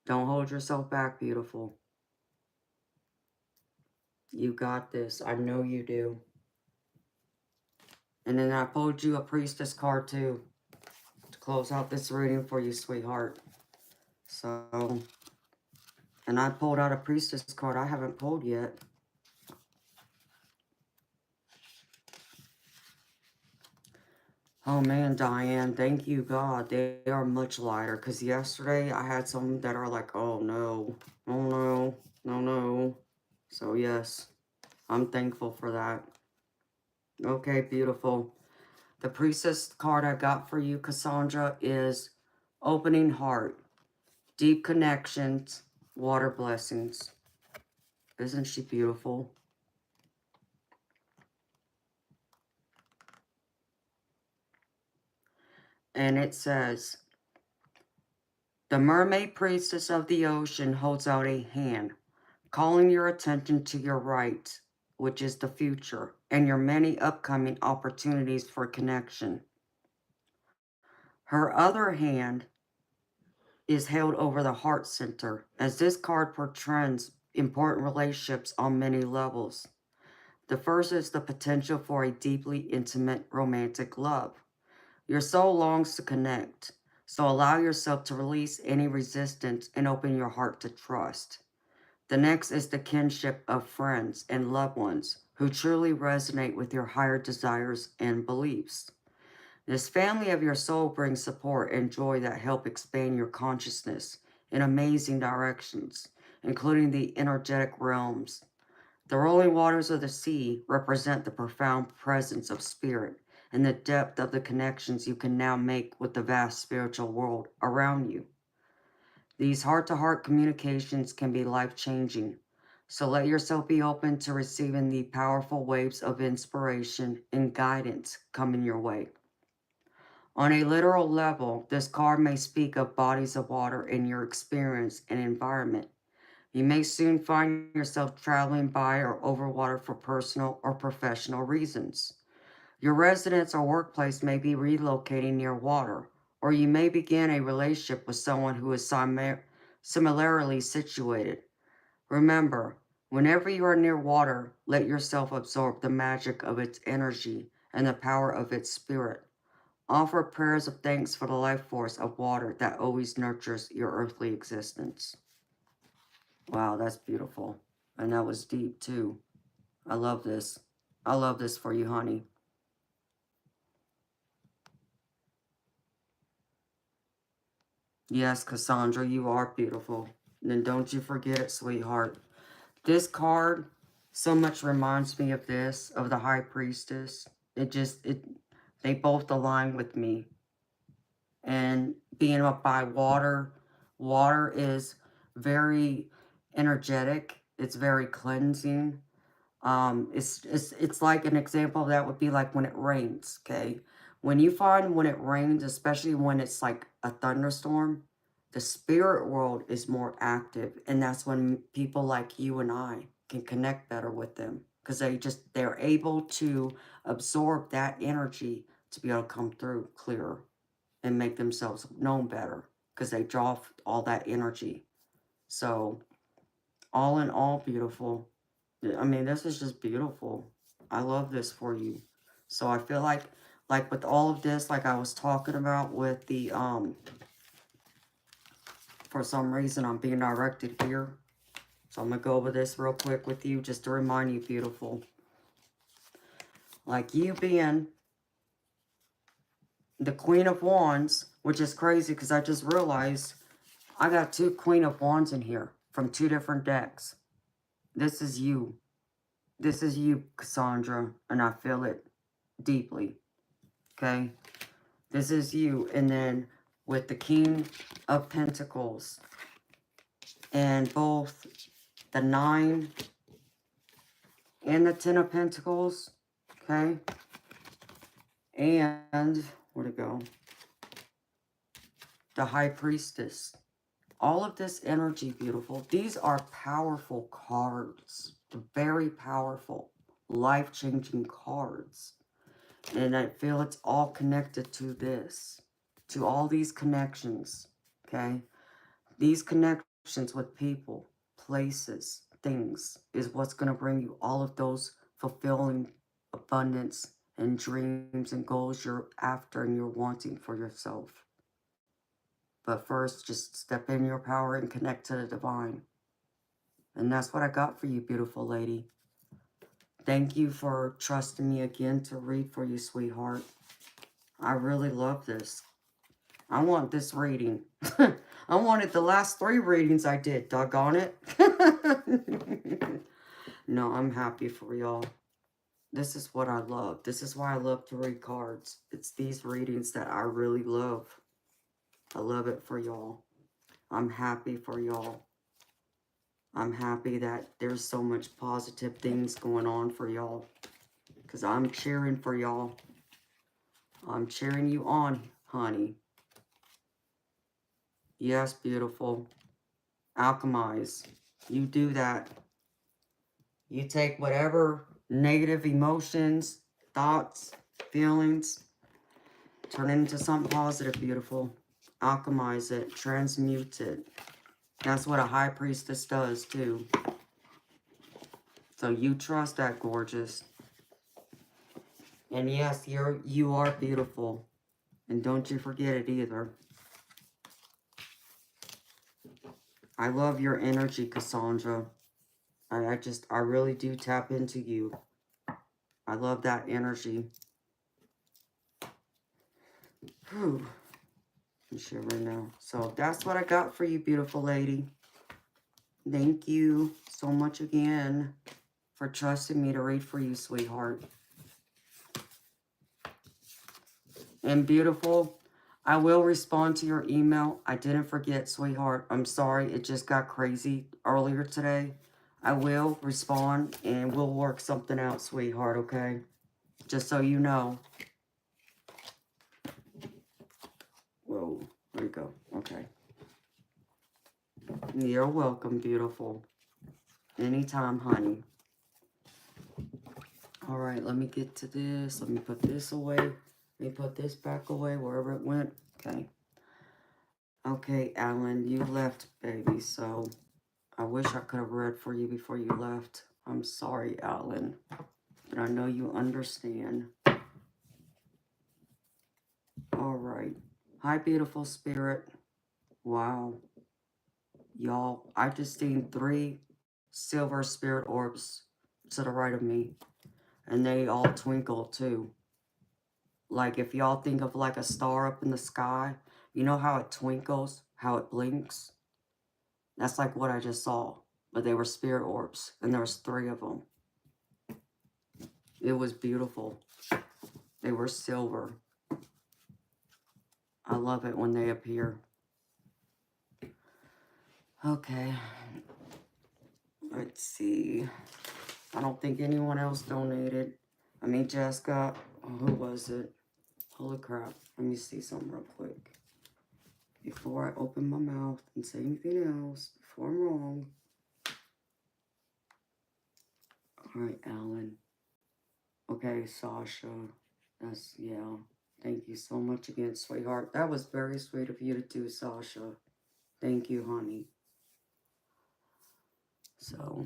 Don't hold yourself back, beautiful. You got this. I know you do. And then I pulled you a priestess card too to close out this reading for you, sweetheart. So, and I pulled out a priestess card I haven't pulled yet. Oh man, Diane, thank you, God. They are much lighter because yesterday I had some that are like, oh no, oh no, no, no. So yes, I'm thankful for that. Okay, beautiful. The priestess card I got for you, Cassandra, is opening heart, deep connections, water blessings. Isn't she beautiful? And it says, the mermaid priestess of the ocean holds out a hand, calling your attention to your right, which is the future, and your many upcoming opportunities for connection. Her other hand is held over the heart center, as this card portrays important relationships on many levels. The first is the potential for a deeply intimate romantic love. Your soul longs to connect, so allow yourself to release any resistance and open your heart to trust. The next is the kinship of friends and loved ones who truly resonate with your higher desires and beliefs. This family of your soul brings support and joy that help expand your consciousness in amazing directions, including the energetic realms. The rolling waters of the sea represent the profound presence of spirit and the depth of the connections you can now make with the vast spiritual world around you. These heart-to-heart communications can be life-changing, so let yourself be open to receiving the powerful waves of inspiration and guidance coming your way. On a literal level, this card may speak of bodies of water in your experience and environment. You may soon find yourself traveling by or over water for personal or professional reasons. Your residence or workplace may be relocating near water, or you may begin a relationship with someone who is similarly situated. Remember, whenever you are near water, let yourself absorb the magic of its energy and the power of its spirit. Offer prayers of thanks for the life force of water that always nurtures your earthly existence. Wow, that's beautiful. And that was deep too. I love this. I love this for you, honey. Yes, Cassandra, you are beautiful. And then don't you forget it, sweetheart. This card so much reminds me of this, of the High Priestess. They both align with me. And being up by water, water is very energetic. It's very cleansing. It's like an example of that would be like when it rains, okay? When you find when it rains, especially when it's like a thunderstorm, the spirit world is more active, and that's when people like you and I can connect better with them because they're able to absorb that energy to be able to come through clearer and make themselves known better because they draw all that energy. So, all in all, beautiful. I mean, this is just beautiful. I love this for you. So I feel like with all of this, like I was talking about with the, for some reason I'm being directed here. So I'm going to go over this real quick with you just to remind you, beautiful. Like you being the Queen of Wands, which is crazy because I just realized I got two Queen of Wands in here from two different decks. This is you. This is you, Cassandra, and I feel it deeply. Okay? This is you. And then with the King of Pentacles and both the 9 and the 10 of Pentacles. Okay? And, where'd it go? The High Priestess. All of this energy, beautiful. These are powerful cards. Very powerful, life-changing cards. And I feel it's all connected to this, to all these connections, okay? These connections with people, places, things is what's going to bring you all of those fulfilling abundance and dreams and goals you're after and you're wanting for yourself. But first, just step in your power and connect to the divine. And that's what I got for you, beautiful lady. Thank you for trusting me again to read for you, sweetheart. I really love this. I want this reading. I wanted the last 3 readings I did, doggone it. No, I'm happy for y'all. This is what I love. This is why I love to read cards. It's these readings that I really love. I love it for y'all. I'm happy for y'all. I'm happy that there's so much positive things going on for y'all. Because I'm cheering for y'all. I'm cheering you on, honey. Yes, beautiful. Alchemize. You do that. You take whatever negative emotions, thoughts, feelings, turn it into something positive, beautiful. Alchemize it. Transmute it. That's what a high priestess does, too. So you trust that, gorgeous. And yes, you are beautiful. And don't you forget it either. I love your energy, Cassandra. I really do tap into you. I love that energy. Whew. I'm shivering now. So that's what I got for you, beautiful lady. Thank you so much again for trusting me to read for you, sweetheart. And beautiful, I will respond to your email. I didn't forget, sweetheart. I'm sorry. It just got crazy earlier today. I will respond and we'll work something out, sweetheart, okay? Just so you know. Whoa, there you go. Okay. You're welcome, beautiful. Anytime, honey. All right, let me get to this. Let me put this away. Let me put this back away wherever it went. Okay. Okay, Alan, you left, baby, so I wish I could have read for you before you left. I'm sorry, Alan, but I know you understand. All right. Hi, beautiful spirit. Wow. Y'all, I just seen 3 silver spirit orbs to the right of me, and they all twinkle, too. Like, if y'all think of like a star up in the sky, you know how it twinkles, how it blinks? That's like what I just saw. But they were spirit orbs, and there was 3 of them. It was beautiful. They were silver. I love it when they appear. Okay. Let's see. I don't think anyone else donated. I mean, Jessica. Who was it? Holy crap. Let me see something real quick. Before I open my mouth and say anything else, before I'm wrong. All right, Alan. Okay, Sasha. That's, yeah. Thank you so much again, sweetheart. That was very sweet of you to do, Sasha. Thank you, honey. So,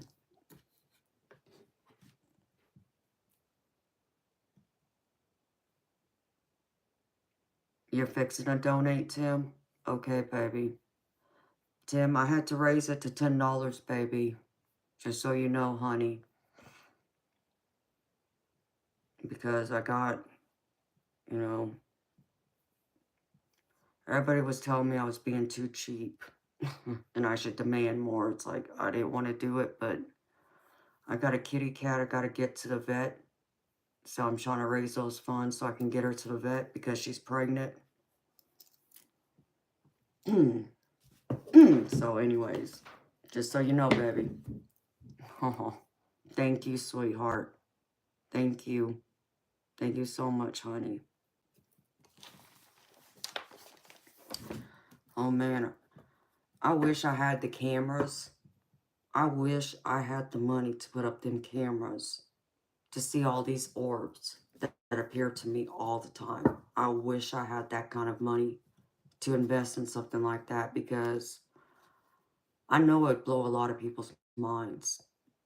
you're fixing to donate, Tim? Okay, baby. Tim, I had to raise it to $10, baby. Just so you know, honey. Because I got, you know, everybody was telling me I was being too cheap. And I should demand more. It's like, I didn't want to do it, but I got a kitty cat I got to get to the vet. So I'm trying to raise those funds so I can get her to the vet because she's pregnant. So anyways, just so you know, baby. Oh, thank you, sweetheart. Thank you. Thank you so much, honey. Oh, man. I wish I had the cameras. I wish I had the money to put up them cameras to see all these orbs that appear to me all the time. I wish I had that kind of money to invest in something like that because I know it'd blow a lot of people's minds.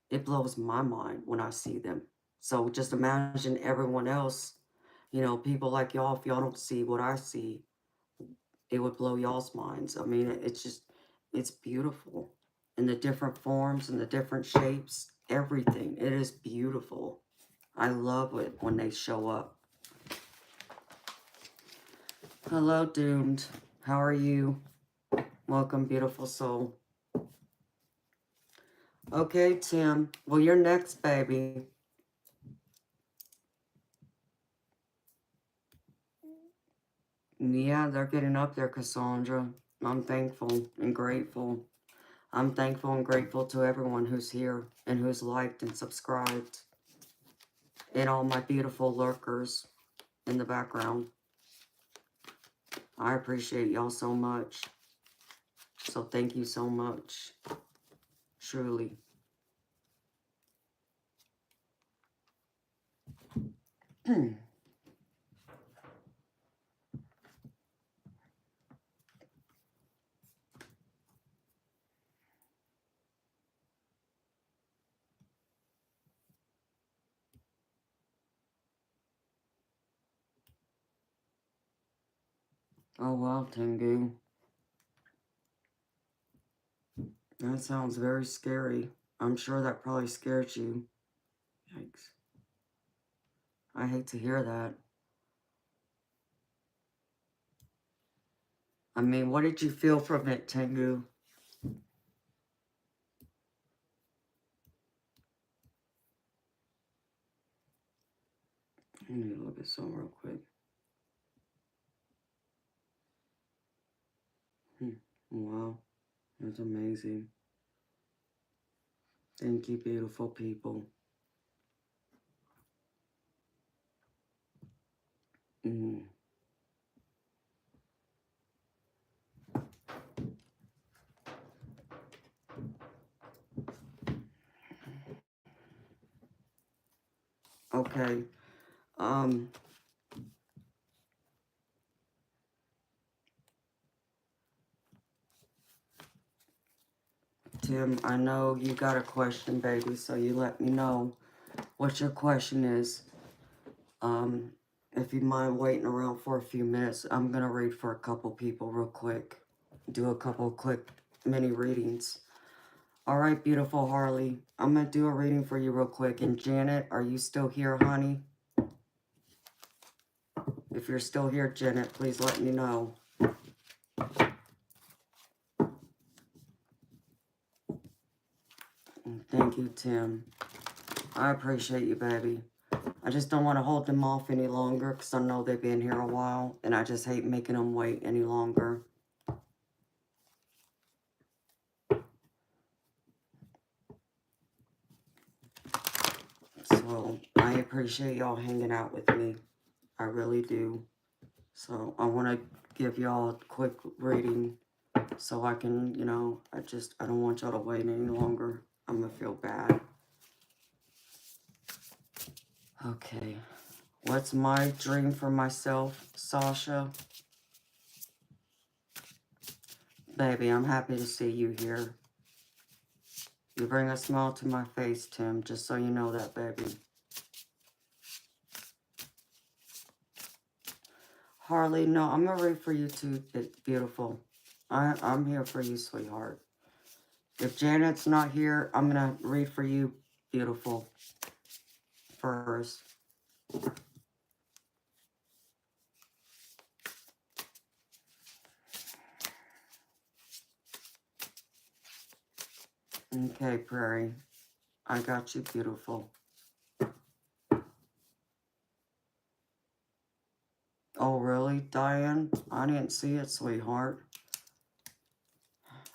It blows my mind when I see them. So just imagine everyone else, you know, people like y'all, if y'all don't see what I see, it would blow y'all's minds. I mean, it's just, it's beautiful. And the different forms and the different shapes, everything. It is beautiful. I love it when they show up. Hello, Doomed. How are you? Welcome, beautiful soul. Okay, Tim. Well, you're next, baby. Yeah, they're getting up there, Cassandra. I'm thankful and grateful. I'm thankful and grateful to everyone who's here and who's liked and subscribed. And all my beautiful lurkers in the background. I appreciate y'all so much. So thank you so much. Truly. Oh wow, Tengu. That sounds very scary. I'm sure that probably scared you. Yikes. I hate to hear that. I mean, what did you feel from it, Tengu? I need to look at some real quick. Wow, that's amazing. Thank you, beautiful people. Mm. Okay. Tim, I know you got a question, baby, so you let me know what your question is. If you mind waiting around for a few minutes, I'm gonna read for a couple people real quick. Do a couple quick mini readings. All right, beautiful Harley. I'm gonna do a reading for you real quick. And Janet, are you still here, honey? If you're still here, Janet, please let me know. Thank you, Tim. I appreciate you, baby. I just don't want to hold them off any longer because I know they've been here a while and I just hate making them wait any longer. So I appreciate y'all hanging out with me. I really do. So I want to give y'all a quick reading so I can, you know, I don't want y'all to wait any longer. I'm going to feel bad. Okay. What's my dream for myself, Sasha? Baby, I'm happy to see you here. You bring a smile to my face, Tim, just so you know that, baby. Harley, no, I'm going to read for you too, beautiful. I'm here for you, sweetheart. If Janet's not here, I'm going to read for you, beautiful, first. Okay, Prairie. I got you, beautiful. Oh, really, Diane? I didn't see it, sweetheart.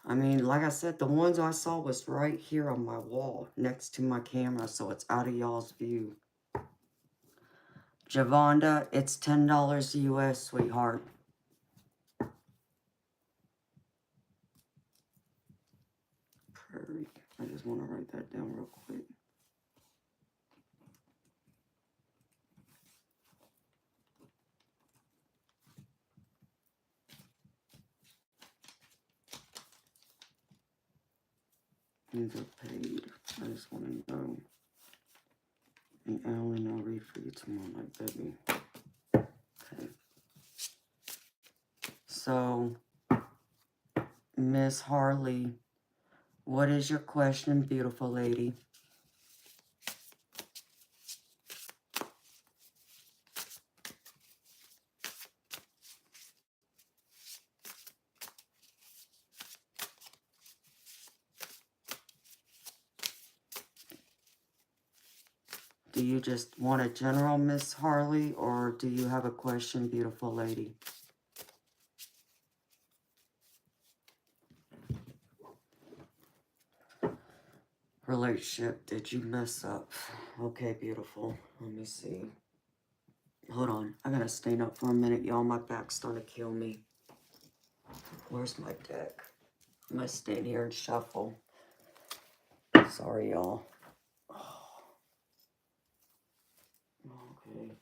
I mean, like I said, the ones I saw was right here on my wall next to my camera, so it's out of y'all's view. Javonda, it's $10 US, sweetheart. Prairie. I just want to write that down real quick. These are paid. I just want to know. And Alan, I'll read for you tomorrow night, baby. Okay. So, Miss Harley, what is your question, beautiful lady? Do you just want a general, Miss Harley, or do you have a question, beautiful lady? relationship did you mess up? Okay, beautiful. Let me see. Hold on. I gotta stand up for a minute, y'all. My back's starting to kill me. Where's my deck? I'm gonna stand here and shuffle. Sorry, y'all. Okay.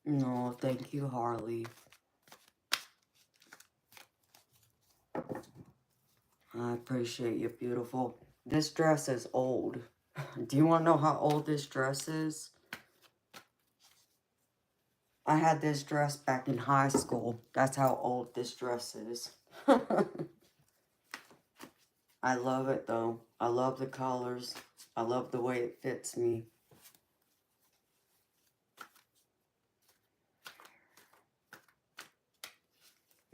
No, thank you, Harley. I appreciate you, beautiful. This dress is old. Do you want to know how old this dress is? I had this dress back in high school. That's how old this dress is. I love it, though. I love the colors. I love the way it fits me.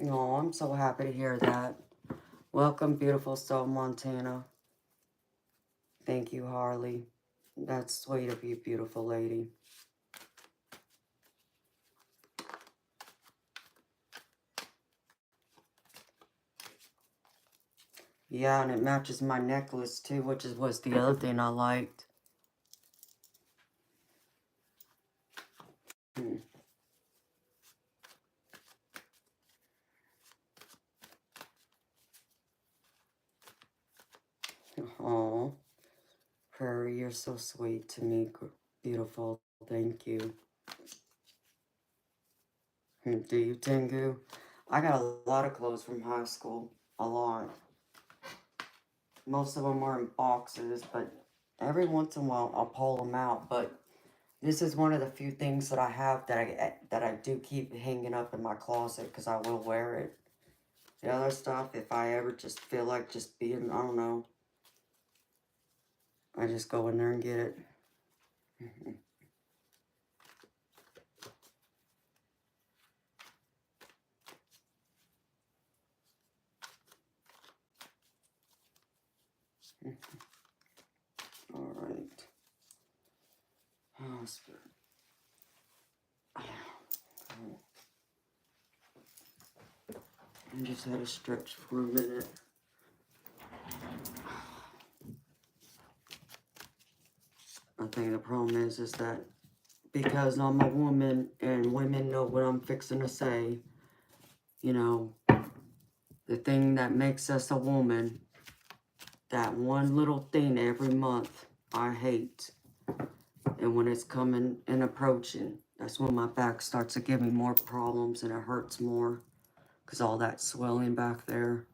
Oh, I'm so happy to hear that. Welcome, beautiful soul, Montana. Thank you, Harley. That's sweet of you, beautiful lady. Yeah, and it matches my necklace, too, which was the other thing I liked. Oh, Prairie, you're so sweet to me. Beautiful. Thank you. Do you, Tengu? I got a lot of clothes from high school. A lot. Most of them are in boxes, but every once in a while I'll pull them out. But this is one of the few things that I have that I do keep hanging up in my closet because I will wear it. The other stuff, if I ever just feel like just being, I don't know, I just go in there and get it. All right. Oh, Spirit. I just had to stretch for a minute. I think the problem is that because I'm a woman and women know what I'm fixing to say, you know, the thing that makes us a woman, that one little thing every month I hate. And when it's coming and approaching, that's when my back starts to give me more problems and it hurts more because all that swelling back there.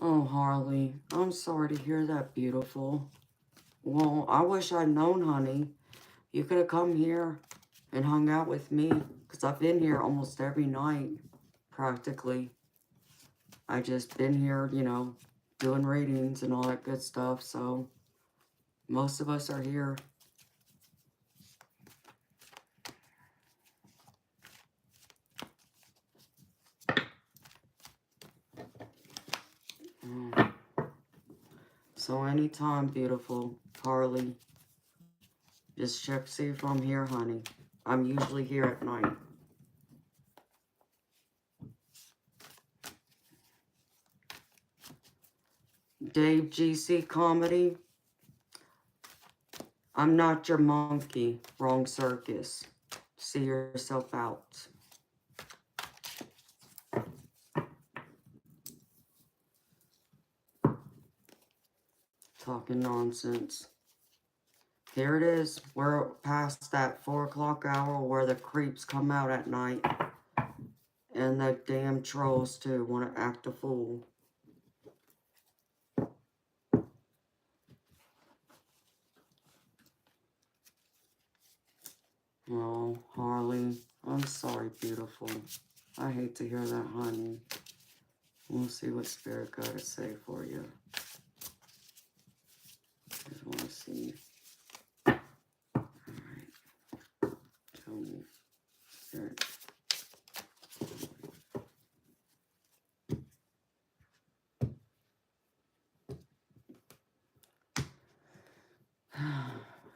Oh, Harley, I'm sorry to hear that, beautiful. Well, I wish I'd known, honey. You could have come here and hung out with me because I've been here almost every night, practically. I just been here, you know, doing readings and all that good stuff, so most of us are here. So anytime, beautiful Harley, just check, see if I'm here, honey. I'm usually here at night. Dave GC Comedy, I'm not your monkey, wrong circus. See yourself out. Talking nonsense. Here it is. We're past that 4 o'clock hour where the creeps come out at night. And the damn trolls, too, want to act a fool. Oh, Harley, I'm sorry, beautiful. I hate to hear that, honey. We'll see what Spirit got to say for you. Just want to see. Alright. Tell me, Spirit.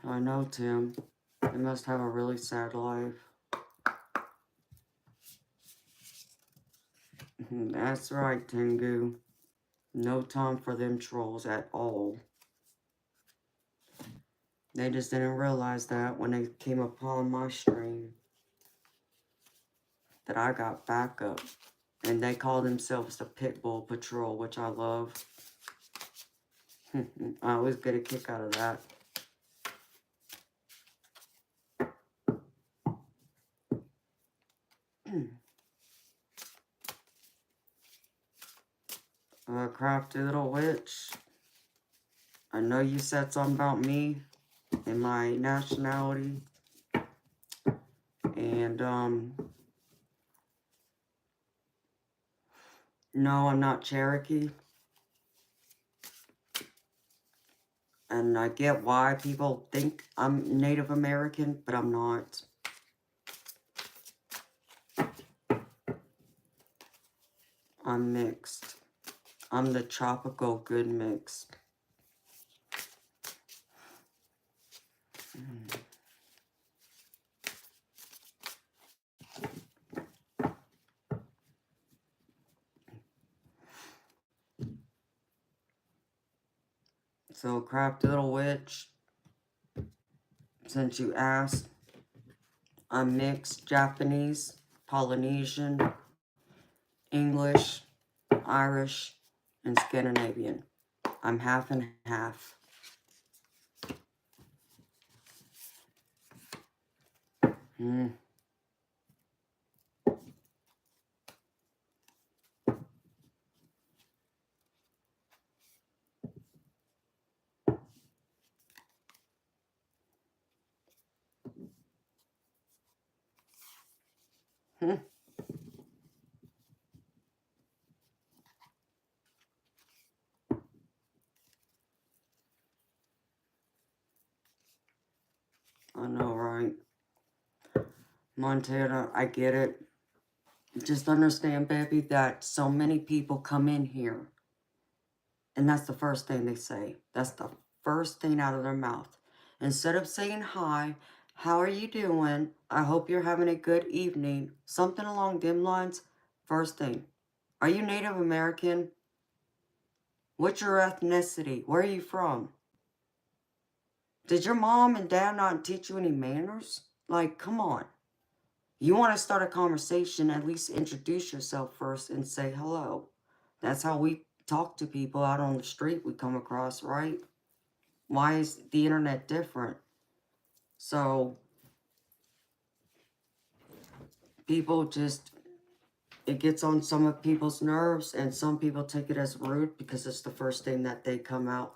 I know, Tim. They must have a really sad life. That's right, Tengu. No time for them trolls at all. They just didn't realize that when they came upon my stream that I got backup. And they call themselves the Pitbull Patrol, which I love. I always get a kick out of that. Crafty little witch. I know you said something about me and my nationality. And, no, I'm not Cherokee. And I get why people think I'm Native American, but I'm not. I'm mixed. I'm the tropical good mix. So, crafty little witch, since you asked, I'm mixed Japanese, Polynesian, English, Irish, and Scandinavian. I'm half and half. I know, right? Montana, I get it. Just understand, baby, that so many people come in here, and that's the first thing they say. That's the first thing out of their mouth. Instead of saying hi, how are you doing? I hope you're having a good evening. Something along them lines. First thing, are you Native American? What's your ethnicity? Where are you from? Did your mom and dad not teach you any manners? Like, come on. You want to start a conversation, at least introduce yourself first and say hello. That's how we talk to people out on the street we come across, right? Why is the internet different? So, people just, it gets on some of people's nerves, and some people take it as rude because it's the first thing that they come out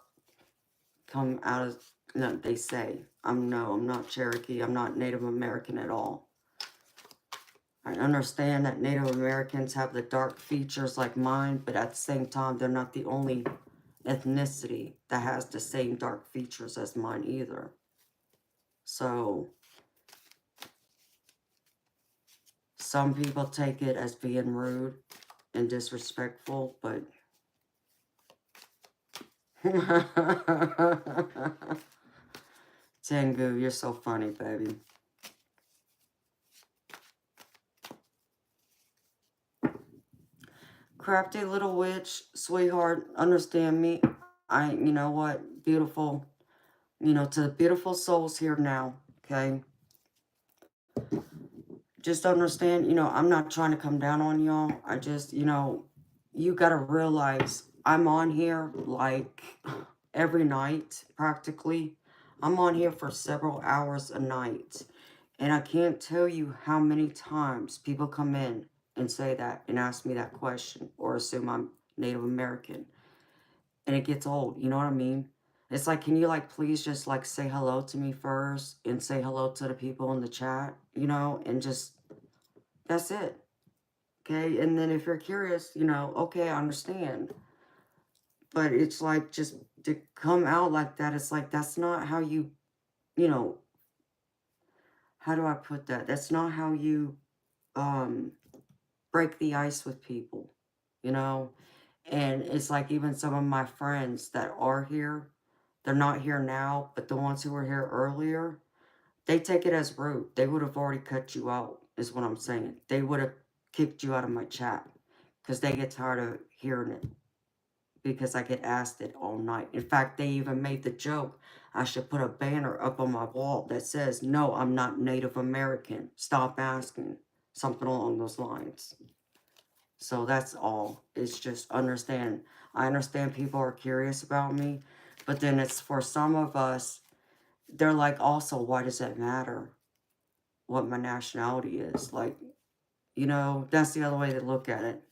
of, no, they say. I'm not Cherokee, I'm not Native American at all. I understand that Native Americans have the dark features like mine, but at the same time, they're not the only ethnicity that has the same dark features as mine either. So, some people take it as being rude and disrespectful, but... Tengu, you're so funny, baby. Crafty little witch, sweetheart, understand me. You know what, beautiful, to the beautiful souls here now, okay? Just understand, I'm not trying to come down on y'all. I just, you got to realize I'm on here like every night, practically. I'm on here for several hours a night. And I can't tell you how many times people come in and say that and ask me that question or assume I'm Native American. And it gets old, you know what I mean? It's like, can you, like, please just, like, say hello to me first and say hello to the people in the chat, you know, and just, that's it. Okay, and then if you're curious, you know, okay, I understand. But it's like, just to come out like that, it's like, that's not how you, you know, how do I put that? That's not how you break the ice with people, you know? And it's like, even some of my friends that are here, they're not here now, but the ones who were here earlier, they take it as rude. They would have already cut you out, is what I'm saying. They would have kicked you out of my chat because they get tired of hearing it, because I get asked it all night. In fact, they even made the joke I should put a banner up on my wall that says, "No, I'm not Native American. Stop asking." Something along those lines. So that's all. It's just understand. I understand people are curious about me, but then it's for some of us, they're like, also, why does that matter what my nationality is? Like, you know, that's the other way to look at it.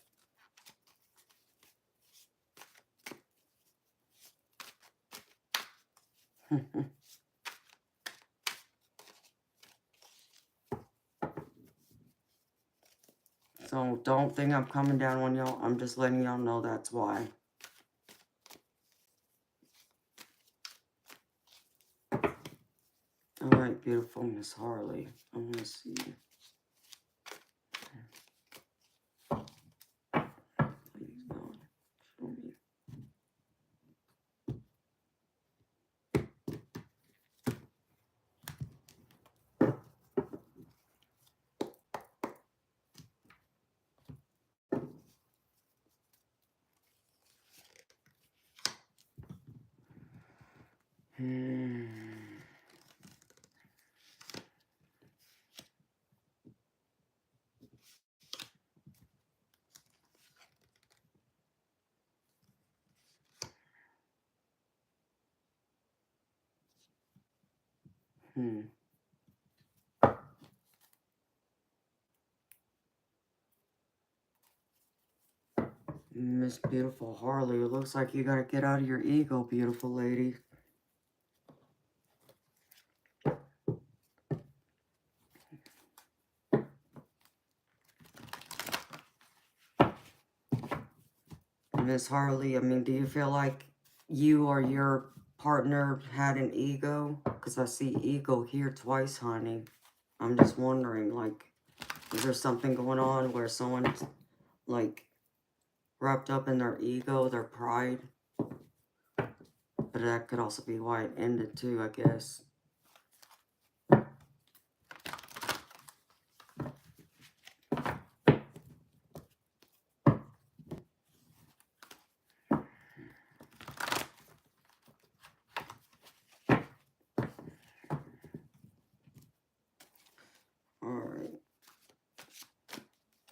So don't think I'm coming down on y'all. I'm just letting y'all know that's why. All right, beautiful Miss Harley. I want to see. Please God, show me. Miss Beautiful Harley, it looks like you gotta get out of your ego, beautiful lady. Miss Harley, I mean, do you feel like you or your partner had an ego? Because I see ego here twice, honey. I'm just wondering, like, is there something going on where someone's, like, wrapped up in their ego, their pride? But that could also be why it ended too, I guess. Alright.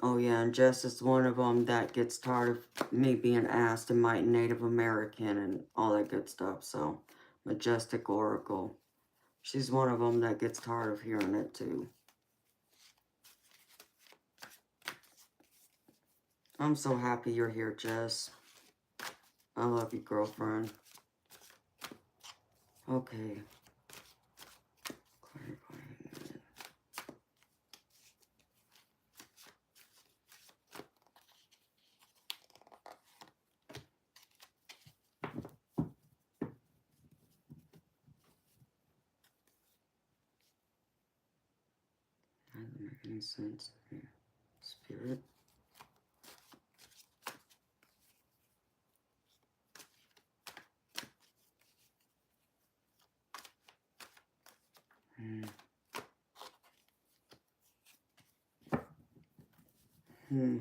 Oh yeah, and Jess is one of them that gets tired of me being asked, am I Native American and all that good stuff. So, Majestic Oracle. She's one of them that gets tired of hearing it too. I'm so happy you're here, Jess. I love you, girlfriend. Okay. That doesn't make any sense to me. Spirit.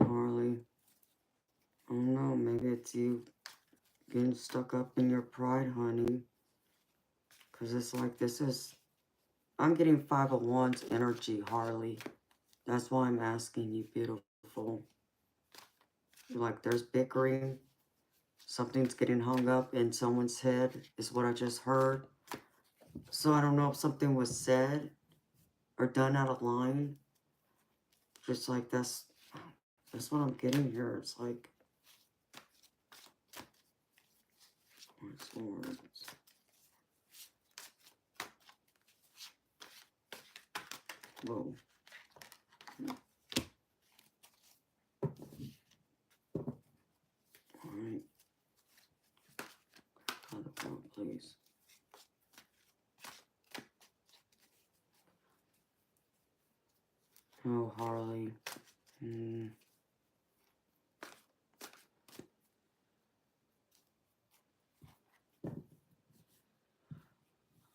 Harley. I don't know, maybe it's you getting stuck up in your pride, honey. Because it's like, this is... I'm getting 5 of Wands energy, Harley. That's why I'm asking you, beautiful. Like, there's bickering. Something's getting hung up in someone's head, is what I just heard. So I don't know if something was said or done out of line. Just like, that's what I'm getting here. It's like... Words. Whoa. Alright. Other card, please. Oh, Harley.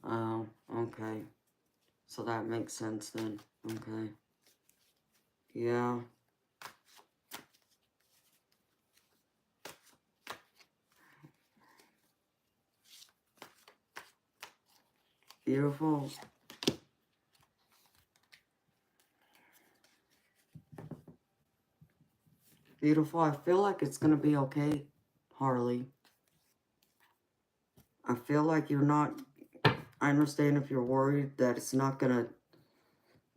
Oh, okay. So that makes sense then. Okay. Yeah. Beautiful. Beautiful. I feel like it's going to be okay, Harley. I feel like you're not... I understand if you're worried that it's not going to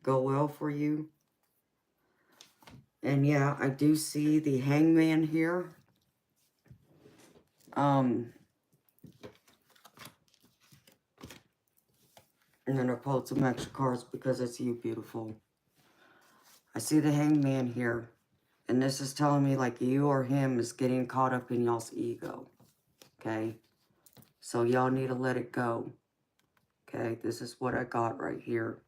go well for you. And yeah, I do see the Hangman here. And then I pulled some extra cards because it's you, beautiful. I see the Hangman here. And this is telling me like you or him is getting caught up in y'all's ego. Okay? So y'all need to let it go. Okay? This is what I got right here.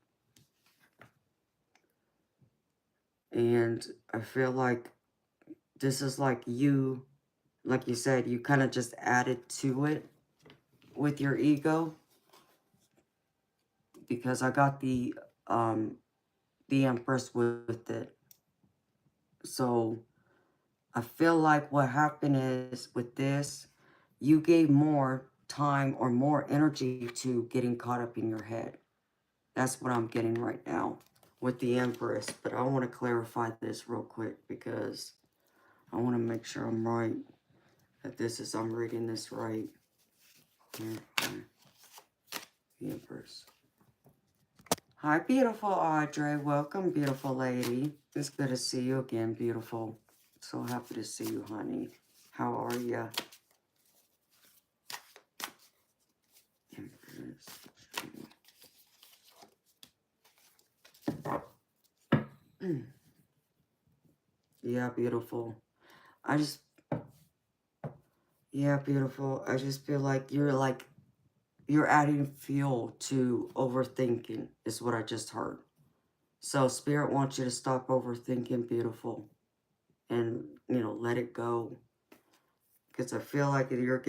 And I feel like this is like you, like you said, you kind of just added to it with your ego. Because I got the Empress with it. So I feel like what happened is with this, you gave more time or more energy to getting caught up in your head. That's what I'm getting right now with the Empress. But I want to clarify this real quick because I want to make sure I'm right. That this is, I'm reading this right. Here, the Empress. Hi, beautiful Audrey. Welcome, beautiful lady. It's good to see you again, beautiful. So happy to see you, honey. How are you? Yeah, beautiful. Yeah, beautiful. I just feel like you're adding fuel to overthinking is what I just heard. So Spirit wants you to stop overthinking, beautiful. And, you know, let it go. Because I feel like you're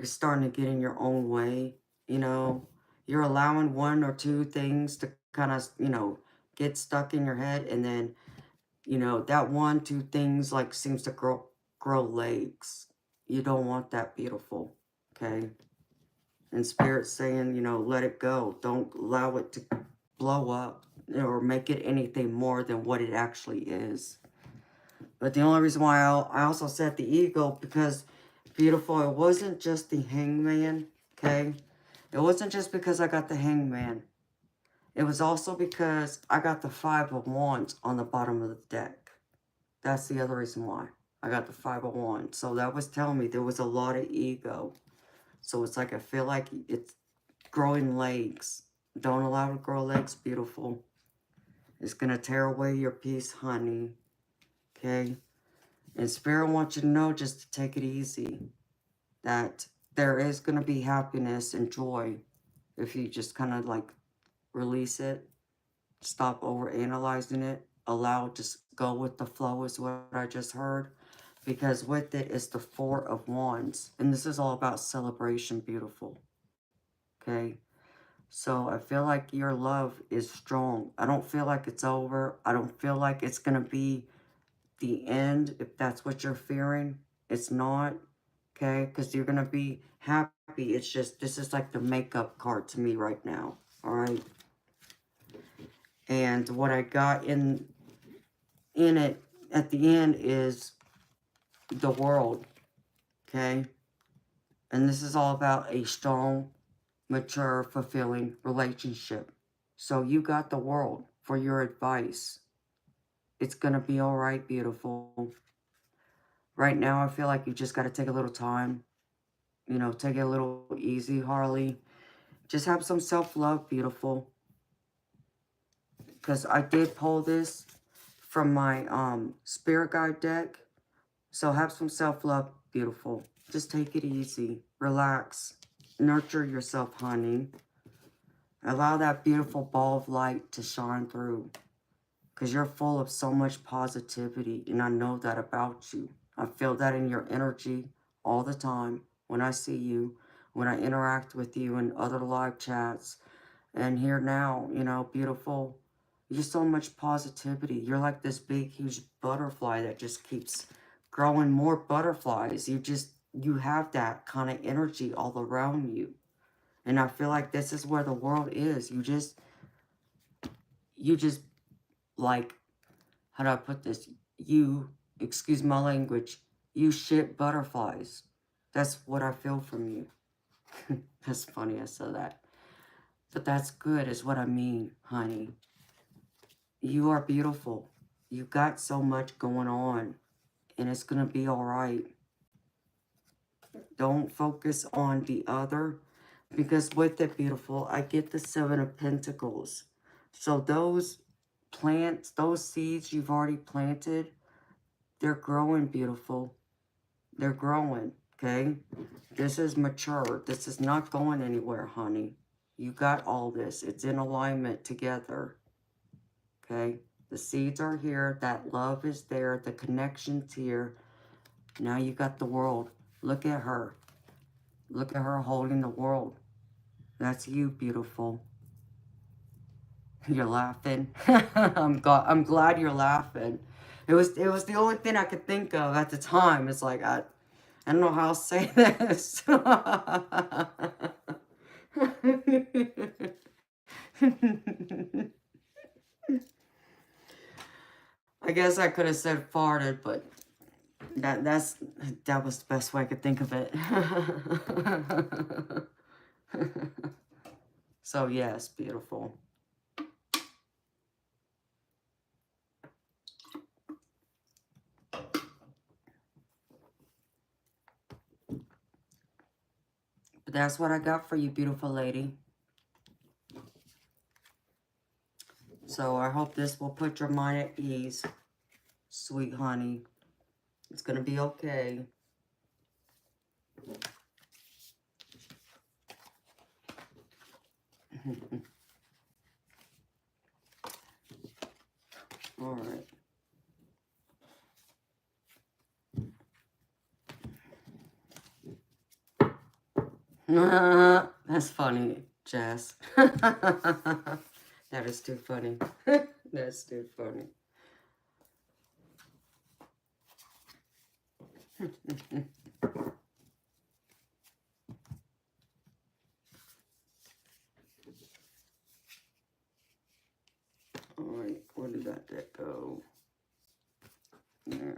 starting to get in your own way, you know. You're allowing one or two things to kind of, you know, get stuck in your head. And then, you know, that one, two things like seems to grow legs. You don't want that, beautiful. Okay. And Spirit's saying, you know, let it go. Don't allow it to blow up or make it anything more than what it actually is. But the only reason why I also said the ego, because, beautiful, it wasn't just the Hangman, okay? It wasn't just because I got the Hangman. It was also because I got the Five of Wands on the bottom of the deck. That's the other reason why. I got the Five of Wands. So that was telling me there was a lot of ego. So it's like I feel like it's growing legs. Don't allow it to grow legs, beautiful. It's going to tear away your peace, honey. Okay? And Spirit wants you to know just to take it easy. That there is going to be happiness and joy if you just kind of like release it. Stop over-analyzing it. Allow it to go with the flow is what I just heard. Because with it is the Four of Wands. And this is all about celebration, beautiful. Okay? So I feel like your love is strong. I don't feel like it's over. I don't feel like it's going to be the end, if that's what you're fearing. It's not, okay? Because you're going to be happy. It's just, this is like the makeup card to me right now, all right? And what I got in it at the end is the world, okay? And this is all about a strong, mature, fulfilling relationship. So you got the world for your advice. It's going to be all right, beautiful. Right now, I feel like you just got to take a little time. You know, take it a little easy, Harley. Just have some self-love, beautiful. because I did pull this from my spirit guide deck. So have some self-love, beautiful. Just take it easy. Relax. Nurture yourself, honey. Allow that beautiful ball of light to shine through. Because you're full of so much positivity. And I know that about you. I feel that in your energy all the time. When I see you. When I interact with you in other live chats. And here now, you know, beautiful. You're so much positivity. You're like this big, huge butterfly that just keeps growing more butterflies. You have that kind of energy all around you. And I feel like this is where the world is. You just, like, how do I put this? Excuse my language, you ship butterflies. That's what I feel from you. That's funny I said that. But that's good is what I mean, honey. You are beautiful. You got so much going on. And it's going to be all right. Don't focus on the other. Because with it, beautiful, I get the 7 of Pentacles. So those plants, those seeds you've already planted, they're growing, beautiful. They're growing, okay? This is mature. This is not going anywhere, honey. You got all this. It's in alignment together, okay? The seeds are here. That love is there. The connection's here. Now you got the world. Look at her. Look at her holding the world. That's you, beautiful. You're laughing. I'm glad you're laughing. It was the only thing I could think of at the time. It's like I don't know how I'll say this. I guess I could have said farted, but that was the best way I could think of it. So yes, beautiful. But that's what I got for you, beautiful lady. So I hope this will put your mind at ease, sweet honey. It's going to be okay. All right. That's funny, Jess. That is too funny. That's too funny. All right, where did that go? There.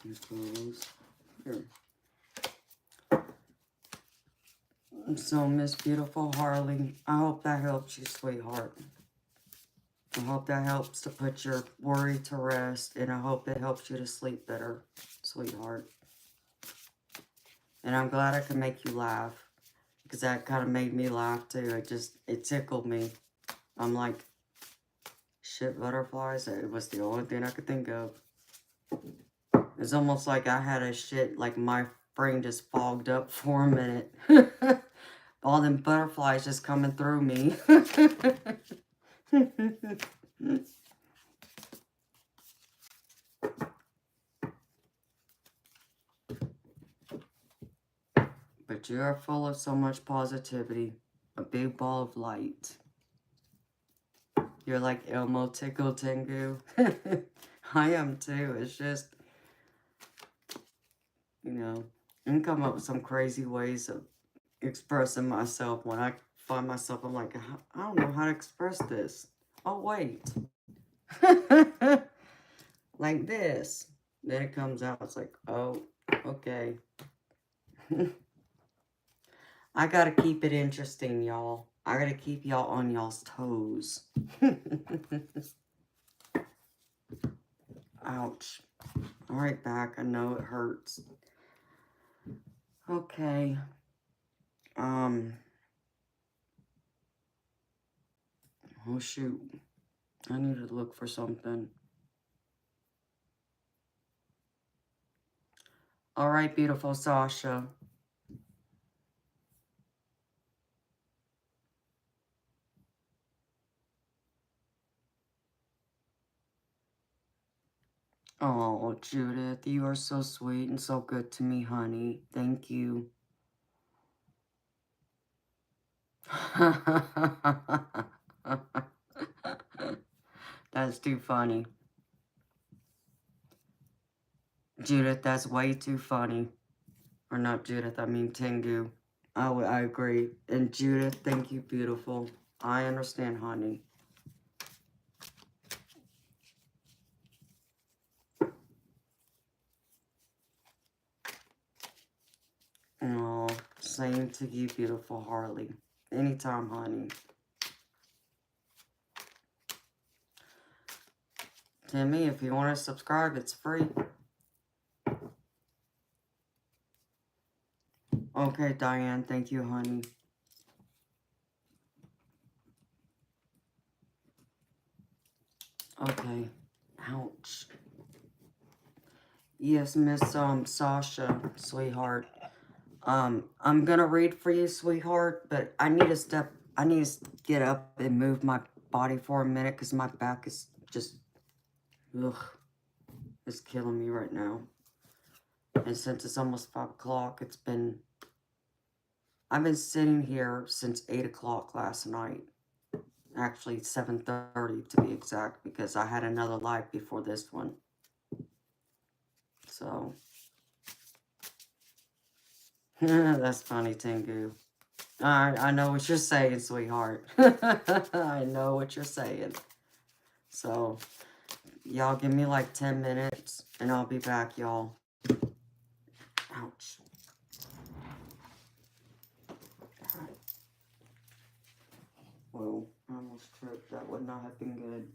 Here goes. Here. So, Miss Beautiful Harley, I hope that helps you, sweetheart. I hope that helps to put your worry to rest, and I hope it helps you to sleep better, sweetheart. And I'm glad I could make you laugh, because that kind of made me laugh too. It tickled me. I'm like, shit, butterflies. It was the only thing I could think of. It's almost like I had a shit, like my brain just fogged up for a minute. All them butterflies just coming through me. But you are full of so much positivity. A big ball of light. You're like Elmo Tickle Tengu. I am too. It's just, you know, I can come up with some crazy ways of expressing myself. When I find myself, I'm like, I don't know how to express this. Oh, wait. Like this. Then it comes out. It's like, oh, okay. I gotta keep it interesting, y'all. I gotta keep y'all on y'all's toes. Ouch. All right, back. I know it hurts. Okay. Oh, shoot. I need to look for something. All right, beautiful Sasha. Oh, Judith, you are so sweet and so good to me, honey. Thank you. That's too funny. Judith, that's way too funny. Or not Judith, I mean Tengu. I agree. And Judith, thank you, beautiful. I understand, honey. Oh, same to you, beautiful Harley. Anytime, honey. Timmy, if you want to subscribe, it's free. Okay, Diane, thank you, honey. Okay. Ouch. Yes, Miss Sasha, sweetheart. I'm gonna read for you, sweetheart, but I need to get up and move my body for a minute because my back is just, ugh, it's killing me right now. And since it's almost 5 o'clock, I've been sitting here since 8 o'clock last night. Actually, 7:30 to be exact, because I had another live before this one. So, that's funny, Tengu. I know what you're saying, sweetheart. I know what you're saying. So, y'all give me like 10 minutes, and I'll be back, y'all. Ouch. Whoa, I almost tripped. That would not have been good.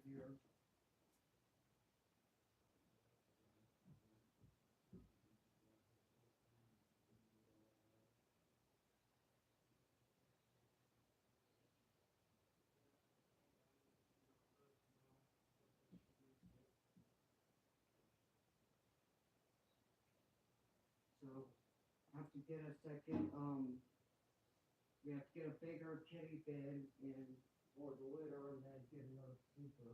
here. So I have to get a second, we have to get a bigger kitty bed and for the litter and then get another sleeper.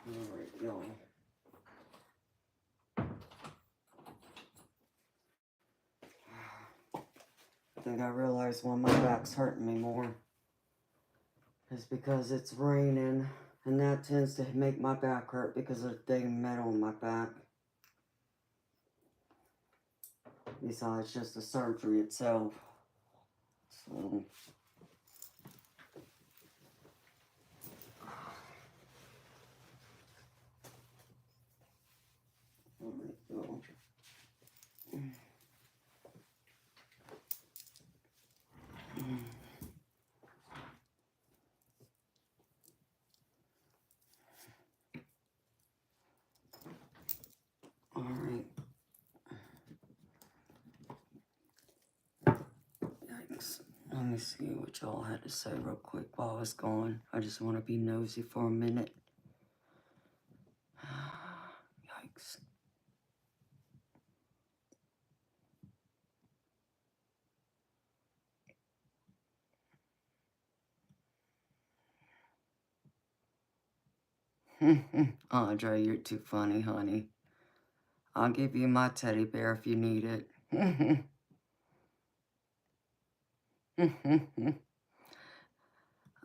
Alright, y'all. I think I realized why my back's hurting me more. It's because it's raining, and that tends to make my back hurt because of the dang metal in my back. Besides just the surgery itself. So. Alright, y'all. Alright. Yikes. Let me see what y'all had to say real quick while I was gone. I just want to be nosy for a minute. Yikes. Andre, you're too funny, honey. I'll give you my teddy bear if you need it.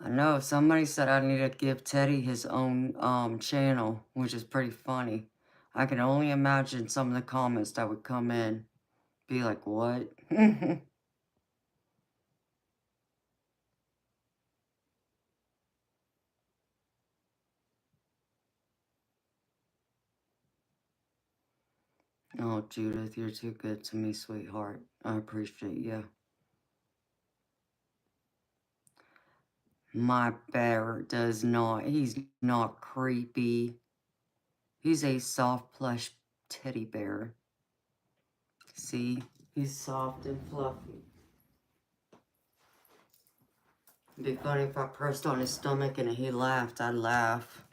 I know, somebody said I need to give Teddy his own channel, which is pretty funny. I can only imagine some of the comments that would come in. Be like, what? Oh, Judith, you're too good to me, sweetheart. I appreciate you. My bear does not. He's not creepy. He's a soft plush teddy bear. See? He's soft and fluffy. It'd be funny if I pressed on his stomach and he laughed. I'd laugh.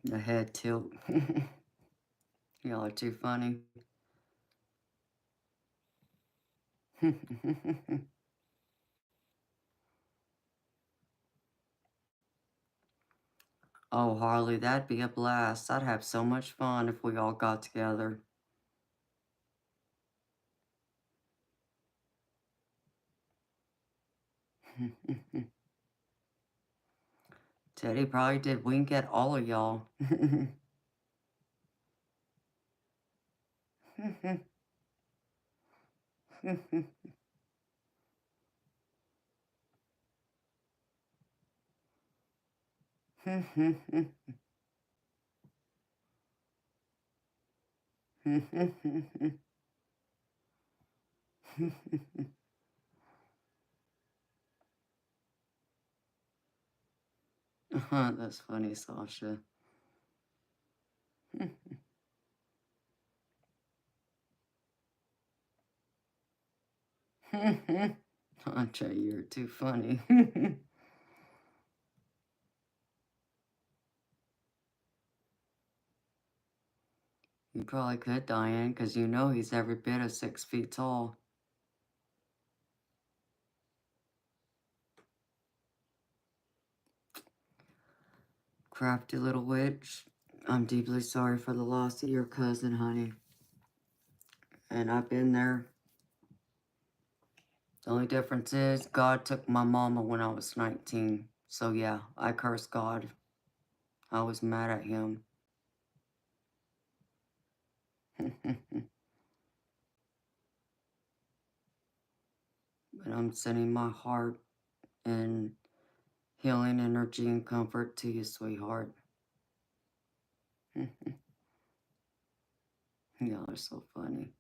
The head tilt. Y'all are too funny. Oh, Harley, that'd be a blast. I'd have so much fun if we all got together. Teddy probably did wink at all of y'all. That's funny, Sasha. Andre, you're too funny. You probably could, Diane, because you know he's every bit of 6 feet tall. Crafty little witch. I'm deeply sorry for the loss of your cousin, honey. And I've been there. The only difference is God took my mama when I was 19. So yeah, I cursed God. I was mad at him. But I'm sending my heart and healing energy and comfort to you, sweetheart. Y'all are so funny.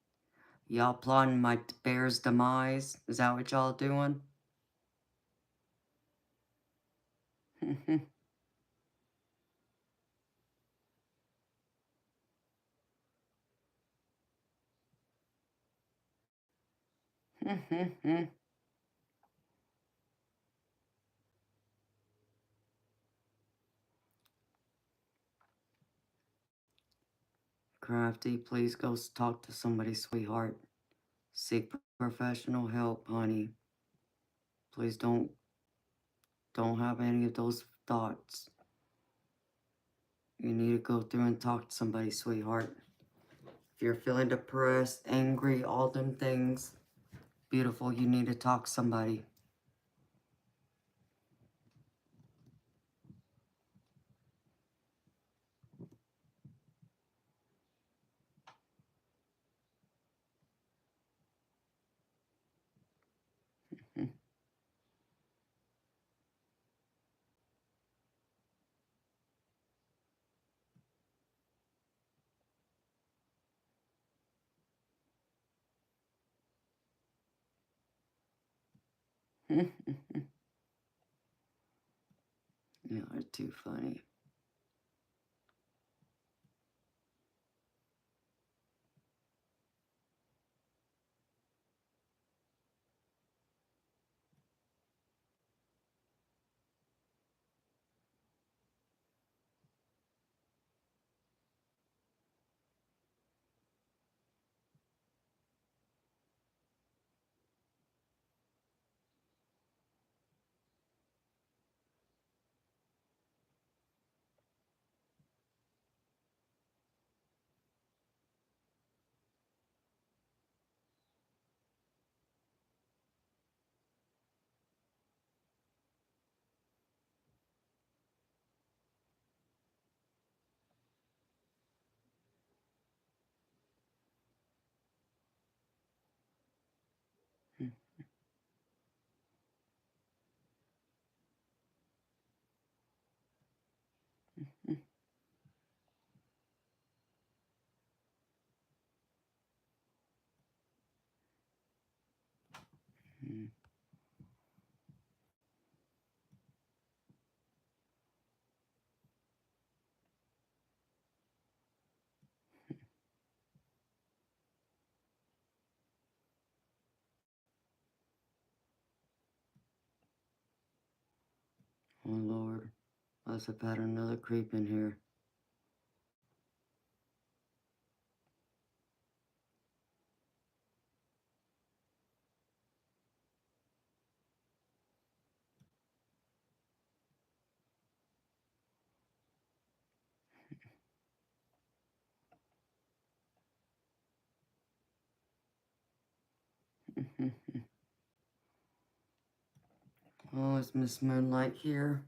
Y'all plotting my bear's demise? Is that what y'all doing? Crafty, please go talk to somebody, sweetheart. Seek professional help, honey. Please don't have any of those thoughts. You need to go through and talk to somebody, sweetheart. If you're feeling depressed, angry, all them things, beautiful, you need to talk to somebody. You are too funny. Oh Lord, must have had another creep in here. Oh, is Miss Moonlight here?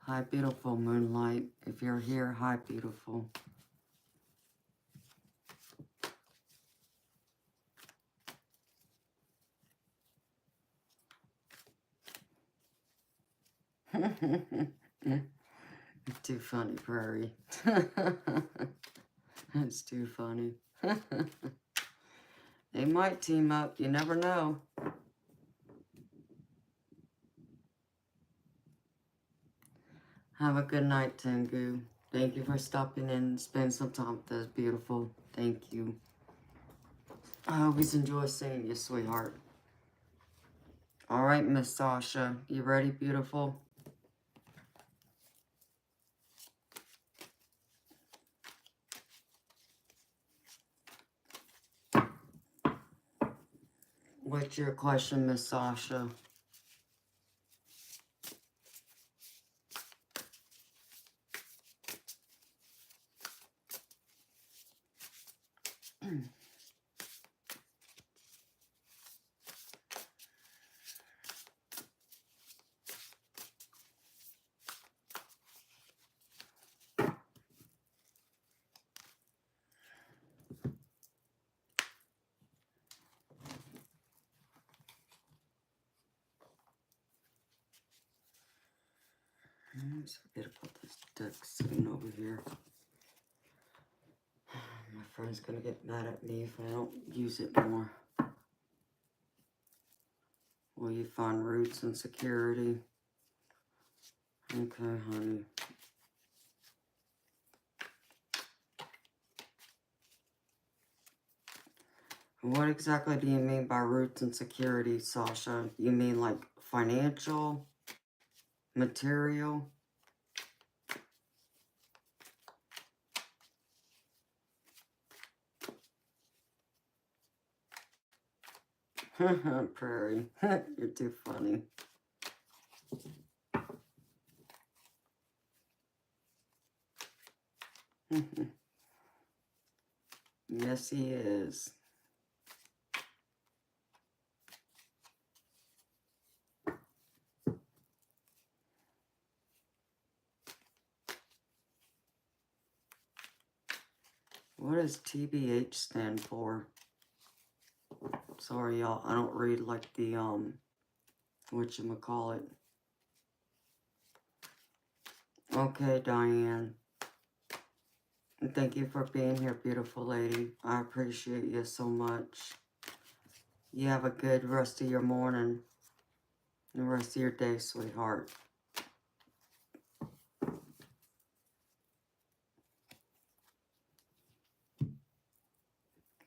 Hi, beautiful Moonlight. If you're here, hi, beautiful. It's too funny, Prairie. It's too funny. They might team up. You never know. Have a good night, Tengu. Thank you for stopping in and spending some time with us. Beautiful. Thank you. I always enjoy seeing you, sweetheart. All right, Miss Sasha. You ready, beautiful? What's your question, Miss Sasha? Let's forget about this deck sitting over here. My friend's gonna get mad at me if I don't use it more. Will you find roots and security? Okay, honey. What exactly do you mean by roots and security, Sasha? You mean like financial, material? Prairie, you're too funny. Yes, he is. What does TBH stand for? Sorry, y'all. I don't read like the, whatchamacallit. Okay, Diane. Thank you for being here, beautiful lady. I appreciate you so much. You have a good rest of your morning. The rest of your day, sweetheart.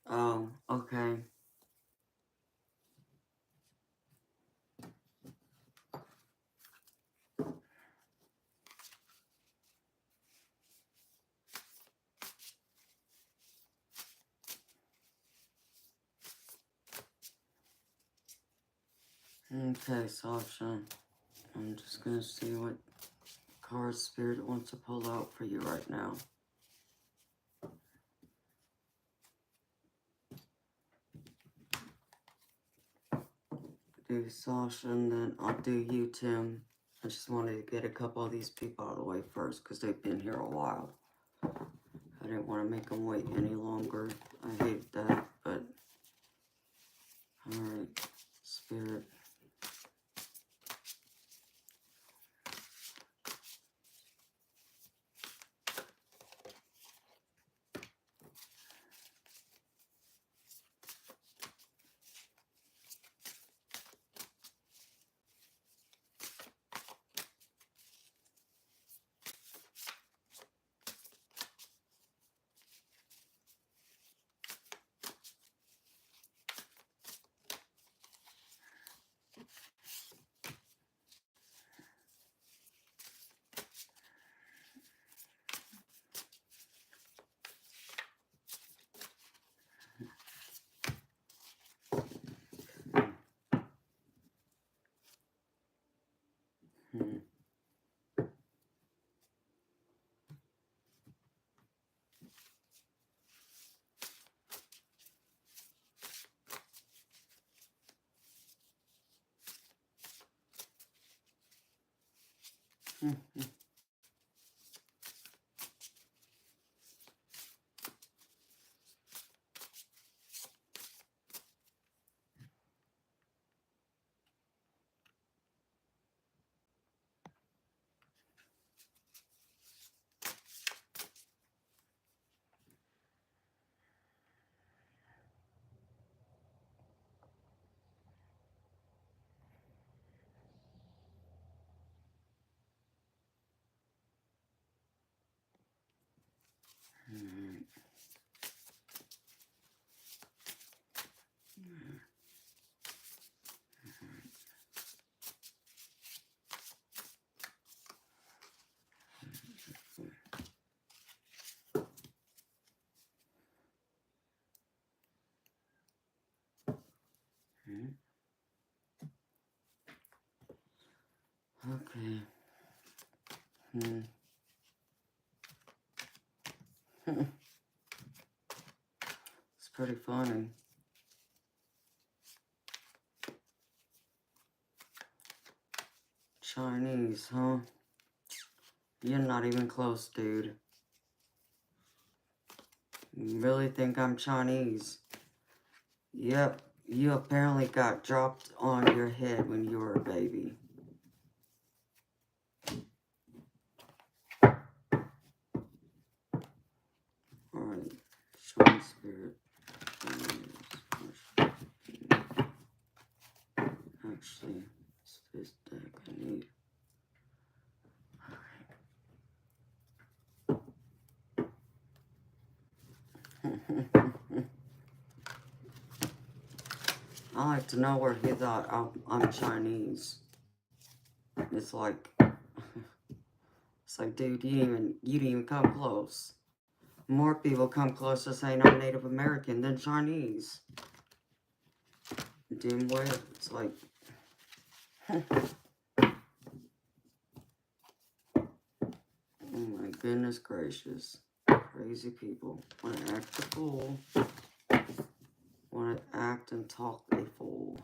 Oh, okay. Okay, Sasha. I'm just gonna see what card Spirit wants to pull out for you right now. Do Sasha, and then I'll do you, Tim. I just wanted to get a couple of these people out of the way first because they've been here a while. I didn't want to make them wait any longer. I hate that, but alright, Spirit. Okay. It's pretty funny. Chinese, huh? You're not even close, dude. You really think I'm Chinese? Yep, you apparently got dropped on your head when you were a baby. Alright, strong spirit. Actually, it's this deck I need. I like to know where he thought I'm Chinese. It's like, dude, you didn't even come close. More people come close to saying I'm Native American than Chinese. Dim wit, it's like, oh my goodness gracious. Crazy people. Want to act a fool. Want to act and talk a fool.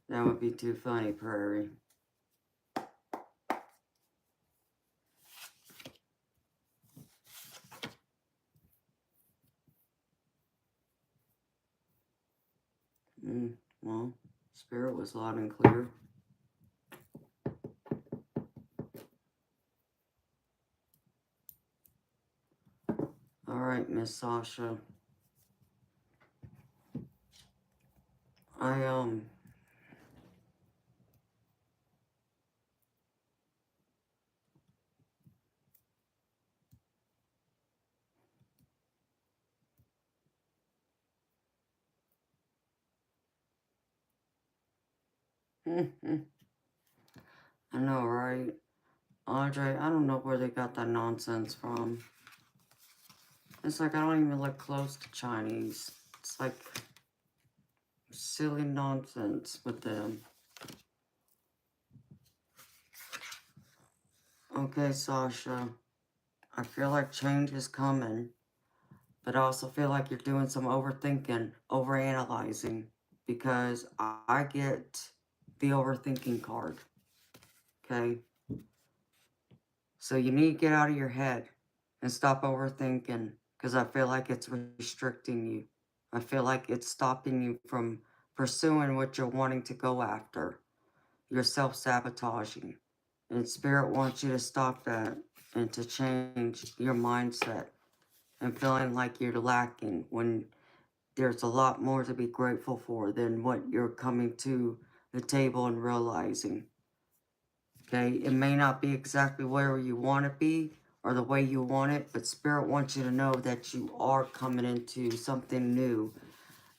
That would be too funny, Prairie. Well, Spirit was loud and clear. Alright, Miss Sasha. I know, right? Andre, I don't know where they got that nonsense from. It's like I don't even look close to Chinese. It's like silly nonsense with them. Okay, Sasha. I feel like change is coming. But I also feel like you're doing some overthinking, overanalyzing. Because I get the overthinking card. Okay? So you need to get out of your head and stop overthinking, because I feel like it's restricting you. I feel like it's stopping you from pursuing what you're wanting to go after. You're self-sabotaging. And Spirit wants you to stop that and to change your mindset and feeling like you're lacking when there's a lot more to be grateful for than what you're coming to the table and realizing. Okay, it may not be exactly where you want to be or the way you want it, but Spirit wants you to know that you are coming into something new.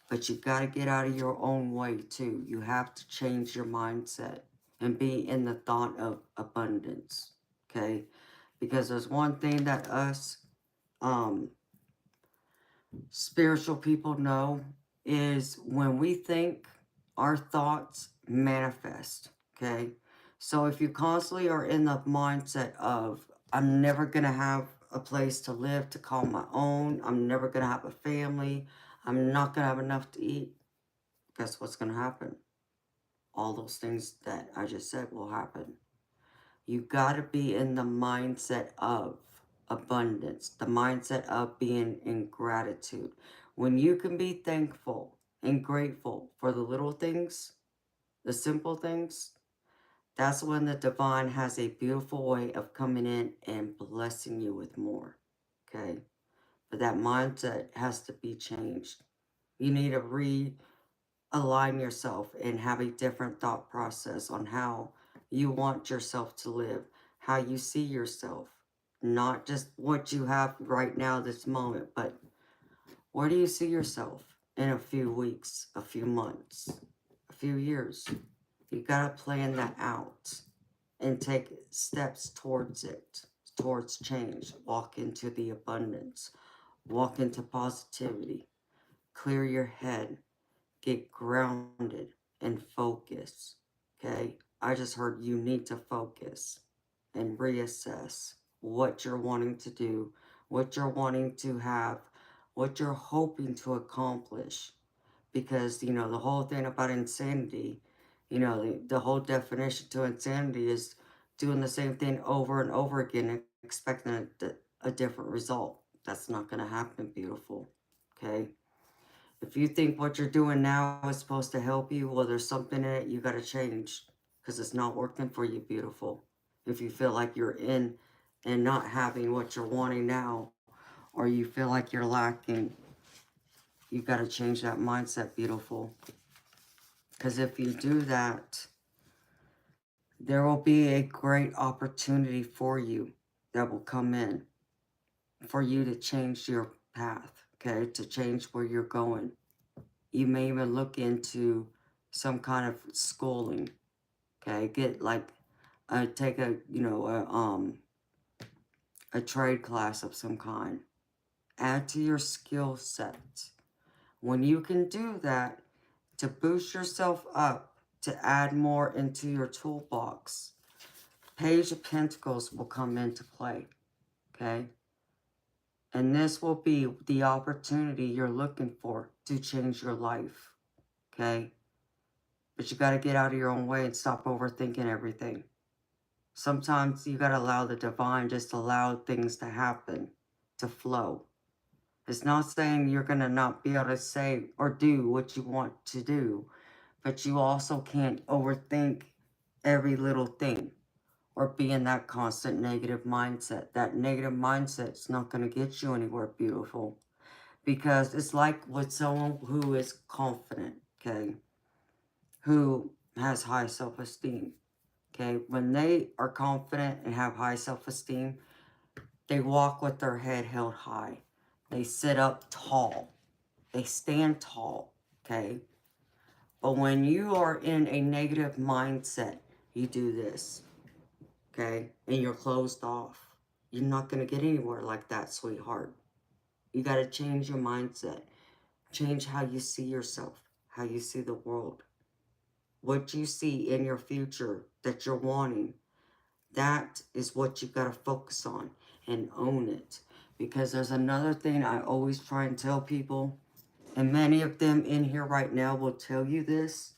But you got to get out of your own way too. You have to change your mindset and be in the thought of abundance. Okay, because there's one thing that us spiritual people know is when we think, our thoughts manifest. Okay, so if you constantly are in the mindset of, I'm never gonna have a place to live to call my own, I'm never gonna have a family, I'm not gonna have enough to eat, guess what's gonna happen? All those things that I just said will happen. You gotta be in the mindset of abundance, the mindset of being in gratitude. When you can be thankful and grateful for the little things, the simple things, That's when the divine has a beautiful way of coming in and blessing you with more. Okay? But that mindset has to be changed. You need to realign yourself and have a different thought process on how you want yourself to live, how you see yourself. Not just what you have right now, this moment, but where do you see yourself in a few weeks, a few months, a few years? You got to plan that out and take steps towards it, towards change. Walk into the abundance, walk into positivity, clear your head, get grounded and focus. Okay? I just heard you need to focus and reassess what you're wanting to do, what you're wanting to have, what you're hoping to accomplish. Because, you know, the whole thing about insanity, you know, the whole definition to insanity is doing the same thing over and over again and expecting a different result. That's not going to happen, beautiful. Okay? If you think what you're doing now is supposed to help you, well, there's something in it you got to change because it's not working for you, beautiful. If you feel like you're in and not having what you're wanting now, or you feel like you're lacking, you got to change that mindset, beautiful. Because if you do that, there will be a great opportunity for you that will come in for you to change your path, okay, to change where you're going. You may even look into some kind of schooling, okay, get like, take a, you know, a trade class of some kind. Add to your skill set. When you can do that, to boost yourself up, to add more into your toolbox, Page of Pentacles will come into play, okay? And this will be the opportunity you're looking for to change your life, okay? But you got to get out of your own way and stop overthinking everything. Sometimes you got to allow the divine, just allow things to happen, to flow. It's not saying you're going to not be able to say or do what you want to do, but you also can't overthink every little thing or be in that constant negative mindset. That negative mindset's not going to get you anywhere, beautiful. Because it's like with someone who is confident, okay, who has high self-esteem, okay. When they are confident and have high self-esteem, they walk with their head held high. They sit up tall. They stand tall, okay. But when you are in a negative mindset, you do this, okay, and you're closed off. You're not going to get anywhere like that, sweetheart. You got to change your mindset. Change how you see yourself, how you see the world. What you see in your future that you're wanting, that is what you got to focus on and own it. Because there's another thing I always try and tell people, and many of them in here right now will tell you this,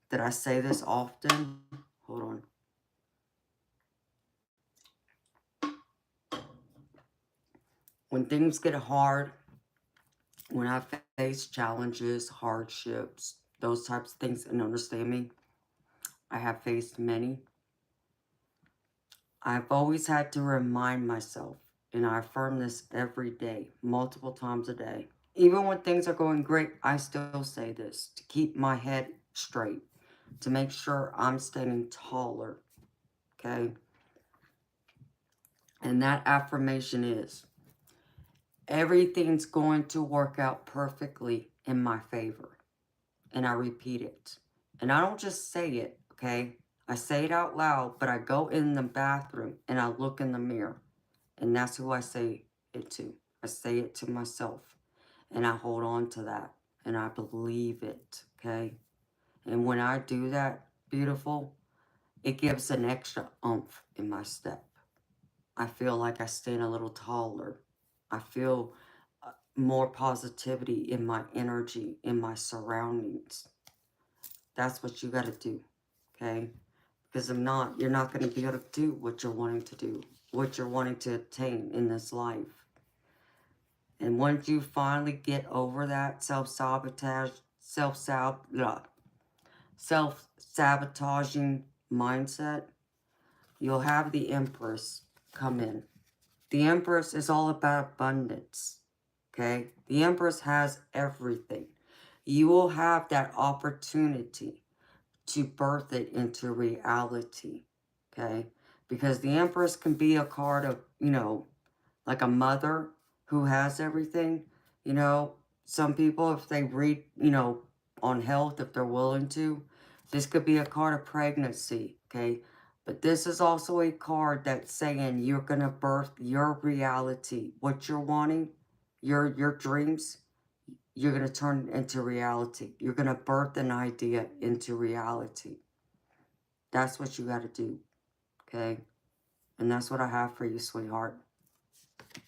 that I say this often. Hold on. When things get hard, when I face challenges, hardships, those types of things, and understand me, I have faced many. I've always had to remind myself, and I affirm this every day, multiple times a day. Even when things are going great, I still say this, to keep my head straight, to make sure I'm standing taller, okay? And that affirmation is, everything's going to work out perfectly in my favor. And I repeat it. And I don't just say it, okay? I say it out loud, but I go in the bathroom and I look in the mirror. And that's who I say it to. I say it to myself. And I hold on to that. And I believe it, okay? And when I do that, beautiful, it gives an extra oomph in my step. I feel like I stand a little taller. I feel more positivity in my energy, in my surroundings. That's what you got to do, okay? Because if not, you're not going to be able to do what you're wanting to do, what you're wanting to attain in this life. And once you finally get over that self-sabotaging mindset, you'll have the Empress come in. The Empress is all about abundance, okay? The Empress has everything. You will have that opportunity to birth it into reality, okay? Because the Empress can be a card of, you know, like a mother who has everything. You know, some people, if they read, you know, on health, if they're willing to, this could be a card of pregnancy, okay? But this is also a card that's saying you're going to birth your reality. What you're wanting, your dreams, you're going to turn into reality. You're going to birth an idea into reality. That's what you got to do, okay? And that's what I have for you, sweetheart.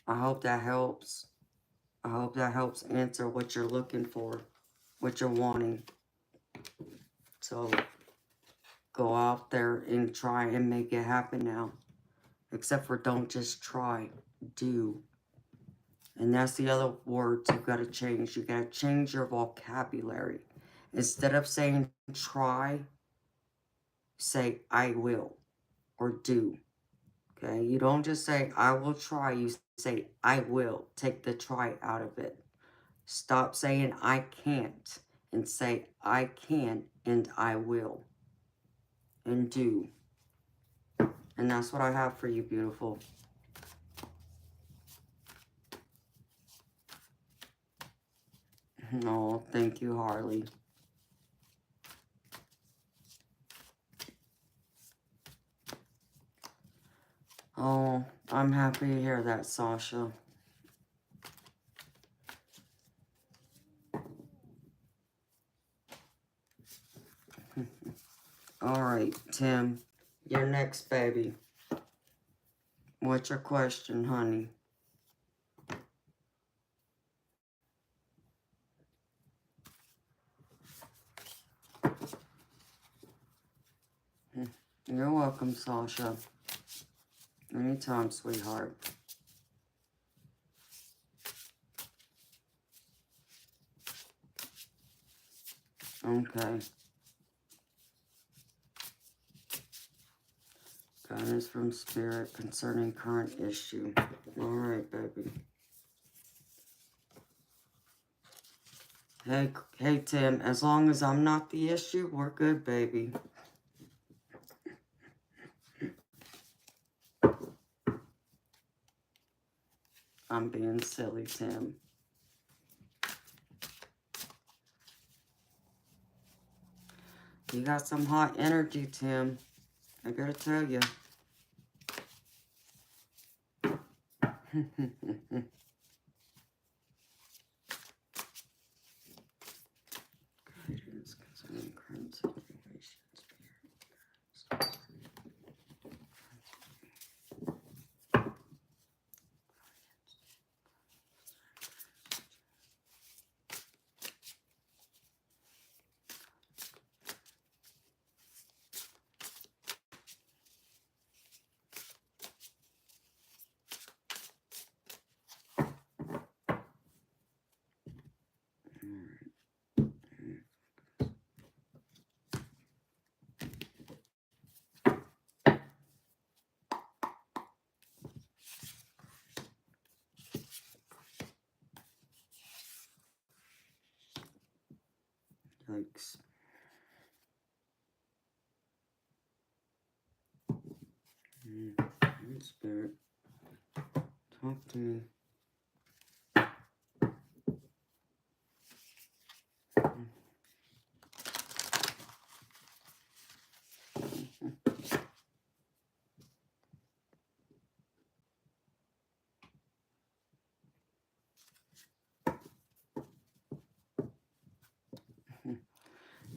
I hope that helps. I hope that helps answer what you're looking for, what you're wanting. So go out there and try and make it happen now. Except for don't just try, do. And that's the other words you've got to change. You got to change your vocabulary. Instead of saying try, say I will or do. Okay? You don't just say I will try. You say I will. Take the try out of it. Stop saying I can't and say I can and I will. And do. And that's what I have for you, beautiful. Oh, thank you, Harley. Oh, I'm happy to hear that, Sasha. All right, Tim, you're next, baby. What's your question, honey? You're welcome, Sasha. Anytime, sweetheart. Okay. Guidance from Spirit concerning current issue. All right, baby. Hey, Tim, as long as I'm not the issue, we're good, baby. I'm being silly, Tim. You got some hot energy, Tim. I gotta tell you. Guidance concerning current situations. Yikes. Spirit, talk to me.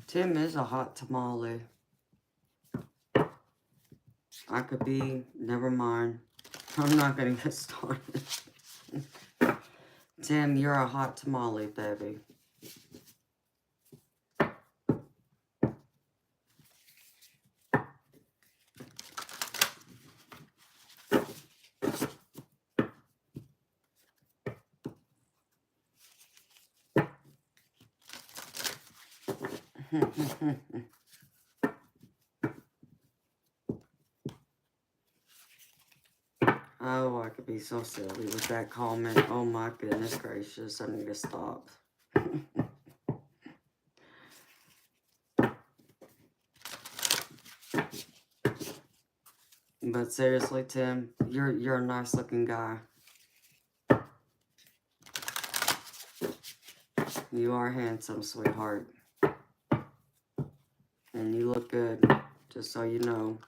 Tim is a hot tamale. I could be, never mind. I'm not gonna get started. Tim, you're a hot tamale, baby. Oh, I could be so silly with that comment. Oh my goodness gracious, I need to stop. But seriously, Tim, you're a nice looking guy. You are handsome, sweetheart. And you look good, just so you know.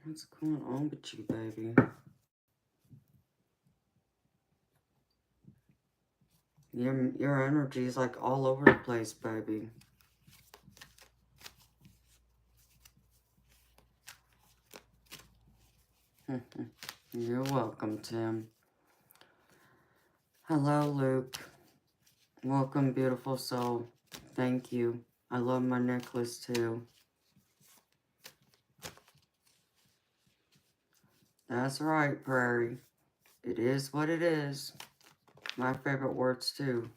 What's going on with you, baby? Your energy is like all over the place, baby. You're welcome, Tim. Hello, Luke. Welcome, beautiful soul. Thank you. I love my necklace, too. That's right, Prairie. It is what it is. My favorite words, too.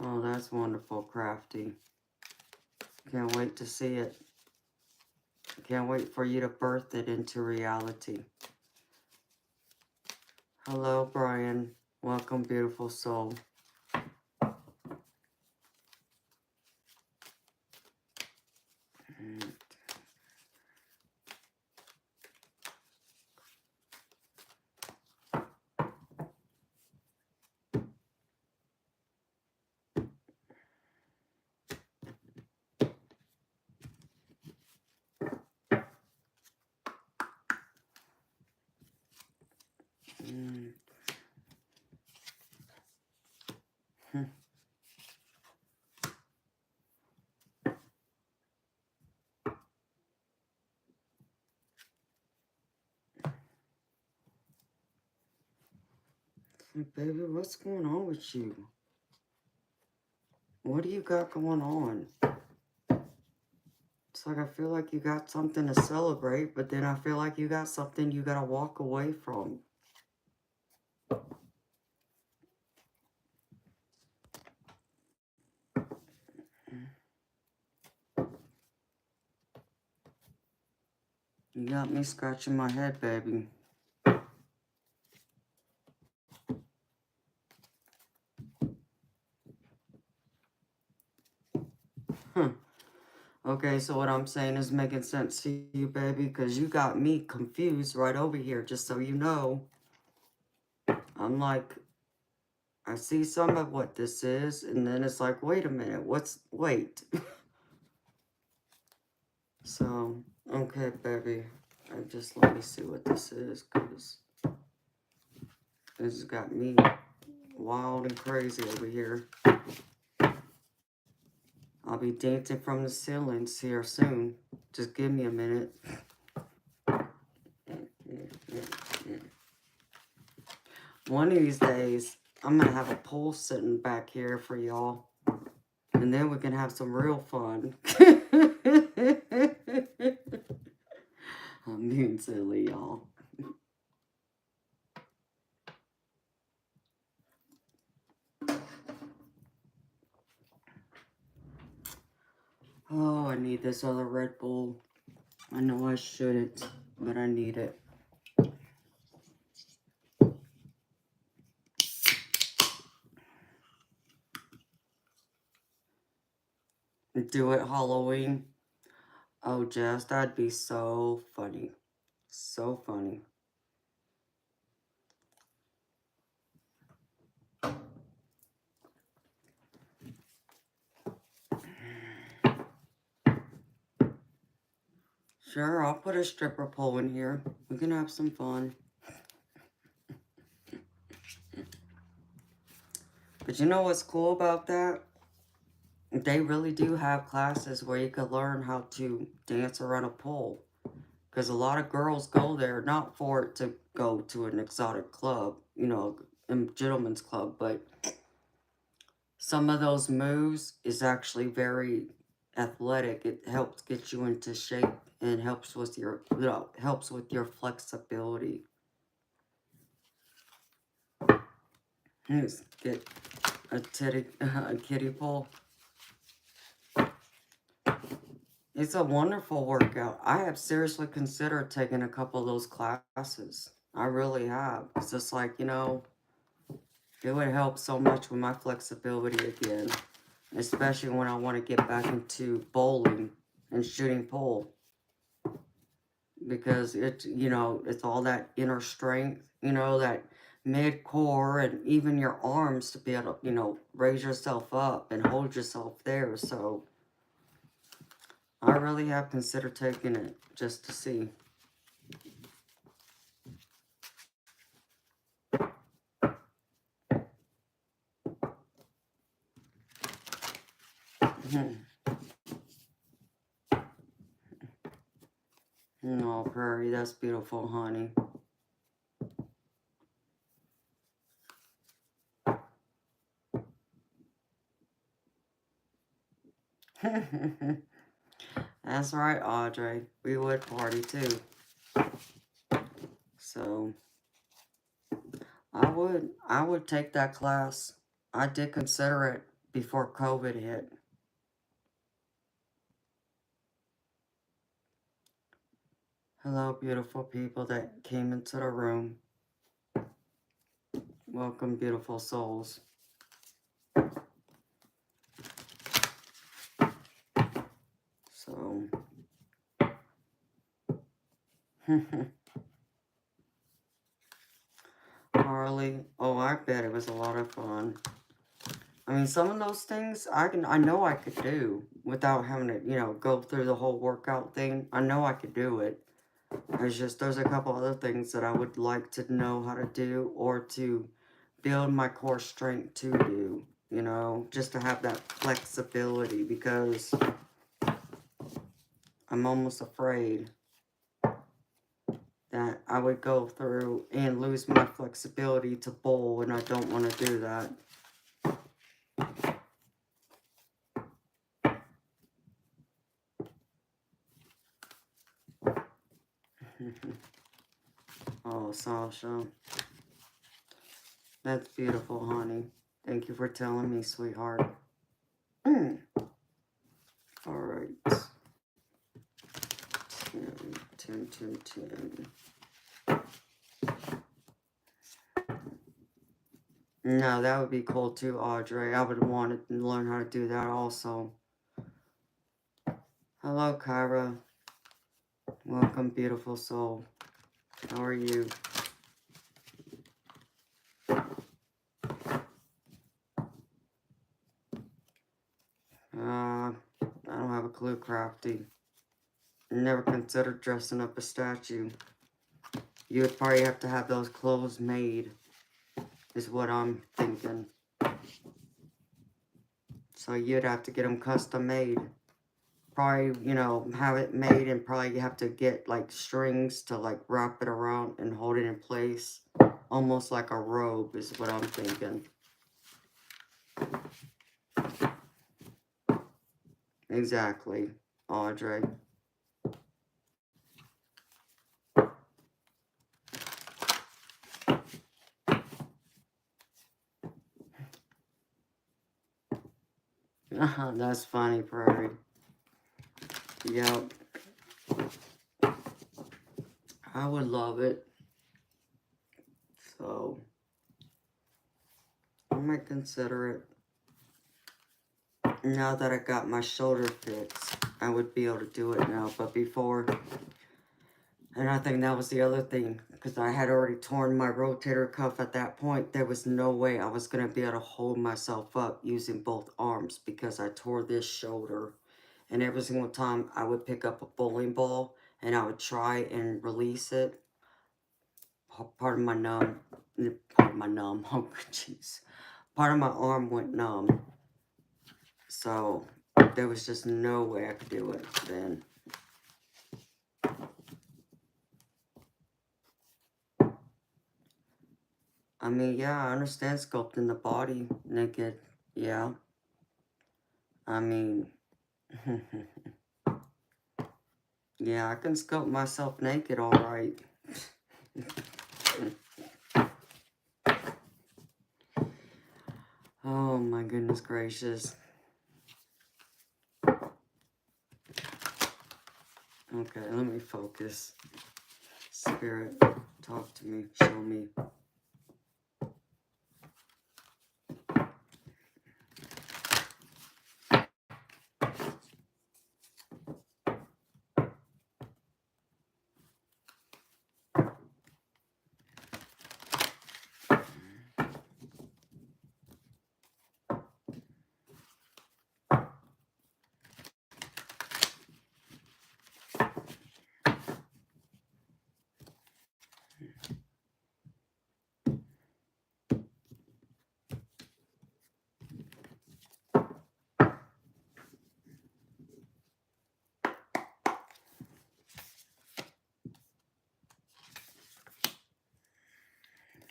Oh, that's wonderful, Crafty. Can't wait to see it. Can't wait for you to birth it into reality. Hello, Brian. Welcome, beautiful soul. Baby, what's going on with you? What do you got going on? It's like I feel like you got something to celebrate, but then I feel like you got something you gotta walk away from. You got me scratching my head, baby. Okay, so what I'm saying is making sense to you, baby, because you got me confused right over here, just so you know. I'm like, I see some of what this is, and then it's like, wait a minute, wait. So, okay, baby, just let me see what this is, because this has got me wild and crazy over here. I'll be dancing from the ceilings here soon. Just give me a minute. One of these days, I'm going to have a pool sitting back here for y'all. And then we can have some real fun. I'm being silly, y'all. Oh, I need this other Red Bull. I know I shouldn't, but I need it. Do it Halloween. Oh, Jess, that'd be so funny. So funny. Sure, I'll put a stripper pole in here. We can have some fun. But you know what's cool about that? They really do have classes where you can learn how to dance around a pole. Because a lot of girls go there, not for it to go to an exotic club, you know, a gentleman's club, but some of those moves is actually very athletic. It helps get you into shape and helps with your, helps with your flexibility. Let's get a kiddie pool. It's a wonderful workout. I have seriously considered taking a couple of those classes. I really have. It's just like, you know, it would help so much with my flexibility again. Especially when I want to get back into bowling and shooting pool. Because it's, you know, it's all that inner strength, you know, that mid-core and even your arms to be able to, you know, raise yourself up and hold yourself there. So I really have considered taking it just to see. No, Prairie, that's beautiful, honey. That's right, Audrey. We would party too. So I would take that class. I did consider it before COVID hit. Hello, beautiful people that came into the room. Welcome, beautiful souls. So, Harley, oh, I bet it was a lot of fun. I mean, some of those things I know I could do without having to, you know, go through the whole workout thing. I know I could do it. There's a couple other things that I would like to know how to do or to build my core strength to do, you know, just to have that flexibility because I'm almost afraid that I would go through and lose my flexibility to bowl, and I don't want to do that. Oh, Sasha. That's beautiful, honey. Thank you for telling me, sweetheart. All right. 10, 10, 10. No, that would be cool too, Audrey. I would want to learn how to do that also. Hello, Kyra. Welcome, beautiful soul. How are you? I don't have a clue, Crafty. Never considered dressing up a statue. You would probably have to have those clothes made, is what I'm thinking. So you'd have to get them custom made. Probably, you know, have it made and probably you have to get like strings to like wrap it around and hold it in place. Almost like a robe is what I'm thinking. Exactly, Audrey. That's funny, Prairie. Yep. I would love it. So, I might consider it. Now that I got my shoulder fixed, I would be able to do it now. But before, And I think that was the other thing, because I had already torn my rotator cuff at that point. There was no way I was going to be able to hold myself up using both arms because I tore this shoulder. And every single time I would pick up a bowling ball and I would try and release it, part of my oh jeez, part of my arm went numb. So there was just no way I could do it then. I mean, yeah, I understand sculpting the body naked. Yeah. I mean, yeah, I can sculpt myself naked all right. Oh my goodness gracious. Okay, let me focus. Spirit, talk to me, show me.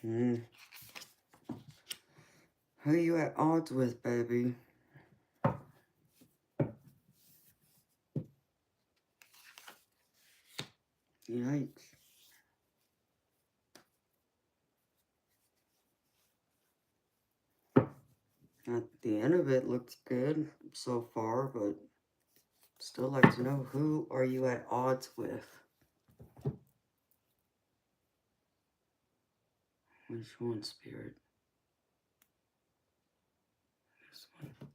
Mm. Who you at odds with, baby? Yikes. At the end of it looks good so far, but still like to know, who are you at odds with? Which one, Spirit? This one.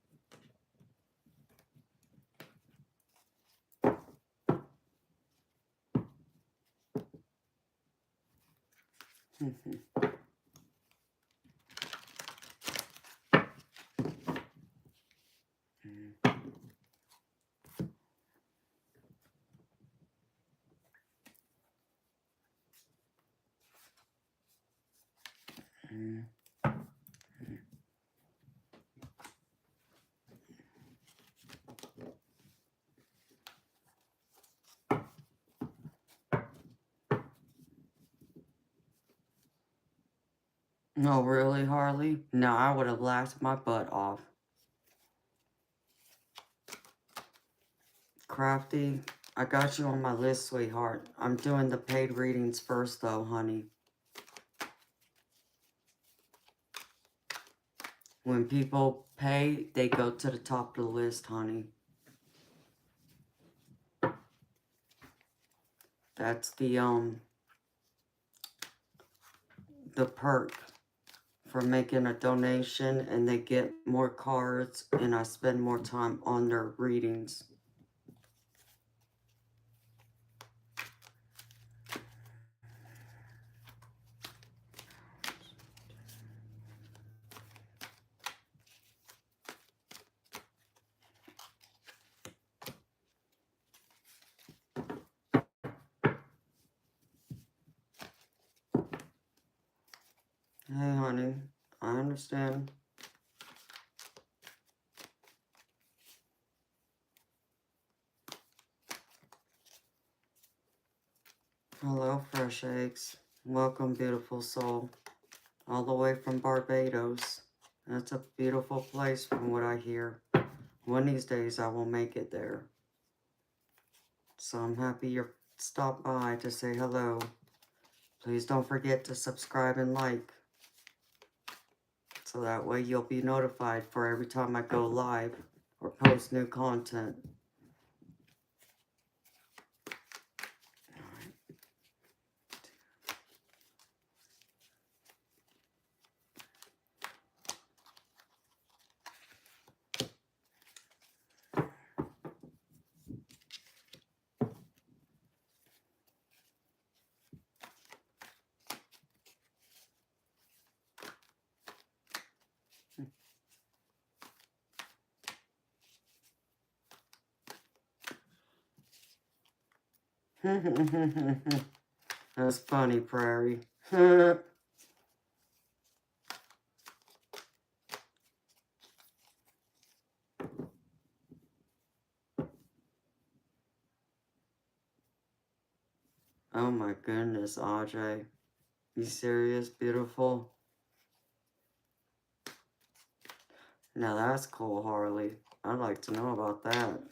No, really, Harley? No, I would have laughed my butt off. Crafty, I got you on my list, sweetheart. I'm doing the paid readings first, though, honey. When people pay, they go to the top of the list, honey. That's the perk for making a donation, and they get more cards, and I spend more time on their readings. Hey, honey, I understand. Hello, fresh eggs. Welcome, beautiful soul. All the way from Barbados. That's a beautiful place from what I hear. One of these days I will make it there. So I'm happy you stopped by to say hello. Please don't forget to subscribe and like. So that way you'll be notified for every time I go live or post new content. That's funny, Prairie. Oh my goodness, Audrey. You serious, beautiful? Now that's cool, Harley. I'd like to know about that.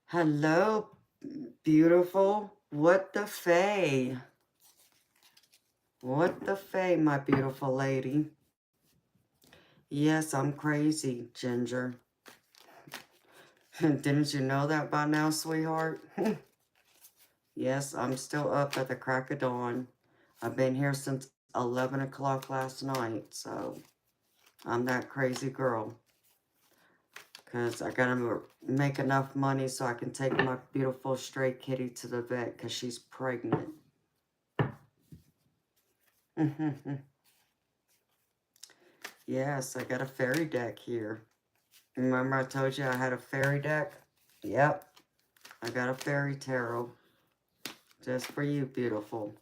Hello, beautiful. What the Fae? What the Fae, my beautiful lady? Yes, I'm crazy, Ginger. Didn't you know that by now, sweetheart? Yes, I'm still up at the crack of dawn. I've been here since 11 o'clock last night, so I'm that crazy girl. Because I gotta make enough money so I can take my beautiful stray kitty to the vet because she's pregnant. Yes, I got a fairy deck here. Remember I told you I had a fairy deck? Yep, I got a fairy tarot. Just for you, beautiful.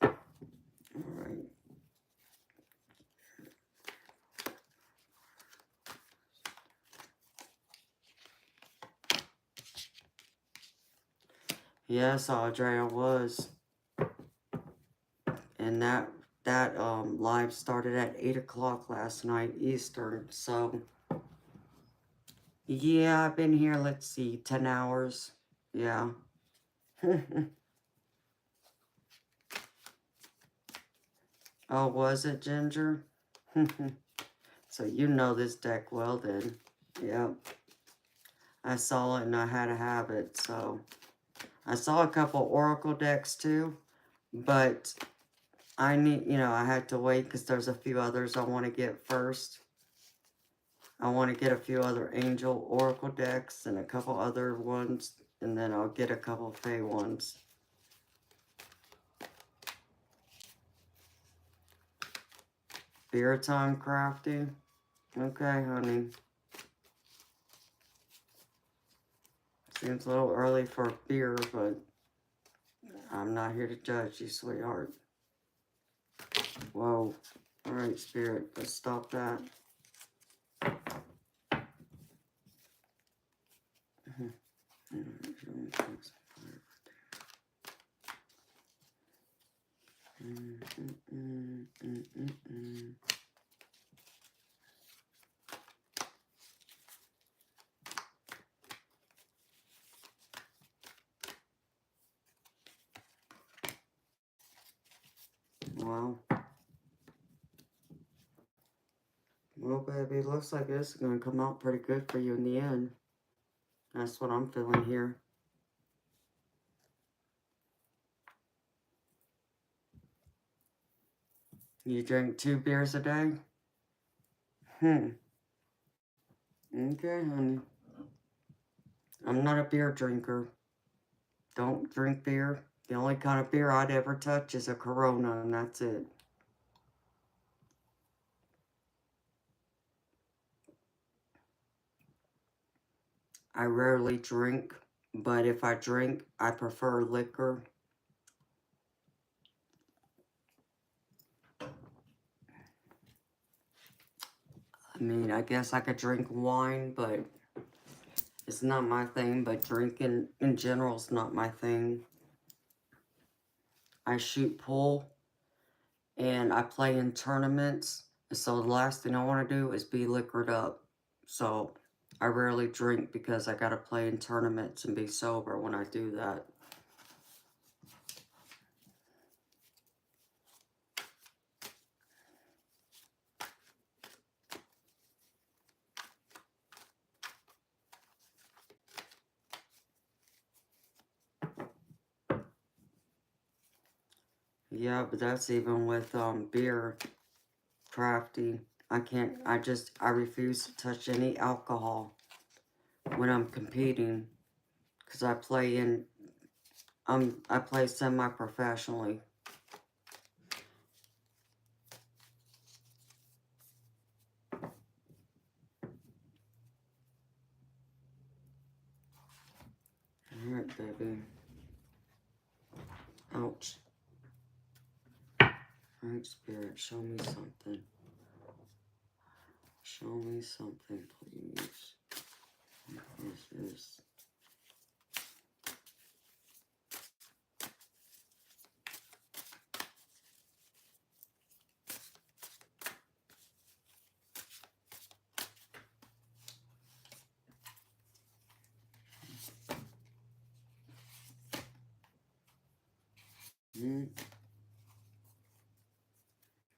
Alright. Yes, Audrey, I was. And that live started at 8 o'clock last night, Eastern. So, yeah, I've been here, let's see, 10 hours. Yeah. Oh, was it, Ginger? So you know this deck well then. Yep. I saw it and I had to have it. So I saw a couple Oracle decks too. But I need, I had to wait because there's a few others I want to get first. I want to get a few other Angel Oracle decks and a couple other ones. And then I'll get a couple Fae ones. Beer time crafting. Okay, honey. Seems a little early for beer, but I'm not here to judge you, sweetheart. Whoa. Alright, Spirit, let's stop that. Wow. Well, baby, looks like this is going to come out pretty good for you in the end. That's what I'm feeling here. You drink 2 beers a day? Okay, honey. I'm not a beer drinker. Don't drink beer. The only kind of beer I'd ever touch is a Corona, and that's it. I rarely drink, but if I drink, I prefer liquor. I mean, I guess I could drink wine, but it's not my thing. But drinking in general is not my thing. I shoot pool, and I play in tournaments. So the last thing I want to do is be liquored up. So I rarely drink because I got to play in tournaments and be sober when I do that. Yeah, but that's even with beer crafty. I refuse to touch any alcohol when I'm competing. Because I play semi-professionally. Alright, baby. Ouch. Alright, Spirit, show me something. Show me something, please. What is this?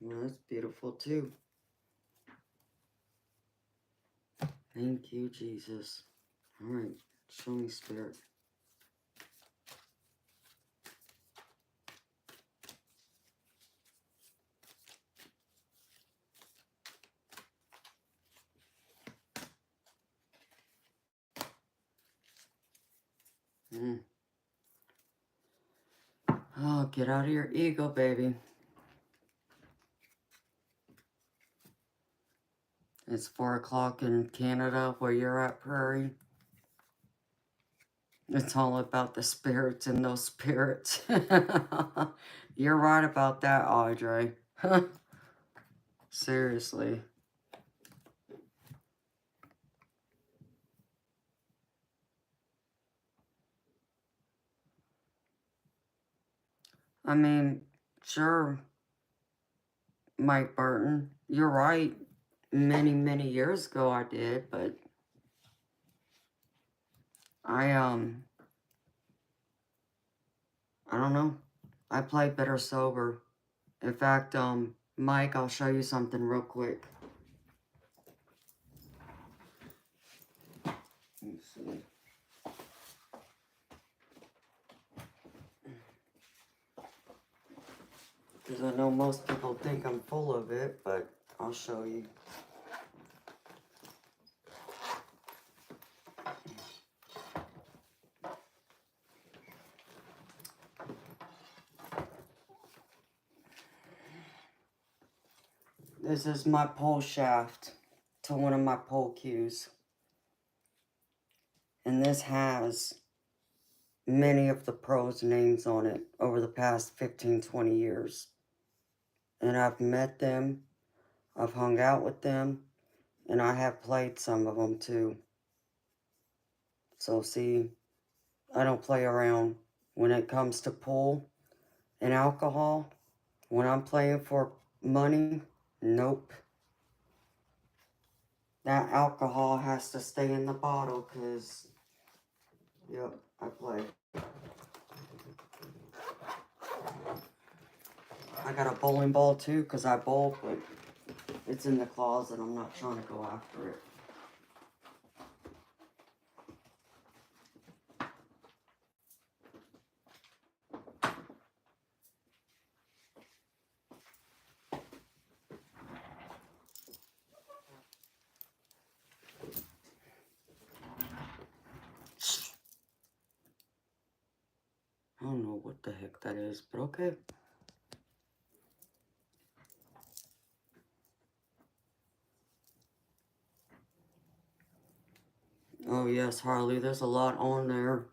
Well, that's beautiful too. Thank you, Jesus. Alright, show me, Spirit. Oh, get out of your ego, baby. It's 4 o'clock in Canada where you're at, Prairie. It's all about the spirits and those spirits. You're right about that, Audrey. Seriously. I mean, sure, Mike Burton, you're right. Many, many years ago I did, but I don't know. I play better sober. In fact, Mike, I'll show you something real quick. Let's see. Because I know most people think I'm full of it, but I'll show you. This is my pole shaft to one of my pole cues. And this has many of the pros' names on it over the past 15, 20 years. And I've met them, I've hung out with them, and I have played some of them too. So see, I don't play around when it comes to pool and alcohol. When I'm playing for money, nope. That alcohol has to stay in the bottle because, yep, I play. I got a bowling ball too because I bowl, but it's in the closet. I'm not trying to go after it. I don't know what the heck that is, but okay. Oh yes, Harley, there's a lot on there.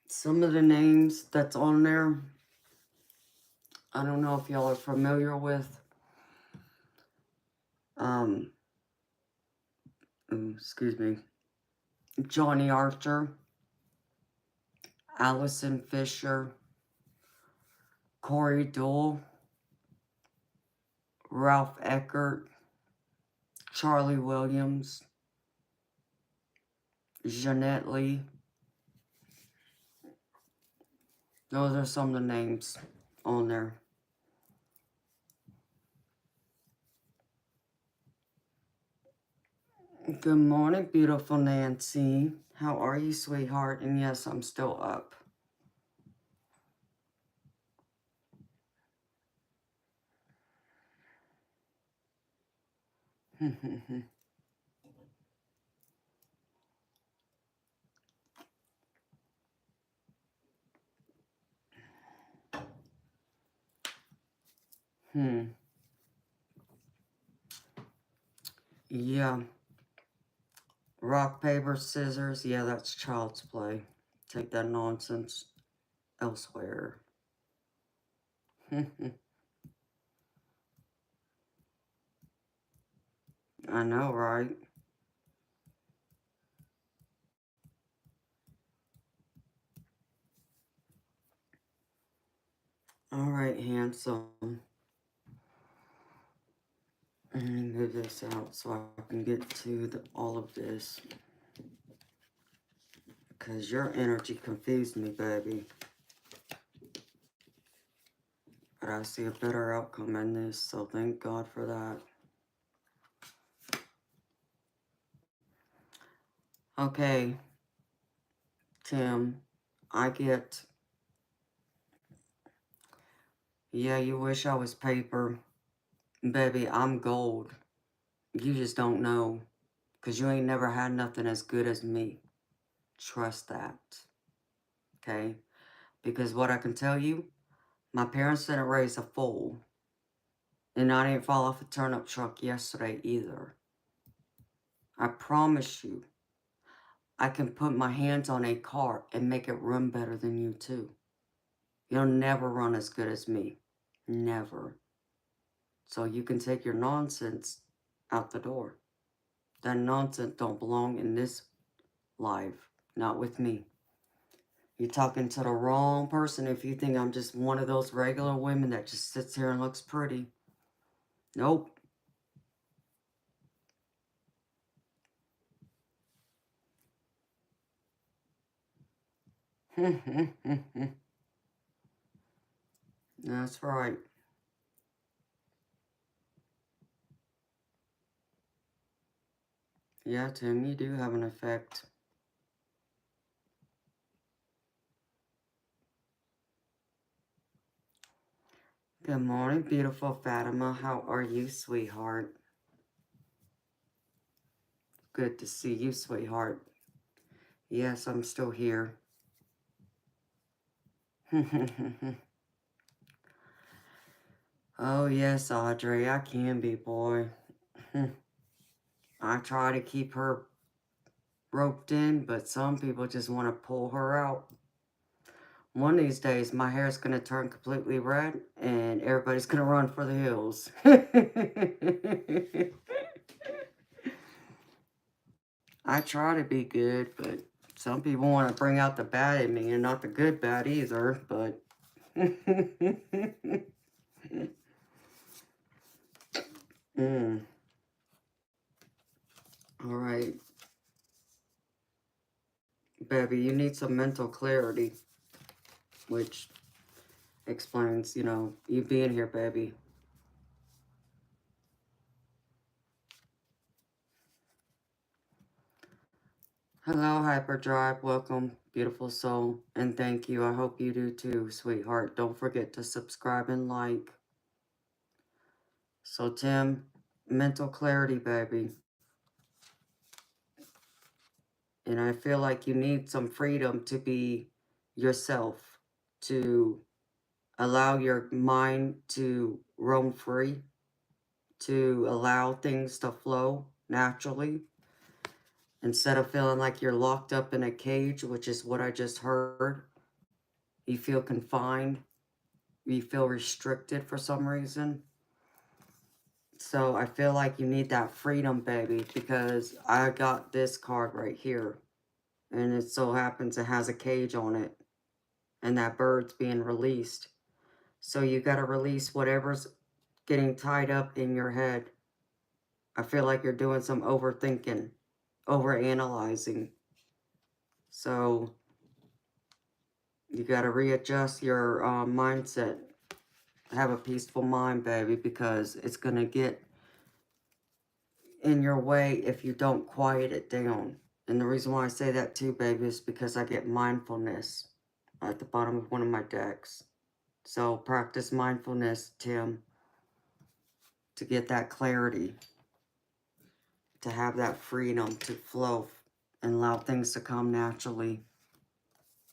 Some of the names that's on there, I don't know if y'all are familiar with. Excuse me. Johnny Archer, Allison Fisher, Corey Dole, Ralph Eckert, Charlie Williams, Jeanette Lee. Those are some of the names on there. Good morning, beautiful Nancy. How are you, sweetheart? And yes, I'm still up. Yeah. Rock, paper, scissors. Yeah, that's child's play. Take that nonsense elsewhere. I know, right? All right, handsome. Let me move this out so I can get to all of this. Because your energy confused me, baby. But I see a better outcome in this, so thank God for that. Okay, Tim, I get... Yeah, you wish I was paper. Baby, I'm gold. You just don't know. Because you ain't never had nothing as good as me. Trust that. Okay? Because what I can tell you, my parents didn't raise a fool. And I didn't fall off a turnip truck yesterday either. I promise you, I can put my hands on a car and make it run better than you too. You'll never run as good as me. Never. So you can take your nonsense out the door. That nonsense don't belong in this life. Not with me. You're talking to the wrong person if you think I'm just one of those regular women that just sits here and looks pretty. Nope. That's right. Yeah, Tim, you do have an effect. Good morning, beautiful Fatima. How are you, sweetheart? Good to see you, sweetheart. Yes, I'm still here. Oh, yes, Audrey, I can be, boy. I try to keep her roped in, but some people just want to pull her out. One of these days, my hair's going to turn completely red, and everybody's going to run for the hills. I try to be good, but some people want to bring out the bad in me, and not the good bad either, but... All right. Baby, you need some mental clarity, which explains, you know, you being here, baby. Hello, Hyperdrive. Welcome, beautiful soul. And thank you. I hope you do too, sweetheart. Don't forget to subscribe and like. So, Tim, mental clarity, baby. And I feel like you need some freedom to be yourself, to allow your mind to roam free, to allow things to flow naturally. Instead of feeling like you're locked up in a cage, which is what I just heard, you feel confined, you feel restricted for some reason. So I feel like you need that freedom, baby, because I got this card right here. And it so happens it has a cage on it. And that bird's being released. So you got to release whatever's getting tied up in your head. I feel like you're doing some overthinking, overanalyzing. So you got to readjust your mindset. Have a peaceful mind, baby, because it's going to get... in your way if you don't quiet it down. And the reason why I say that too, baby, is because I get mindfulness at the bottom of one of my decks. So practice mindfulness, Tim, to get that clarity, to have that freedom to flow and allow things to come naturally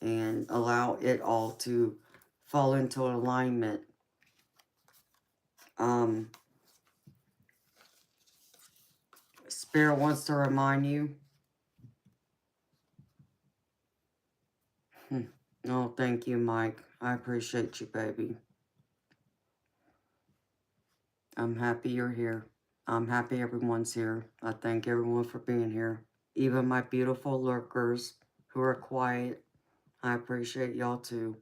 and allow it all to fall into alignment. Spirit wants to remind you. Oh, thank you, Mike. I appreciate you, baby. I'm happy you're here. I'm happy everyone's here. I thank everyone for being here. Even my beautiful lurkers who are quiet. I appreciate y'all too.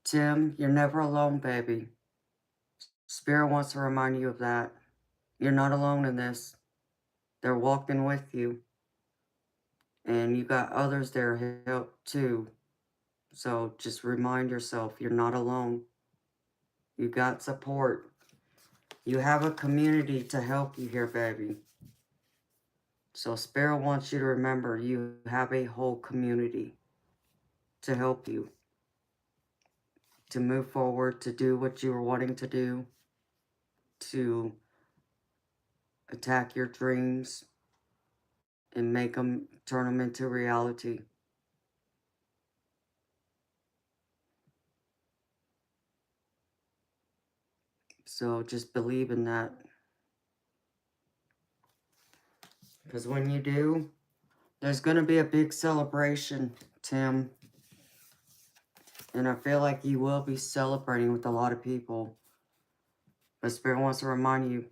Tim, you're never alone, baby. Spirit wants to remind you of that. You're not alone in this. They're walking with you. And you got others there to help too. So just remind yourself you're not alone. You got support. You have a community to help you here, baby. So Spirit wants you to remember you have a whole community to help you, to move forward, to do what you were wanting to do, to attack your dreams and make them, turn them into reality. So just believe in that. Because when you do, there's going to be a big celebration, Tim. And I feel like you will be celebrating with a lot of people. But Spirit wants to remind you,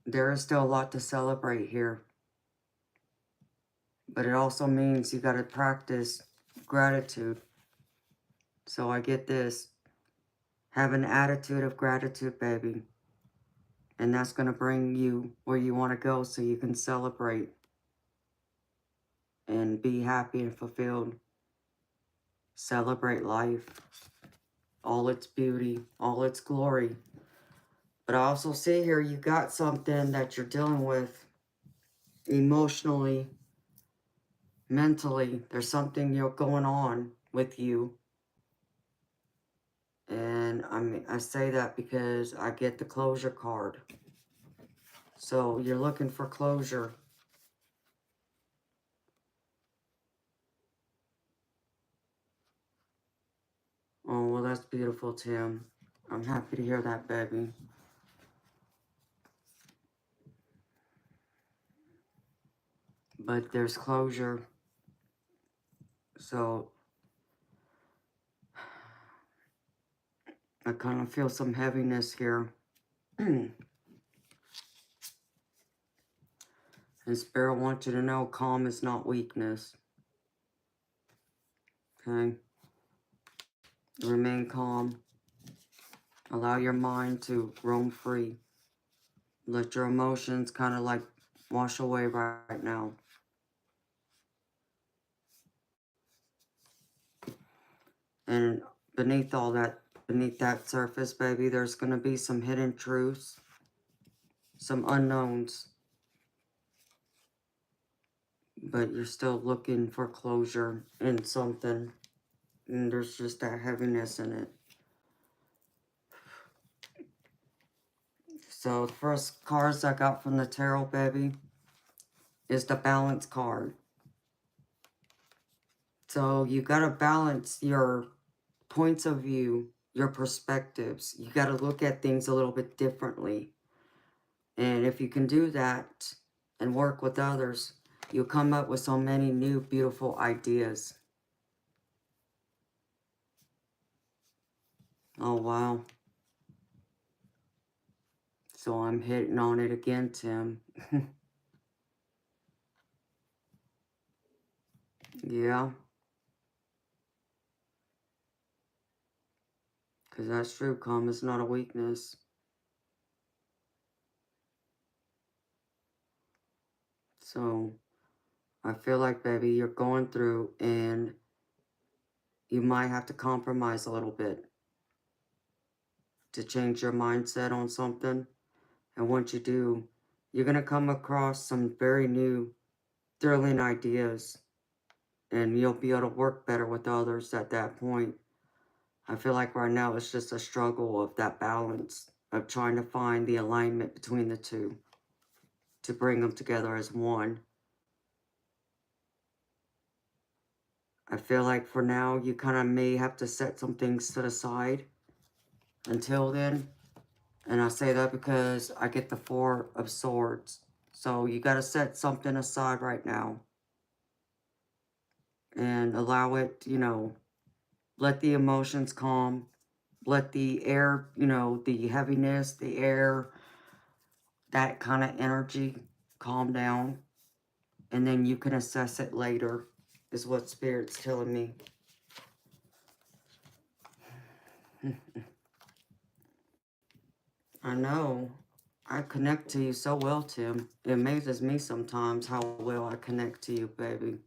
there is still a lot to celebrate here. But it also means you got to practice gratitude. So I get this. Have an attitude of gratitude, baby. And that's going to bring you where you want to go so you can celebrate and be happy and fulfilled. Celebrate life, all its beauty, all its glory. But I also see here you got something that you're dealing with emotionally, mentally. There's something going on with you. And I say that because I get the closure card. So you're looking for closure. Oh, well, that's beautiful, Tim. I'm happy to hear that, baby. But there's closure. So I kind of feel some heaviness here. And Spirit wants you to know calm is not weakness. Okay? Remain calm. Allow your mind to roam free. Let your emotions kind of like wash away right now. And beneath all that, beneath that surface, baby, there's going to be some hidden truths, some unknowns. But you're still looking for closure in something. And there's just that heaviness in it. So the first cards I got from the tarot, baby, is the balance card. So you got to balance your points of view, your perspectives. You got to look at things a little bit differently. And if you can do that and work with others, you'll come up with so many new, beautiful ideas. Oh, wow. So I'm hitting on it again, Tim. Yeah. Because that's true. Calm is not a weakness. So I feel like, baby, you're going through and you might have to compromise a little bit to change your mindset on something. And once you do, you're going to come across some very new, thrilling ideas. And you'll be able to work better with others at that point. I feel like right now it's just a struggle of that balance of trying to find the alignment between the two to bring them together as one. I feel like for now you kind of may have to set some things to the side until then. And I say that because I get the Four of Swords. So you got to set something aside right now and allow it, you know, let the emotions calm. Let the air, you know, the heaviness, the air, that kind of energy calm down. And then you can assess it later, is what Spirit's telling me. I know. I connect to you so well, Tim. It amazes me sometimes how well I connect to you, baby.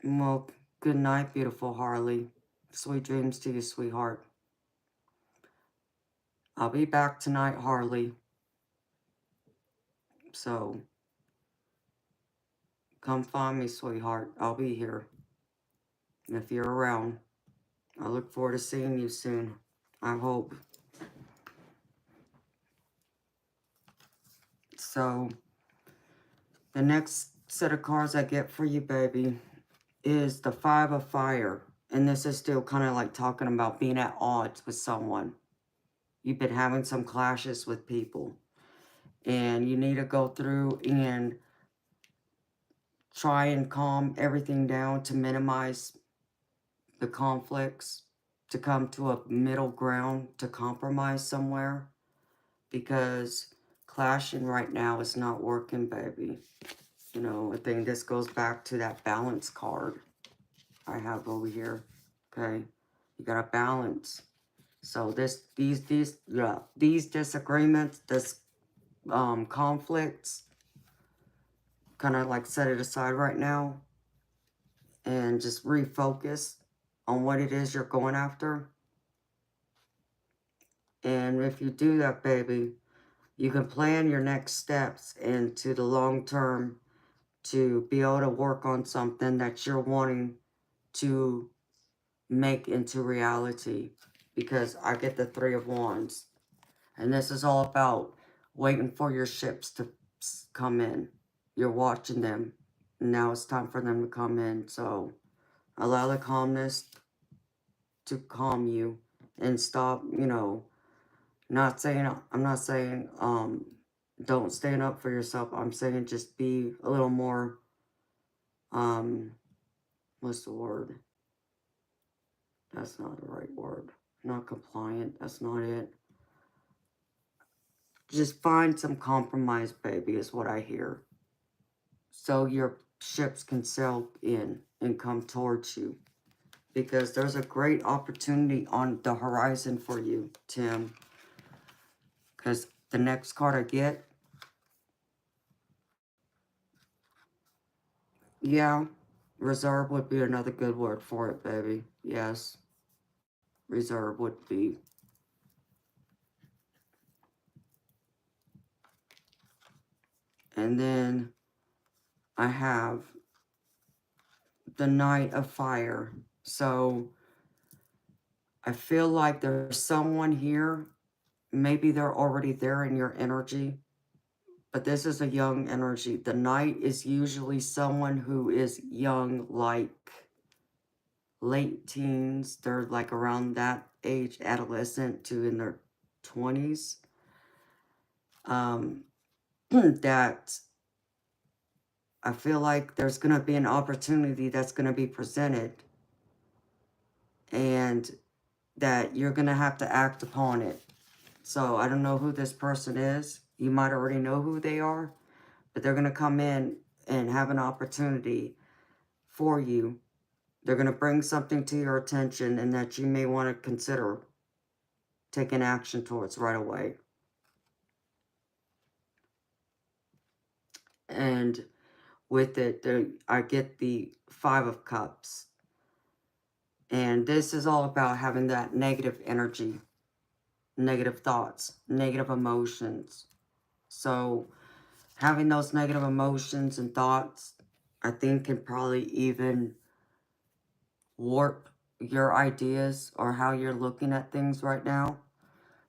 Well, good night, beautiful Harley. Sweet dreams to you, sweetheart. I'll be back tonight, Harley. So, come find me, sweetheart. I'll be here. If you're around. I look forward to seeing you soon. I hope. So, the next set of cards I get for you, baby, is the Five of Fire. And this is still kind of like talking about being at odds with someone. You've been having some clashes with people. And you need to go through and try and calm everything down to minimize the conflicts, to come to a middle ground, to compromise somewhere. Because clashing right now is not working, baby. You know, I think this goes back to that balance card I have over here. Okay, you gotta balance. So these disagreements, this conflicts, kind of like set it aside right now and just refocus on what it is you're going after. And if you do that, baby, you can plan your next steps into the long term to be able to work on something that you're wanting to make into reality. Because I get the Three of Wands. And this is all about waiting for your ships to come in. You're watching them. And now it's time for them to come in. So allow the calmness to calm you. And stop, you know, I'm not saying don't stand up for yourself. I'm saying just be a little more, what's the word? That's not the right word. Not compliant. That's not it. Just find some compromise, baby, is what I hear. So your ships can sail in and come towards you. Because there's a great opportunity on the horizon for you, Tim. Because the next card I get, yeah, reserve would be another good word for it, baby. Yes, reserve would be. And then I have the Knight of Fire. So I feel like there's someone here. Maybe they're already there in your energy. But this is a young energy. The Knight is usually someone who is young, like late teens. They're like around that age, adolescent to in their 20s. That I feel like there's going to be an opportunity that's going to be presented. And that you're going to have to act upon it. So I don't know who this person is. You might already know who they are. But they're going to come in and have an opportunity for you. They're going to bring something to your attention and that you may want to consider taking action towards right away. And with it, I get the Five of Cups. And this is all about having that negative energy, negative thoughts, negative emotions. So having those negative emotions and thoughts, I think, can probably even warp your ideas or how you're looking at things right now.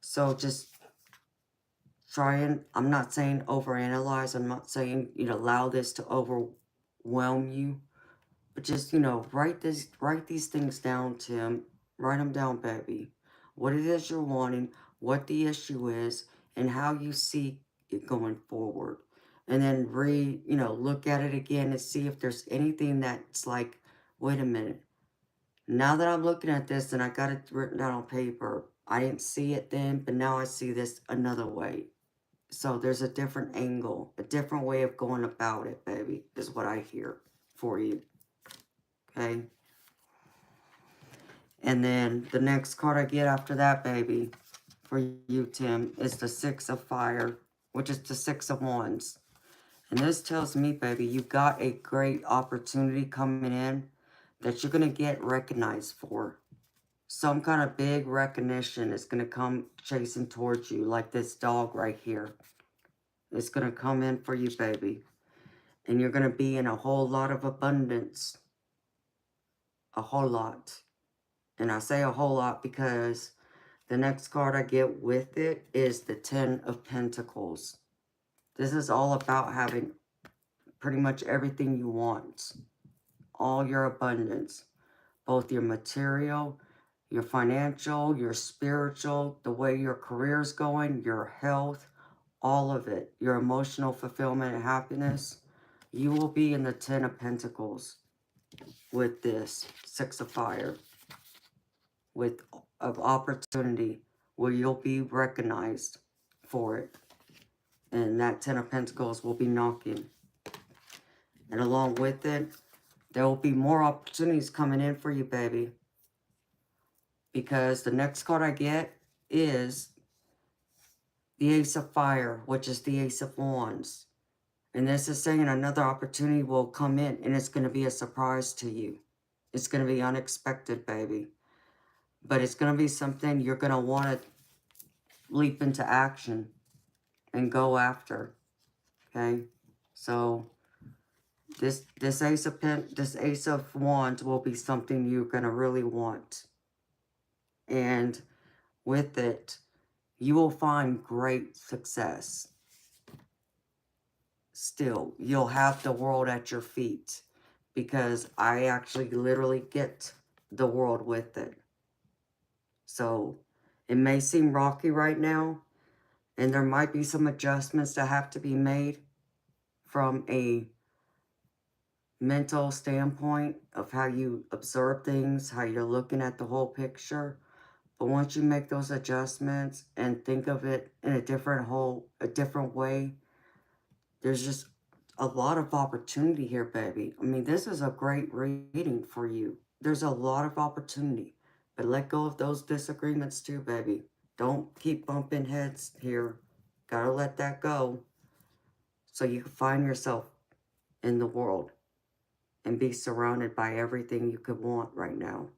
So just try and, I'm not saying overanalyze, I'm not saying, allow this to overwhelm you, but just, write these things down, Tim. Write them down, baby. What it is you're wanting, what the issue is, and how you see it going forward. And then look at it again and see if there's anything that's like, wait a minute. Now that I'm looking at this and I got it written down on paper, I didn't see it then, but now I see this another way. So there's a different angle, a different way of going about it, baby, is what I hear for you. Okay? And then the next card I get after that, baby, for you, Tim, is the Six of Fire, which is the Six of Wands. And this tells me, baby, you got a great opportunity coming in that you're going to get recognized for. Some kind of big recognition is going to come chasing towards you, like this dog right here. It's going to come in for you, baby. And you're going to be in a whole lot of abundance. A whole lot. And I say a whole lot because the next card I get with it is the Ten of Pentacles. This is all about having pretty much everything you want. All your abundance. Both your material, your financial, your spiritual, the way your career's going, your health, all of it. Your emotional fulfillment and happiness. You will be in the Ten of Pentacles with this Six of Fire. With of opportunity where you'll be recognized for it. And that Ten of Pentacles will be knocking. And along with it, there will be more opportunities coming in for you, baby. Because the next card I get is the Ace of Fire, which is the Ace of Wands. And this is saying another opportunity will come in, and it's going to be a surprise to you. It's going to be unexpected, baby. But it's going to be something you're going to want to leap into action and go after. Okay? So this Ace of Wands will be something you're going to really want. And with it, you will find great success. Still, you'll have the world at your feet, because I actually literally get the world with it. So it may seem rocky right now, and there might be some adjustments that have to be made from a mental standpoint of how you observe things, how you're looking at the whole picture. But once you make those adjustments and think of it in a different way, there's just a lot of opportunity here, baby. I mean, this is a great reading for you. There's a lot of opportunity. But let go of those disagreements too, baby. Don't keep bumping heads here. Gotta let that go so you can find yourself in the world and be surrounded by everything you could want right now.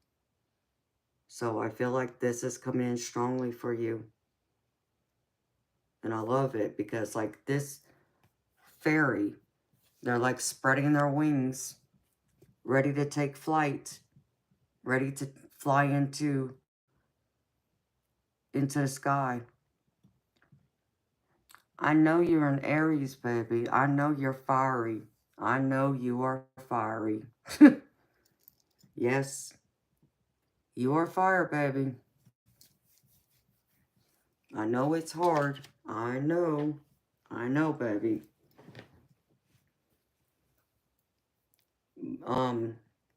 So I feel like this is coming in strongly for you. And I love it because, like, this fairy, they're like spreading their wings, ready to take flight, ready to fly into the sky. I know you're an Aries, baby. I know you're fiery. I know you are fiery. Yes, you are fire, baby. I know it's hard. I know, baby.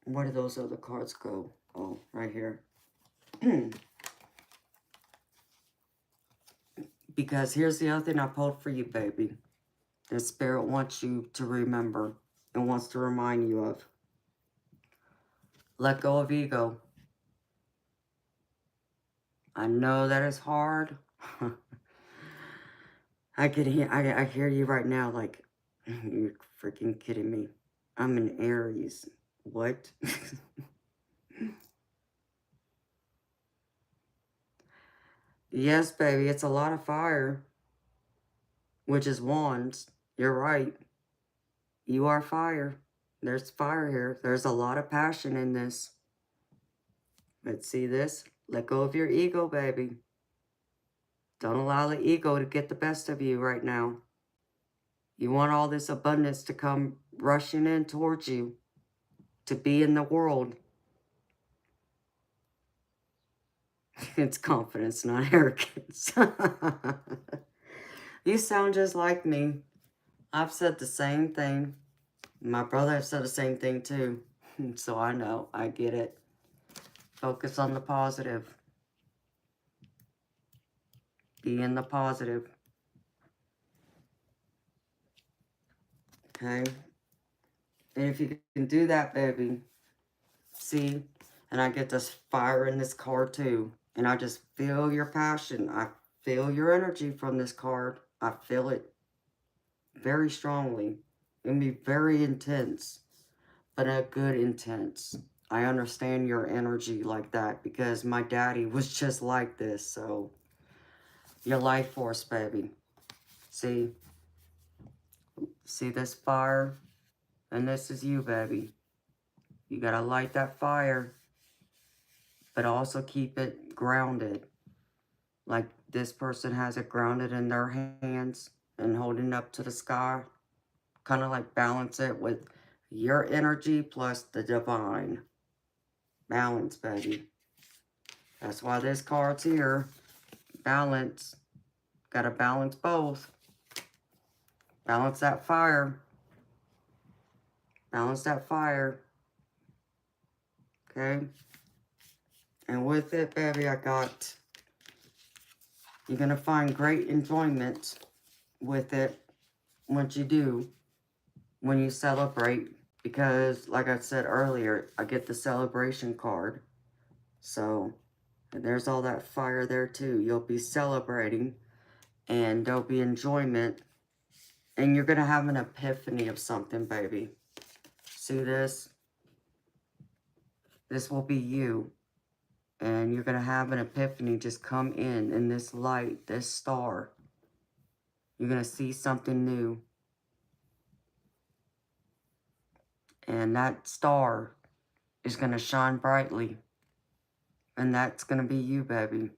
Where do those other cards go? Oh, right here. Because here's the other thing I pulled for you, baby. The Spirit wants you to remember and wants to remind you of. Let go of ego. I know that is hard. I hear you right now like, you're freaking kidding me. I'm an Aries. What? Yes, baby, it's a lot of fire, which is wands. You're right. You are fire. There's fire here. There's a lot of passion in this. Let's see this. Let go of your ego, baby. Don't allow the ego to get the best of you right now. You want all this abundance to come rushing in towards you, to be in the world. It's confidence, not arrogance. You sound just like me. I've said the same thing. My brother has said the same thing too. So I know, I get it. Focus on the positive. Be in the positive. Okay? And if you can do that, baby, see, and I get this fire in this card too. And I just feel your passion. I feel your energy from this card. I feel it very strongly. It can be very intense, but a good intense. I understand your energy like that because my daddy was just like this. So, your life force, baby. See this fire? And this is you, baby. You gotta light that fire, but also keep it grounded. Like this person has it grounded in their hands and holding up to the sky. Kind of like balance it with your energy plus the divine. Balance, baby. That's why this card's here. Balance. Gotta balance both. Balance that fire. Balance that fire. Okay? And with it, baby, I got... You're going to find great enjoyment with it once you do, when you celebrate. Because, like I said earlier, I get the celebration card. So, there's all that fire there too. You'll be celebrating, and there'll be enjoyment. And you're going to have an epiphany of something, baby. See this? This will be you. And you're going to have an epiphany just come in this light, this star. You're going to see something new. And that star is going to shine brightly. And that's going to be you, baby.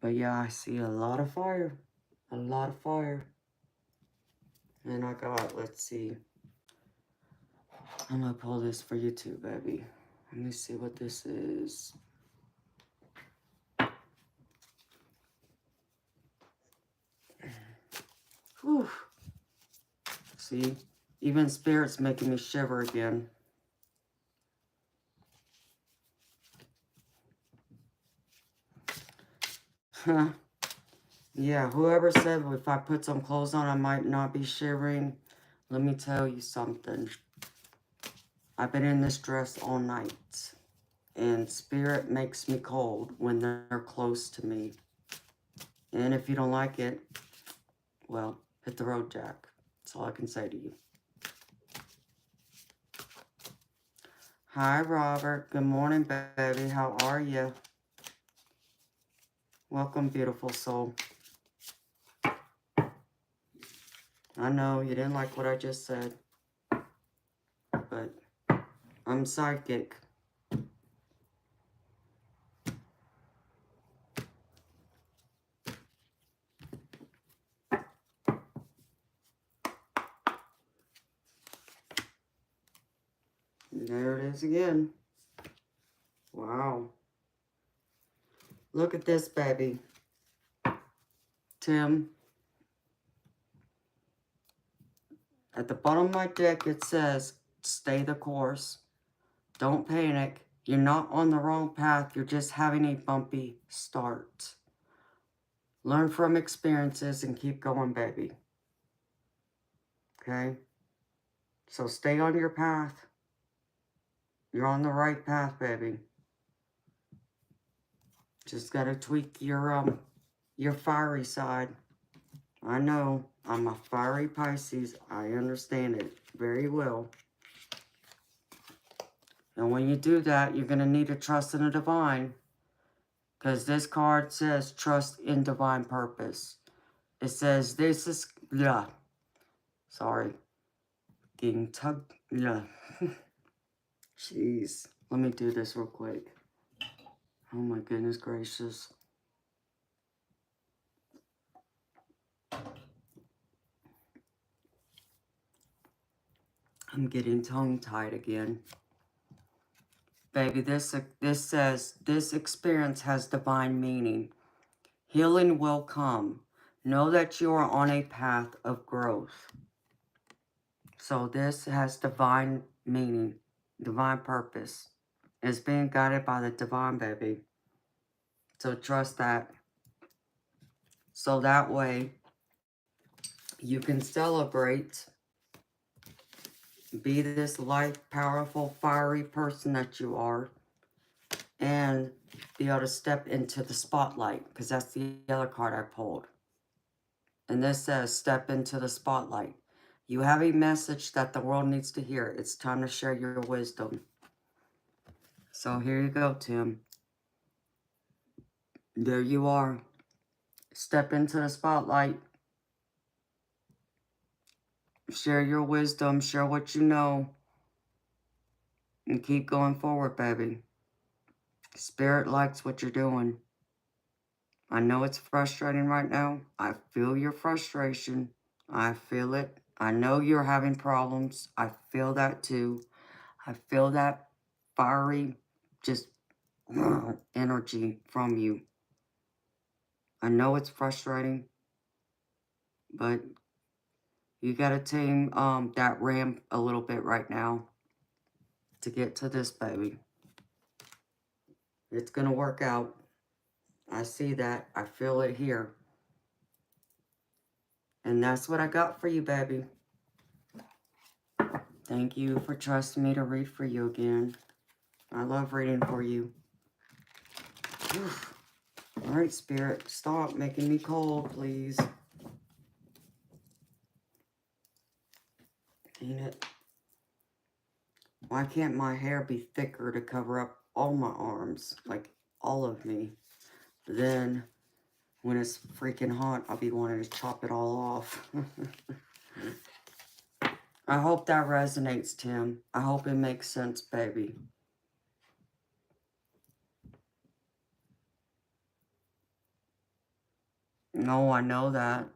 But yeah, I see a lot of fire. A lot of fire. And I got, let's see. I'm going to pull this for you too, baby. Let me see what this is. Whew. See? Even Spirit's making me shiver again. Huh. Yeah, whoever said if I put some clothes on I might not be shivering, let me tell you something. I've been in this dress all night. And Spirit makes me cold when they're close to me. And if you don't like it, well, hit the road, Jack. That's all I can say to you. Hi, Robert. Good morning, baby. How are you? Welcome, beautiful soul. I know you didn't like what I just said, but I'm psychic. There it is again. Wow. Look at this, baby. Tim. At the bottom of my deck, it says, stay the course. Don't panic. You're not on the wrong path. You're just having a bumpy start. Learn from experiences and keep going, baby. Okay? So stay on your path. You're on the right path, baby. Just gotta tweak your fiery side. I know. I'm a fiery Pisces. I understand it very well. And when you do that, you're going to need to trust in the divine. Because this card says trust in divine purpose. It says this is... Yeah. Sorry. Getting tugged... Yeah. Jeez. Let me do this real quick. Oh my goodness gracious. I'm getting tongue-tied again. Baby, this says, this experience has divine meaning. Healing will come. Know that you are on a path of growth. So this has divine meaning, divine purpose. It's being guided by the divine, baby. So trust that. So that way, you can celebrate, be this light, powerful, fiery person that you are, and be able to step into the spotlight, because that's the other card I pulled. And this says, step into the spotlight. You have a message that the world needs to hear. It's time to share your wisdom. So here you go, Tim. There you are. Step into the spotlight. Share your wisdom. Share what you know. And keep going forward, baby. Spirit likes what you're doing. I know it's frustrating right now. I feel your frustration. I feel it. I know you're having problems. I feel that too. I feel that fiery, just energy from you. I know it's frustrating, but you got to tame that ramp a little bit right now to get to this, baby. It's going to work out. I see that. I feel it here. And that's what I got for you, baby. Thank you for trusting me to read for you again. I love reading for you. All right, Spirit, stop making me cold, please. Dang it. Why can't my hair be thicker to cover up all my arms? Like, all of me. Then, when it's freaking hot, I'll be wanting to chop it all off. I hope that resonates, Tim. I hope it makes sense, baby. No, I know that.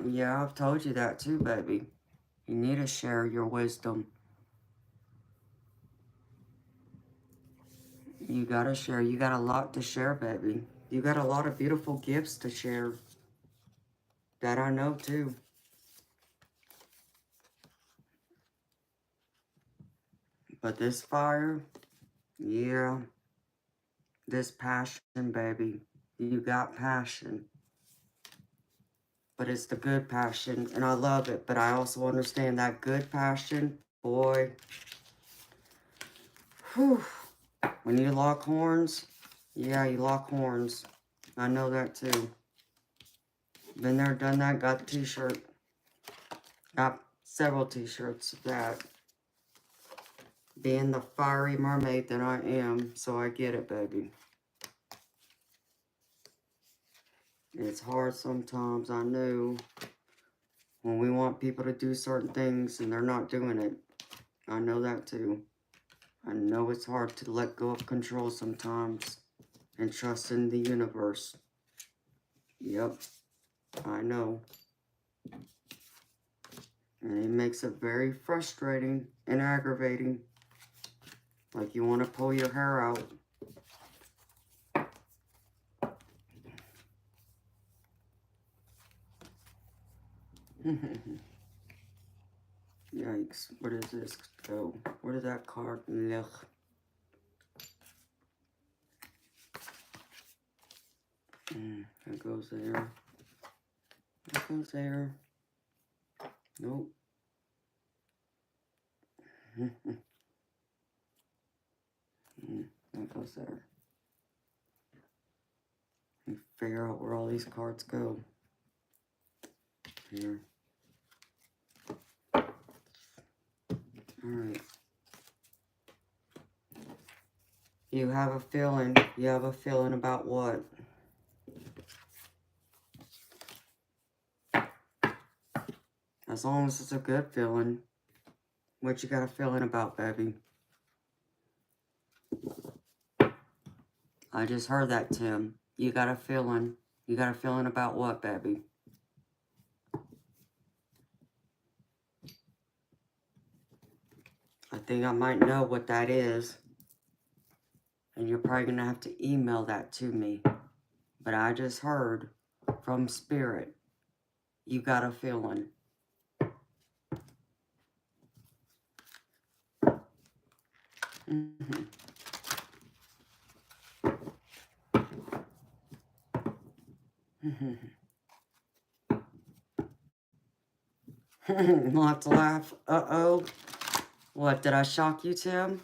Yeah, I've told you that too, baby. You need to share your wisdom. You gotta share. You got a lot to share, baby. You got a lot of beautiful gifts to share. That I know too. But this fire, yeah. This passion, baby. You got passion. But it's the good passion, and I love it. But I also understand that good passion, boy. Whew. When you lock horns, yeah, you lock horns. I know that too. Been there, done that, got the t-shirt. Got several t-shirts of that. Being the fiery mermaid that I am, so I get it, baby. It's hard sometimes, I know. When we want people to do certain things and they're not doing it. I know that too. I know it's hard to let go of control sometimes and trust in the universe. Yep, I know. And it makes it very frustrating and aggravating. Like you want to pull your hair out. Yikes, where does this go? Where did that card? Ugh. That goes there. That goes there. Nope. That goes there. And figure out where all these cards go. Here. Alright. You have a feeling. You have a feeling about what? As long as it's a good feeling. What you got a feeling about, baby? I just heard that, Tim. You got a feeling. You got a feeling about what, baby? I think I might know what that is. And you're probably going to have to email that to me. But I just heard from Spirit. You got a feeling. Mm-hmm. Not to laugh. Uh-oh. What, did I shock you, Tim?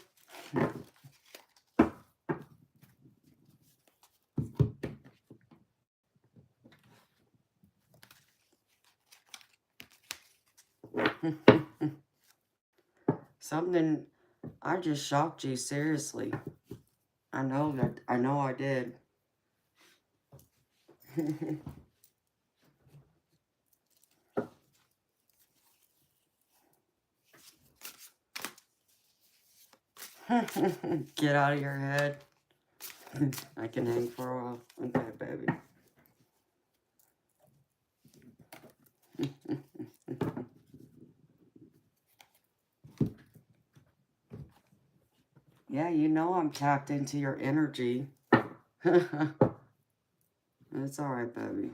Something, I just shocked you, seriously. I know I did. Get out of your head. I can hang for a while. Okay, baby. Yeah, you know I'm tapped into your energy. It's alright, baby.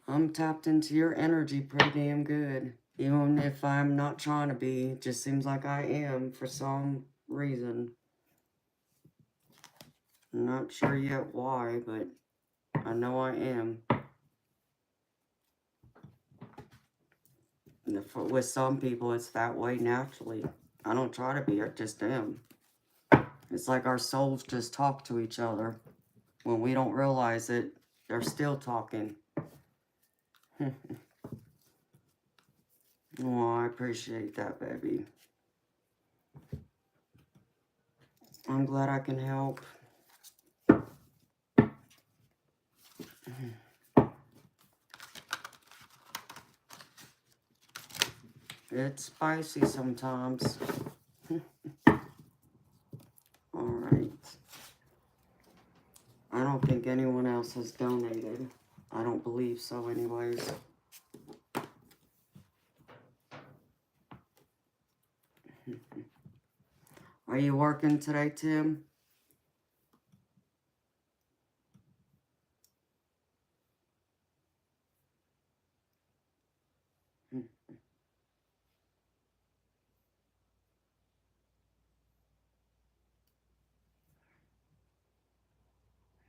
I'm tapped into your energy pretty damn good. Even if I'm not trying to be, it just seems like I am for some reason. I'm not sure yet why, but I know I am. With some people, it's that way naturally. I don't try to be, I just am. It's like our souls just talk to each other. When we don't realize it, they're still talking. Oh, I appreciate that, baby. I'm glad I can help. It's spicy sometimes. Alright. I don't think anyone else has donated. I don't believe so anyways. Are you working today, Tim?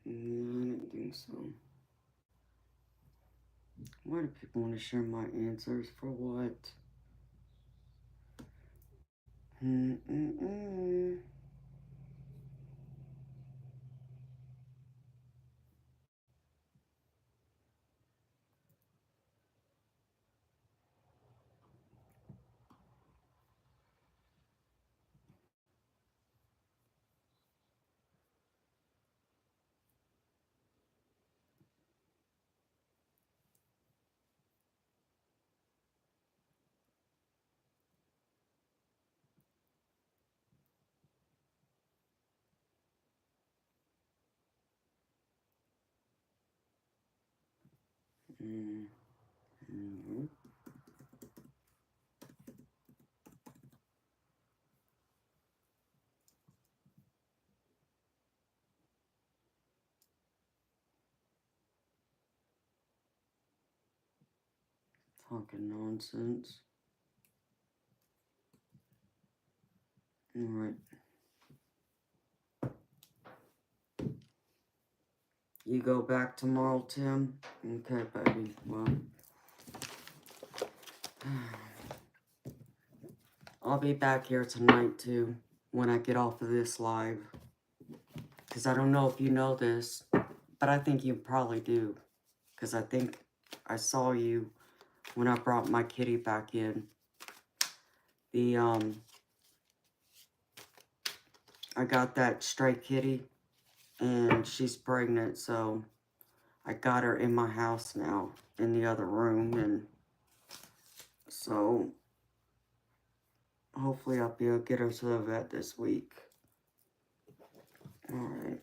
I don't think so. Why do people want to share my answers? For what? Talking nonsense. Alright. You go back tomorrow, Tim? Okay, baby. Well, I'll be back here tonight, too, when I get off of this live. Because I don't know if you know this, but I think you probably do. Because I think I saw you when I brought my kitty back in. I got that stray kitty, and she's pregnant, so I got her in my house now, in the other room, and so hopefully I'll be able to get her to the vet this week. Alright.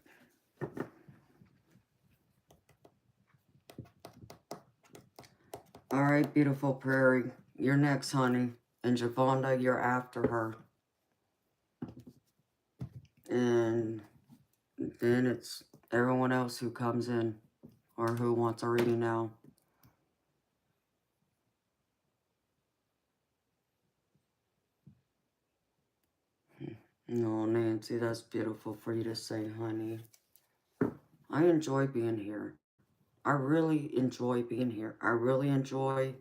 Alright, beautiful prairie. You're next, honey. And Javonda, you're after her. And then it's everyone else who comes in or who wants a reading now. No, Nancy, that's beautiful for you to say, honey. I enjoy being here. I really enjoy being here. I really enjoy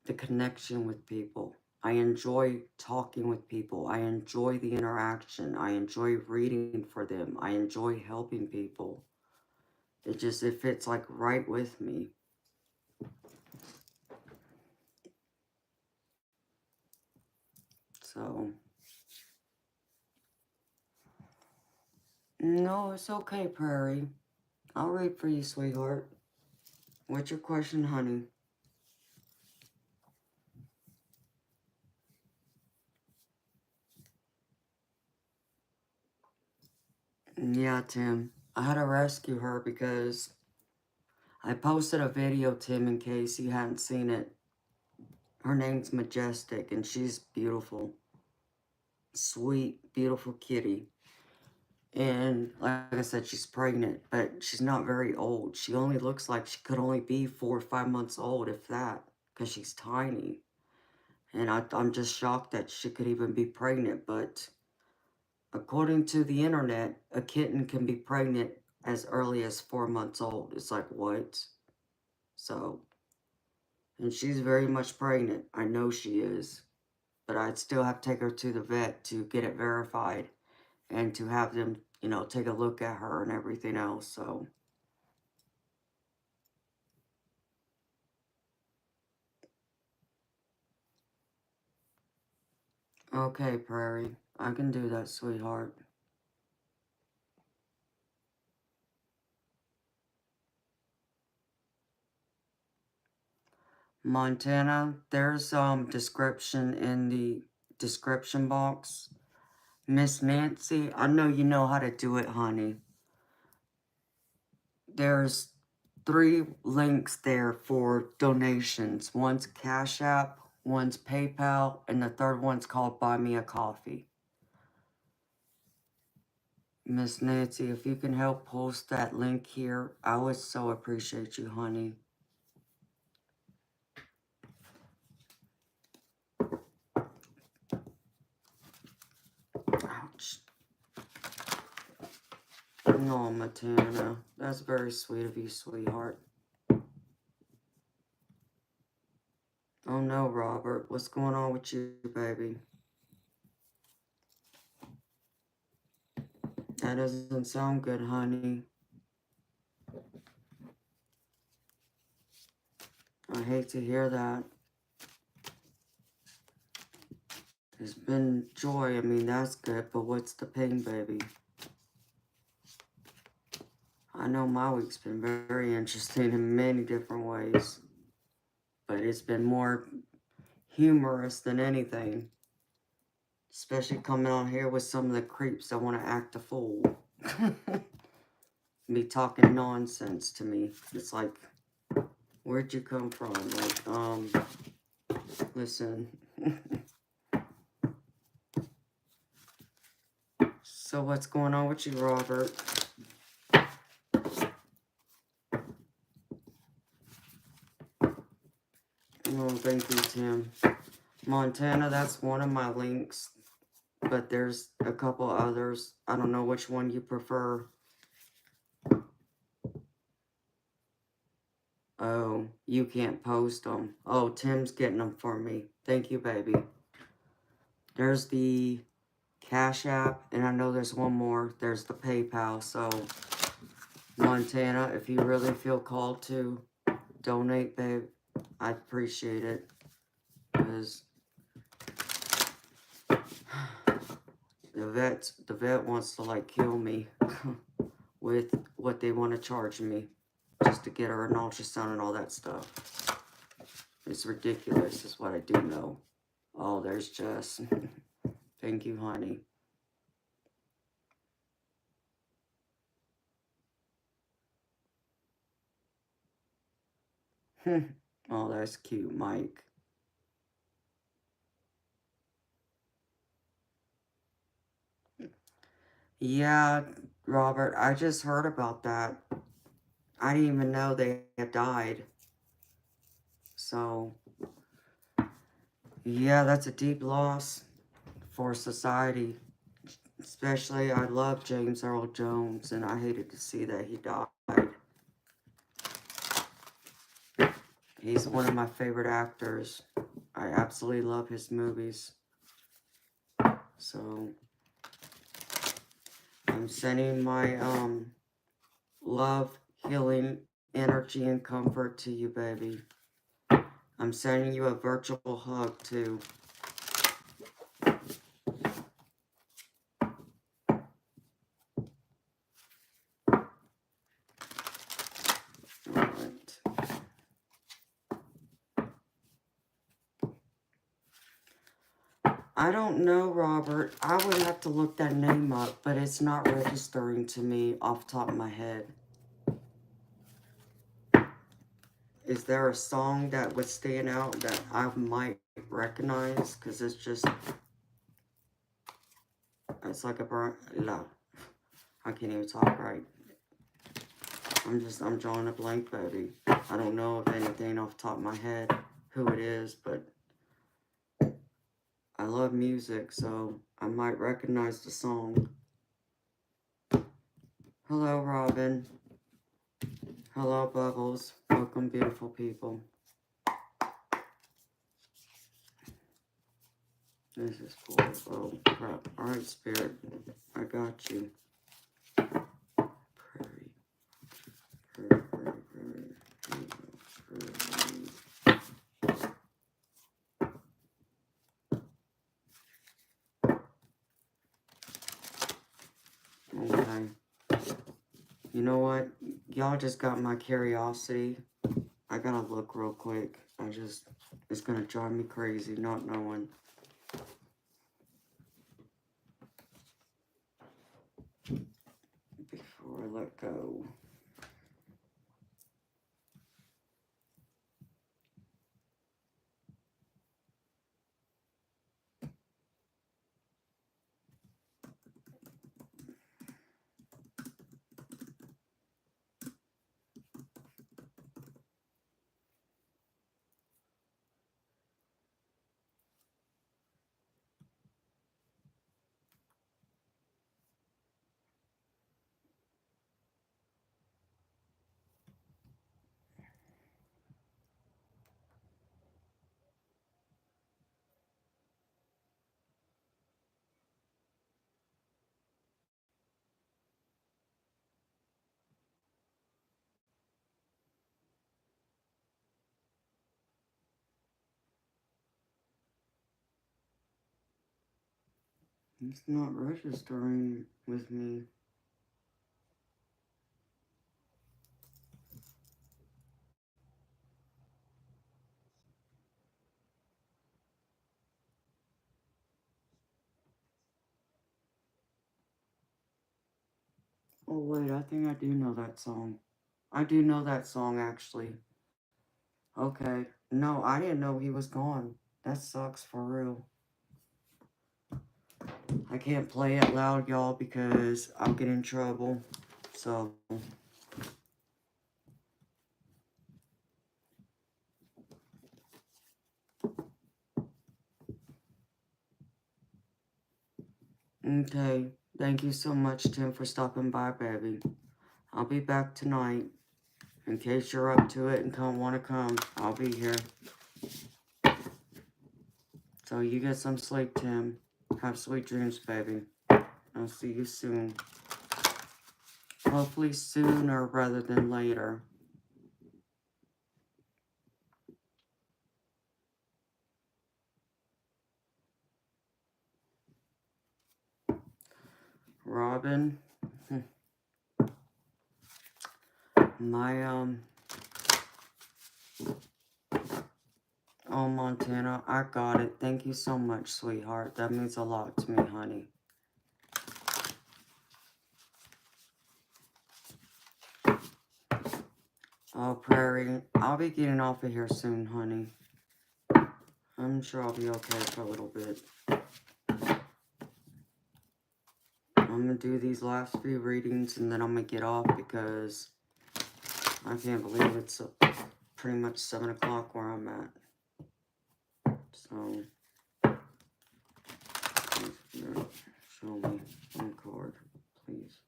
the connection with people. I enjoy talking with people. I enjoy the interaction. I enjoy reading for them. I enjoy helping people. It fits like right with me. So, no, it's okay, Prairie. I'll read for you, sweetheart. What's your question, honey? Yeah, Tim. I had to rescue her because I posted a video, Tim, in case you hadn't seen it. Her name's Majestic, and she's beautiful. Sweet, beautiful kitty. And like I said, she's pregnant, but she's not very old. She only looks like she could only be 4 or 5 months old, if that, because she's tiny. And I'm just shocked that she could even be pregnant, but according to the internet, a kitten can be pregnant as early as 4 months old. It's like, what? So, and she's very much pregnant. I know she is. But I'd still have to take her to the vet to get it verified and to have them, you know, take a look at her and everything else. So, okay, Prairie. I can do that, sweetheart. Montana, there's description in the description box. Miss Nancy, I know you know how to do it, honey. There's 3 links there for donations. One's Cash App, one's PayPal, and the third one's called Buy Me a Coffee. Miss Nancy, if you can help post that link here, I would so appreciate you, honey. Ouch. No, Matana. That's very sweet of you, sweetheart. Oh no, Robert. What's going on with you, baby? That doesn't sound good, honey. I hate to hear that. There's been joy. I mean, that's good, but what's the pain, baby? I know my week's been very interesting in many different ways, but it's been more humorous than anything. Especially coming on here with some of the creeps that want to act a fool. Be talking nonsense to me. It's like, where'd you come from? Like, listen. So what's going on with you, Robert? Oh, thank you, Tim. Montana, that's one of my links. But there's a couple others. I don't know which one you prefer. Oh, you can't post them. Oh, Tim's getting them for me. Thank you, baby. There's the Cash App, and I know there's one more. There's the PayPal. So, Montana, if you really feel called to donate, babe, I appreciate it. Because the vet wants to like kill me with what they want to charge me just to get her an ultrasound and all that stuff. It's ridiculous is what I do know. Oh, there's Jess. Thank you, honey. Oh, that's cute, Mike. Yeah, Robert, I just heard about that. I didn't even know they had died. So, yeah, that's a deep loss for society. Especially, I love James Earl Jones, and I hated to see that he died. He's one of my favorite actors. I absolutely love his movies. So, I'm sending my love, healing, energy, and comfort to you, baby. I'm sending you a virtual hug, too. Alright. I don't know, Robert. I would have to look that name up, but it's not registering to me off the top of my head. Is there a song that would stand out that I might recognize? Because it's just, it's like a burn. No, I can't even talk right. I'm drawing a blank, baby. I don't know of anything off the top of my head who it is, but I love music, so I might recognize the song. Hello, Robin. Hello, Bubbles. Welcome, beautiful people. This is cool. Oh, crap. Alright, Spirit. I got you. Prairie. Prairie, prairie, prairie. Okay. You know what? Y'all just got my curiosity. I gotta look real quick. It's gonna drive me crazy not knowing. Before I let go. It's not registering with me. Oh wait, I think I do know that song. I do know that song actually. Okay. No, I didn't know he was gone. That sucks for real. I can't play it loud, y'all, because I'll get in trouble. So, okay. Thank you so much, Tim, for stopping by, baby. I'll be back tonight. In case you're up to it and want to come, I'll be here. So you get some sleep, Tim. Have sweet dreams, baby. I'll see you soon. Hopefully sooner rather than later. Robin. My, oh, Montana, I got it. Thank you so much, sweetheart. That means a lot to me, honey. Oh, Prairie, I'll be getting off of here soon, honey. I'm sure I'll be okay for a little bit. I'm going to do these last few readings and then I'm going to get off because I can't believe it's pretty much 7 o'clock where I'm at. So, show me one card, please.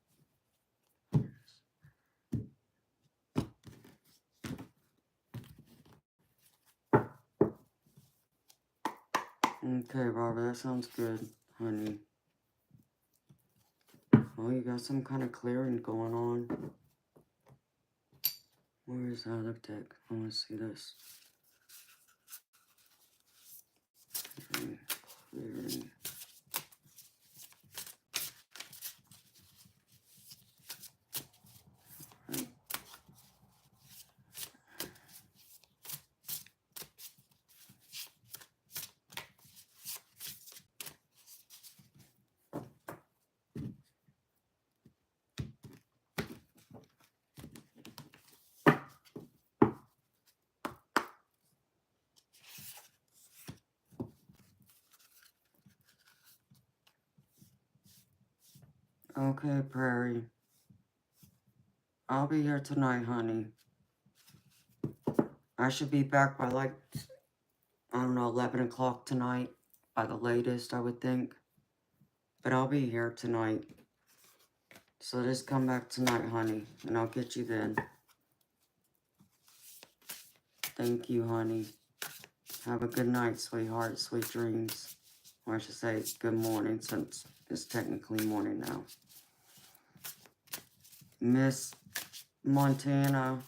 Okay, Robert, that sounds good, honey. Oh, you got some kind of clearing going on. Where is that other deck? I want to see this. Okay, clearing. Right. Okay, Prairie. I'll be here tonight, honey. I should be back by like, I don't know, 11 o'clock tonight. By the latest, I would think. But I'll be here tonight. So just come back tonight, honey. And I'll get you then. Thank you, honey. Have a good night, sweetheart. Sweet dreams. Or I should say good morning, since it's technically morning now. Miss Montana.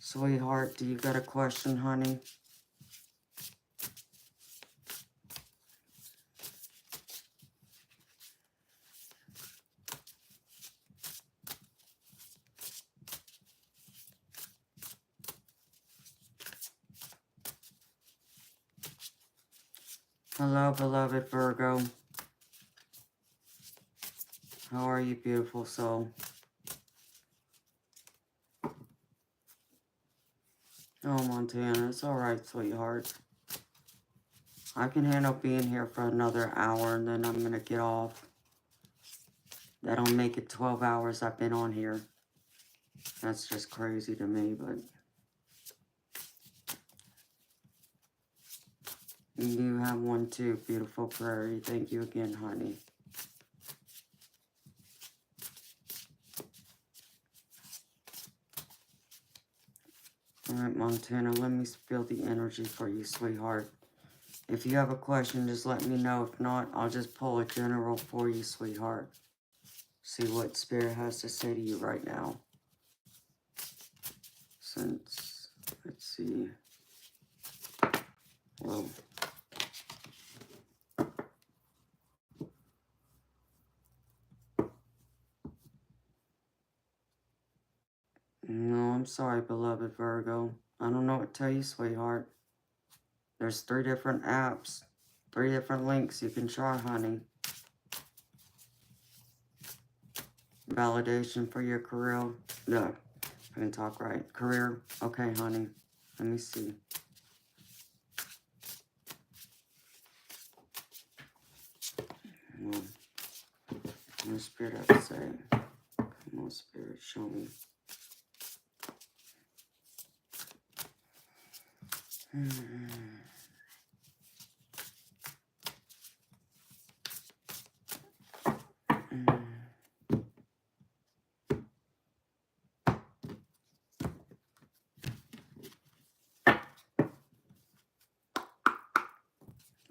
Sweetheart, do you got a question, honey? Hello, beloved Virgo. How are you, beautiful soul? Oh, Montana, it's alright, sweetheart. I can handle being here for another hour and then I'm going to get off. That'll make it 12 hours I've been on here. That's just crazy to me, but... You have one too, beautiful Prairie. Thank you again, honey. Alright, Montana, let me feel the energy for you, sweetheart. If you have a question, just let me know. If not, I'll just pull a general for you, sweetheart. See what Spirit has to say to you right now. Since, let's see. Whoa. No, I'm sorry, beloved Virgo. I don't know what to tell you, sweetheart. There's 3 different apps. 3 different links you can try, honey. Validation for your career. No, I can talk right. Career. Okay, honey. Let me see. What does Spirit have to say? Come on, Spirit, show me.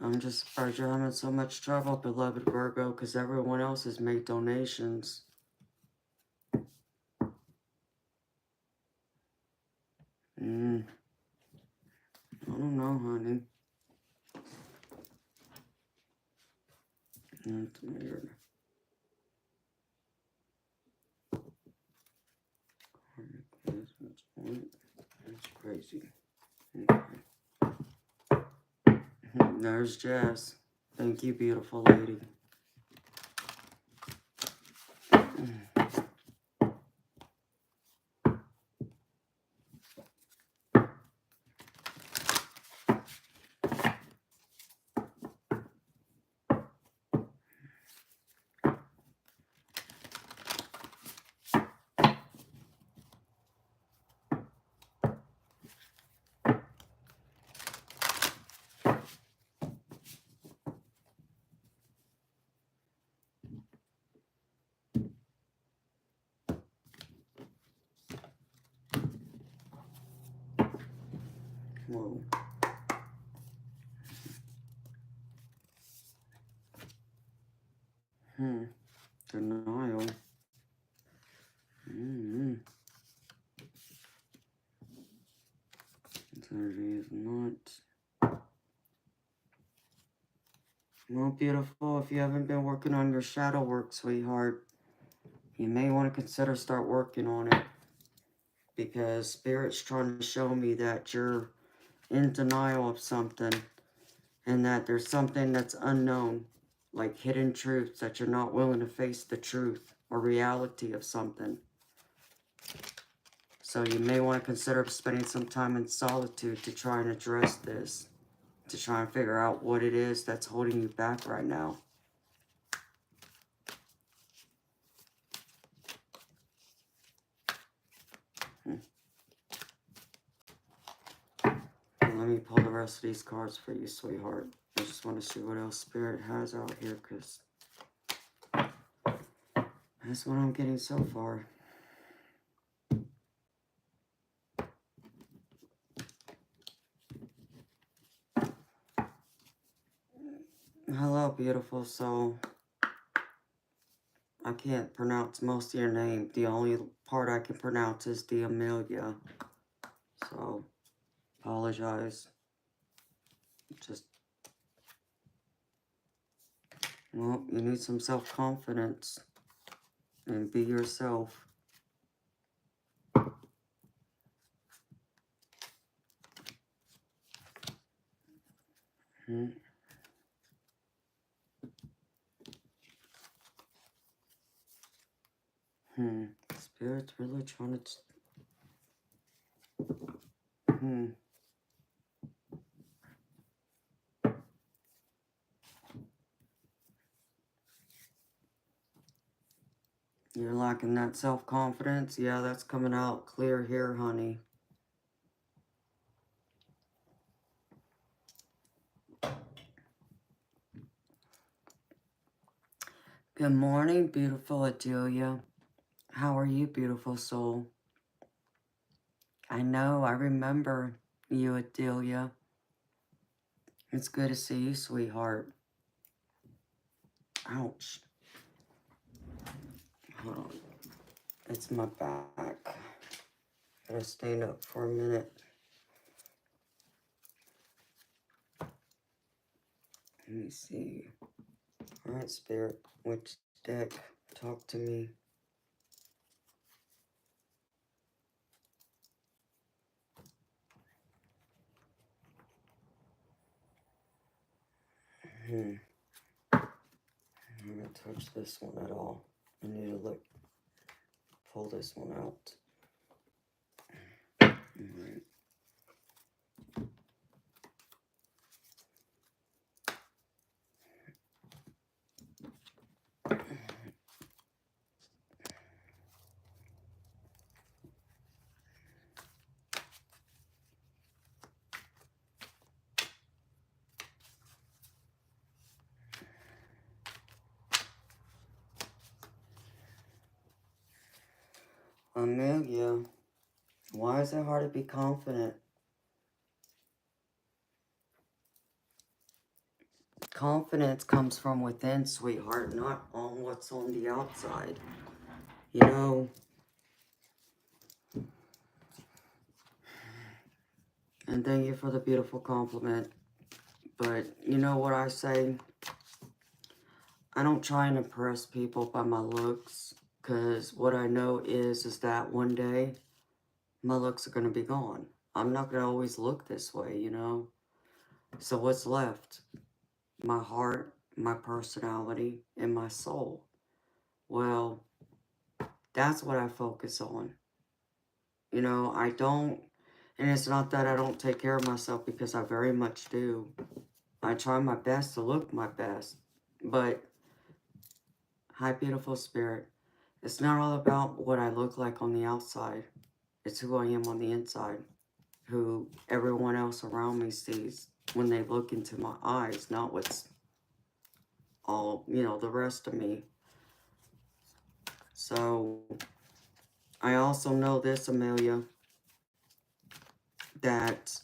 I'm just surprised you're having so much trouble, beloved Virgo, because everyone else has made donations. I don't know, honey. That's weird. There's Jess. Thank you, beautiful lady. Whoa. Denial. Energy is not. Well, beautiful, if you haven't been working on your shadow work, sweetheart, you may want to consider start working on it. Because Spirit's trying to show me that you're in denial of something. And that there's something that's unknown. Like hidden truths that you're not willing to face the truth or reality of something. So you may want to consider spending some time in solitude to try and address this. To try and figure out what it is that's holding you back right now. Let me pull the rest of these cards for you, sweetheart. I just want to see what else Spirit has out here, because that's what I'm getting so far. Hello, beautiful soul. I can't pronounce most of your name. The only part I can pronounce is the Amelia. So, apologize. Just, well, you need some self-confidence. And be yourself. Spirit's really trying to... You're lacking that self-confidence? Yeah, that's coming out clear here, honey. Good morning, beautiful Adelia. How are you, beautiful soul? I know, I remember you, Adelia. It's good to see you, sweetheart. Ouch. Hold on. It's my back. Gotta stand up for a minute. Let me see. Alright, Spirit. Which deck? Talk to me. I'm not gonna touch this one at all. I need to look. Pull this one out. Alright. Amelia, why is it hard to be confident? Confidence comes from within, sweetheart, not on what's on the outside. You know, and thank you for the beautiful compliment. But you know what I say? I don't try and impress people by my looks, because what I know is that one day my looks are going to be gone. I'm not going to always look this way, you know. So what's left? My heart, my personality, and my soul. Well, that's what I focus on. You know, I don't, and it's not that I don't take care of myself, because I very much do. I try my best to look my best. But, hi, beautiful spirit, it's not all about what I look like on the outside. It's who I am on the inside, who everyone else around me sees when they look into my eyes, not what's all, you know, the rest of me. So, I also know this, Amelia, that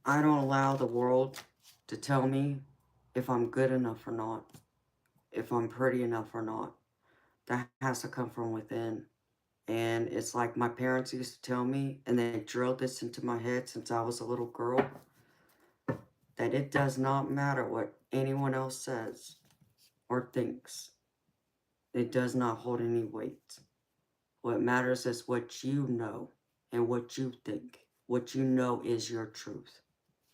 I don't allow the world to tell me if I'm good enough or not, if I'm pretty enough or not. That has to come from within. And it's like my parents used to tell me, and they drilled this into my head since I was a little girl, that it does not matter what anyone else says or thinks. It does not hold any weight. What matters is what you know and what you think. What you know is your truth.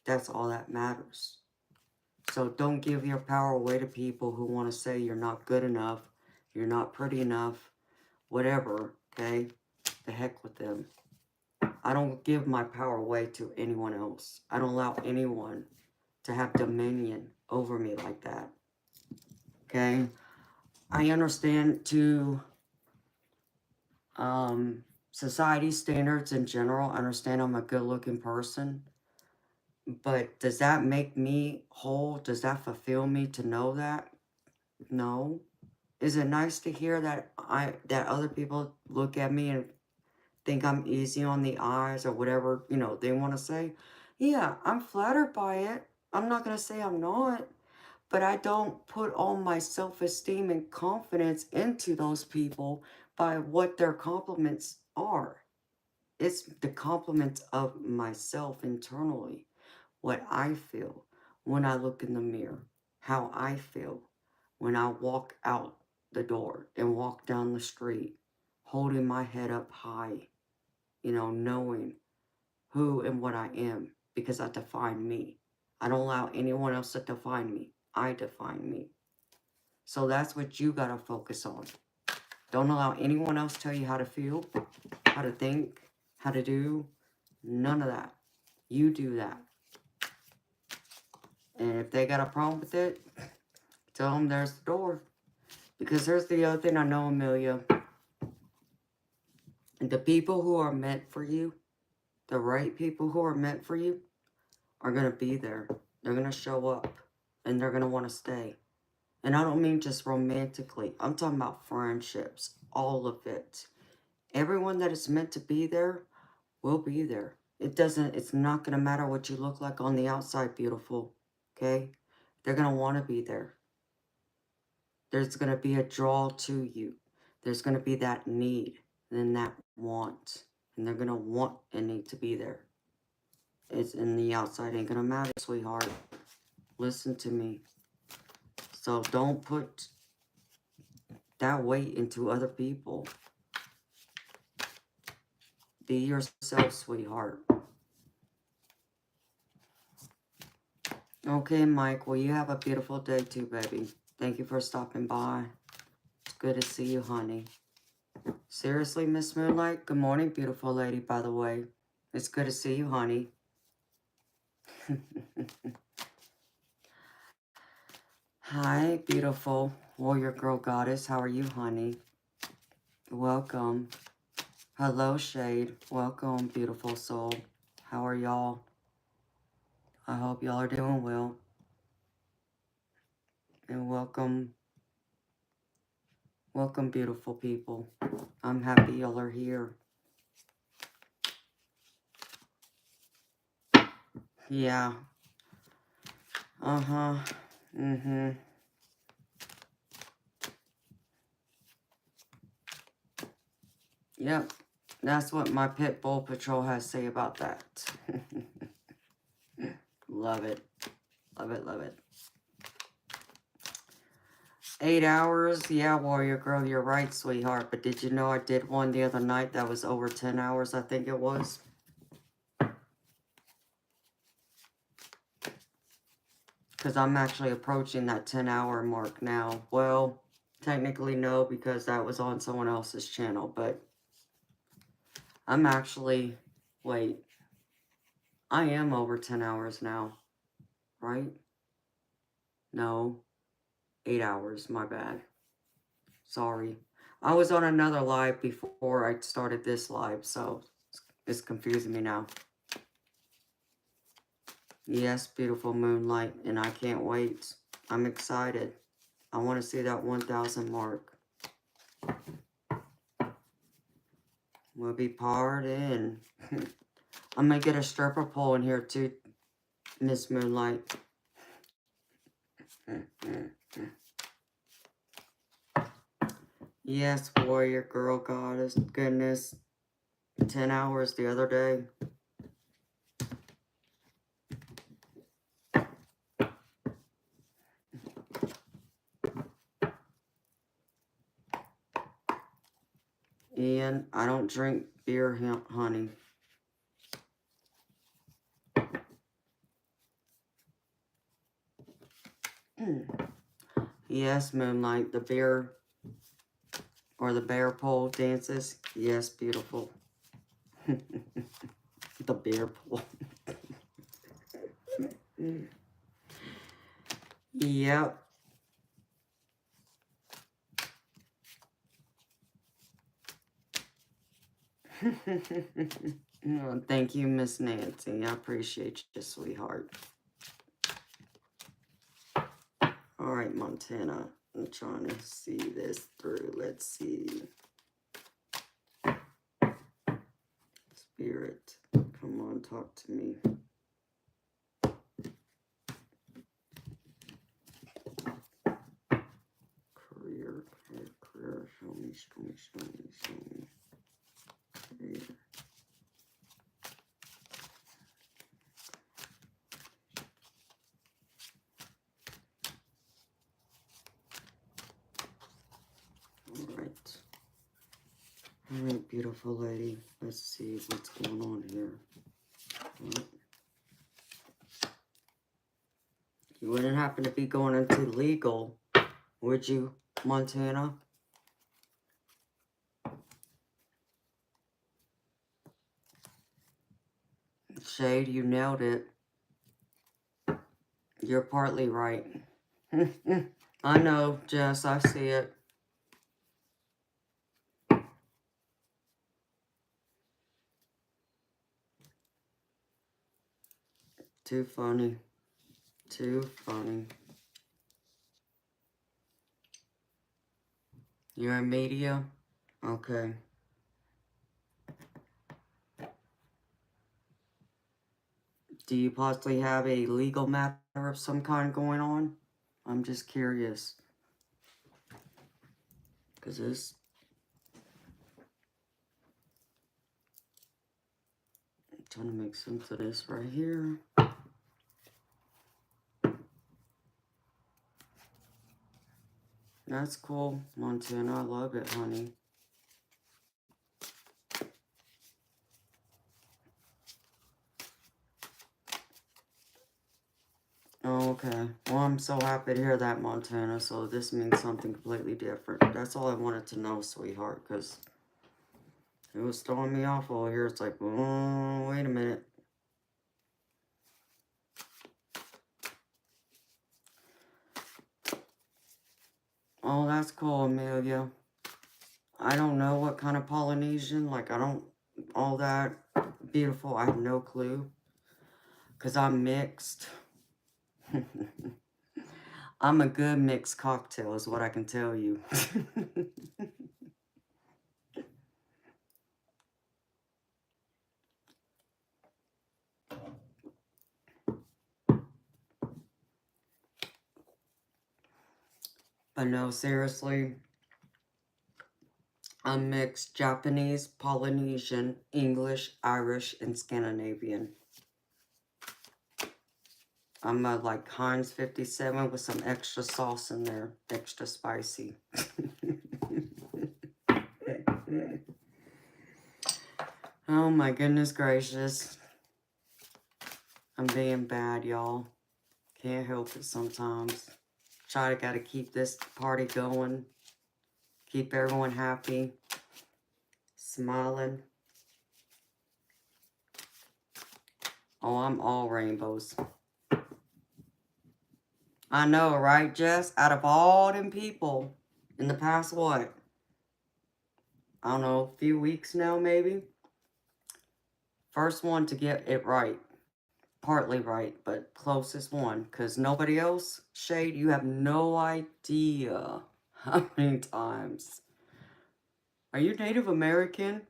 That's all that matters. So don't give your power away to people who want to say you're not good enough, you're not pretty enough, whatever, okay? The heck with them. I don't give my power away to anyone else. I don't allow anyone to have dominion over me like that, okay? I understand to society standards in general. I understand I'm a good-looking person. But does that make me whole? Does that fulfill me to know that? No. Is it nice to hear that that other people look at me and think I'm easy on the eyes or whatever, you know, they want to say? Yeah, I'm flattered by it. I'm not going to say I'm not. But I don't put all my self-esteem and confidence into those people by what their compliments are. It's the compliments of myself internally. What I feel when I look in the mirror, how I feel when I walk out the door and walk down the street, holding my head up high, you know, knowing who and what I am, because I define me. I don't allow anyone else to define me. I define me. So that's what you got to focus on. Don't allow anyone else tell you how to feel, how to think, how to do. None of that. You do that. And if they got a problem with it, tell them there's the door. Because here's the other thing I know, Amelia. The people who are meant for you, the right people who are meant for you, are going to be there. They're going to show up. And they're going to want to stay. And I don't mean just romantically. I'm talking about friendships. All of it. Everyone that is meant to be there will be there. It's not going to matter what you look like on the outside, beautiful. Okay? They're going to want to be there. There's going to be a draw to you. There's going to be that need and that want. And they're going to want and need to be there. It's in the outside ain't going to matter, sweetheart. Listen to me. So don't put that weight into other people. Be yourself, sweetheart. Okay, Mike. Well, you have a beautiful day too, baby. Thank you for stopping by. It's good to see you, honey. Seriously, Miss Moonlight? Good morning, beautiful lady, by the way. It's good to see you, honey. Hi, beautiful warrior girl goddess. How are you, honey? Welcome. Hello, Shade. Welcome, beautiful soul. How are y'all? I hope y'all are doing well. And welcome, welcome, beautiful people. I'm happy y'all are here. Yeah. Uh-huh. Mm-hmm. Yep. That's what my pit bull patrol has to say about that. Love it. Love it, love it. 8 hours? Yeah, warrior girl, you're right, sweetheart. But did you know I did one the other night that was over 10 hours, I think it was? Because I'm actually approaching that 10-hour mark now. Well, technically no, because that was on someone else's channel. But I'm actually... Wait. I am over 10 hours now. Right? No. 8 hours. My bad. Sorry. I was on another live before I started this live, so it's confusing me now. Yes, beautiful moonlight, and I can't wait. I'm excited. I want to see that 1,000 mark. We'll be partying. I'm going to get a stripper pole in here too, Miss Moonlight. Yes, warrior, girl, goddess, goodness. 10 hours the other day. Ian, I don't drink beer, honey. Yes, Moonlight, the beer or the bear pole dances. Yes, beautiful. The bear pole. Yep. Oh, thank you, Miss Nancy. I appreciate you, sweetheart. All right, Montana. I'm trying to see this through. Let's see. Spirit, come on, talk to me. Career, show me. Career. All right, beautiful lady. Let's see what's going on here. What? You wouldn't happen to be going into legal, would you, Montana? Shade, you nailed it. You're partly right. I know, Jess, I see it. Too funny. Too funny. You're in media? Okay. Do you possibly have a legal matter of some kind going on? I'm just curious. Because this... I'm trying to make sense of this right here. That's cool, Montana. I love it, honey. Oh, okay. Well, I'm so happy to hear that, Montana. So this means something completely different. That's all I wanted to know, sweetheart, because it was throwing me off over here. It's like, oh, wait a minute. Oh, that's cool, Amelia. I don't know what kind of Polynesian. Like, I don't... All that beautiful. I have no clue. Because I'm mixed. I'm a good mixed cocktail is what I can tell you. But no, seriously, I'm mixed Japanese, Polynesian, English, Irish, and Scandinavian. I'm a, like Heinz 57 with some extra sauce in there, extra spicy. Oh my goodness gracious. I'm being bad, y'all. Can't help it sometimes. Gotta keep this party going. Keep everyone happy. Smiling. Oh, I'm all rainbows. I know, right, Jess? Out of all them people in the past, what? I don't know, a few weeks now, maybe? First one to get it right. Partly right, but closest one. Because nobody else, Shade, you have no idea how many times. Are you Native American?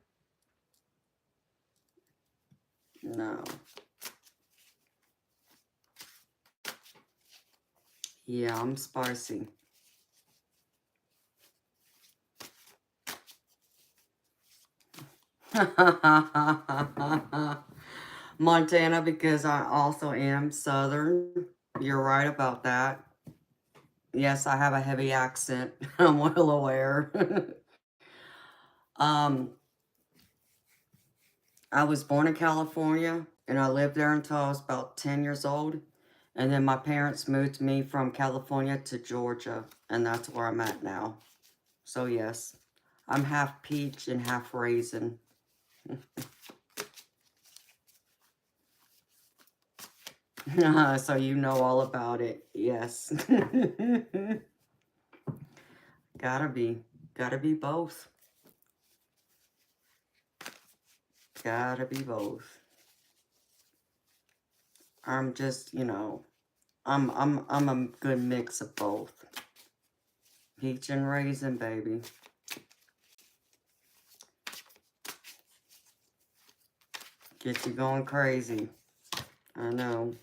No. Yeah, I'm spicy. Montana, because I also am Southern. You're right about that. Yes, I have a heavy accent. I'm well aware. I was born in California, and I lived there until I was about 10 years old. And then my parents moved me from California to Georgia, and that's where I'm at now. So yes, I'm half peach and half raisin. So you know all about it. Yes. Gotta be both. Gotta be both. I'm just, I'm a good mix of both. Peach and raisin, baby. Get you going crazy. I know.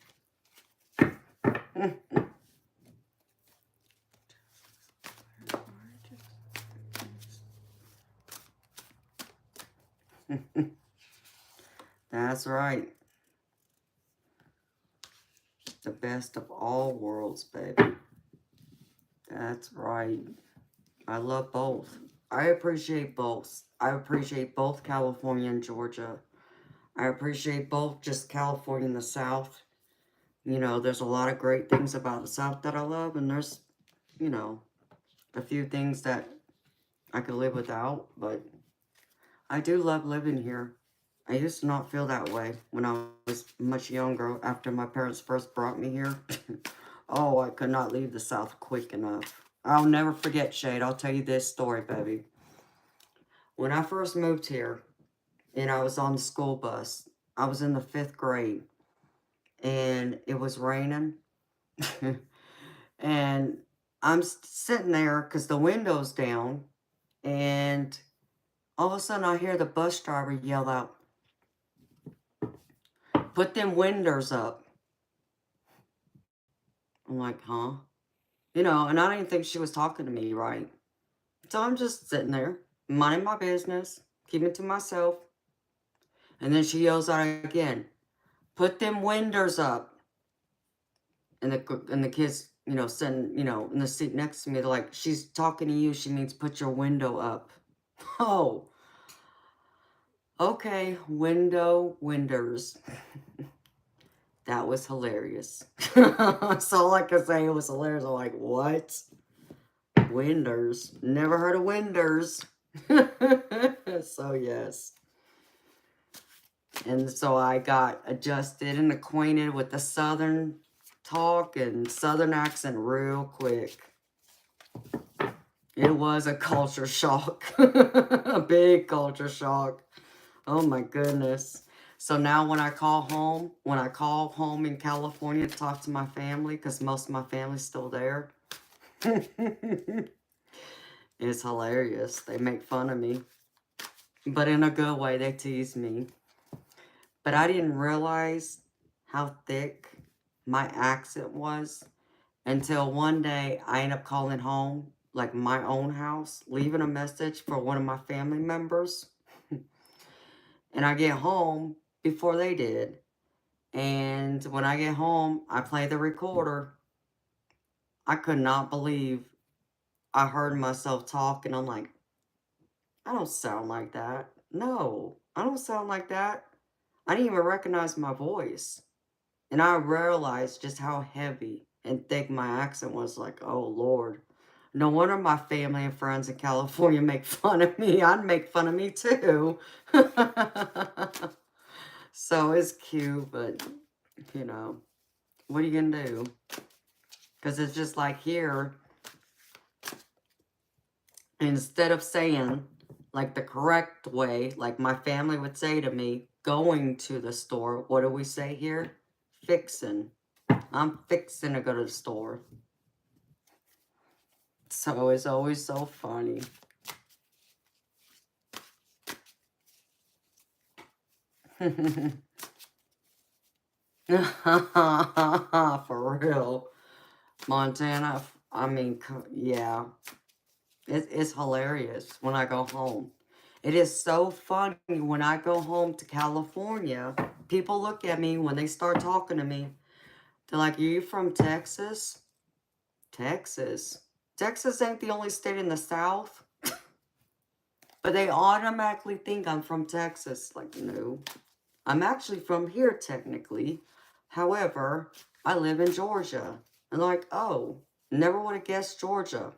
That's right. The best of all worlds, baby. That's right. I love both. I appreciate both. I appreciate both California and Georgia. I appreciate both just California and the South. There's a lot of great things about the South that I love, and there's, a few things that I could live without, but I do love living here. I used to not feel that way when I was much younger after my parents first brought me here. Oh, I could not leave the South quick enough. I'll never forget, Shade. I'll tell you this story, baby. When I first moved here, and I was on the school bus, I was in the 5th grade, and it was raining. And I'm sitting there because the window's down, and all of a sudden I hear the bus driver yell out, "Put them windows up." I'm like, huh? And I didn't think she was talking to me, right? So I'm just sitting there, minding my business, keeping it to myself. And then she yells out again, "Put them windows up." And the kids, sitting, in the seat next to me, they're like, "She's talking to you. She means put your window up." Oh, okay, windows. That was hilarious. That's all I can say. It was hilarious. I'm like, what? Winders. Never heard of winders. So, yes. And so I got adjusted and acquainted with the Southern talk and Southern accent real quick. It was a culture shock. A big culture shock. Oh my goodness. So now when I call home in California to talk to my family, because most of my family's still there, it's hilarious. They make fun of me. But in a good way, they tease me. But I didn't realize how thick my accent was until one day I ended up calling home, like my own house, leaving a message for one of my family members. And I get home before they did. And when I get home, I play the recorder. I could not believe I heard myself talk, and I'm like, I don't sound like that. No, I don't sound like that. I didn't even recognize my voice. And I realized just how heavy and thick my accent was. Like, oh, Lord. No wonder my family and friends in California make fun of me. I'd make fun of me, too. So it's cute, but, you know, what are you going to do? Because it's just like here, instead of saying, like, the correct way, like my family would say to me, going to the store, what do we say here? Fixing. I'm fixing to go to the store. So it's always so funny. For real. Montana, I mean, yeah. It's hilarious when I go home. It is so funny when I go home to California. People look at me when they start talking to me. They're like, are you from Texas? Texas? Texas ain't the only state in the South. But they automatically think I'm from Texas. Like, no. I'm actually from here, technically. However, I live in Georgia. And like, oh, never would have guessed Georgia.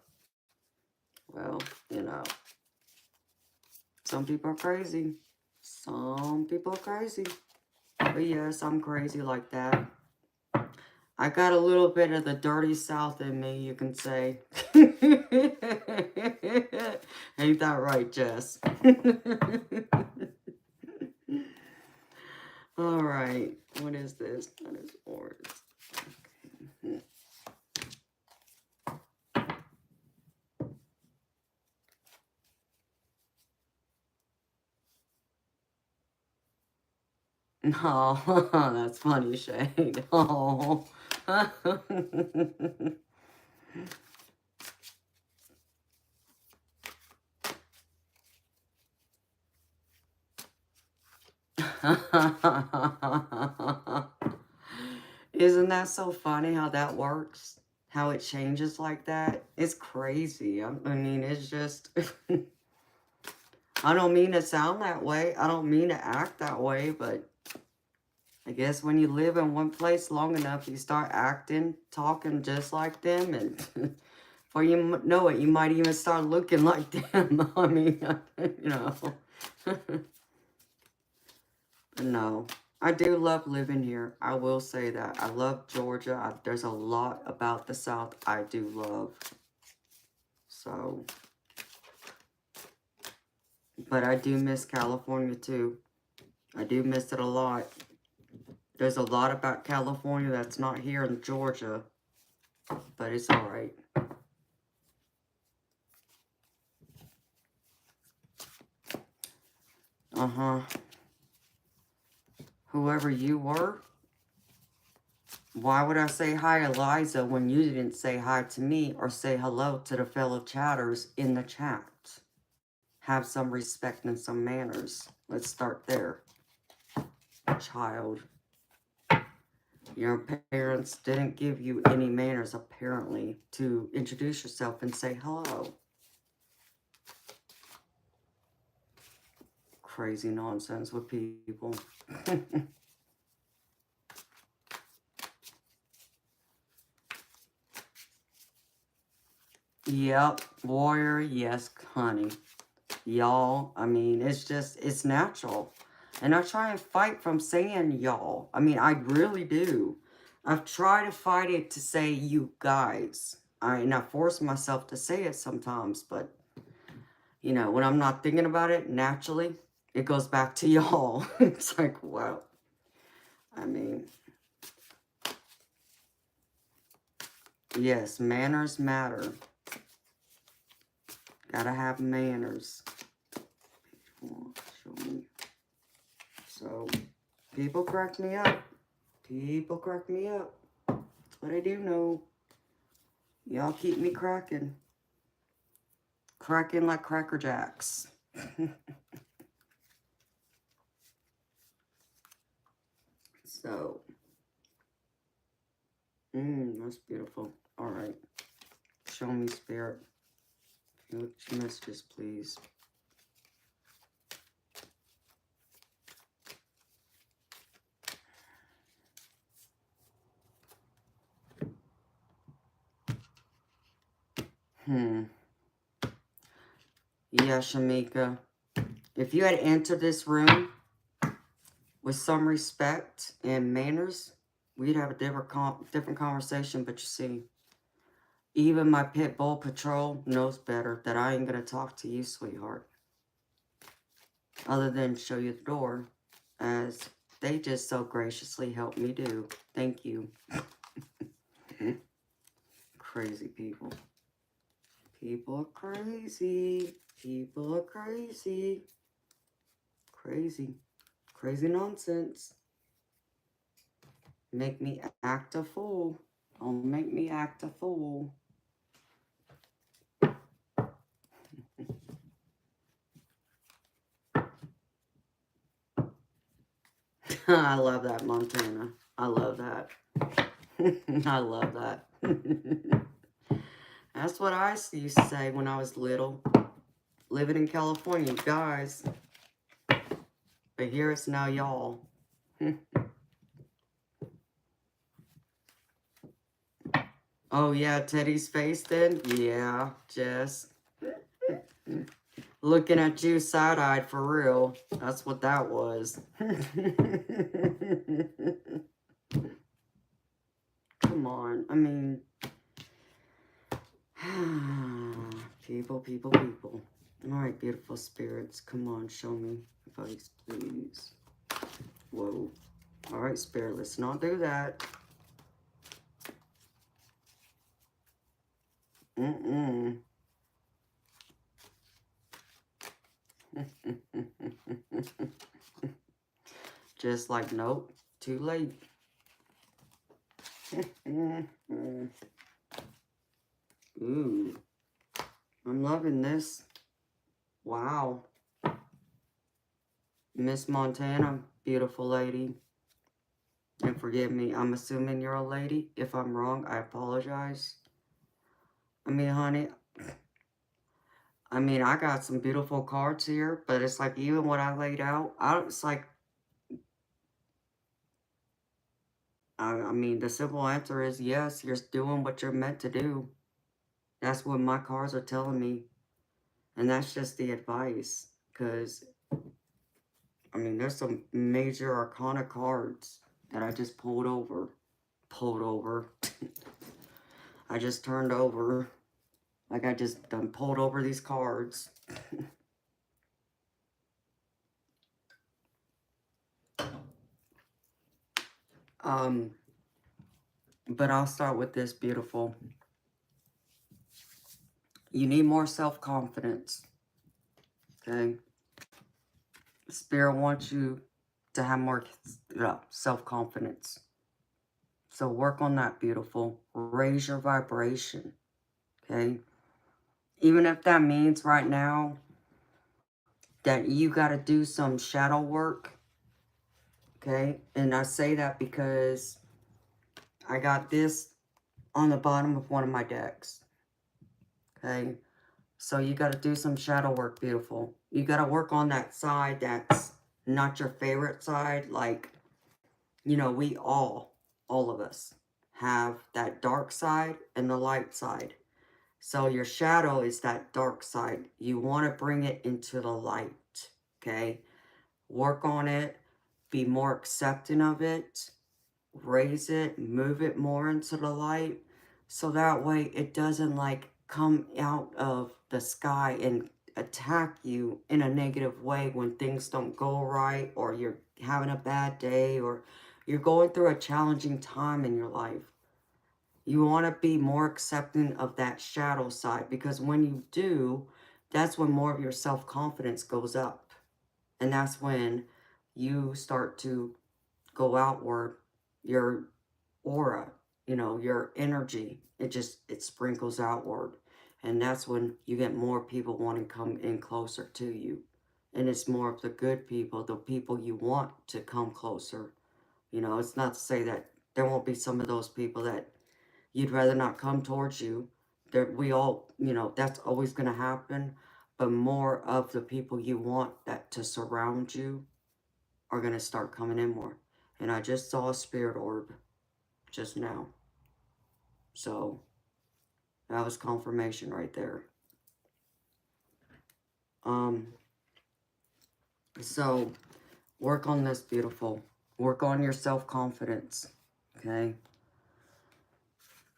Well, you know, some people are crazy. Some people are crazy. But yes, I'm crazy like that. I got a little bit of the dirty South in me, you can say. Ain't that right, Jess? All right. What is this? That is ours. Okay. Oh, that's funny, Shade. Oh. Isn't that so funny how that works? How it changes like that? It's crazy. I mean, it's just... I don't mean to sound that way. I don't mean to act that way, but I guess when you live in one place long enough, you start acting, talking just like them, and before you know it, you might even start looking like them. I mean, you know. No, I do love living here. I will say that. I love Georgia. There's a lot about the South I do love. So, but I do miss California too. I do miss it a lot. There's a lot about California that's not here in Georgia, but it's all right. Uh-huh. Whoever you were, why would I say hi, Eliza, when you didn't say hi to me or say hello to the fellow chatters in the chat? Have some respect and some manners. Let's start there. Child. Your parents didn't give you any manners, apparently, to introduce yourself and say hello. Crazy nonsense with people. Yep, warrior, yes, honey. Y'all, I mean, it's just, it's natural. And I try and fight from saying y'all. I mean, I really do. I've tried to fight it to say you guys. And I force myself to say it sometimes, but, you know, when I'm not thinking about it, naturally, it goes back to y'all. It's like, wow. I mean, yes, manners matter. Gotta have manners. Show me. So, people crack me up. People crack me up. That's what I do know. Y'all keep me cracking. Cracking like Cracker Jacks. So, that's beautiful. All right. Show me, Spirit. Your messages, please. Yeah, Shamika. If you had entered this room with some respect and manners, we'd have a different conversation. But you see, even my pit bull patrol knows better that I ain't going to talk to you, sweetheart. Other than show you the door, as they just so graciously helped me do. Thank you. Crazy people. People are crazy. People are crazy. Crazy. Crazy nonsense. Make me act a fool. Don't make me act a fool. I love that, Montana. I love that. I love that. That's what I used to say when I was little. Living in California, guys. But here it's now y'all. Oh, yeah, Teddy's face then? Yeah, Jess. Looking at you side-eyed for real. That's what that was. Come on. I mean... people, people, people. Alright, beautiful spirits. Come on, show me. Advice, please. Whoa. Alright, spirit, let's not do that. Just like, nope, too late. Ooh, I'm loving this. Wow. Miss Montana, beautiful lady. And forgive me, I'm assuming you're a lady. If I'm wrong, I apologize. I mean, honey, I got some beautiful cards here, but it's like, even what I laid out, it's like, I mean, the simple answer is yes, you're doing what you're meant to do. That's what my cards are telling me. And that's just the advice. Because, I mean, there's some major arcana cards that I just pulled over. I just turned over. Like, I just done pulled over these cards. But I'll start with this, beautiful. You need more self-confidence. Okay? Spirit wants you to have more self-confidence. So work on that, beautiful. Raise your vibration. Okay? Even if that means right now that you got to do some shadow work. Okay? And I say that because I got this on the bottom of one of my decks. Okay? So you got to do some shadow work, beautiful. You got to work on that side that's not your favorite side. Like, you know, we all of us, have that dark side and the light side. So your shadow is that dark side. You want to bring it into the light, okay? Work on it. Be more accepting of it. Raise it. Move it more into the light. So that way it doesn't like come out of the sky and attack you in a negative way when things don't go right, or you're having a bad day, or you're going through a challenging time in your life. You want to be more accepting of that shadow side, because when you do, that's when more of your self-confidence goes up. And that's when you start to go outward. Your aura, you know, your energy, it sprinkles outward. And that's when you get more people wanting to come in closer to you. And it's more of the good people, the people you want to come closer. You know, it's not to say that there won't be some of those people that you'd rather not come towards you. We all, you know, that's always going to happen. But more of the people you want that to surround you are going to start coming in more. And I just saw a spirit orb just now. So, That was confirmation right there. So work on this, beautiful. Work on your self-confidence, okay?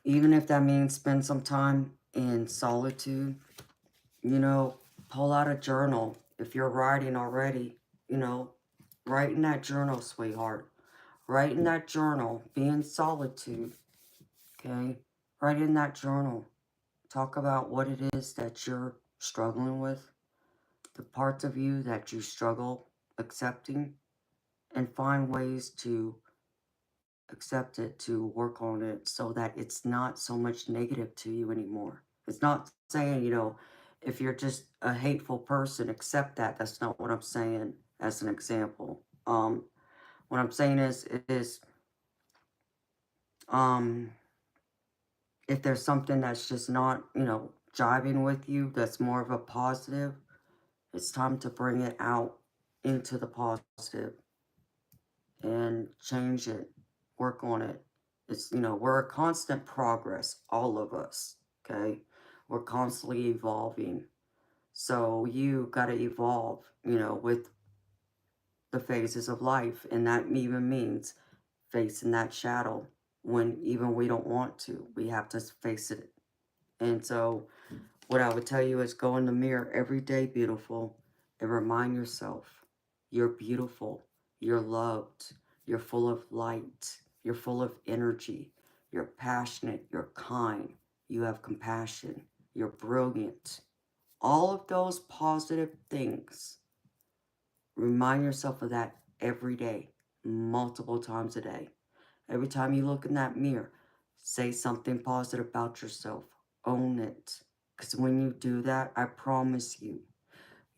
Even if that means spend some time in solitude, you know, pull out a journal. If you're writing already, you know, write in that journal, sweetheart. Write in that journal. Be in solitude, okay? Write in that journal. Talk about what it is that you're struggling with, the parts of you that you struggle accepting, and find ways to accept it, to work on it so that it's not so much negative to you anymore. It's not saying, you know, if you're just a hateful person, accept that. That's not what I'm saying as an example. What I'm saying is um, if there's something that's just not, you know, jiving with you, that's more of a positive, it's time to bring it out into the positive and change it, work on it. It's, you know, we're a constant progress, all of us, okay? We're constantly evolving. So you got to evolve, you know, with the phases of life. And that even means facing that shadow when even we don't want to. We have to face it. And so what I would tell you is go in the mirror every day, beautiful, and remind yourself you're beautiful, you're loved, you're full of light, you're full of energy, you're passionate, you're kind, you have compassion, you're brilliant. All of those positive things, remind yourself of that every day, multiple times a day. Every time you look in that mirror, say something positive about yourself. Own it. Because when you do that, I promise you,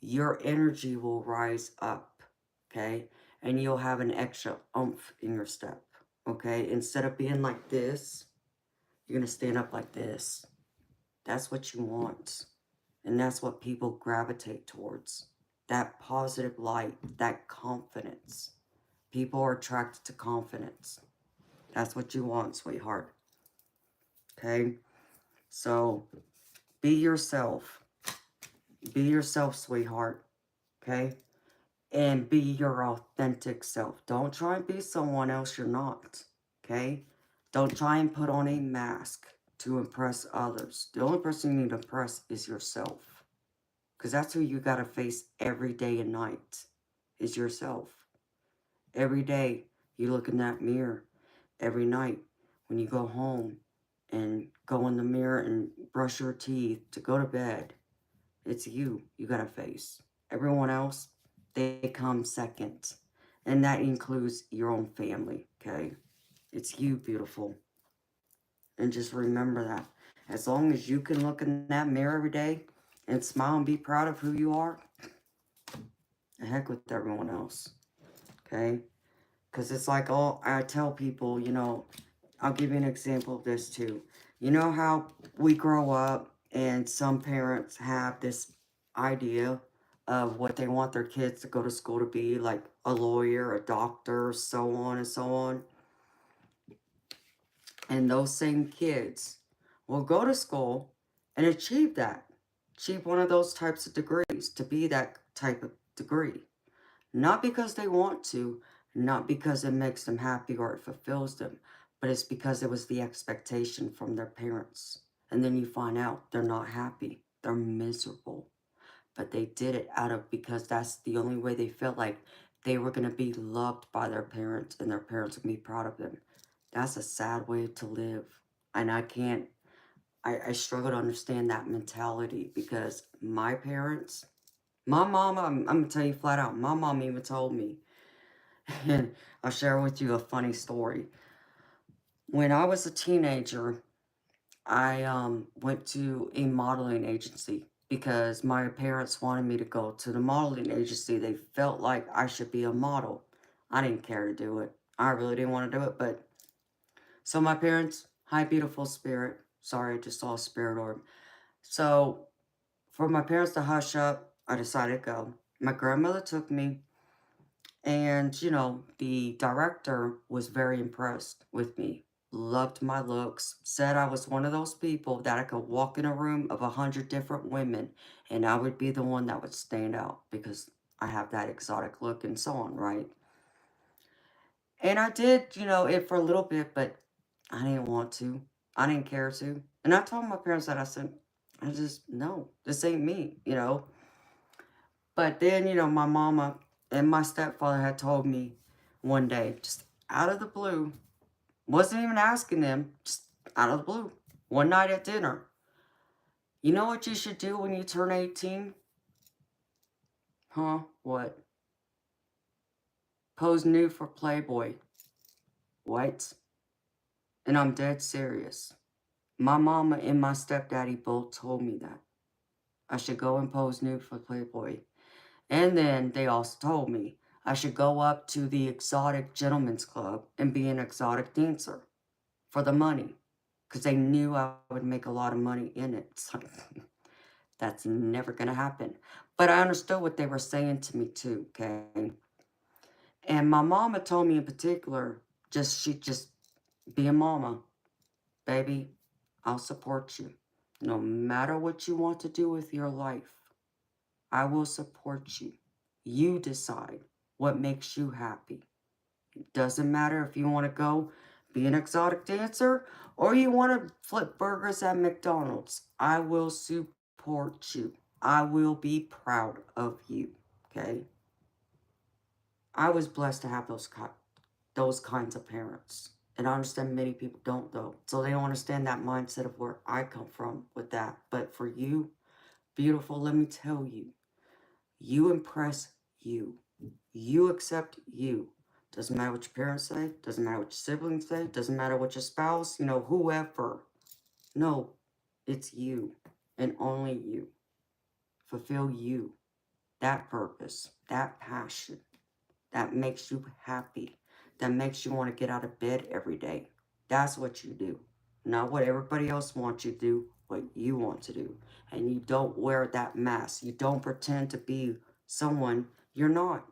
your energy will rise up, okay? And you'll have an extra oomph in your step, okay? Instead of being like this, you're going to stand up like this. That's what you want. And that's what people gravitate towards. That positive light, that confidence. People are attracted to confidence. That's what you want, sweetheart. Okay? So, be yourself. Be yourself, sweetheart. Okay? And be your authentic self. Don't try and be someone else you're not. Okay? Don't try and put on a mask to impress others. The only person you need to impress is yourself. Because that's who you got to face every day and night. Is yourself. Every day you look in that mirror. Every night when you go home and go in the mirror and brush your teeth to go to bed, it's you got to face. Everyone else, they come second. And that includes your own family, okay? It's you, beautiful. And just remember that. As long as you can look in that mirror every day and smile and be proud of who you are, the heck with everyone else, okay? Because it's like all I tell people, you know, I'll give you an example of this too. You know how we grow up and some parents have this idea of what they want their kids to go to school to be, like a lawyer, a doctor, so on and so on. And those same kids will go to school and achieve that. Achieve one of those types of degrees to be that type of degree. Not because they want to, not because it makes them happy or it fulfills them, but it's because it was the expectation from their parents. And then you find out they're not happy. They're miserable. But they did it out of because that's the only way they felt like they were going to be loved by their parents and their parents would be proud of them. That's a sad way to live. And I struggle to understand that mentality because my parents, my mom, I'm going to tell you flat out, my mom even told me, and I'll share with you a funny story. When I was a teenager, I went to a modeling agency because my parents wanted me to go to the modeling agency. They felt like I should be a model. I didn't care to do it. I really didn't want to do it, but so my parents, hi beautiful spirit. Sorry, I just saw a spirit orb. So for my parents to hush up, I decided to go. My grandmother took me, and, you know, the director was very impressed with me. loved my looks, said I was one of those people that I could walk in a room of 100 different women and I would be the one that would stand out because I have that exotic look and so on, right? And I did, you know, it for a little bit, but I didn't want to. I didn't care to. And I told my parents that I said, I just, no, this ain't me, you know. But then, you know, my mama and my stepfather had told me one day, just out of the blue, wasn't even asking them, just out of the blue, one night at dinner. You know what you should do when you turn 18? Huh? What? Pose nude for Playboy. What? And I'm dead serious. My mama and my stepdaddy both told me that. I should go and pose nude for Playboy. And then they also told me I should go up to the exotic gentlemen's club and be an exotic dancer for the money. Because they knew I would make a lot of money in it. So that's never going to happen. But I understood what they were saying to me too, okay? And my mama told me in particular, she just be a mama. Baby, I'll support you. No matter what you want to do with your life, I will support you. You decide what makes you happy. It doesn't matter if you want to go be an exotic dancer or you want to flip burgers at McDonald's. I will support you. I will be proud of you. Okay? I was blessed to have those kinds of parents. And I understand many people don't, though. So they don't understand that mindset of where I come from with that. But for you, beautiful, let me tell you, you impress you. You accept you. Doesn't matter what your parents say. Doesn't matter what your siblings say. Doesn't matter what your spouse, you know, whoever. No, it's you and only you. Fulfill you. That purpose, that passion, that makes you happy, that makes you want to get out of bed every day. That's what you do. Not what everybody else wants you to do, what you want to do. And you don't wear that mask. You don't pretend to be someone you're not.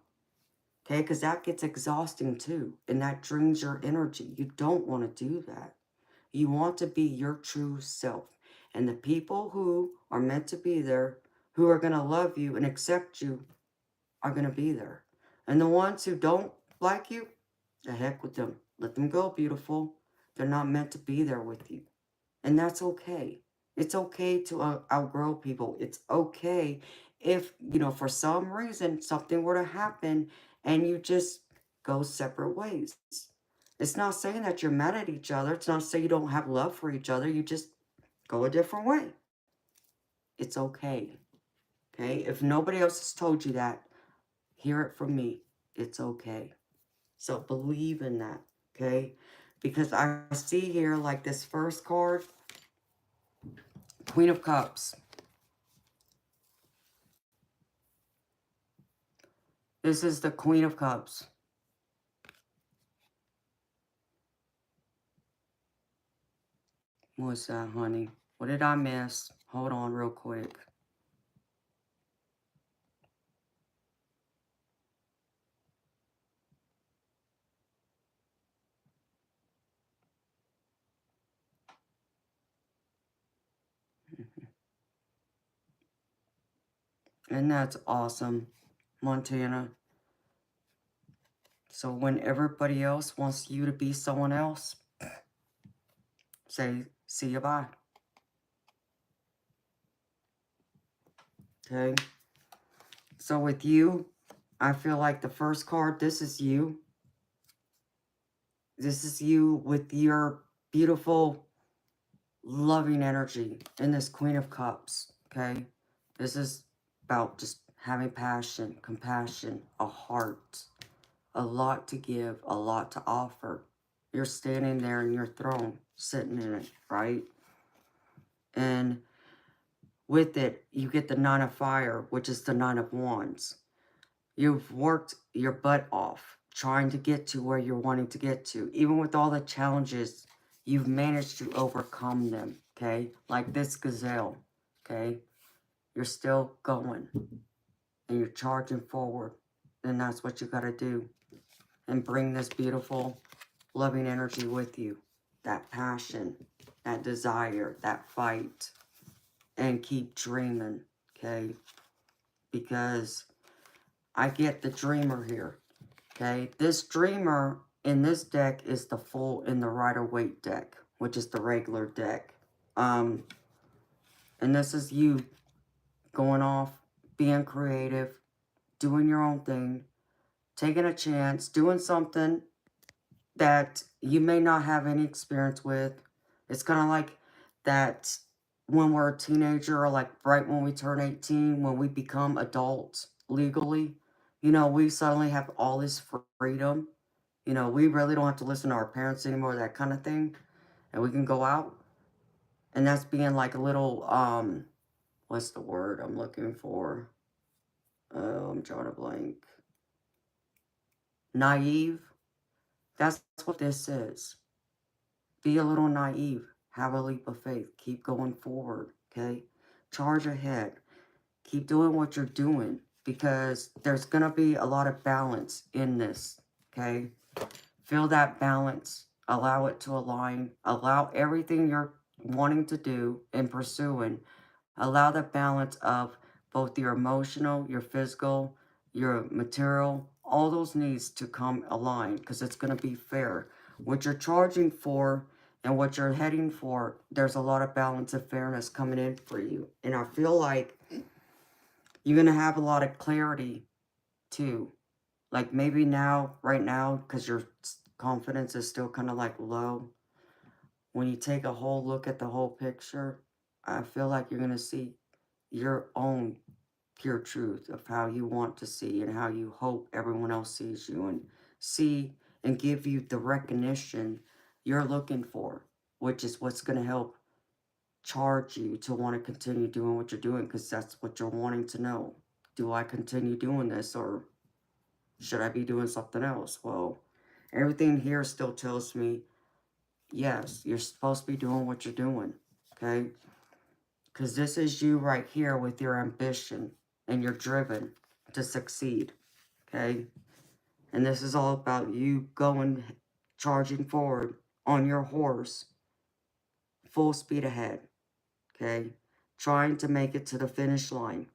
Okay, because that gets exhausting too. And that drains your energy. You don't want to do that. You want to be your true self. And the people who are meant to be there, who are going to love you and accept you, are going to be there. And the ones who don't like you, the heck with them. Let them go, beautiful. They're not meant to be there with you. And that's okay. It's okay to outgrow people. It's okay if, you know, for some reason, something were to happen and you just go separate ways. It's not saying that you're mad at each other. It's not saying you don't have love for each other. You just go a different way. It's okay. Okay? If nobody else has told you that, hear it from me. It's okay. So believe in that. Okay? Because I see here, like this first card, Queen of Cups. This is the Queen of Cups. What's that, honey? What did I miss? Hold on real quick. And that's awesome, Montana. So when everybody else wants you to be someone else, say, see you bye. Okay? So with you, I feel like the first card, this is you. This is you with your beautiful, loving energy in this Queen of Cups. Okay? This is about just having passion, compassion, a heart, a lot to give, a lot to offer. You're standing there in your throne, sitting in it, right? And with it, you get the Nine of Fire, which is the Nine of Wands. You've worked your butt off trying to get to where you're wanting to get to. Even with all the challenges, you've managed to overcome them, okay? Like this gazelle, okay? You're still going and you're charging forward. And that's what you got to do. And bring this beautiful, loving energy with you. that passion, that desire, that fight, and keep dreaming, okay? Because I get the dreamer here, okay? This dreamer in this deck is the Full in the Rider-Waite deck, which is the regular deck. And this is you going off, being creative, doing your own thing, taking a chance, doing something that you may not have any experience with. It's kind of like that when we're a teenager, or like right when we turn 18, when we become adults legally, you know, we suddenly have all this freedom. You know, we really don't have to listen to our parents anymore, that kind of thing. And we can go out. And that's being like a little, what's the word I'm looking for? Oh, I'm drawing a blank. Naive. That's what this is. Be a little naive. Have a leap of faith. Keep going forward, okay? Charge ahead. Keep doing what you're doing, because there's going to be a lot of balance in this, okay? Feel that balance. Allow it to align. Allow everything you're wanting to do and pursuing. Allow the balance of both your emotional, your physical, your material, all those needs to come align, because it's going to be fair. What you're charging for and what you're heading for, there's a lot of balance and fairness coming in for you. And I feel like you're going to have a lot of clarity too. Like maybe now, right now, because your confidence is still kind of like low. When you take a whole look at the whole picture, I feel like you're going to see your own pure truth of how you want to see and how you hope everyone else sees you, and see and give you the recognition you're looking for, which is what's going to help charge you to want to continue doing what you're doing, because that's what you're wanting to know. Do I continue doing this, or should I be doing something else? Well, everything here still tells me, yes, you're supposed to be doing what you're doing, okay? Because this is you right here with your ambition, and you're driven to succeed, okay? And this is all about you going, charging forward on your horse, full speed ahead, okay? Trying to make it to the finish line.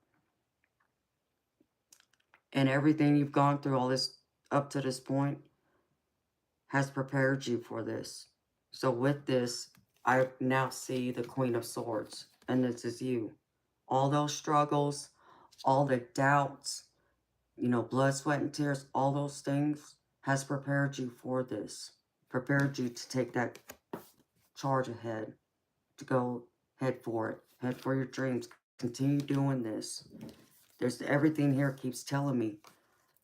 And everything you've gone through all this, up to this point, has prepared you for this. So with this, I now see the Queen of Swords, and this is you. All those struggles, all the doubts, you know, blood, sweat, and tears, all those things has prepared you for this. Prepared you to take that charge ahead, to go head for it. Head for your dreams. Continue doing this. There's everything here keeps telling me,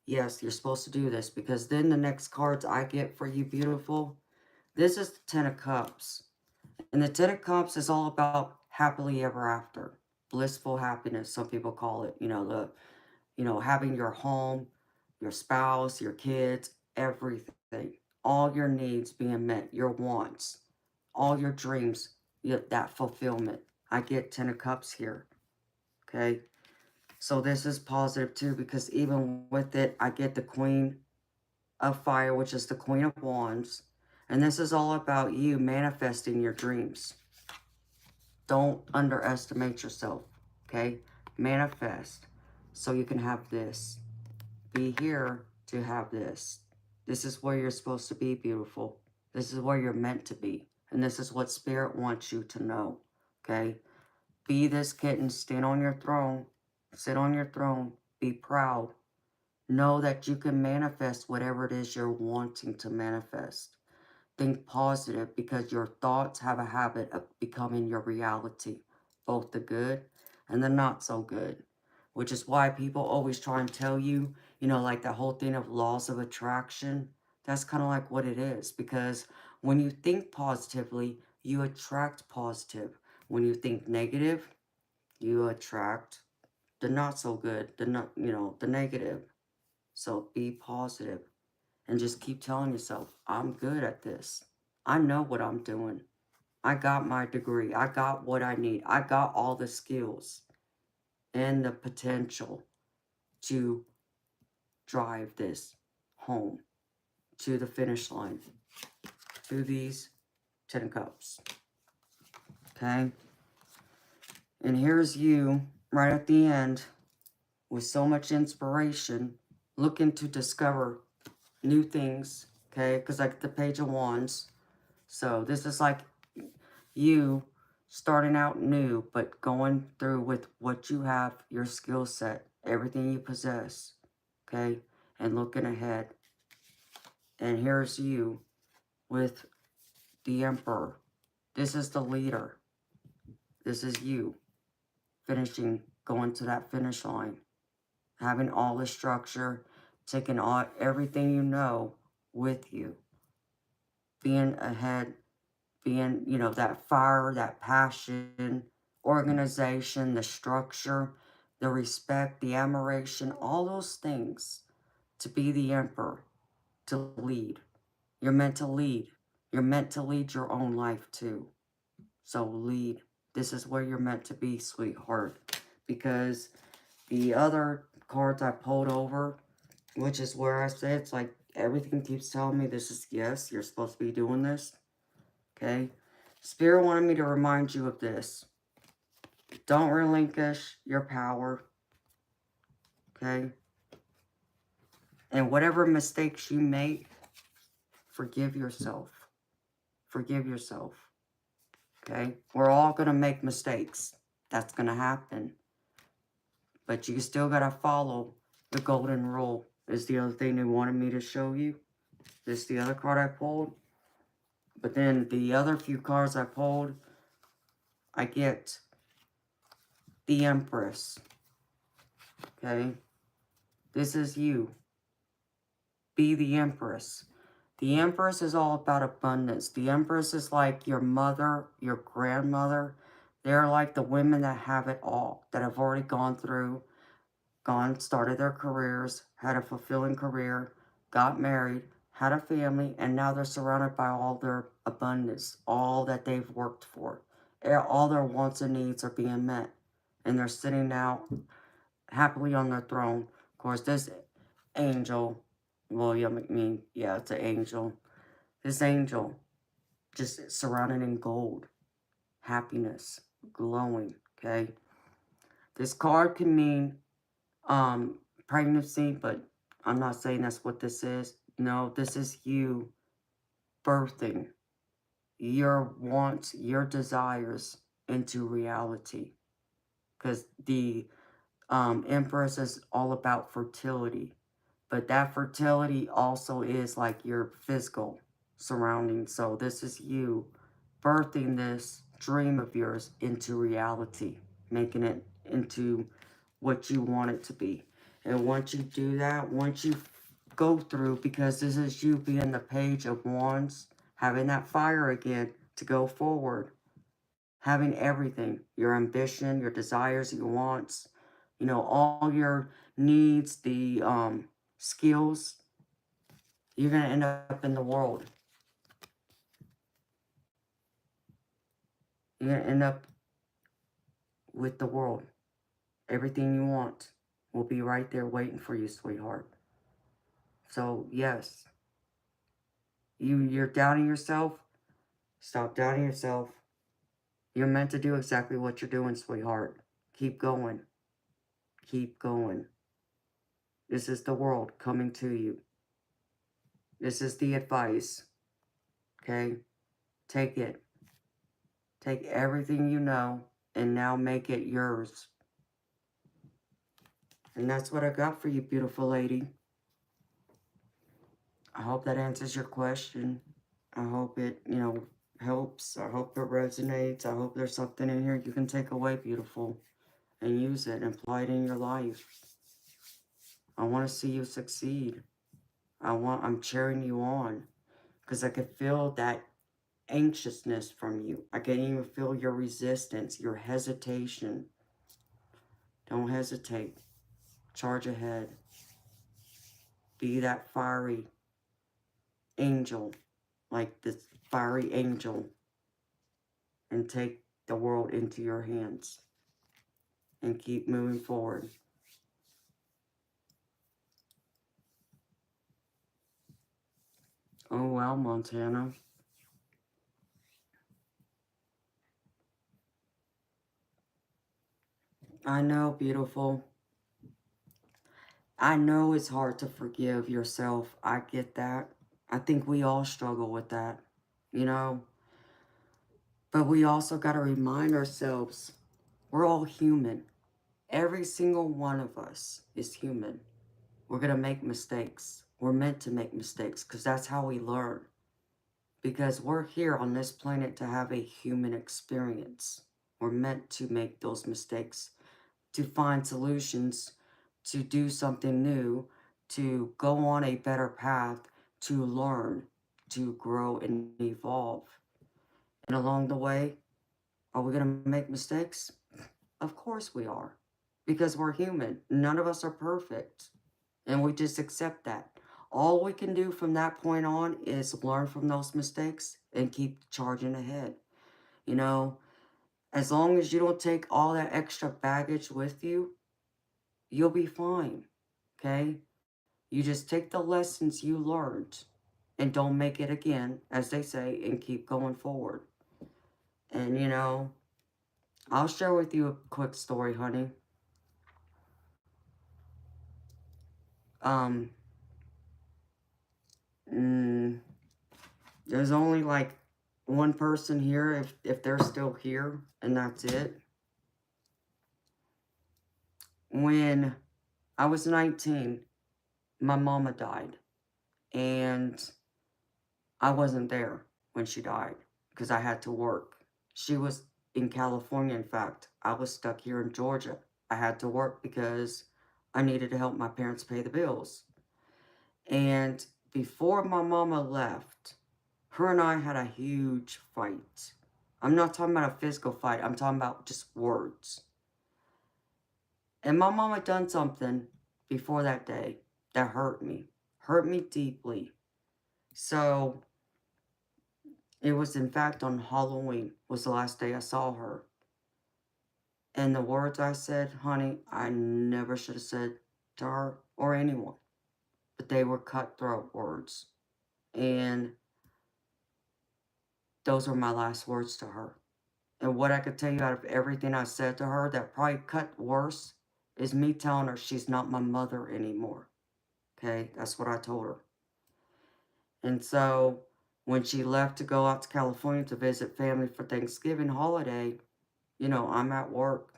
yes, you're supposed to do this, because then the next cards I get for you, beautiful, this is the Ten of Cups. And the Ten of Cups is all about happily ever after. Blissful happiness, some people call it. Having your home, your spouse, your kids, everything. All your needs being met, your wants, all your dreams, that fulfillment. I get 10 of Cups here, okay? So this is positive too, because even with it, I get the Queen of Fire, which is the Queen of Wands. And this is all about you manifesting your dreams. Don't underestimate yourself, okay? Manifest so you can have this. Be here to have this. This is where you're supposed to be, beautiful. This is where you're meant to be. And this is what Spirit wants you to know, okay? Be this kitten. Stand on your throne. Sit on your throne. Be proud. Know that you can manifest whatever it is you're wanting to manifest. Think positive, because your thoughts have a habit of becoming your reality, both the good and the not so good, which is why people always try and tell you, like that whole thing of laws of attraction. That's kind of like what it is, because when you think positively, you attract positive. When you think negative, you attract the not so good, the negative. So be positive. And just keep telling yourself, I'm good at this. I know what I'm doing. I got my degree. I got what I need. I got all the skills and the potential to drive this home to the finish line, to these Ten of Cups. Okay? And here's you right at the end with so much inspiration, looking to discover new things. Okay? Because I get the Page of Wands. So this is like you starting out new, but going through with what you have, your skill set, everything you possess. Okay? And looking ahead. And here's you with the Emperor. This is the leader. This is you finishing, going to that finish line. Having all the structure, taking all everything you know with you. Being ahead, being, you know, that fire, that passion, organization, the structure, the respect, the admiration, all those things to be the Emperor, to lead. You're meant to lead. You're meant to lead your own life too. So lead. This is where you're meant to be, sweetheart. Because the other cards I pulled over, which is where I say it's like everything keeps telling me this is yes, you're supposed to be doing this. Okay? Spirit wanted me to remind you of this. Don't relinquish your power. Okay? And whatever mistakes you make, forgive yourself. Forgive yourself. Okay? We're all going to make mistakes. That's going to happen. But you still got to follow the golden rule. Is the other thing they wanted me to show you. This is the other card I pulled. But then the other few cards I pulled, I get the Empress. Okay? This is you. Be the Empress. The Empress is all about abundance. The Empress is like your mother, your grandmother. They're like the women that have it all, that have already gone through, started their careers, had a fulfilling career, got married, had a family, and now they're surrounded by all their abundance, all that they've worked for. All their wants and needs are being met. And they're sitting now happily on their throne. Of course, this angel, well, yeah, it's an angel. This angel, just surrounded in gold, happiness, glowing, okay? This card can mean pregnancy, but I'm not saying that's what this is. No, this is you birthing your wants, your desires into reality. Because the Empress is all about fertility. But that fertility also is like your physical surroundings. So this is you birthing this dream of yours into reality. Making it into what you want it to be. And once you do that, once you go through, because this is you being the Page of Wands, having that fire again to go forward, having everything, your ambition, your desires, your wants, you know, all your needs, the skills, you're going to end up in the world. You're going to end up with the world. Everything you want will be right there waiting for you, sweetheart. So, yes, you're doubting yourself. Stop doubting yourself. You're meant to do exactly what you're doing, sweetheart. Keep going. Keep going. This is the world coming to you. This is the advice. Okay? Take it. Take everything you know and now make it yours. And that's what I got for you, beautiful lady. I hope that answers your question. I hope it, you know, helps. I hope it resonates. I hope there's something in here you can take away, beautiful, and use it and apply it in your life. I want to see you succeed. I'm cheering you on because I can feel that anxiousness from you. I can even feel your resistance, your hesitation. Don't hesitate. Charge ahead. Be that fiery angel, like this fiery angel, and take the world into your hands and keep moving forward. Oh, well, Montana. I know, beautiful. I know it's hard to forgive yourself. I get that. I think we all struggle with that, you know? But we also got to remind ourselves we're all human. Every single one of us is human. We're going to make mistakes. We're meant to make mistakes because that's how we learn. Because we're here on this planet to have a human experience. We're meant to make those mistakes, to find solutions, to do something new, to go on a better path, to learn, to grow and evolve. And along the way, are we going to make mistakes? Of course we are. Because we're human. None of us are perfect. And we just accept that. All we can do from that point on is learn from those mistakes and keep charging ahead. You know, as long as you don't take all that extra baggage with you, you'll be fine. Okay? You just take the lessons you learned and don't make it again, as they say, and keep going forward. And, you know, I'll share with you a quick story, honey. Um, mm, there's only like one person here, if they're still here, and that's it. When I was 19, my mama died, and I wasn't there when she died because I had to work. She was in California, in fact. I was stuck here in Georgia. I had to work because I needed to help my parents pay the bills. And before my mama left, her and I had a huge fight. I'm not talking about a physical fight. I'm talking about just words. And my mama done something before that day that hurt me deeply. So it was in fact on Halloween was the last day I saw her. And the words I said, honey, I never should have said to her or anyone. But they were cutthroat words. And those were my last words to her. And what I could tell you out of everything I said to her that probably cut worse is me telling her she's not my mother anymore. Okay, that's what I told her. And so when she left to go out to California to visit family for Thanksgiving holiday, you know, I'm at work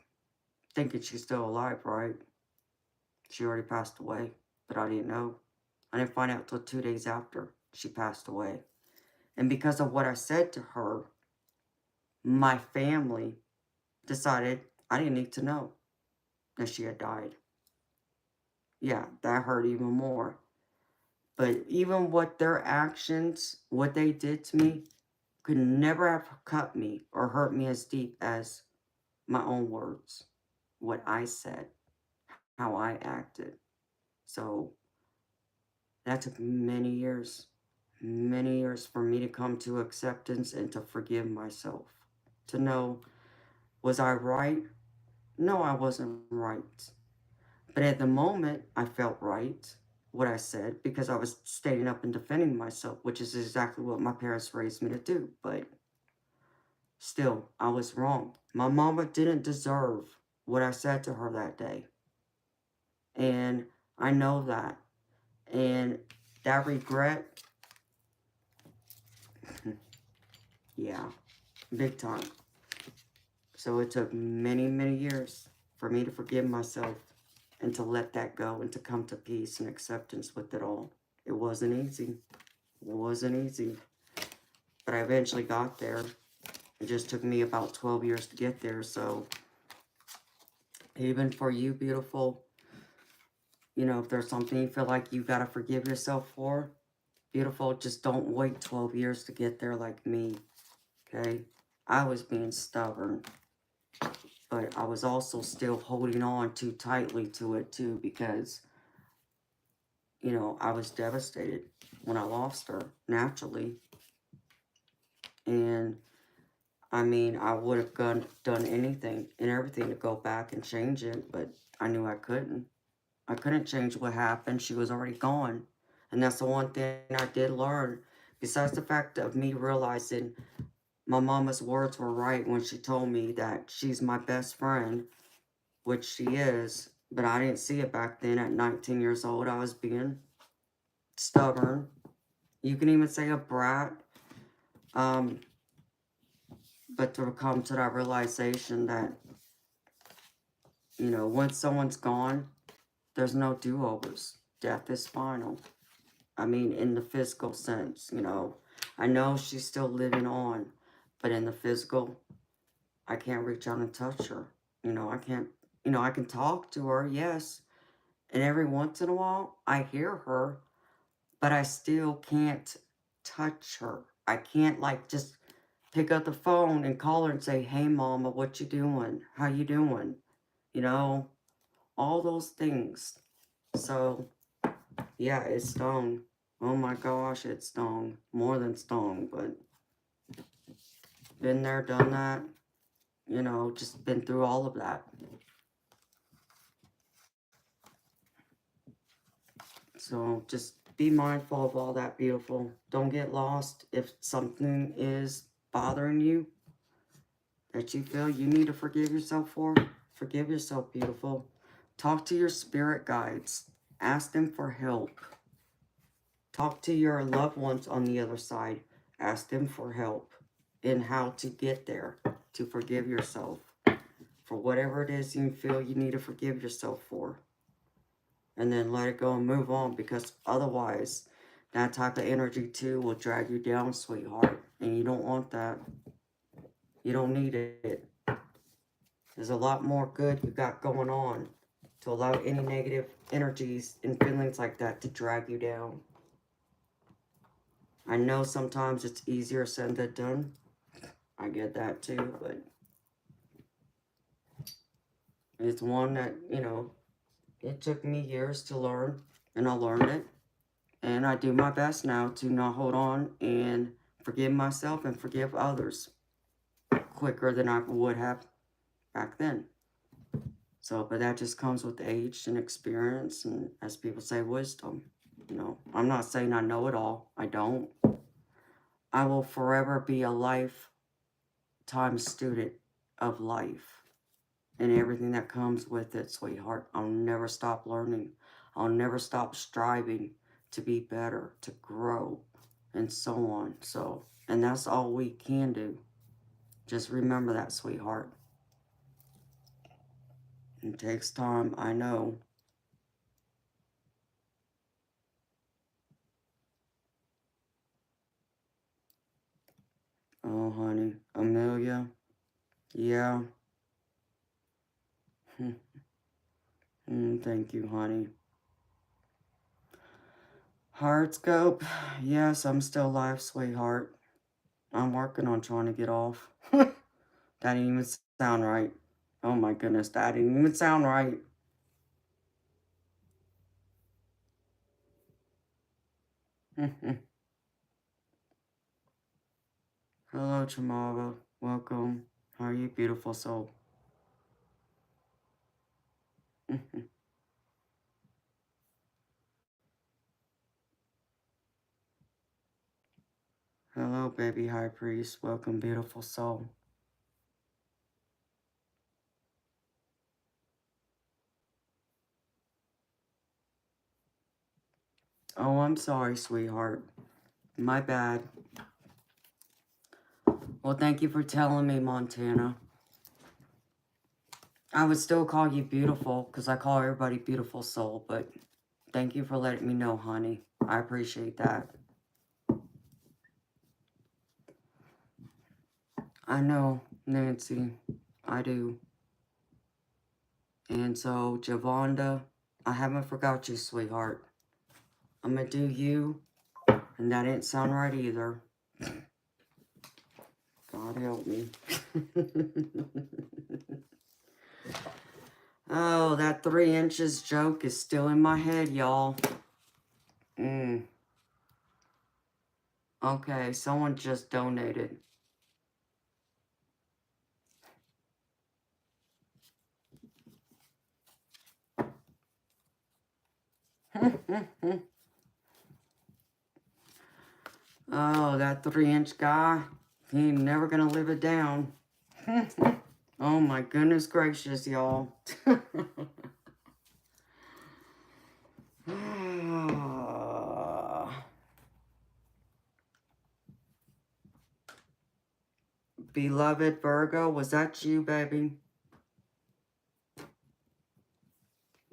thinking she's still alive, right? She already passed away, but I didn't know. I didn't find out till 2 days after she passed away. And because of what I said to her, my family decided I didn't need to know that she had died. Yeah, that hurt even more. But even what their actions, what they did to me, could never have cut me or hurt me as deep as my own words, what I said, how I acted. So that took many years for me to come to acceptance and to forgive myself. To know, was I right? No, I wasn't right. But at the moment, I felt right, what I said, because I was standing up and defending myself, which is exactly what my parents raised me to do. But still, I was wrong. My mama didn't deserve what I said to her that day. And I know that. And that regret, yeah, big time. So it took many years for me to forgive myself and to let that go and to come to peace and acceptance with it all. It wasn't easy. It wasn't easy. But I eventually got there. It just took me about 12 years to get there. So even for you, beautiful, you know, if there's something you feel like you got to forgive yourself for, beautiful, just don't wait 12 years to get there like me, okay? I was being stubborn, but I was also still holding on too tightly to it too because, you know, I was devastated when I lost her, naturally. And, I mean, I would have done anything and everything to go back and change it, but I knew I couldn't. I couldn't change what happened. She was already gone. And that's the one thing I did learn. Besides the fact of me realizing my mama's words were right when she told me that she's my best friend. which she is, but I didn't see it back then. At 19 years old, I was being stubborn. You can even say a brat. But to come to that realization that, you know, once someone's gone, there's no do-overs. Death is final. I mean, in the physical sense, you know. I know she's still living on, but in the physical, I can't reach out and touch her. You know, I can't, you know, I can talk to her, yes. And every once in a while, I hear her, but I still can't touch her. I can't, like, just pick up the phone and call her and say, hey, mama, what you doing? How you doing? You know, all those things. So, yeah, it stung. Oh my gosh, it stung. More than stung, but been there, done that. You know, just been through all of that. So, just be mindful of all that, beautiful. Don't get lost. If something is bothering you that you feel you need to forgive yourself for, forgive yourself, beautiful. Talk to your spirit guides. Ask them for help. Talk to your loved ones on the other side. Ask them for help in how to get there, to forgive yourself for whatever it is you feel you need to forgive yourself for. And then let it go and move on, because otherwise that type of energy too will drag you down, sweetheart. And you don't want that. You don't need it. There's a lot more good you got going on to allow any negative energies and feelings like that to drag you down. I know sometimes it's easier said than done. I get that too, but it's one that, you know, it took me years to learn, and I learned it. And I do my best now to not hold on and forgive myself and forgive others quicker than I would have back then. So, but that just comes with age and experience, and as people say, wisdom. You know, I'm not saying I know it all. I don't. I will forever be a lifetime student of life and everything that comes with it, sweetheart. I'll never stop learning. I'll never stop striving to be better, to grow, and so on. So, and that's all we can do. Just remember that, sweetheart. It takes time, I know. Oh, honey. Amelia. Yeah. Thank you, honey. Heartscope. Yes, I'm still alive, sweetheart. I'm working on trying to get off. That didn't even sound right. Oh my goodness, that didn't even sound right. Hello, Chamava. Welcome. How are you, beautiful soul? Hello, baby high priest. Welcome, beautiful soul. Oh, I'm sorry, sweetheart. My bad. Well, thank you for telling me, Montana. I would still call you beautiful, because I call everybody beautiful soul, but thank you for letting me know, honey. I appreciate that. I know, Nancy. I do. And so, Javonda, I haven't forgot you, sweetheart. I'm going to do you, and that didn't sound right either. God help me. Oh, that 3 inches joke is still in my head, y'all. Okay, someone just donated. Oh, that 3-inch guy. He ain't never gonna live it down. Oh my goodness gracious, y'all. Beloved Virgo, was that you, baby?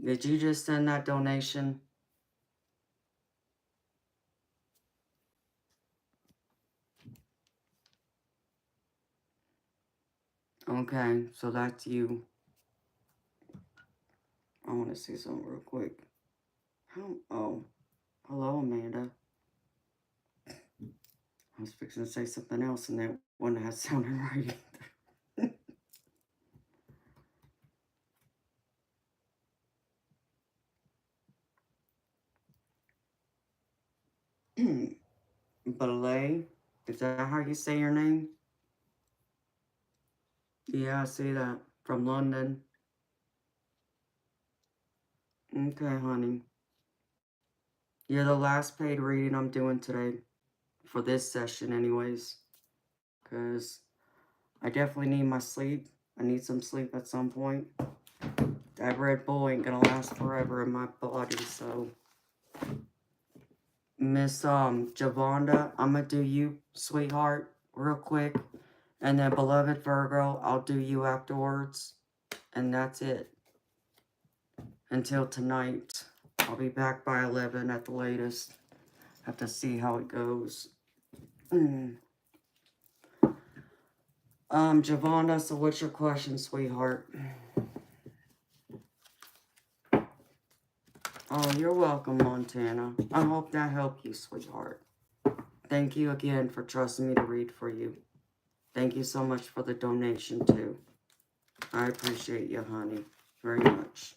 Did you just send that donation? Okay, so that's you. I want to see something real quick. Oh, hello, Amanda. I was fixing to say something else, and that wouldn't have sounded right. Belay, is that how you say your name? Yeah, I see that. From London. Okay, honey. You're the last paid reading I'm doing today. For this session, anyways. Because I definitely need my sleep. I need some sleep at some point. That Red Bull ain't gonna last forever in my body, so. Miss Javonda, I'm gonna do you, sweetheart, real quick. And then beloved Virgo, I'll do you afterwards. And that's it. Until tonight. I'll be back by 11 at the latest. Have to see how it goes. Javonda, so what's your question, sweetheart? Oh, you're welcome, Montana. I hope that helped you, sweetheart. Thank you again for trusting me to read for you. Thank you so much for the donation, too. I appreciate you, honey, very much.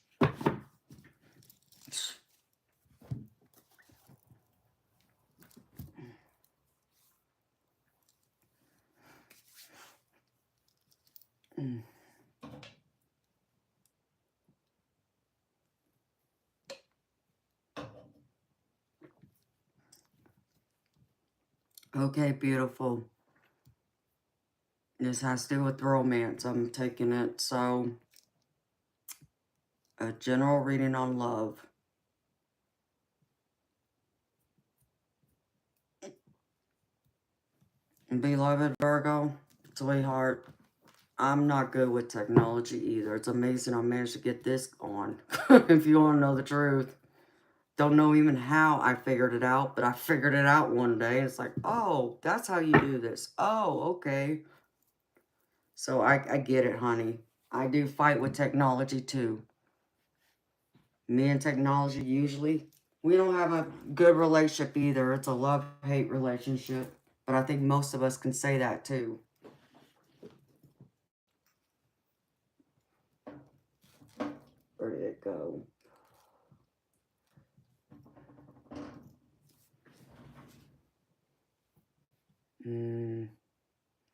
Okay, beautiful. This has to do with romance. I'm taking it. So, a general reading on love. Beloved Virgo, sweetheart, I'm not good with technology either. It's amazing I managed to get this on. If you want to know the truth. Don't know even how I figured it out, but I figured it out one day. It's like, oh, that's how you do this. Oh, okay. So I get it, honey. I do fight with technology too. Me and technology usually, we don't have a good relationship either. It's a love-hate relationship. But I think most of us can say that too. Where did it go?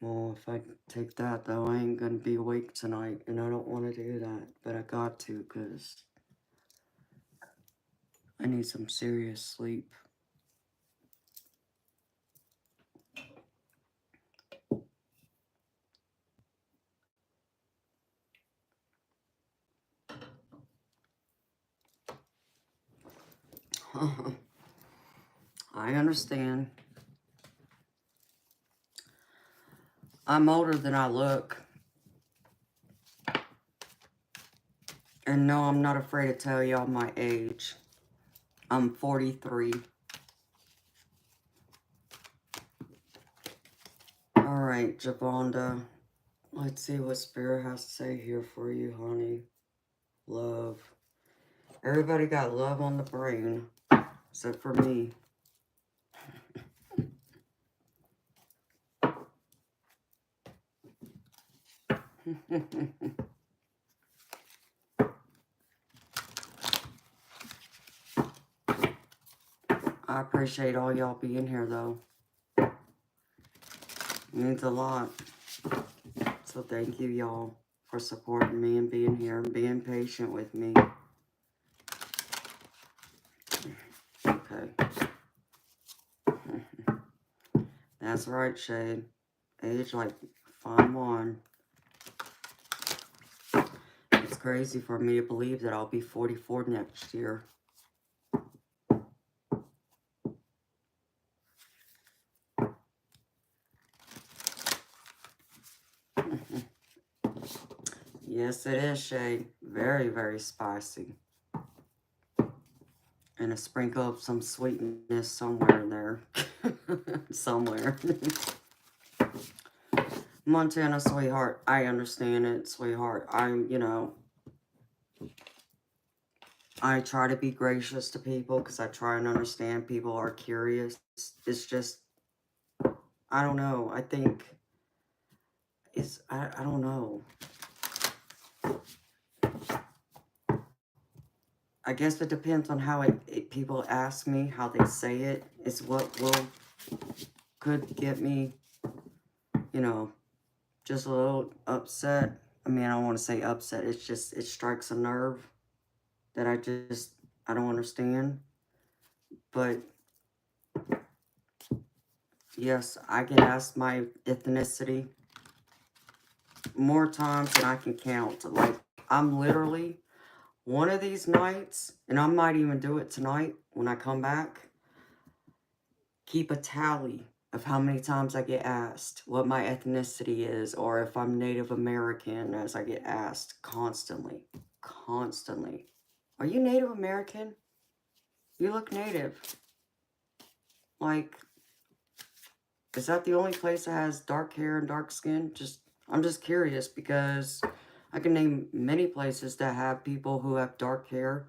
Well, if I take that, though, I ain't gonna be awake tonight. And I don't want to do that. But I got to, because I need some serious sleep. I understand. I'm older than I look. And no, I'm not afraid to tell y'all my age. I'm 43. Alright, Javonda. Let's see what Spirit has to say here for you, honey. Love. Everybody got love on the brain. Except for me. I appreciate all y'all being here, though. It means a lot. So thank you, y'all, for supporting me and being here and being patient with me. Okay. That's right, Shade. Age like fine wine. crazy for me to believe that I'll be 44 next year. Yes, it is, Shay. Very, very spicy. And a sprinkle of some sweetness somewhere in there. Somewhere. Montana, sweetheart. I understand it, sweetheart. I try to be gracious to people because I try and understand people are curious. It's just, I don't know. I think I don't know. I guess it depends on how people ask me, how they say it, is what could get me, just a little upset. I mean, I don't want to say upset. It's just, it strikes a nerve that I don't understand. But, yes, I get asked my ethnicity more times than I can count. Like, I'm literally, one of these nights, and I might even do it tonight when I come back, keep a tally of how many times I get asked what my ethnicity is, or if I'm Native American, as I get asked constantly. Constantly. Are you Native American? You look Native. Like, is that the only place that has dark hair and dark skin? I'm just curious, because I can name many places that have people who have dark hair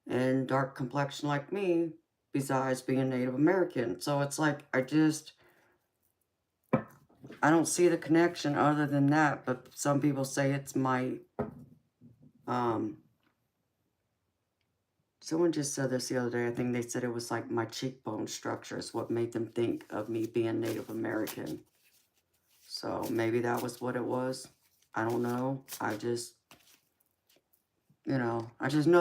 and dark complexion like me, besides being Native American. So it's like, I don't see the connection other than that, but some people say it's my, someone just said this the other day. I think they said it was like my cheekbone structure is what made them think of me being Native American. So maybe that was what it was. I don't know. I just know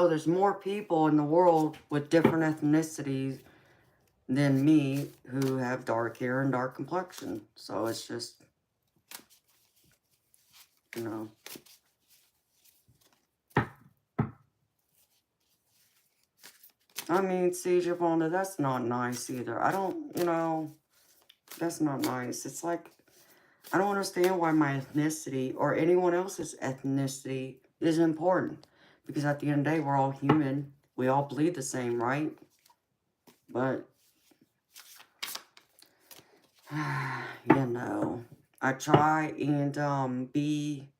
there's more people in the world with different ethnicities than me who have dark hair and dark complexion. So it's just, I mean, Siege Vonda, that's not nice either. That's not nice. It's like, I don't understand why my ethnicity or anyone else's ethnicity is important. Because at the end of the day, we're all human. We all bleed the same, right? But, I try and be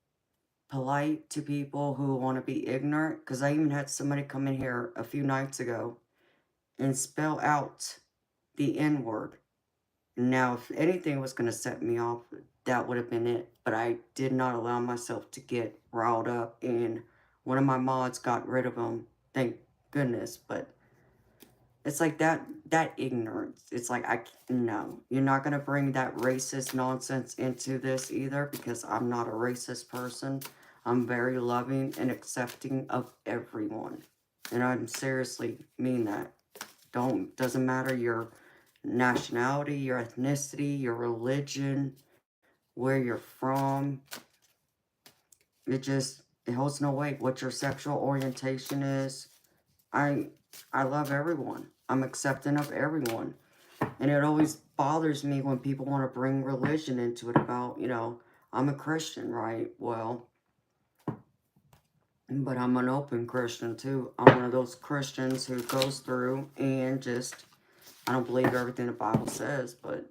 polite to people who want to be ignorant. Because I even had somebody come in here a few nights ago and spell out the N-word. Now, if anything was going to set me off, that would have been it. But I did not allow myself to get riled up. And one of my mods got rid of him. Thank goodness. But it's like that ignorance. It's like, no. You're not going to bring that racist nonsense into this either. Because I'm not a racist person. I'm very loving and accepting of everyone. And I seriously mean that. Doesn't matter your nationality, your ethnicity, your religion, where you're from. It holds no weight. What your sexual orientation is. I love everyone. I'm accepting of everyone. And it always bothers me when people want to bring religion into it about, I'm a Christian, right? Well, but I'm an open Christian too. I'm one of those Christians who goes through and I don't believe everything the Bible says, but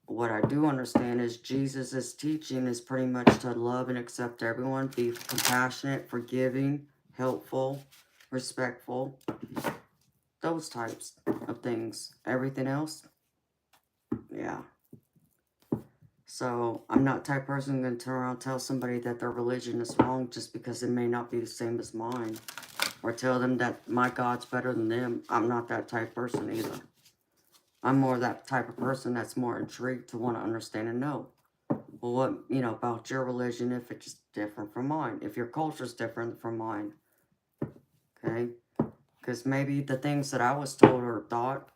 what I do understand is Jesus' teaching is pretty much to love and accept everyone, be compassionate, forgiving, helpful, respectful, those types of things. Everything else, yeah. So I'm not the type of person going to turn around and tell somebody that their religion is wrong just because it may not be the same as mine. Or tell them that my God's better than them. I'm not that type of person either. I'm more that type of person that's more intrigued to want to understand and know. Well, what, about your religion if it's different from mine? If your culture is different from mine. Okay? Because maybe the things that I was told or thought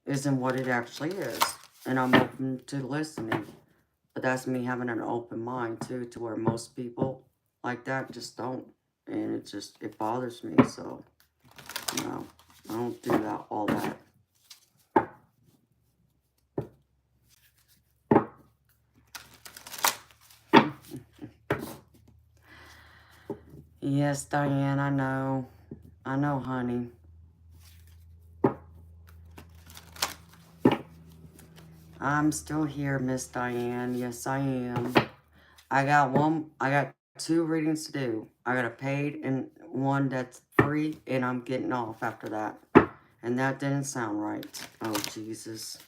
isn't what it actually is. And I'm open to listening. But that's me having an open mind, too, to where most people like that just don't. And it bothers me. So, no, I don't do that, all that. Yes, Diane, I know. I know, honey. I'm still here, Miss Diane. Yes, I am. I got 2 readings to do. I got a paid and one that's free, and I'm getting off after that. And that didn't sound right. Oh, Jesus.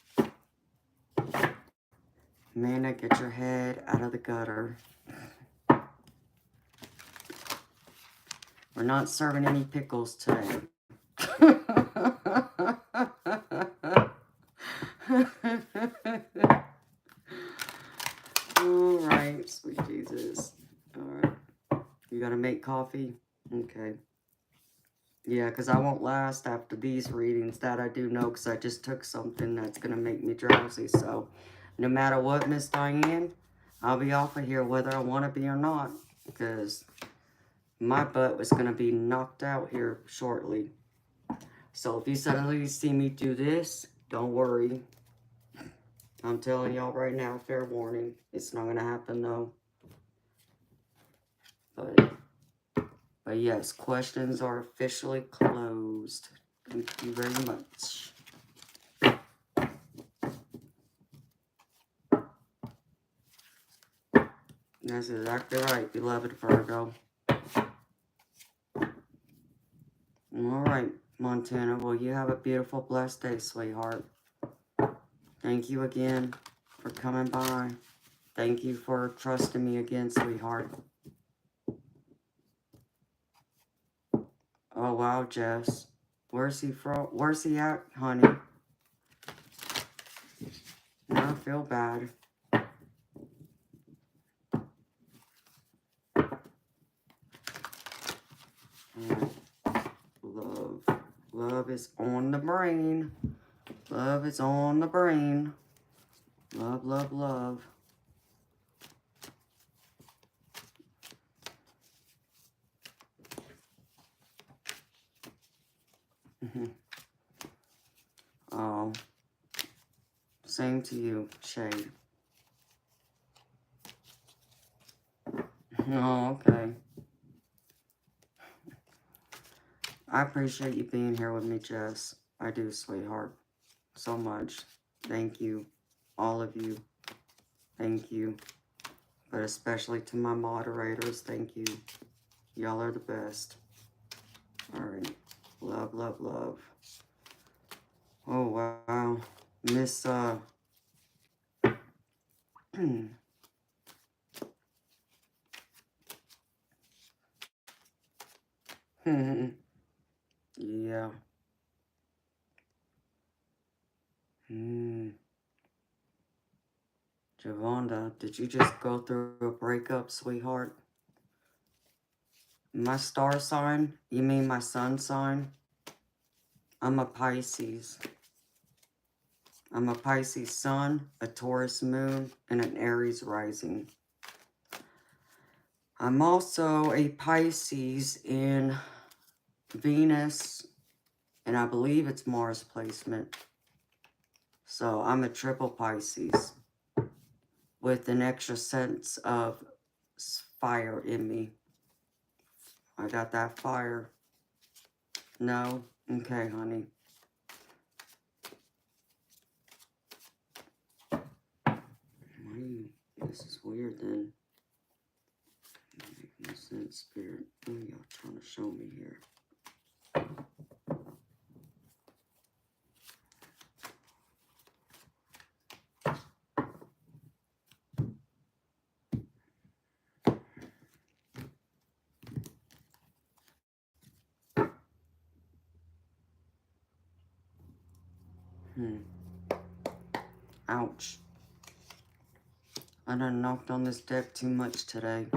Amanda, get your head out of the gutter. We're not serving any pickles today. All right, sweet Jesus. All right. You got to make coffee? Okay. Yeah, because I won't last after these readings. That I do know, because I just took something that's going to make me drowsy. So, no matter what, Miss Diane, I'll be off of here whether I want to be or not. Because my butt was going to be knocked out here shortly. So, if you suddenly see me do this, don't worry. I'm telling y'all right now, fair warning. It's not going to happen, though. But yes, questions are officially closed. Thank you very much. That's exactly right, beloved Virgo. All right, Montana. Well, you have a beautiful, blessed day, sweetheart. Thank you again for coming by. Thank you for trusting me again, sweetheart. Oh, wow, Jess. Where's he from? Where's he at, honey? Now I feel bad. Love. Love is on the brain. Love is on the brain. Love, love, love. Oh, same to you, Shade. Oh, okay. I appreciate you being here with me, Jess. I do, sweetheart. So much. Thank you. All of you. Thank you. But especially to my moderators, thank you. Y'all are the best. All right. Love, love, love. Oh, wow. Miss, yeah. Javonda, did you just go through a breakup, sweetheart? My star sign? You mean my sun sign? I'm a Pisces. I'm a Pisces sun, a Taurus moon, and an Aries rising. I'm also a Pisces in Venus, and I believe it's Mars placement. So I'm a triple Pisces with an extra sense of fire in me. I got that fire. No? Okay, honey. This is weird then. Make no sense, Spirit. What are y'all trying to show me here? Ouch. I done knocked on this deck too much today.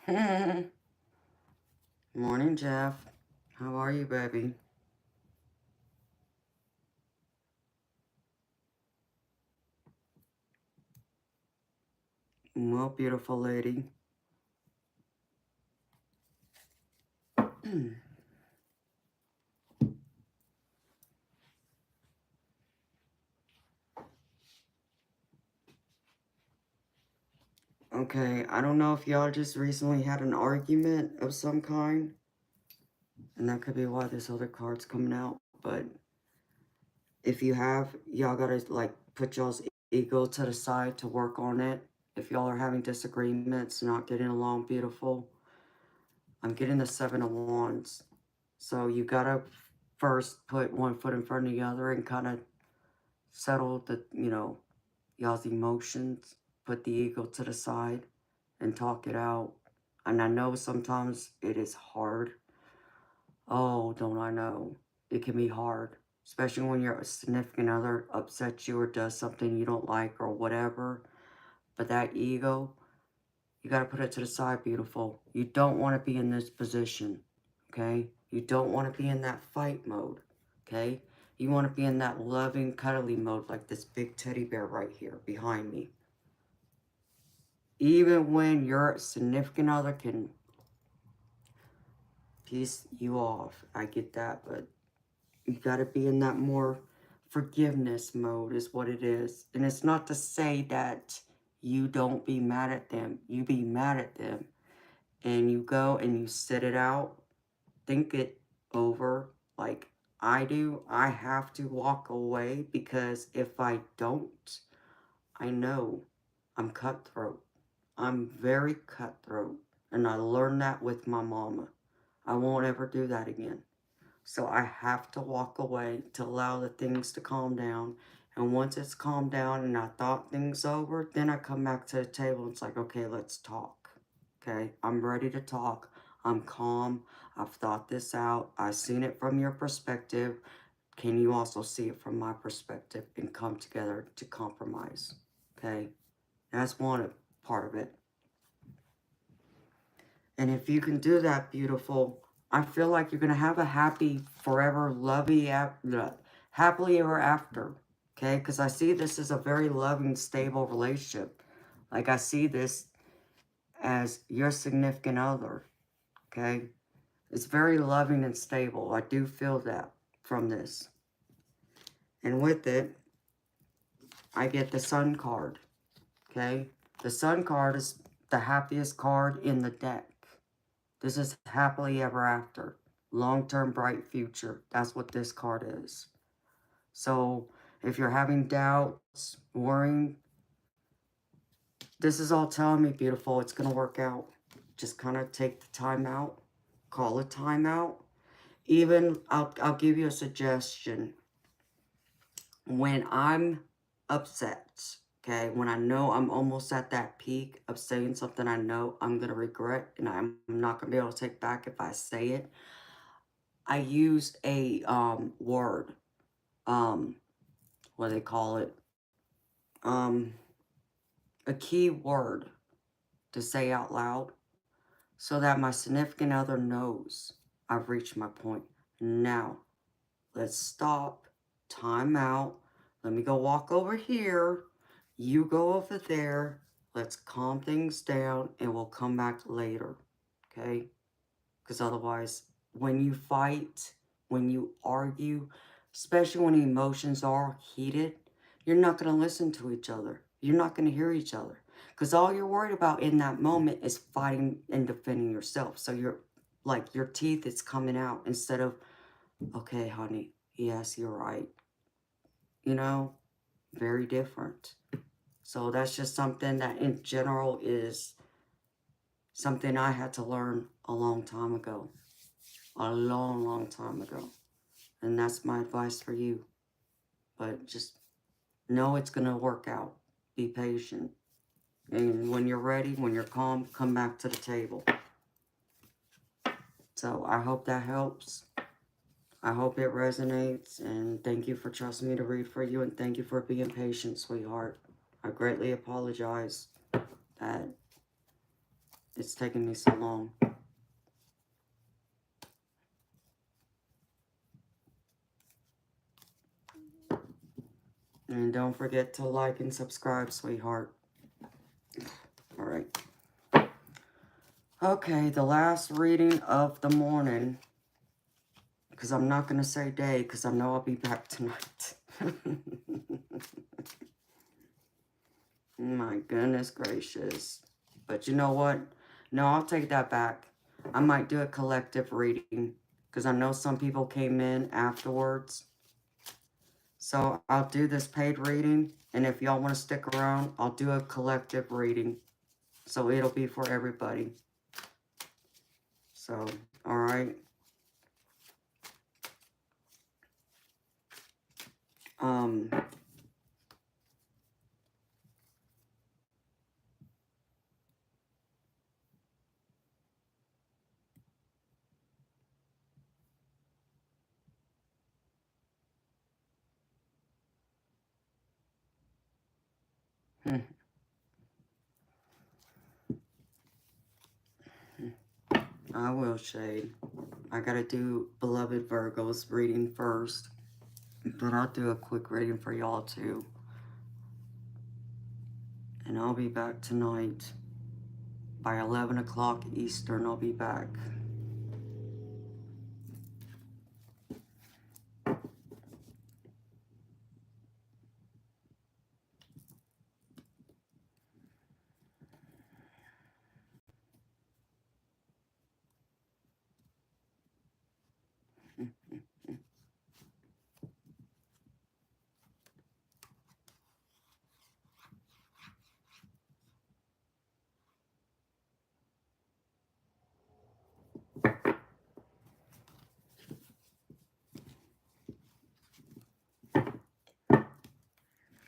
Morning, Jeff. How are you, baby? Well, beautiful lady. Okay, I don't know if y'all just recently had an argument of some kind, and that could be why this other card's coming out, but if you have, y'all gotta, like, put y'all's ego to the side to work on it. If y'all are having disagreements, not getting along beautiful, I'm getting the Seven of Wands. So you gotta first put one foot in front of the other and kind of settle the, y'all's emotions. Put the ego to the side and talk it out. And I know sometimes it is hard. Oh, don't I know? It can be hard. Especially when your significant other upsets you or does something you don't like or whatever. But that ego, you got to put it to the side, beautiful. You don't want to be in this position, okay? You don't want to be in that fight mode, okay? You want to be in that loving, cuddly mode like this big teddy bear right here behind me. Even when your significant other can piss you off, I get that, but you got to be in that more forgiveness mode is what it is. And it's not to say that you don't be mad at them. You be mad at them. And you go and you sit it out. Think it over like I do. I have to walk away because if I don't, I know I'm cutthroat. I'm very cutthroat. And I learned that with my mama. I won't ever do that again. So I have to walk away to allow the things to calm down. And once it's calmed down and I thought things over, then I come back to the table and it's like, okay, let's talk. Okay, I'm ready to talk. I'm calm. I've thought this out. I've seen it from your perspective. Can you also see it from my perspective and come together to compromise? Okay, that's one part of it. And if you can do that, beautiful, I feel like you're going to have a happy, forever, happily ever after. Okay? Because I see this as a very loving, stable relationship. Like I see this as your significant other. Okay? It's very loving and stable. I do feel that from this. And with it, I get the Sun card. Okay? The Sun card is the happiest card in the deck. This is happily ever after. Long-term bright future. That's what this card is. So if you're having doubts, worrying, this is all telling me, beautiful, it's going to work out. Just kind of take the time out. Call a time out. Even, I'll give you a suggestion. When I'm upset, okay, when I know I'm almost at that peak of saying something I know I'm going to regret and I'm not going to be able to take back if I say it, I use a word, what do they call it? A key word to say out loud so that my significant other knows I've reached my point. Now, let's stop, time out, let me go walk over here, you go over there, let's calm things down and we'll come back later, okay? Because otherwise, when you fight, when you argue, especially when emotions are heated, you're not going to listen to each other. You're not going to hear each other. Because all you're worried about in that moment is fighting and defending yourself. So you're like, your teeth is coming out instead of, okay, honey, yes, you're right. You know, very different. So that's just something that in general is something I had to learn a long time ago. A long, long time ago. And that's my advice for you. But just know it's going to work out. Be patient. And when you're ready, when you're calm, come back to the table. So I hope that helps. I hope it resonates. And thank you for trusting me to read for you. And thank you for being patient, sweetheart. I greatly apologize that it's taking me so long. And don't forget to like and subscribe, sweetheart. All right. Okay, the last reading of the morning. Because I'm not going to say day, because I know I'll be back tonight. My goodness gracious. But you know what? No, I'll take that back. I might do a collective reading. Because I know some people came in afterwards. So I'll do this paid reading. And if y'all want to stick around, I'll do a collective reading. So it'll be for everybody. So, alright. I will, Shade. I gotta do Beloved Virgo's reading first. But I'll do a quick reading for y'all too. And I'll be back tonight. By 11 o'clock Eastern, I'll be back.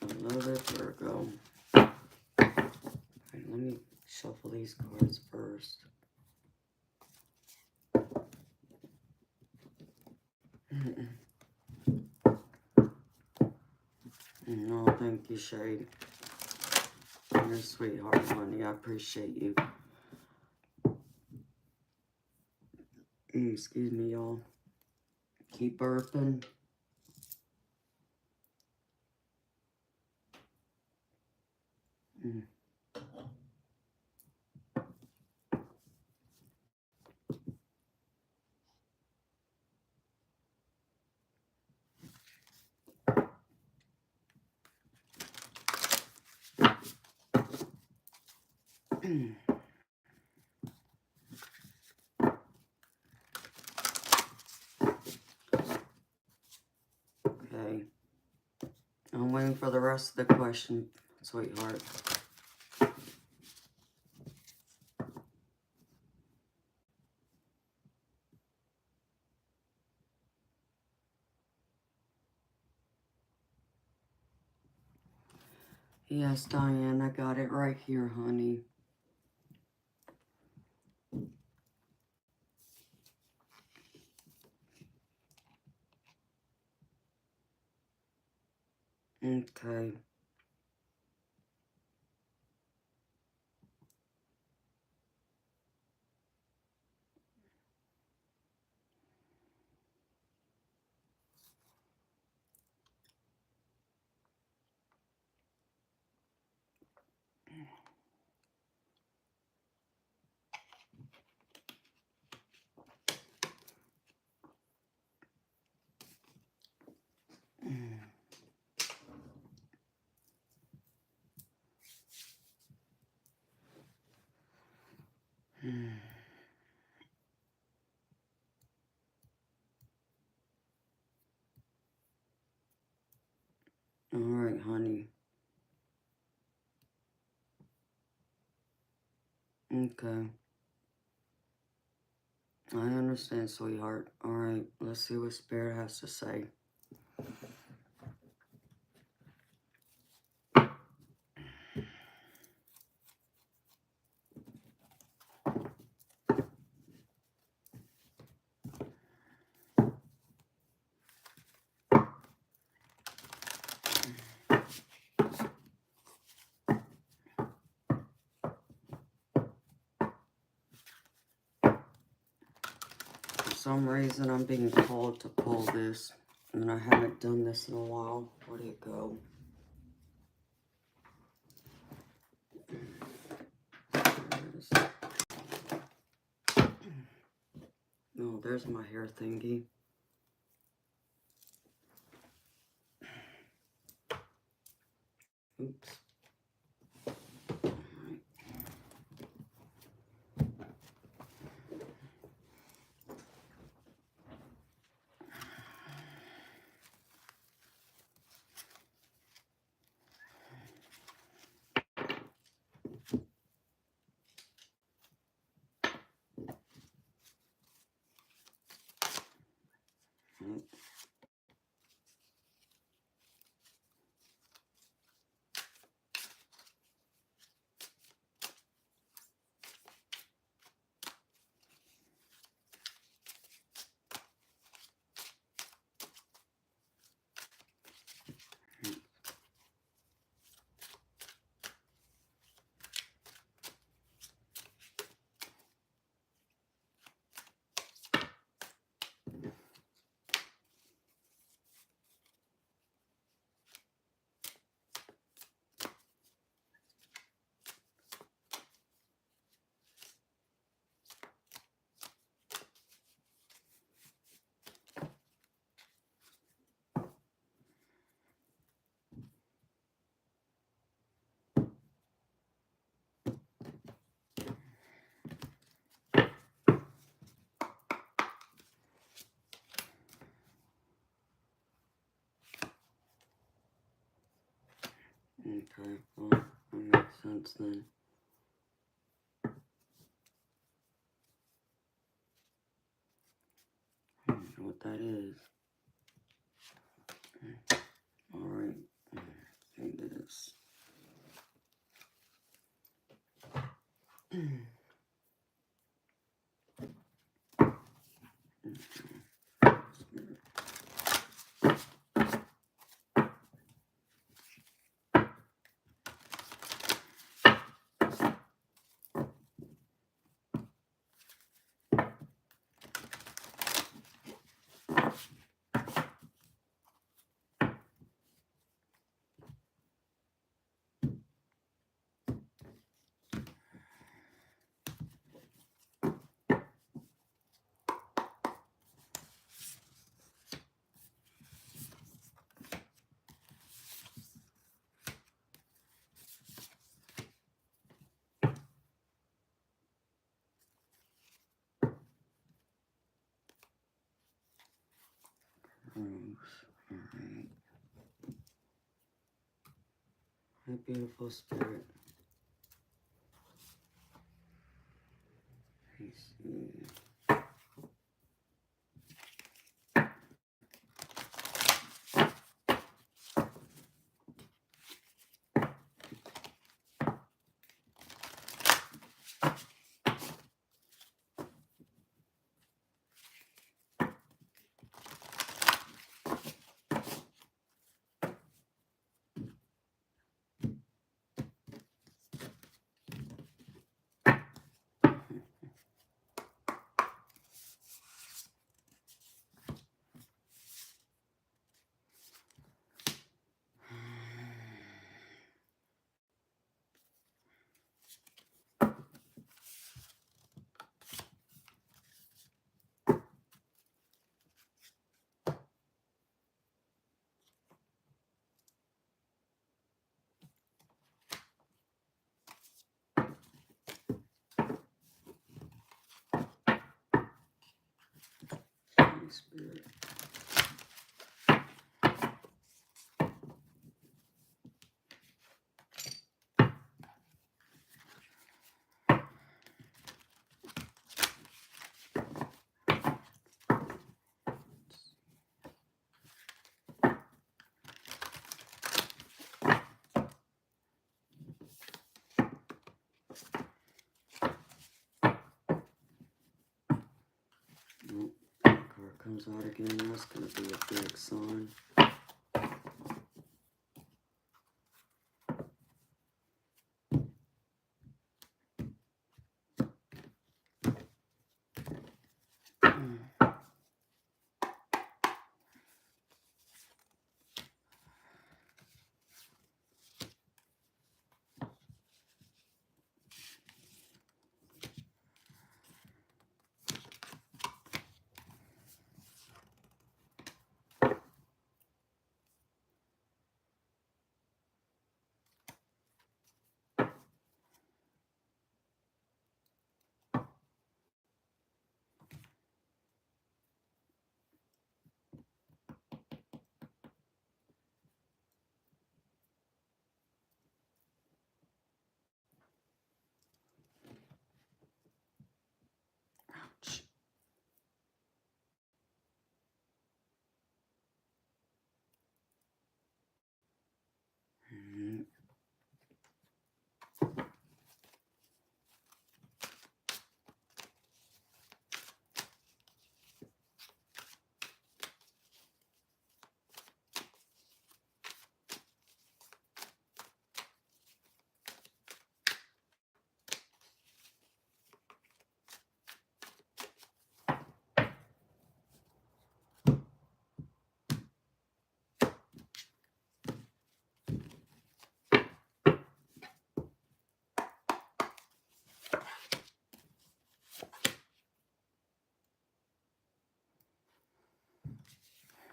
Beloved Virgo. Okay, let me shuffle these cards first. No, thank you, Shade. You're a sweetheart, honey. I appreciate you. Excuse me, y'all. Keep burping. Okay. I'm waiting for the rest of the question, sweetheart. Yes, Diane, I got it right here, honey. Okay. All right, honey. Okay. I understand, sweetheart. All right, let's see what Spirit has to say. some reason I'm being called to pull this, and I haven't done this in a while. Where'd it go? There it is. Oh, there's my hair thingy. Oops. Okay, well, that makes sense then. I don't know what that is. Alright, into this. Alright. My beautiful spirit. I see. Holy Spirit. Nope. That card comes out again. That's going to be a big sign.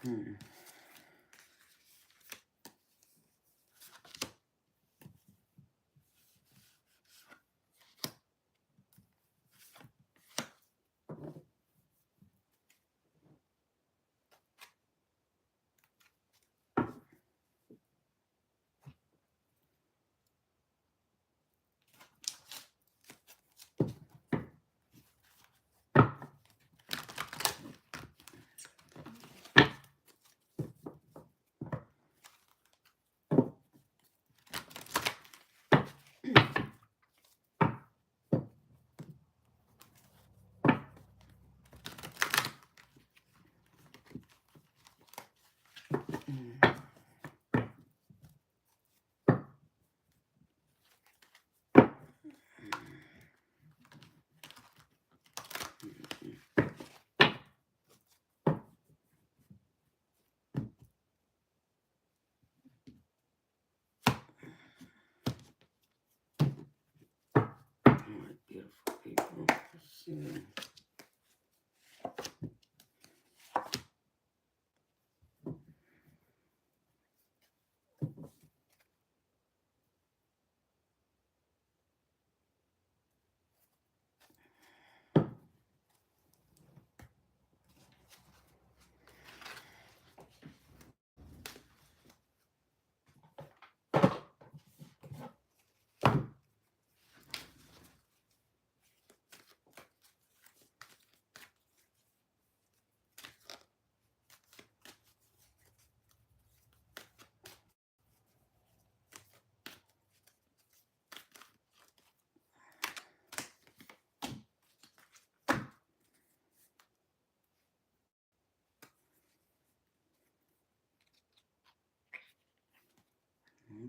Hmm. All right, beautiful people. Let's see.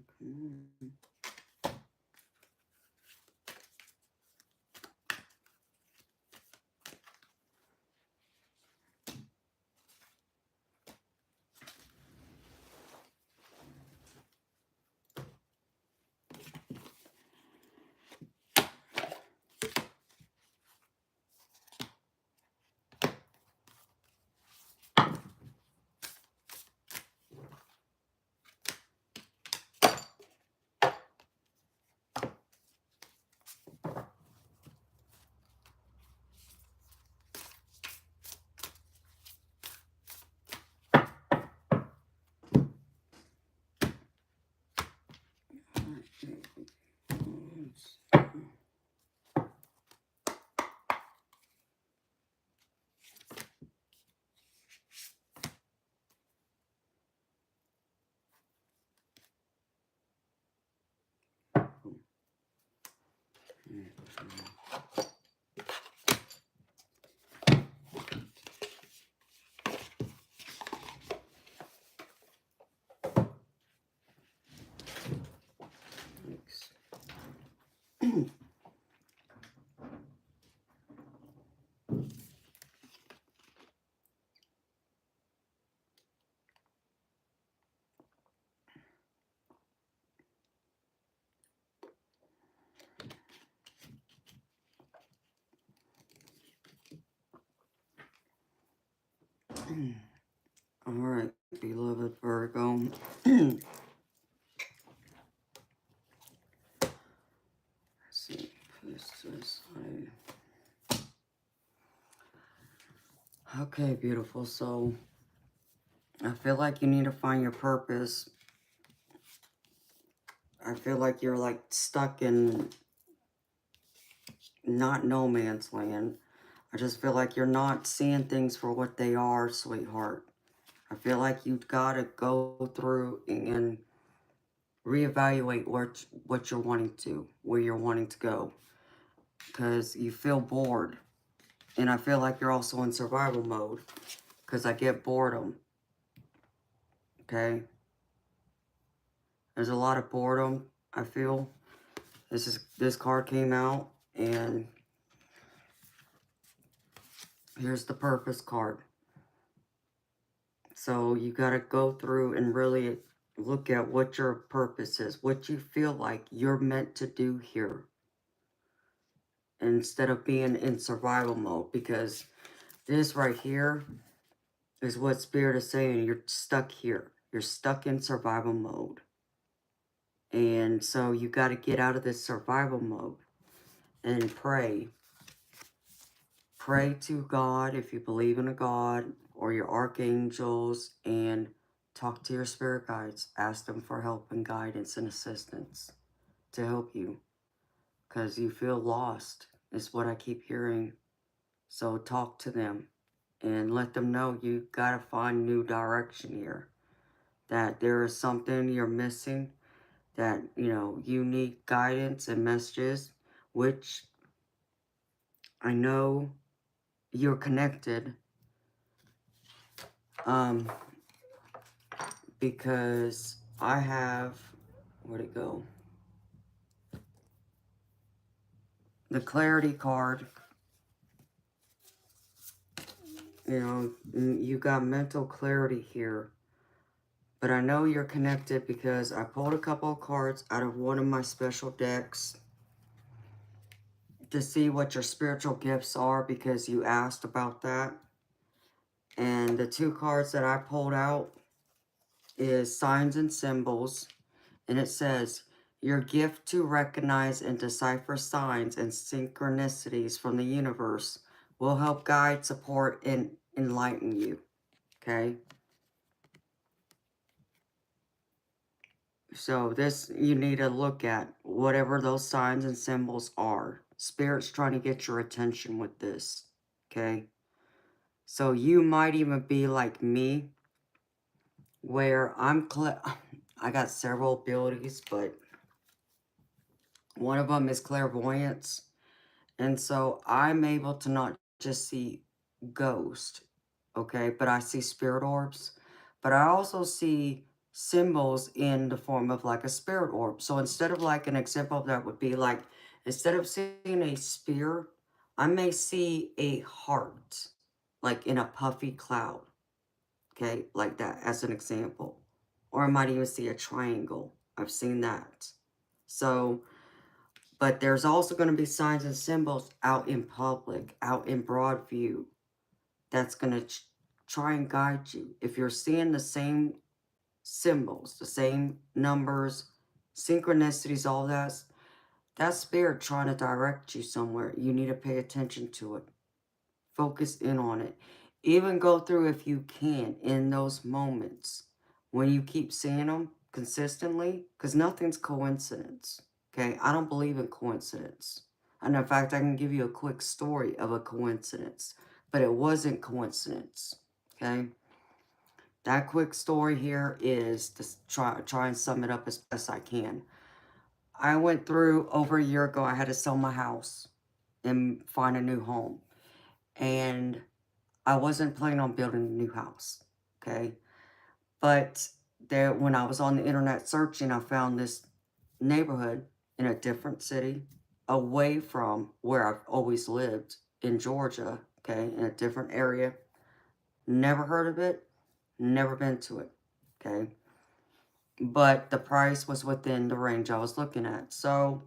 Okay. All right, beloved Virgo. Let's see, push this way. Okay, beautiful. So I feel like you need to find your purpose. I feel like you're like stuck in not no man's land. I just feel like you're not seeing things for what they are, sweetheart. I feel like you've got to go through and reevaluate what you're wanting to, where you're wanting to go. Because you feel bored. And I feel like you're also in survival mode. Because I get boredom. Okay? There's a lot of boredom, I feel. This card came out. And here's the purpose card. So you got to go through and really look at what your purpose is. What you feel like you're meant to do here. Instead of being in survival mode. Because this right here is what Spirit is saying. You're stuck here. You're stuck in survival mode. And so you got to get out of this survival mode and pray. Pray to God if you believe in a God or your archangels, and talk to your spirit guides. Ask them for help and guidance and assistance to help you, because you feel lost is what I keep hearing. So talk to them and let them know you got to find new direction here, that there is something you're missing, that, you know, you need guidance and messages, which I know you're connected, because I have, where'd it go? The clarity card. You know, you got mental clarity here. But I know you're connected because I pulled a couple of cards out of one of my special decks to see what your spiritual gifts are, because you asked about that. And the two cards that I pulled out is signs and symbols. And it says, your gift to recognize and decipher signs and synchronicities from the universe will help guide, support, and enlighten you. Okay? So this, you need to look at whatever those signs and symbols are. Spirit's trying to get your attention with this. Okay? So you might even be like me, where I got several abilities, but one of them is clairvoyance. And so I'm able to not just see ghosts, okay, but I see spirit orbs. But I also see symbols in the form of like a spirit orb. So instead of, like, an example of that would be like, instead of seeing a spear, I may see a heart, like in a puffy cloud, okay, like that as an example. Or I might even see a triangle. I've seen that. So, but there's also going to be signs and symbols out in public, out in broad view, that's going to try and guide you. If you're seeing the same symbols, the same numbers, synchronicities, all that's spirit trying to direct you somewhere. You need to pay attention to it. Focus in on it. Even go through, if you can, in those moments when you keep seeing them consistently, because nothing's coincidence. Okay, I don't believe in coincidence. And in fact, I can give you a quick story of a coincidence, but it wasn't coincidence. Okay, that quick story here is to try and sum it up as best I can. I went through, over a year ago, I had to sell my house and find a new home. And I wasn't planning on building a new house, okay? But there, when I was on the internet searching, I found this neighborhood in a different city, away from where I've always lived in Georgia, okay? In a different area. Never heard of it, never been to it, okay? But the price was within the range I was looking at. So,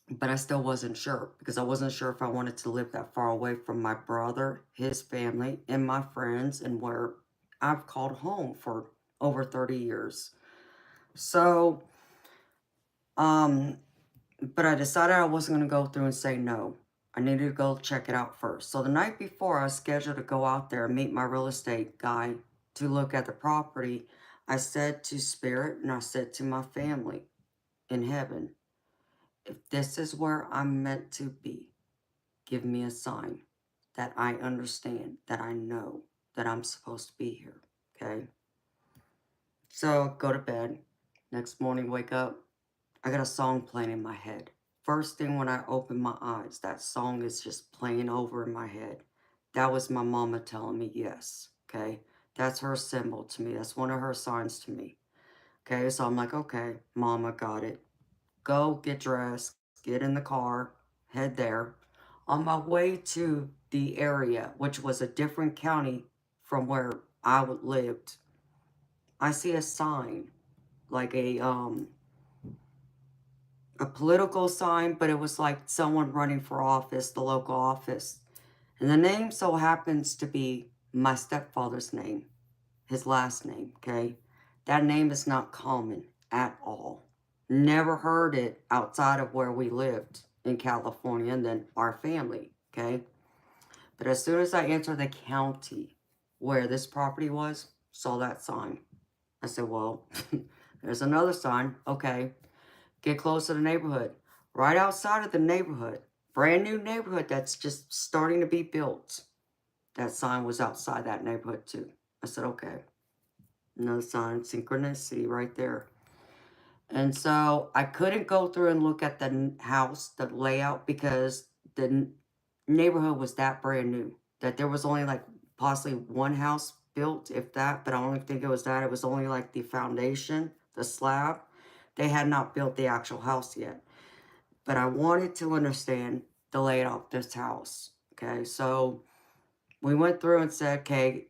but I still wasn't sure, because I wasn't sure if I wanted to live that far away from my brother, his family, and my friends, and where I've called home for over 30 years. So, but I decided I wasn't going to go through and say no. I needed to go check it out first. So the night before I was scheduled to go out there and meet my real estate guy to look at the property, I said to Spirit, and I said to my family in heaven, if this is where I'm meant to be, give me a sign that I understand, that I know that I'm supposed to be here, okay? So, go to bed. Next morning, wake up. I got a song playing in my head. First thing when I open my eyes, that song is just playing over in my head. That was my mama telling me yes, okay? That's her symbol to me. That's one of her signs to me. Okay, so I'm like, okay, mama, got it. Go get dressed, get in the car, head there. On my way to the area, which was a different county from where I lived, I see a sign, like a political sign, but it was like someone running for office, the local office. And the name so happens to be my stepfather's name, his last name, okay? That name is not common at all. Never heard it outside of where we lived in California and then our family, okay? But as soon as I entered the county where this property was, saw that sign. I said, well, there's another sign. Okay, get close to the neighborhood. Right outside of the neighborhood, brand new neighborhood that's just starting to be built. That sign was outside that neighborhood too. I said, okay, another sign, synchronicity right there. And so I couldn't go through and look at the house, the layout, because the neighborhood was that brand new. That there was only like possibly one house built, if that, but I don't think it was that. It was only like the foundation, the slab. They had not built the actual house yet. But I wanted to understand the layout of this house. Okay, so we went through and said, okay,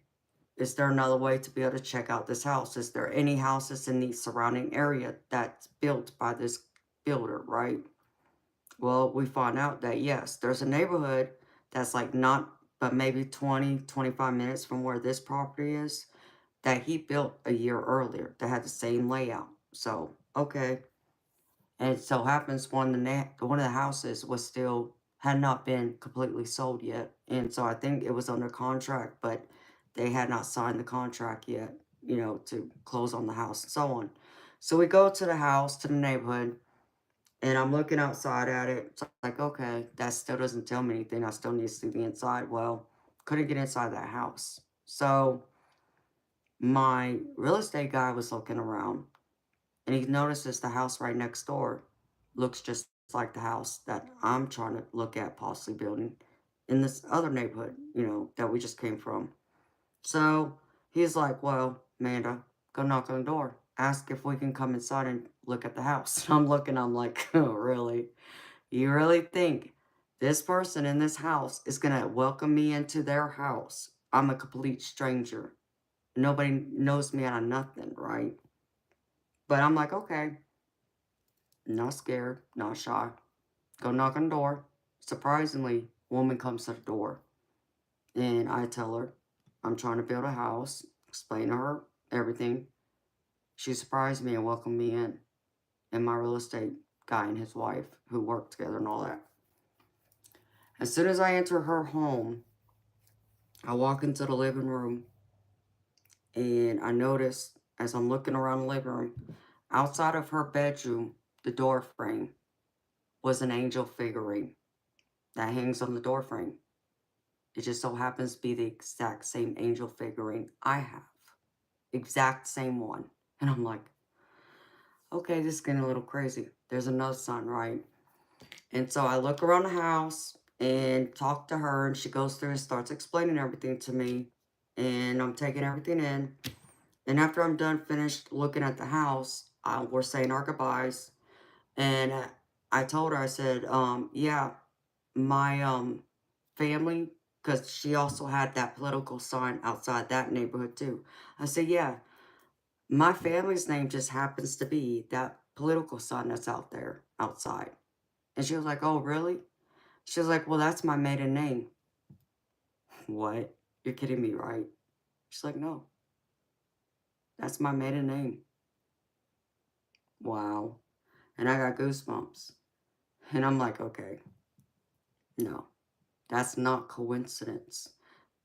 is there another way to be able to check out this house? Is there any houses in the surrounding area that's built by this builder, right? Well, we found out that yes, there's a neighborhood that's like not, but maybe 20, 25 minutes from where this property is, that he built a year earlier that had the same layout. So, okay. And it so happens one of the houses was still, had not been completely sold yet. And so I think it was under contract, but they had not signed the contract yet, you know, to close on the house and so on. So we go to the house, to the neighborhood, and I'm looking outside at it. It's like, okay, that still doesn't tell me anything. I still need to see the inside. Well, couldn't get inside that house. So my real estate guy was looking around, and he notices the house right next door looks just like the house that I'm trying to look at possibly building in this other neighborhood, you know, that we just came from. So he's like, well, Amanda, go knock on the door. Ask if we can come inside and look at the house. I'm looking, I'm like, oh, really? You really think this person in this house is going to welcome me into their house? I'm a complete stranger. Nobody knows me out of nothing, right? But I'm like, okay, not scared, not shy. Go knock on the door. Surprisingly, woman comes to the door. And I tell her, I'm trying to build a house. Explain to her everything. She surprised me and welcomed me in. And my real estate guy and his wife, who work together and all that. As soon as I enter her home, I walk into the living room. And I notice, as I'm looking around the living room, outside of her bedroom, the door frame was an angel figurine that hangs on the door frame. It just so happens to be the exact same angel figurine I have. Exact same one. And I'm like, okay, this is getting a little crazy. There's another sign, right? And so I look around the house and talk to her, and she goes through and starts explaining everything to me. And I'm taking everything in. And after I'm done, finished looking at the house, we're saying our goodbyes. And I told her, I said, yeah, my family, because she also had that political sign outside that neighborhood too. I said, yeah, my family's name just happens to be that political sign that's out there outside. And she was like, oh, really? She was like, well, that's my maiden name. What? You're kidding me, right? She's like, no, that's my maiden name. Wow. And I got goosebumps. And I'm like, okay, no, that's not coincidence.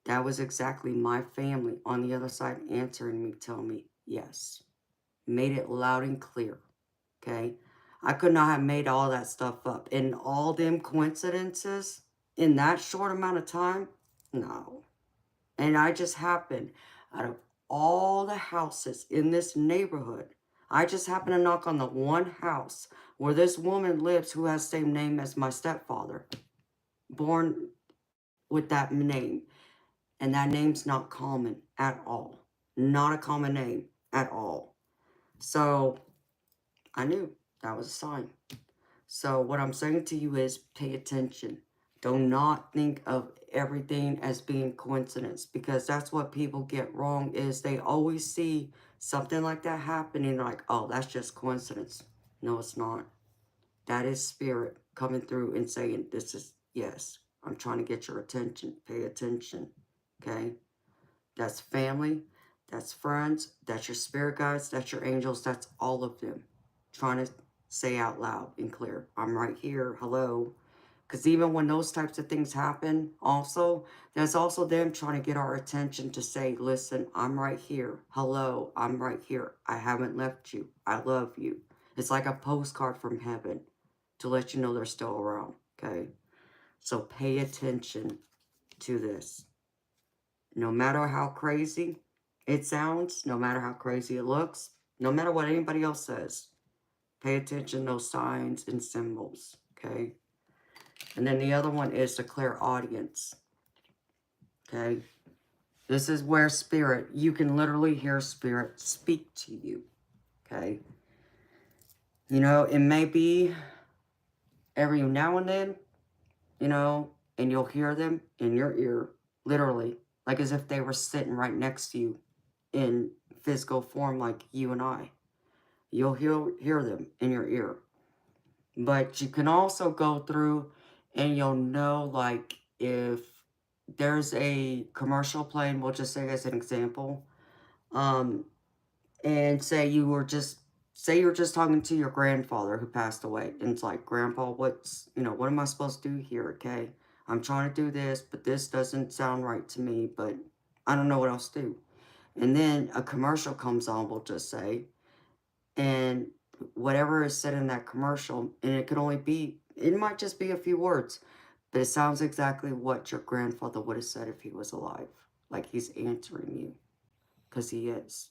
That was exactly my family on the other side answering me, telling me, yes. Made it loud and clear, okay? I could not have made all that stuff up. And all them coincidences in that short amount of time, no. And I just happened, out of all the houses in this neighborhood, I just happened to knock on the one house where this woman lives who has the same name as my stepfather, born with that name. And that name's not common at all. Not a common name at all. So I knew that was a sign. So what I'm saying to you is pay attention. Do not think of everything as being coincidence, because that's what people get wrong, is they always see something like that happening. They're like, oh, that's just coincidence. No, it's not. That is spirit coming through and saying, this is, yes, I'm trying to get your attention. Pay attention. Okay? That's family. That's friends. That's your spirit guides. That's your angels. That's all of them trying to say out loud and clear, I'm right here. Hello. Because even when those types of things happen, also, there's also them trying to get our attention to say, listen, I'm right here. Hello, I'm right here. I haven't left you. I love you. It's like a postcard from heaven to let you know they're still around, okay? So pay attention to this. No matter how crazy it sounds, no matter how crazy it looks, no matter what anybody else says, pay attention to those signs and symbols, okay? And then the other one is the clairaudience, okay? This is where spirit, you can literally hear spirit speak to you, okay? You know, it may be every now and then, you know, and you'll hear them in your ear, literally, like as if they were sitting right next to you in physical form like you and I. You'll hear them in your ear. But you can also go through and you'll know, like, if there's a commercial playing, we'll just say as an example, and say you're just talking to your grandfather who passed away, and it's like, Grandpa, what am I supposed to do here, okay? I'm trying to do this, but this doesn't sound right to me, but I don't know what else to do. And then a commercial comes on, we'll just say, and whatever is said in that commercial, and it might just be a few words, but it sounds exactly what your grandfather would have said if he was alive. Like he's answering you, because he is.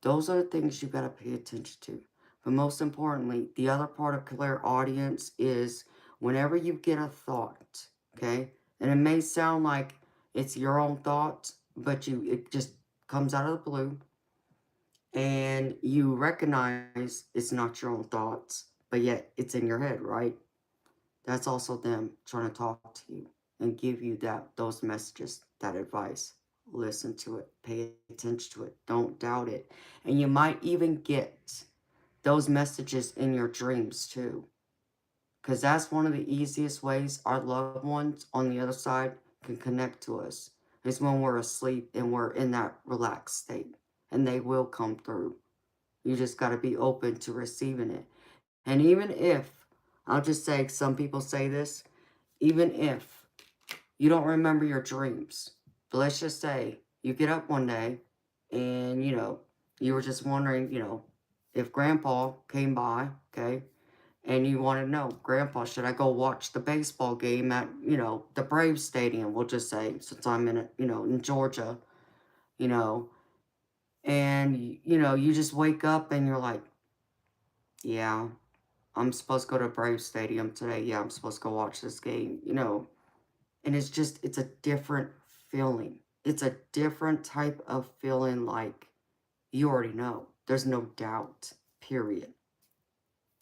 Those are the things you got to pay attention to. But most importantly, the other part of clairaudience is whenever you get a thought, okay? And it may sound like it's your own thought, but it just comes out of the blue, and you recognize it's not your own thoughts, but yet it's in your head, right? That's also them trying to talk to you and give you those messages, that advice. Listen to it, pay attention to it, don't doubt it. And you might even get those messages in your dreams too, because that's one of the easiest ways our loved ones on the other side can connect to us, is when we're asleep and we're in that relaxed state, and they will come through. You just got to be open to receiving it. And even if, I'll just say, some people say this, even if you don't remember your dreams, but let's just say you get up one day and, you were just wondering, if Grandpa came by, okay, and you want to know, Grandpa, should I go watch the baseball game at, the Braves Stadium, we'll just say, since I'm in Georgia, you know, and, you just wake up and you're like, yeah, I'm supposed to go to Brave Stadium today. Yeah, I'm supposed to go watch this game, And it's a different feeling. It's a different type of feeling, like you already know. There's no doubt, period.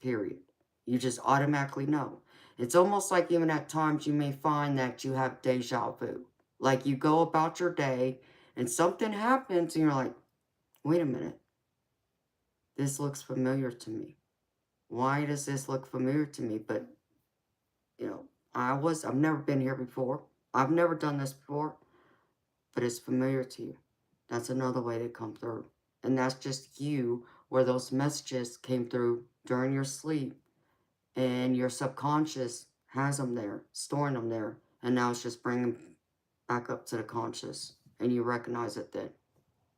Period. You just automatically know. It's almost like even at times you may find that you have deja vu. Like you go about your day and something happens and you're like, wait a minute, this looks familiar to me. Why does this look familiar to me? But I've never been here before. I've never done this before, but it's familiar to you. That's another way they come through. And that's just you, where those messages came through during your sleep, and your subconscious has them there, storing them there, and now it's just bringing them back up to the conscious, and you recognize it then.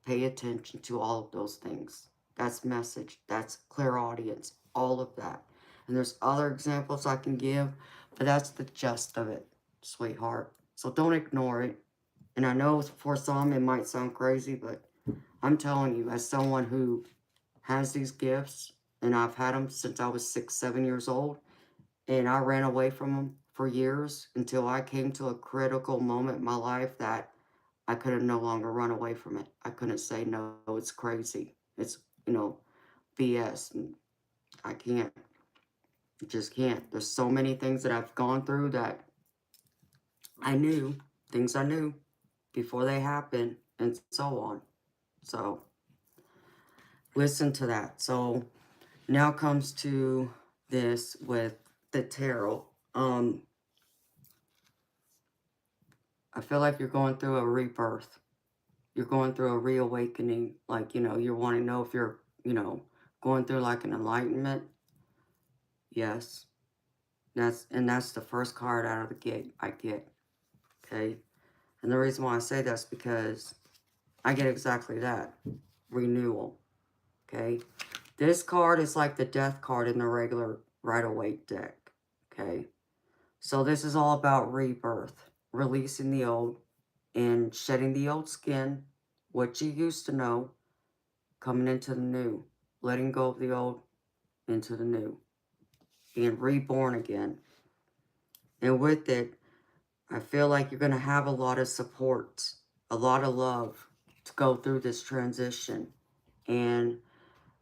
Pay attention to all of those things. That's message. That's clairaudience. All of that. And there's other examples I can give, but that's the gist of it, sweetheart. So don't ignore it. And I know for some it might sound crazy, but I'm telling you, as someone who has these gifts, and I've had them since I was 6, 7 years old, and I ran away from them for years until I came to a critical moment in my life that I couldn't no longer run away from it. I couldn't say, no, it's crazy. It's, BS. And I can't. Just can't. There's so many things that I've gone through that things I knew before they happened, and so on. So, listen to that. So, now comes to this with the tarot. I feel like you're going through a rebirth. You're going through a reawakening. Like, you're wanting to know if you're, going through like an enlightenment. Yes. That's the first card out of the gate I get. Okay. And the reason why I say that's because I get exactly that. Renewal. Okay. This card is like the death card in the regular Rider-Waite deck. Okay. So this is all about rebirth. Releasing the old and shedding the old skin. What you used to know. Coming into the new. Letting go of the old into the new. Being reborn again. And with it, I feel like you're going to have a lot of support, a lot of love to go through this transition. And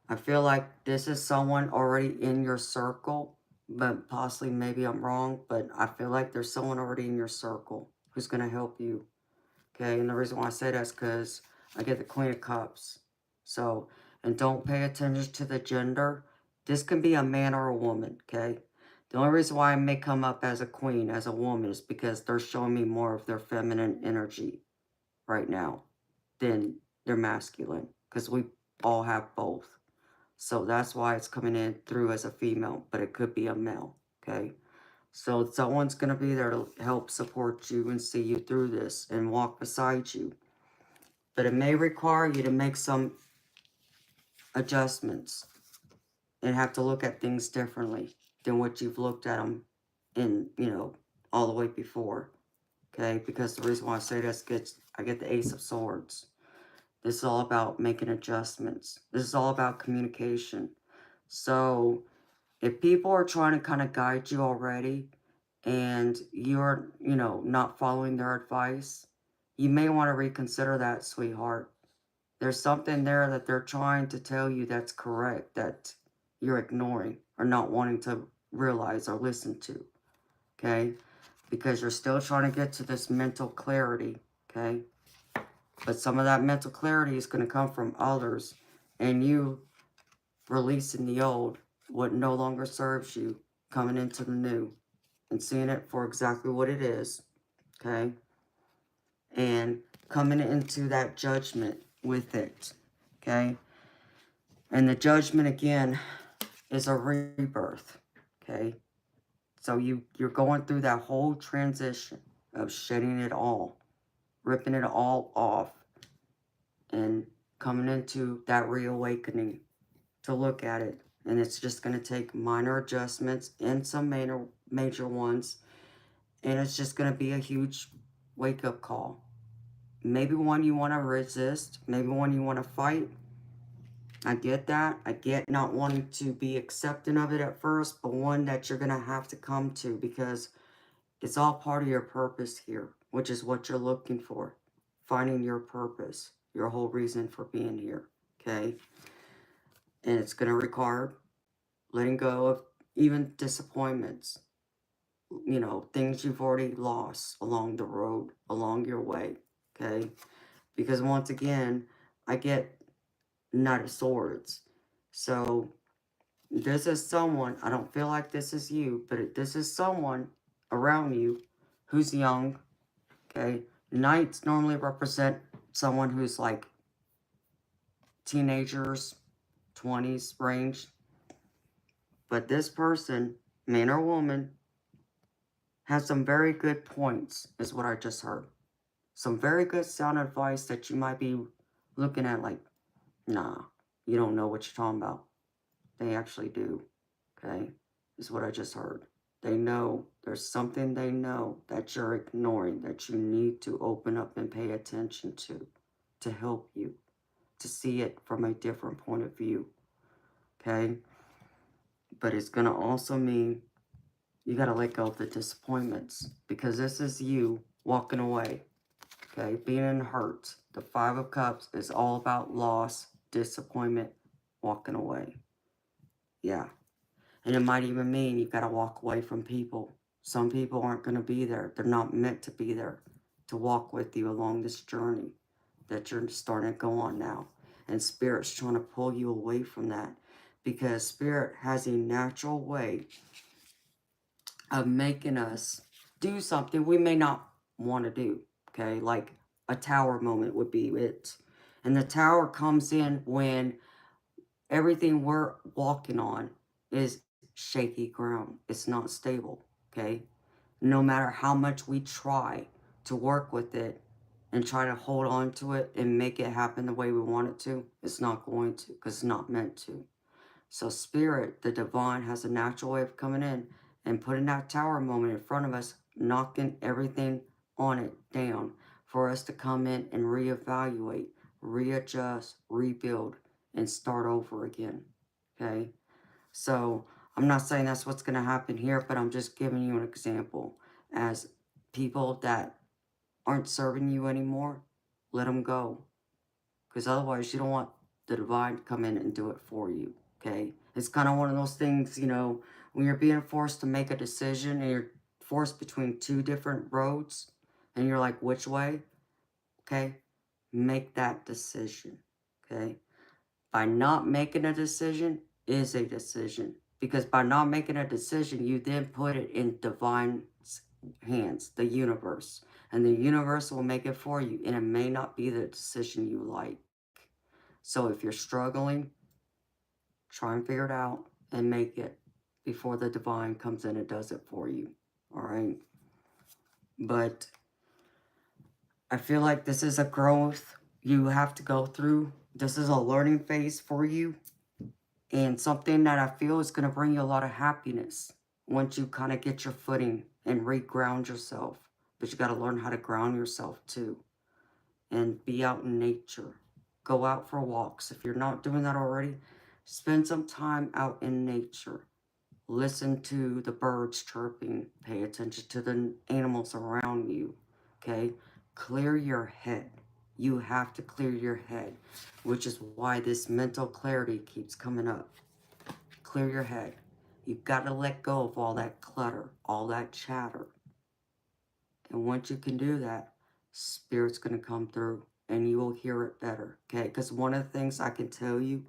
I feel like this is someone already in your circle, but possibly maybe I'm wrong, but I feel like there's someone already in your circle who's going to help you. Okay, and the reason why I say that's because I get the Queen of Cups. So, and don't pay attention to the gender. This can be a man or a woman, okay? The only reason why I may come up as a queen, as a woman, is because they're showing me more of their feminine energy right now than their masculine. Because we all have both. So that's why it's coming in through as a female, but it could be a male, okay? So someone's going to be there to help support you and see you through this and walk beside you. But it may require you to make some adjustments and have to look at things differently than what you've looked at them in, all the way before. Okay? Because the reason why I say this, I get the Ace of Swords. This is all about making adjustments. This is all about communication. So if people are trying to kind of guide you already and you're, not following their advice, you may want to reconsider that, sweetheart. There's something there that they're trying to tell you that's correct that you're ignoring or not wanting to realize or listen to, okay? Because you're still trying to get to this mental clarity, okay? But some of that mental clarity is going to come from others and you releasing the old, what no longer serves you, coming into the new and seeing it for exactly what it is, okay? And coming into that judgment with it, okay? And the judgment, again, is a rebirth, okay? So you're going through that whole transition of shedding it all, ripping it all off, and coming into that reawakening to look at it. And it's just going to take minor adjustments and some major ones. And it's just going to be a huge wake-up call. Maybe one you want to resist. Maybe one you want to fight. I get that. I get not wanting to be accepting of it at first, but one that you're going to have to come to because it's all part of your purpose here, which is what you're looking for. Finding your purpose, your whole reason for being here, okay? And it's going to require letting go of even disappointments, things you've already lost along the road, along your way, okay? Because once again, I get Knight of Swords. So this is someone, I don't feel like this is you, but this is someone around you who's young, okay? Knights normally represent someone who's like teenagers, 20s range. But this person, man or woman, has some very good points, is what I just heard. Some very good sound advice that you might be looking at like, nah, you don't know what you're talking about. They actually do, okay? Is what I just heard. They know, there's something they know that you're ignoring, that you need to open up and pay attention to help you, to see it from a different point of view, okay? But it's going to also mean you got to let go of the disappointments because this is you walking away, okay? Being hurt. The Five of Cups is all about loss, disappointment, walking away. Yeah. And it might even mean you got to walk away from people. Some people aren't going to be there. They're not meant to be there to walk with you along this journey that you're starting to go on now. And Spirit's trying to pull you away from that because Spirit has a natural way of making us do something we may not want to do, okay? Like a tower moment would be it. And the tower comes in when everything we're walking on is shaky ground. It's not stable, okay? No matter how much we try to work with it and try to hold on to it and make it happen the way we want it to, it's not going to, because it's not meant to. So spirit, the divine, has a natural way of coming in and putting that tower moment in front of us, knocking everything on it down for us to come in and reevaluate, readjust, rebuild, and start over again. Okay? So I'm not saying that's what's going to happen here, but I'm just giving you an example. As people that aren't serving you anymore, let them go. Because otherwise you don't want the divine to come in and do it for you. Okay? It's kind of one of those things, you know, when you're being forced to make a decision and you're forced between two different roads and you're like, which way? Okay? Make that decision. Okay? By not making a decision is a decision. Because by not making a decision, you then put it in divine's hands, the universe. And the universe will make it for you. And it may not be the decision you like. So if you're struggling, try and figure it out and make it before the divine comes in and does it for you. All right? But I feel like this is a growth you have to go through. This is a learning phase for you. And something that I feel is going to bring you a lot of happiness once you kind of get your footing and re-ground yourself. But you got to learn how to ground yourself too. And be out in nature. Go out for walks. If you're not doing that already, spend some time out in nature. Listen to the birds chirping. Pay attention to the animals around you. Okay? Clear your head. You have to clear your head, which is why this mental clarity keeps coming up. Clear your head. You've got to let go of all that clutter, all that chatter. And once you can do that, Spirit's going to come through and you will hear it better. Okay? Because one of the things I can tell you,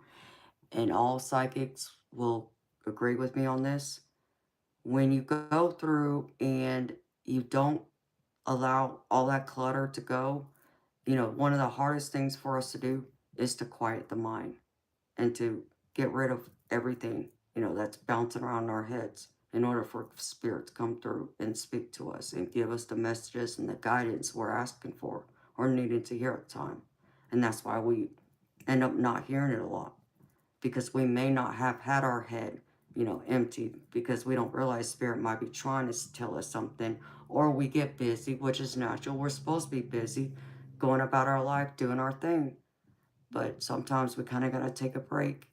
and all psychics will agree with me on this, when you go through and you don't allow all that clutter to go, you know, one of the hardest things for us to do is to quiet the mind and to get rid of everything, you know, that's bouncing around in our heads in order for spirit to come through and speak to us and give us the messages and the guidance we're asking for or needing to hear at the time. And that's why we end up not hearing it a lot, because we may not have had our head, you know, empty, because we don't realize spirit might be trying to tell us something, or we get busy, which is natural. We're supposed to be busy, going about our life, doing our thing. But sometimes we kind of got to take a break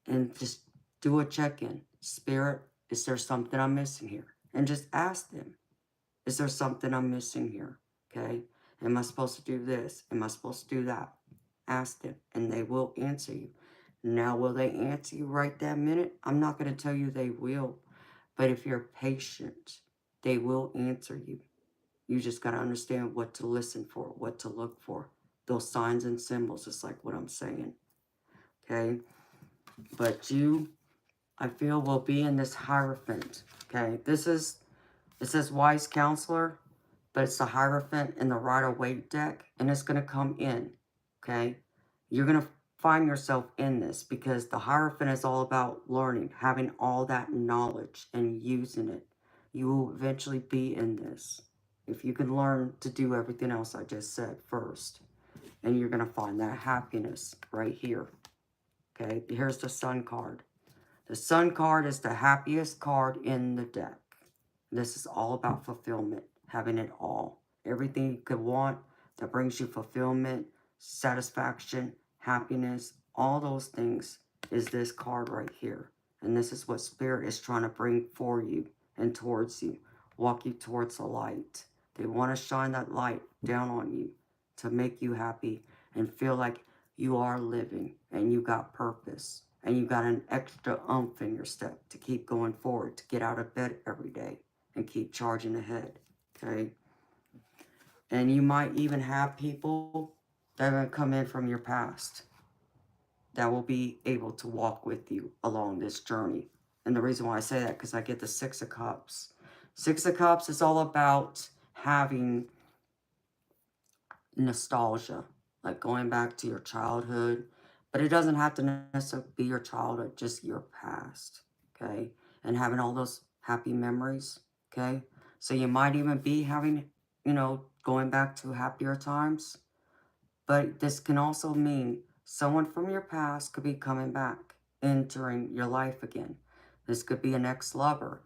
and just do a check-in. Spirit, is there something I'm missing here? And just ask them, is there something I'm missing here? Okay? Am I supposed to do this? Am I supposed to do that? Ask them, and they will answer you. Now, will they answer you right that minute? I'm not going to tell you they will. But if you're patient, they will answer you. You just got to understand what to listen for, what to look for. Those signs and symbols is like what I'm saying. Okay? But you, I feel, will be in this Hierophant. Okay? This is, it says Wise Counselor, but it's the Hierophant in the Rider-Waite deck, and it's going to come in. Okay? You're going to find yourself in this because the Hierophant is all about learning, having all that knowledge and using it. You will eventually be in this if you can learn to do everything else I just said first. And you're going to find that happiness right here. Okay, here's the Sun card. The Sun card is the happiest card in the deck. This is all about fulfillment, having it all. Everything you could want that brings you fulfillment, satisfaction, happiness, all those things is this card right here. And this is what Spirit is trying to bring for you and towards you. Walk you towards the light. They want to shine that light down on you to make you happy and feel like you are living and you got purpose and you got an extra oomph in your step to keep going forward, to get out of bed every day and keep charging ahead, okay? And you might even have people that are going to come in from your past that will be able to walk with you along this journey. And the reason why I say that, because I get the Six of Cups. Six of Cups is all about having nostalgia, like going back to your childhood. But it doesn't have to necessarily be your childhood, just your past, okay? And having all those happy memories, okay? So you might even be having, going back to happier times. But this can also mean someone from your past could be coming back, entering your life again. This could be an ex-lover.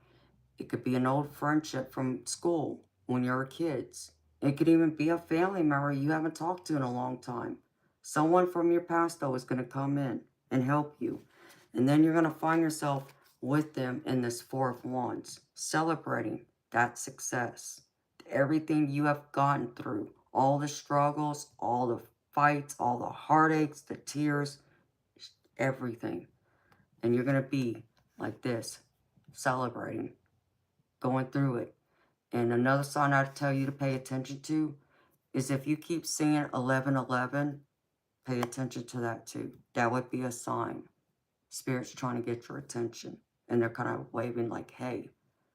It could be an old friendship from school when you were kids. It could even be a family member you haven't talked to in a long time. Someone from your past, though, is going to come in and help you. And then you're going to find yourself with them in this Four of Wands, celebrating that success. Everything you have gotten through, all the struggles, all the fights, all the heartaches, the tears, everything. And you're going to be like this, celebrating, going through it. And another sign I'd tell you to pay attention to is if you keep seeing 1111, pay attention to that too. That would be a sign. Spirit's trying to get your attention. And they're kind of waving like, hey.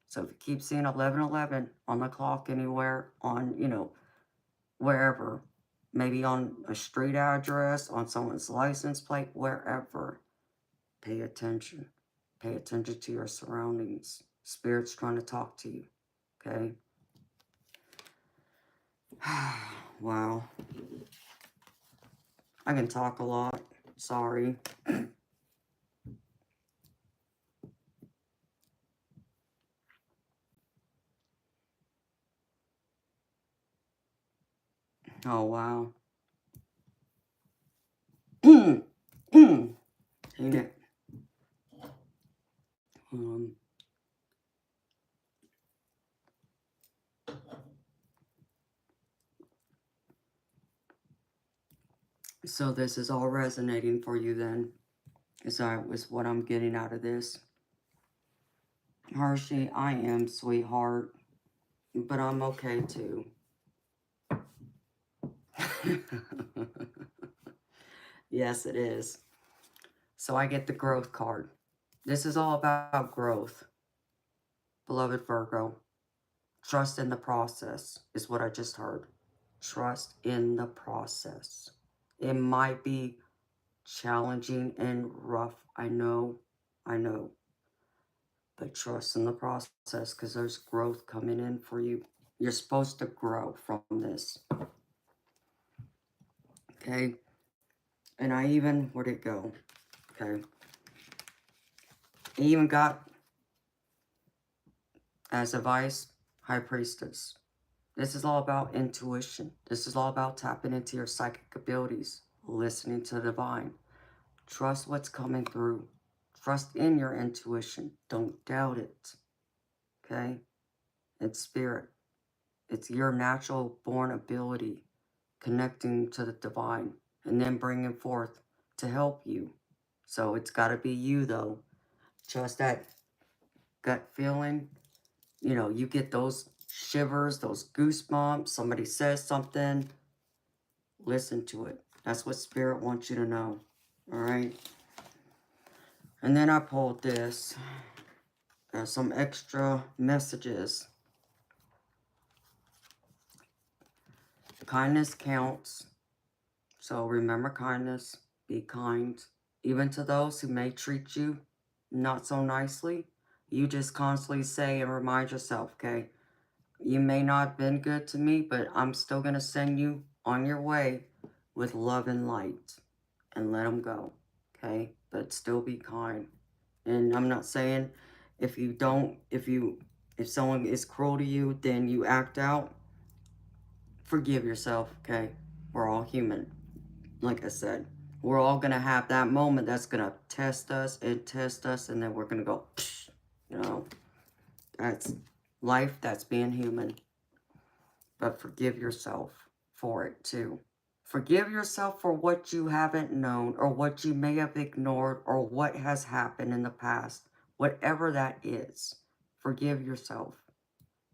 So if you keep seeing 1111 on the clock anywhere, on, wherever, maybe on a street address, on someone's license plate, wherever, pay attention. Pay attention to your surroundings. Spirit's trying to talk to you, okay? Wow. I can talk a lot. Sorry. Oh, wow. Dang it. So this is all resonating for you then. Is what I'm getting out of this. Hershey, I am, sweetheart. But I'm okay too. Yes, it is. So I get the growth card. This is all about growth. Beloved Virgo, trust in the process is what I just heard. Trust in the process. It might be challenging and rough. I know. But trust in the process because there's growth coming in for you. You're supposed to grow from this. Okay? And I even, where'd it go? Okay. I even got, as a vice, High Priestess. This is all about intuition. This is all about tapping into your psychic abilities, listening to the divine. Trust what's coming through. Trust in your intuition. Don't doubt it. Okay? It's spirit. It's your natural born ability connecting to the divine and then bringing forth to help you. So it's got to be you, though. Trust that gut feeling. You get those shivers, those goosebumps. Somebody says something. Listen to it. That's what Spirit wants you to know. All right? And then I pulled this. There's some extra messages. Kindness counts. So remember kindness. Be kind. Even to those who may treat you not so nicely. You just constantly say and remind yourself, okay, you may not have been good to me, but I'm still going to send you on your way with love and light. And let them go, okay? But still be kind. And I'm not saying if someone is cruel to you, then you act out. Forgive yourself, okay? We're all human. Like I said, we're all going to have that moment that's going to test us, and then we're going to go, psh, that's life, that's being human. But forgive yourself for it too. Forgive yourself for what you haven't known or what you may have ignored or what has happened in the past. Whatever that is, forgive yourself.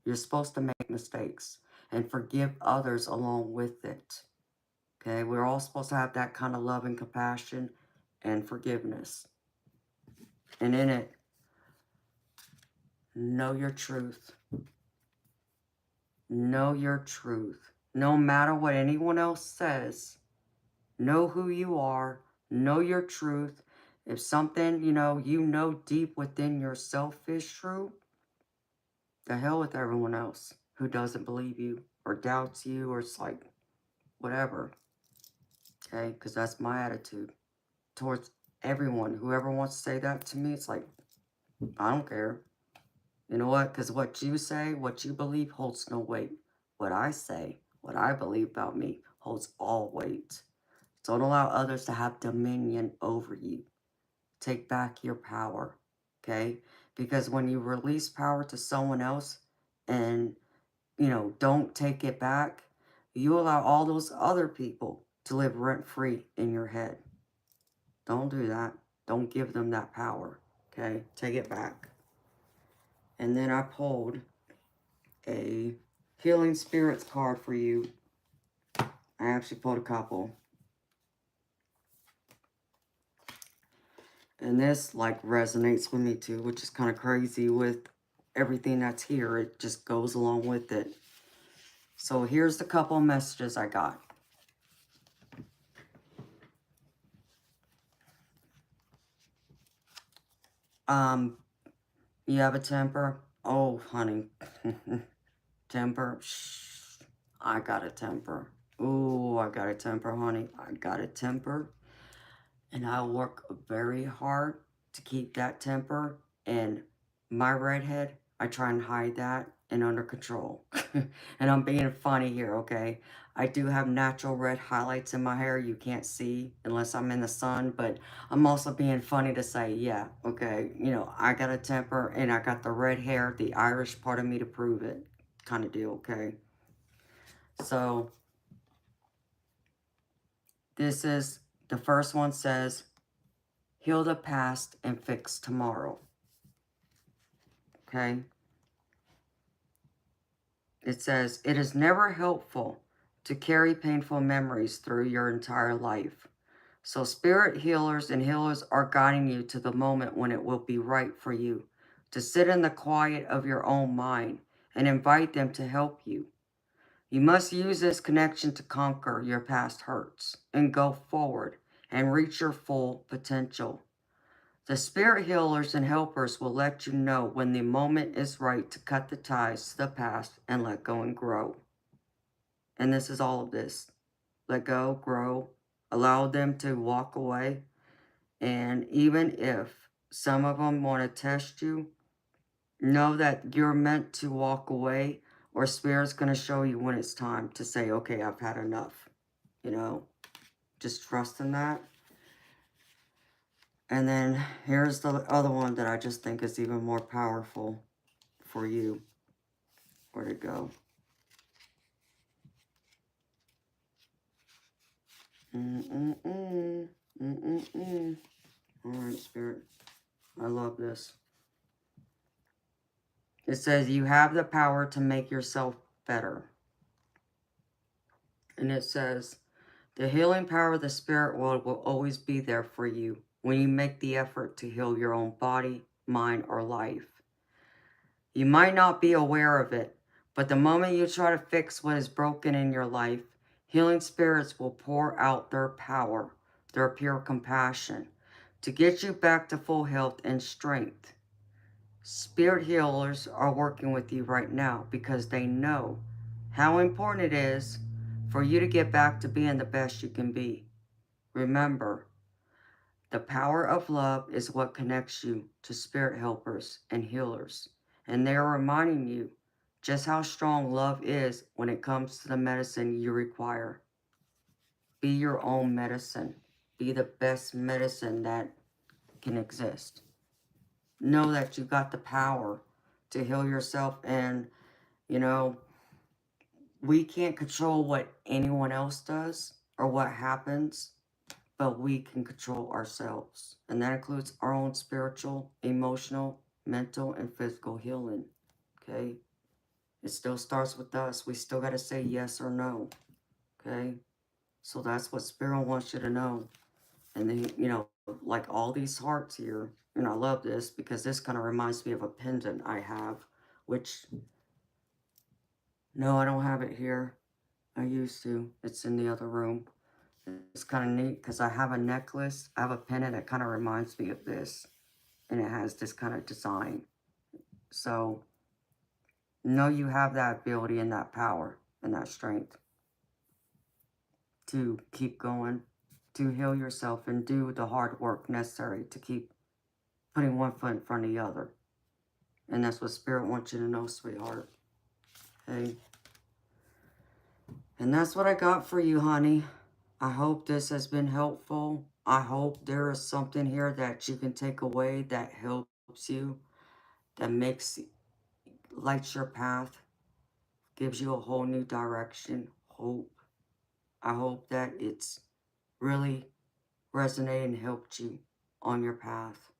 You're supposed to make mistakes and forgive others along with it. Okay, we're all supposed to have that kind of love and compassion and forgiveness. And in it, know your truth. Know your truth. No matter what anyone else says, know who you are, know your truth. If something, you know deep within yourself is true, the hell with everyone else who doesn't believe you or doubts you or it's like, whatever. Okay? Because that's my attitude towards everyone. Whoever wants to say that to me, it's like, I don't care. You know what? Because what you say, what you believe holds no weight. What I say, what I believe about me holds all weight. Don't allow others to have dominion over you. Take back your power, okay? Because when you release power to someone else and, don't take it back, you allow all those other people to live rent-free in your head. Don't do that. Don't give them that power, okay? Take it back. And then I pulled a Healing Spirits card for you. I actually pulled a couple. And this, like, resonates with me, too, which is kind of crazy with everything that's here. It just goes along with it. So here's the couple messages I got. You have a temper? Oh, honey. Temper? Shh. I got a temper. Ooh, I got a temper, honey. I got a temper. And I work very hard to keep that temper. And my redhead, I try and hide that and under control. And I'm being funny here, okay? I do have natural red highlights in my hair you can't see unless I'm in the sun. But I'm also being funny to say, yeah, okay, I got a temper and I got the red hair, the Irish part of me to prove it kind of deal, okay? So this is, the first one says, heal the past and fix tomorrow. Okay? It says, it is never helpful to carry painful memories through your entire life. So spirit healers and healers are guiding you to the moment when it will be right for you to sit in the quiet of your own mind and invite them to help you. You must use this connection to conquer your past hurts and go forward and reach your full potential. The spirit healers and helpers will let you know when the moment is right to cut the ties to the past and let go and grow. And this is all of this. Let go, grow, allow them to walk away. And even if some of them want to test you, know that you're meant to walk away, or Spirit's going to show you when it's time to say, okay, I've had enough. Just trust in that. And then here's the other one that I just think is even more powerful for you. Where'd it go? All right, Spirit. I love this. It says you have the power to make yourself better. And it says, the healing power of the spirit world will always be there for you when you make the effort to heal your own body, mind, or life. You might not be aware of it, but the moment you try to fix what is broken in your life, healing spirits will pour out their power, their pure compassion, to get you back to full health and strength. Spirit healers are working with you right now because they know how important it is for you to get back to being the best you can be. Remember, the power of love is what connects you to spirit helpers and healers. And they are reminding you just how strong love is when it comes to the medicine you require. Be your own medicine. Be the best medicine that can exist. Know that you got the power to heal yourself. And, we can't control what anyone else does or what happens, but we can control ourselves. And that includes our own spiritual, emotional, mental, and physical healing. Okay? It still starts with us. We still got to say yes or no. Okay? So that's what Spirit wants you to know. And then, like all these hearts here, and I love this because this kind of reminds me of a pendant I have, which, no, I don't have it here. I used to. It's in the other room. It's kind of neat because I have a necklace. I have a pendant that kind of reminds me of this. And it has this kind of design. So, know you have that ability and that power and that strength to keep going, to heal yourself and do the hard work necessary to keep putting one foot in front of the other. And that's what Spirit wants you to know, sweetheart. Okay? And that's what I got for you, honey. I hope this has been helpful. I hope there is something here that you can take away that helps you, that lights your path, gives you a whole new direction, hope. I hope that it's really resonated and helped you on your path.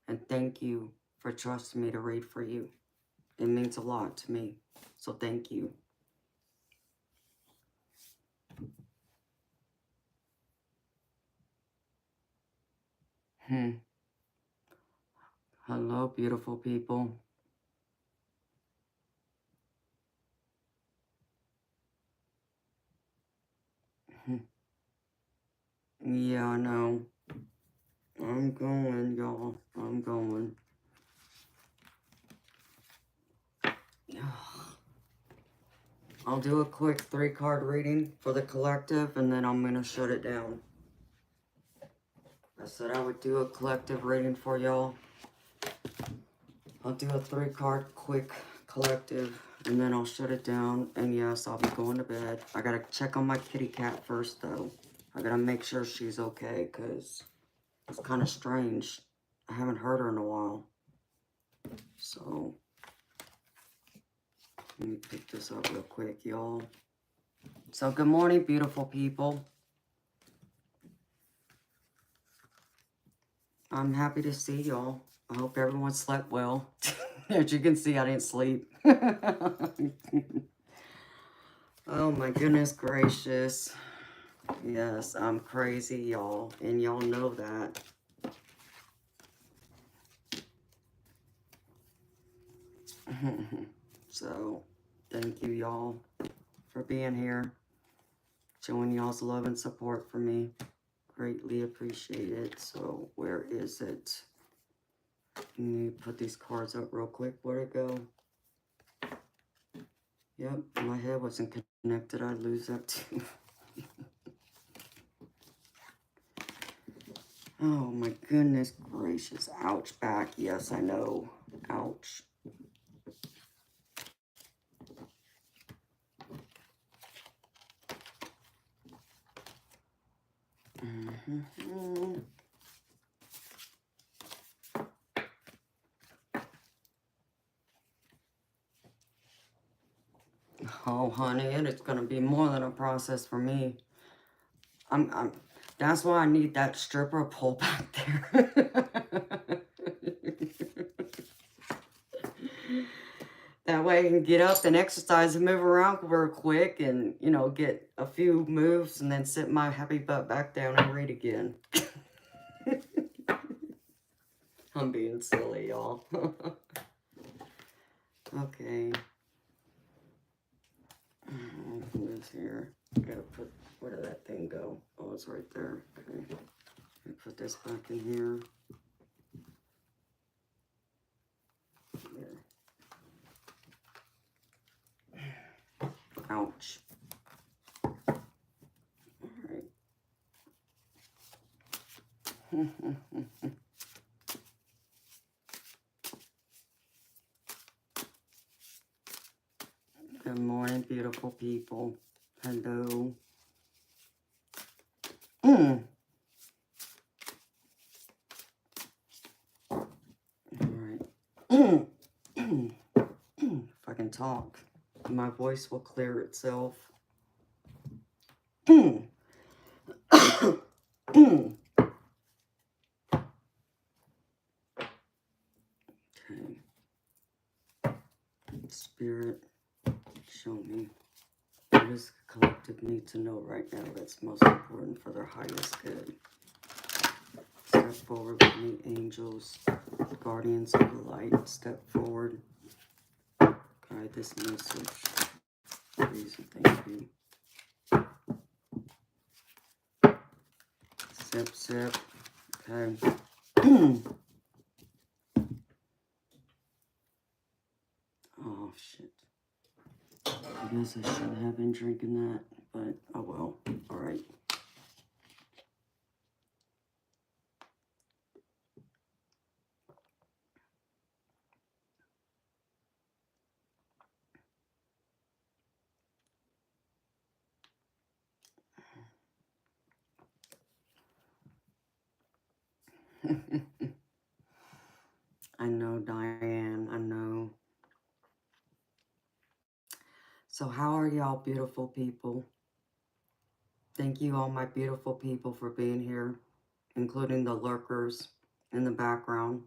And thank you for trusting me to read for you. It means a lot to me. So thank you. Hello, beautiful people. Yeah, I know. I'm going, y'all. I'm going. I'll do a quick 3-card reading for the collective, and then I'm going to shut it down. I said I would do a collective reading for y'all. I'll do a 3-card quick collective, and then I'll shut it down. And yes, I'll be going to bed. I got to check on my kitty cat first, though. I got to make sure she's okay, because it's kind of strange. I haven't heard her in a while. So, let me pick this up real quick, y'all. So, good morning, beautiful people. I'm happy to see y'all. I hope everyone slept well. As you can see, I didn't sleep. Oh my goodness gracious. Yes, I'm crazy, y'all. And y'all know that. So, thank you, y'all, for being here. Showing y'all's love and support for me. Greatly appreciate it. So, where is it? Let me put these cards up real quick. Where'd it go? Yep, my head wasn't connected. I'd lose that too. Oh my goodness gracious. Ouch, back. Yes, I know. Ouch. Oh, honey, and it's gonna be more than a process for me. That's why I need that stripper pole back there. That way I can get up and exercise and move around real quick and, you know, get a few moves and then sit my happy butt back down and read again. I'm being silly, y'all. Okay. This here. Gotta put, where did that thing go? Oh, it's right there. Okay. Put this back in here. There. Ouch. Alright. Good morning, beautiful people. Hello. Alright. If I can talk, my voice will clear itself. Okay. Spirit, show me. What does the collective need to know right now that's most important for their highest good? Step forward with me, angels, guardians of the light. Step forward. Guide this message. Please and thank you. Sip, sip. Okay. Oh, shit. I guess I shouldn't have been drinking that, but oh well. All right. I know, Diane. I know. So how are y'all beautiful people? Thank you, all my beautiful people, for being here, including the lurkers in the background.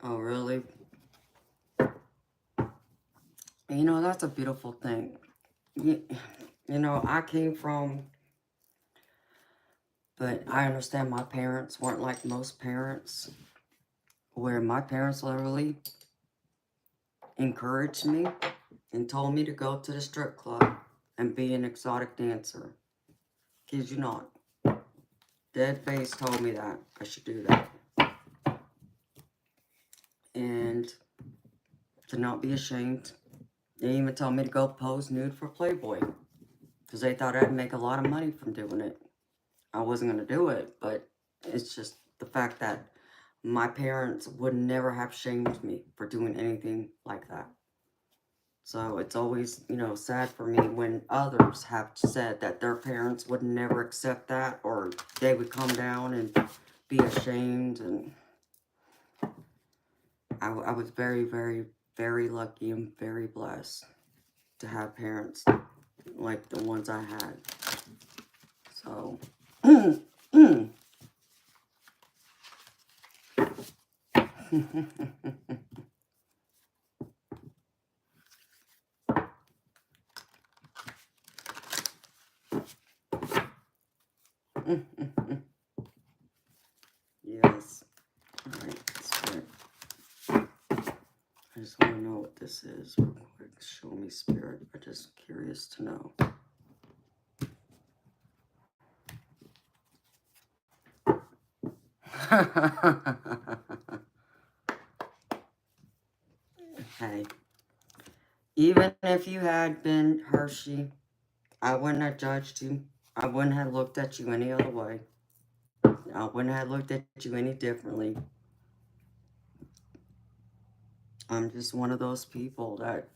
Oh, really? You know, that's a beautiful thing. You know, I came from, but I understand my parents weren't like most parents, where my parents literally encouraged me and told me to go to the strip club and be an exotic dancer. Kid you not. Dead face told me that I should do that. And to not be ashamed. They even told me to go pose nude for Playboy, because they thought I'd make a lot of money from doing it. I wasn't going to do it, but it's just the fact that my parents would never have shamed me for doing anything like that. So it's always, you know, sad for me when others have said that their parents would never accept that, or they would come down and be ashamed. And I was very, very, very lucky and very blessed to have parents like the ones I had. So, yes. All right, Spirit. I just want to know what this is real quick. Show me, Spirit. I'm just curious to know. Hey, even if you had been Hershey, I wouldn't have judged you. I wouldn't have looked at you any other way. I wouldn't have looked at you any differently. I'm just one of those people that,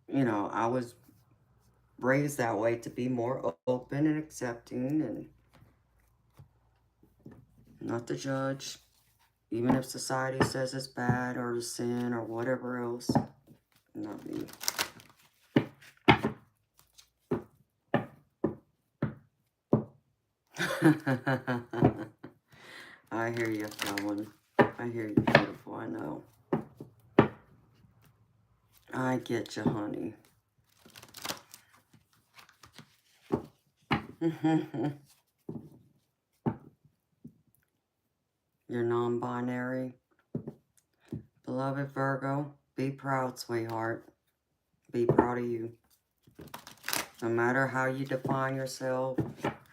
you know, I was raised that way, to be more open and accepting and not to judge, even if society says it's bad or a sin or whatever else. Not me. I hear you, Helen. I hear you, beautiful. I know. I get you, honey. You're non-binary. Beloved Virgo, be proud, sweetheart. Be proud of you. No matter how you define yourself,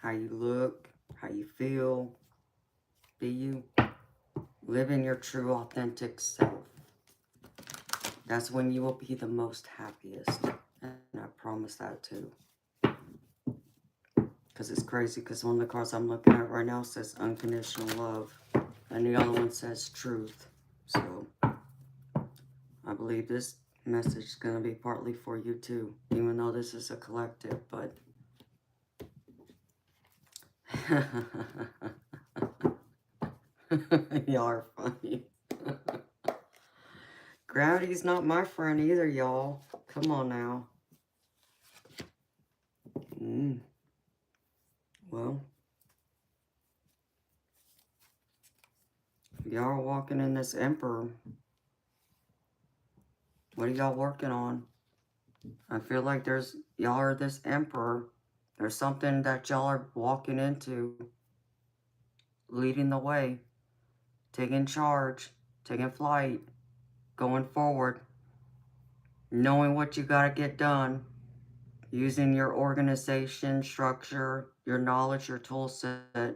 how you look, how you feel, be you. Live in your true, authentic self. That's when you will be the most happiest. And I promise that too. Because it's crazy, because one of the cards I'm looking at right now says unconditional love. And the other one says truth. So I believe this message is going to be partly for you too. Even though this is a collective, but... Y'all are funny. Gravity's not my friend either, y'all. Come on now. Well, y'all are walking in this Emperor. What are y'all working on? I feel like y'all are this Emperor, There's something that y'all are walking into, leading the way, taking charge, taking flight, going forward, knowing what you got to get done, using your organization, structure, your knowledge, your tool set,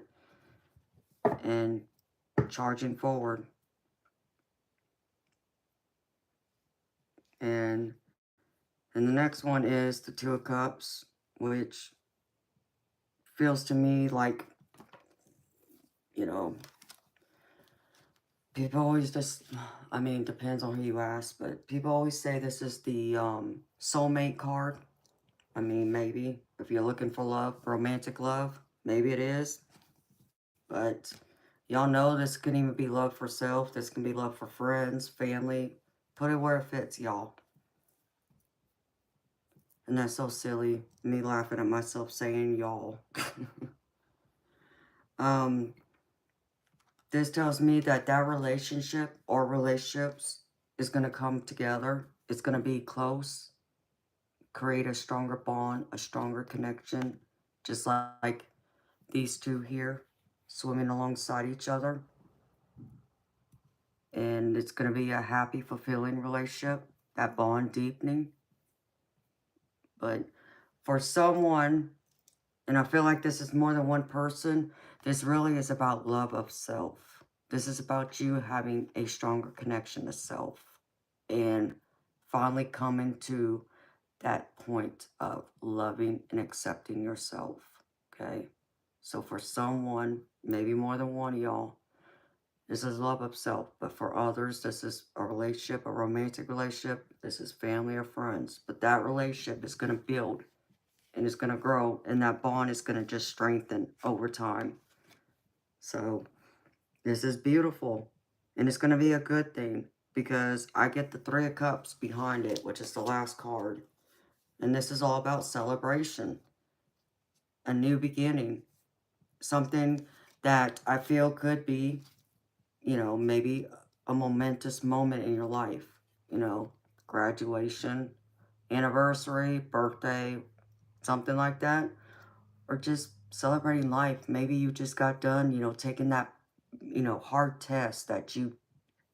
and charging forward. And the next one is the Two of Cups, which feels to me like, you know, people always just, I mean, depends on who you ask, but people always say this is the soulmate card. I mean, maybe if you're looking for love, romantic love, maybe it is. But y'all know this can even be love for self. This can be love for friends, family. Put it where it fits, y'all. And that's so silly, me laughing at myself saying y'all. This tells me that that relationship or relationships is going to come together. It's going to be close, create a stronger bond, a stronger connection, just like these two here swimming alongside each other. And it's going to be a happy, fulfilling relationship, that bond deepening. But for someone, and I feel like this is more than one person, this really is about love of self. This is about you having a stronger connection to self and finally coming to that point of loving and accepting yourself, okay? So for someone, maybe more than one of y'all, this is love of self. But for others, this is a relationship, a romantic relationship. This is family or friends. But that relationship is going to build and it's going to grow, and that bond is going to just strengthen over time. So this is beautiful, and it's going to be a good thing because I get the Three of Cups behind it, which is the last card. And this is all about celebration, a new beginning, something that I feel could be, you know, maybe a momentous moment in your life, you know, graduation, anniversary, birthday, something like that, or just celebrating life. Maybe you just got done, you know, taking that, you know, hard test that you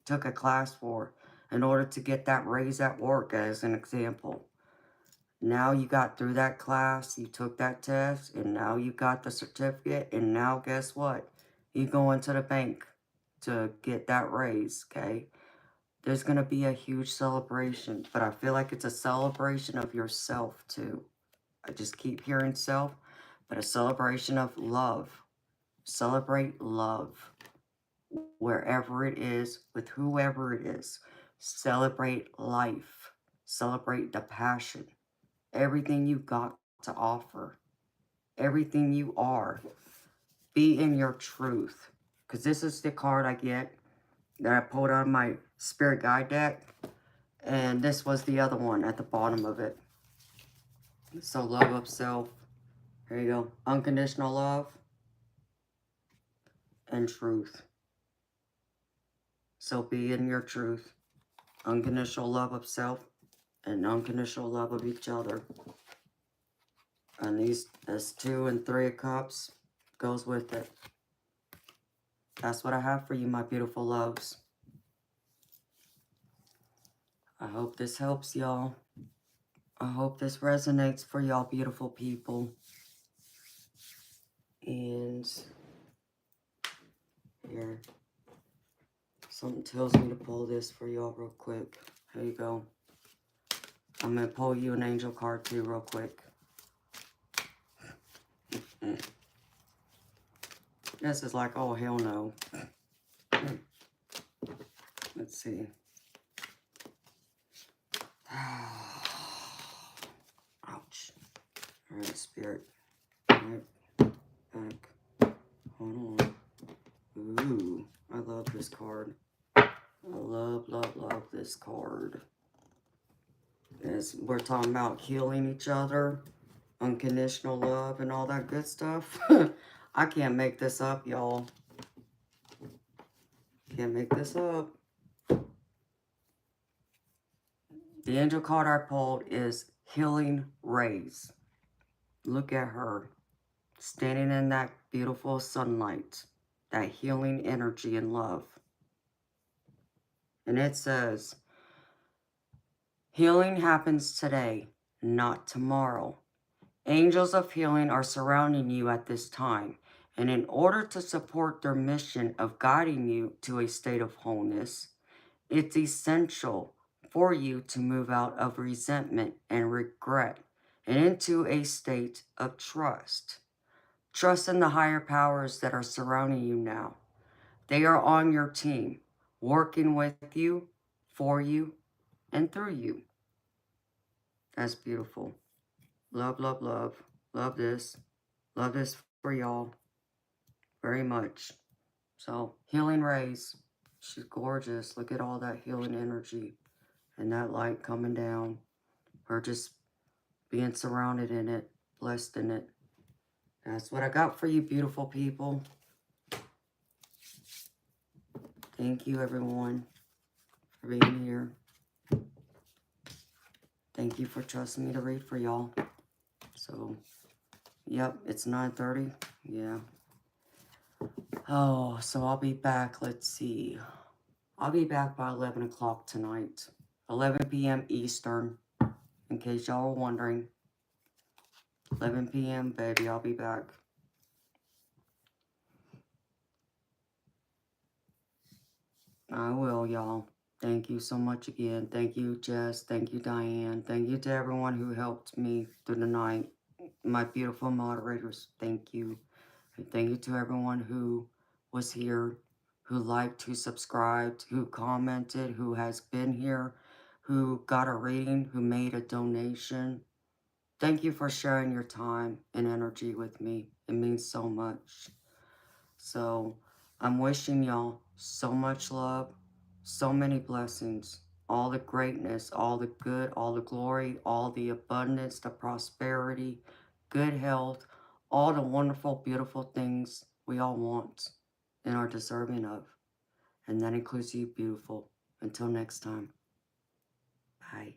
took a class for in order to get that raise at work, as an example. Now you got through that class, you took that test, and now you got the certificate, and now guess what? You go into the bank to get that raise, okay? There's going to be a huge celebration, but I feel like it's a celebration of yourself too. I just keep hearing self, but a celebration of love. Celebrate love wherever it is, with whoever it is. Celebrate life. Celebrate the passion. Everything you got to offer. Everything you are. Be in your truth. Because this is the card I get that I pulled out of my spirit guide deck. And this was the other one at the bottom of it. So love of self. There you go. Unconditional love and truth. So be in your truth. Unconditional love of self and unconditional love of each other. And these, as 2 and 3 of Cups, goes with it. That's what I have for you, my beautiful loves. I hope this helps y'all. I hope this resonates for y'all beautiful people. And here, something tells me to pull this for y'all real quick. Here you go. I'm going to pull you an angel card too real quick. This is like, oh, hell no. Let's see. Ouch. All right, Spirit. All right, back. Hold on. Ooh, I love this card. I love, love, love this card. As we're talking about healing each other, unconditional love, and all that good stuff. I can't make this up, y'all. Can't make this up. The angel card I pulled is Healing Rays. Look at her, standing in that beautiful sunlight, that healing energy and love. And it says, healing happens today, not tomorrow. Angels of healing are surrounding you at this time, and in order to support their mission of guiding you to a state of wholeness, it's essential for you to move out of resentment and regret and into a state of trust. Trust in the higher powers that are surrounding you now. They are on your team, working with you, for you, and through you. That's beautiful. Love, love, love. Love this. Love this for y'all very much. So, healing rays. She's gorgeous. Look at all that healing energy and that light coming down. Her just being surrounded in it, blessed in it. That's what I got for you, beautiful people. Thank you, everyone, for being here. Thank you for trusting me to read for y'all. So, yep, it's 9:30. Yeah. Oh, so I'll be back. Let's see. I'll be back by 11 o'clock tonight. 11 p.m. Eastern, in case y'all were wondering. 11 p.m., baby, I'll be back. I will, y'all. Thank you so much again. Thank you, Jess. Thank you, Diane. Thank you to everyone who helped me through the night. My beautiful moderators, thank you. And thank you to everyone who was here, who liked, who subscribed, who commented, who has been here, who got a reading, who made a donation. Thank you for sharing your time and energy with me. It means so much. So I'm wishing y'all so much love, so many blessings, all the greatness, all the good, all the glory, all the abundance, the prosperity, good health, all the wonderful, beautiful things we all want and are deserving of. And that includes you, beautiful. Until next time. Bye.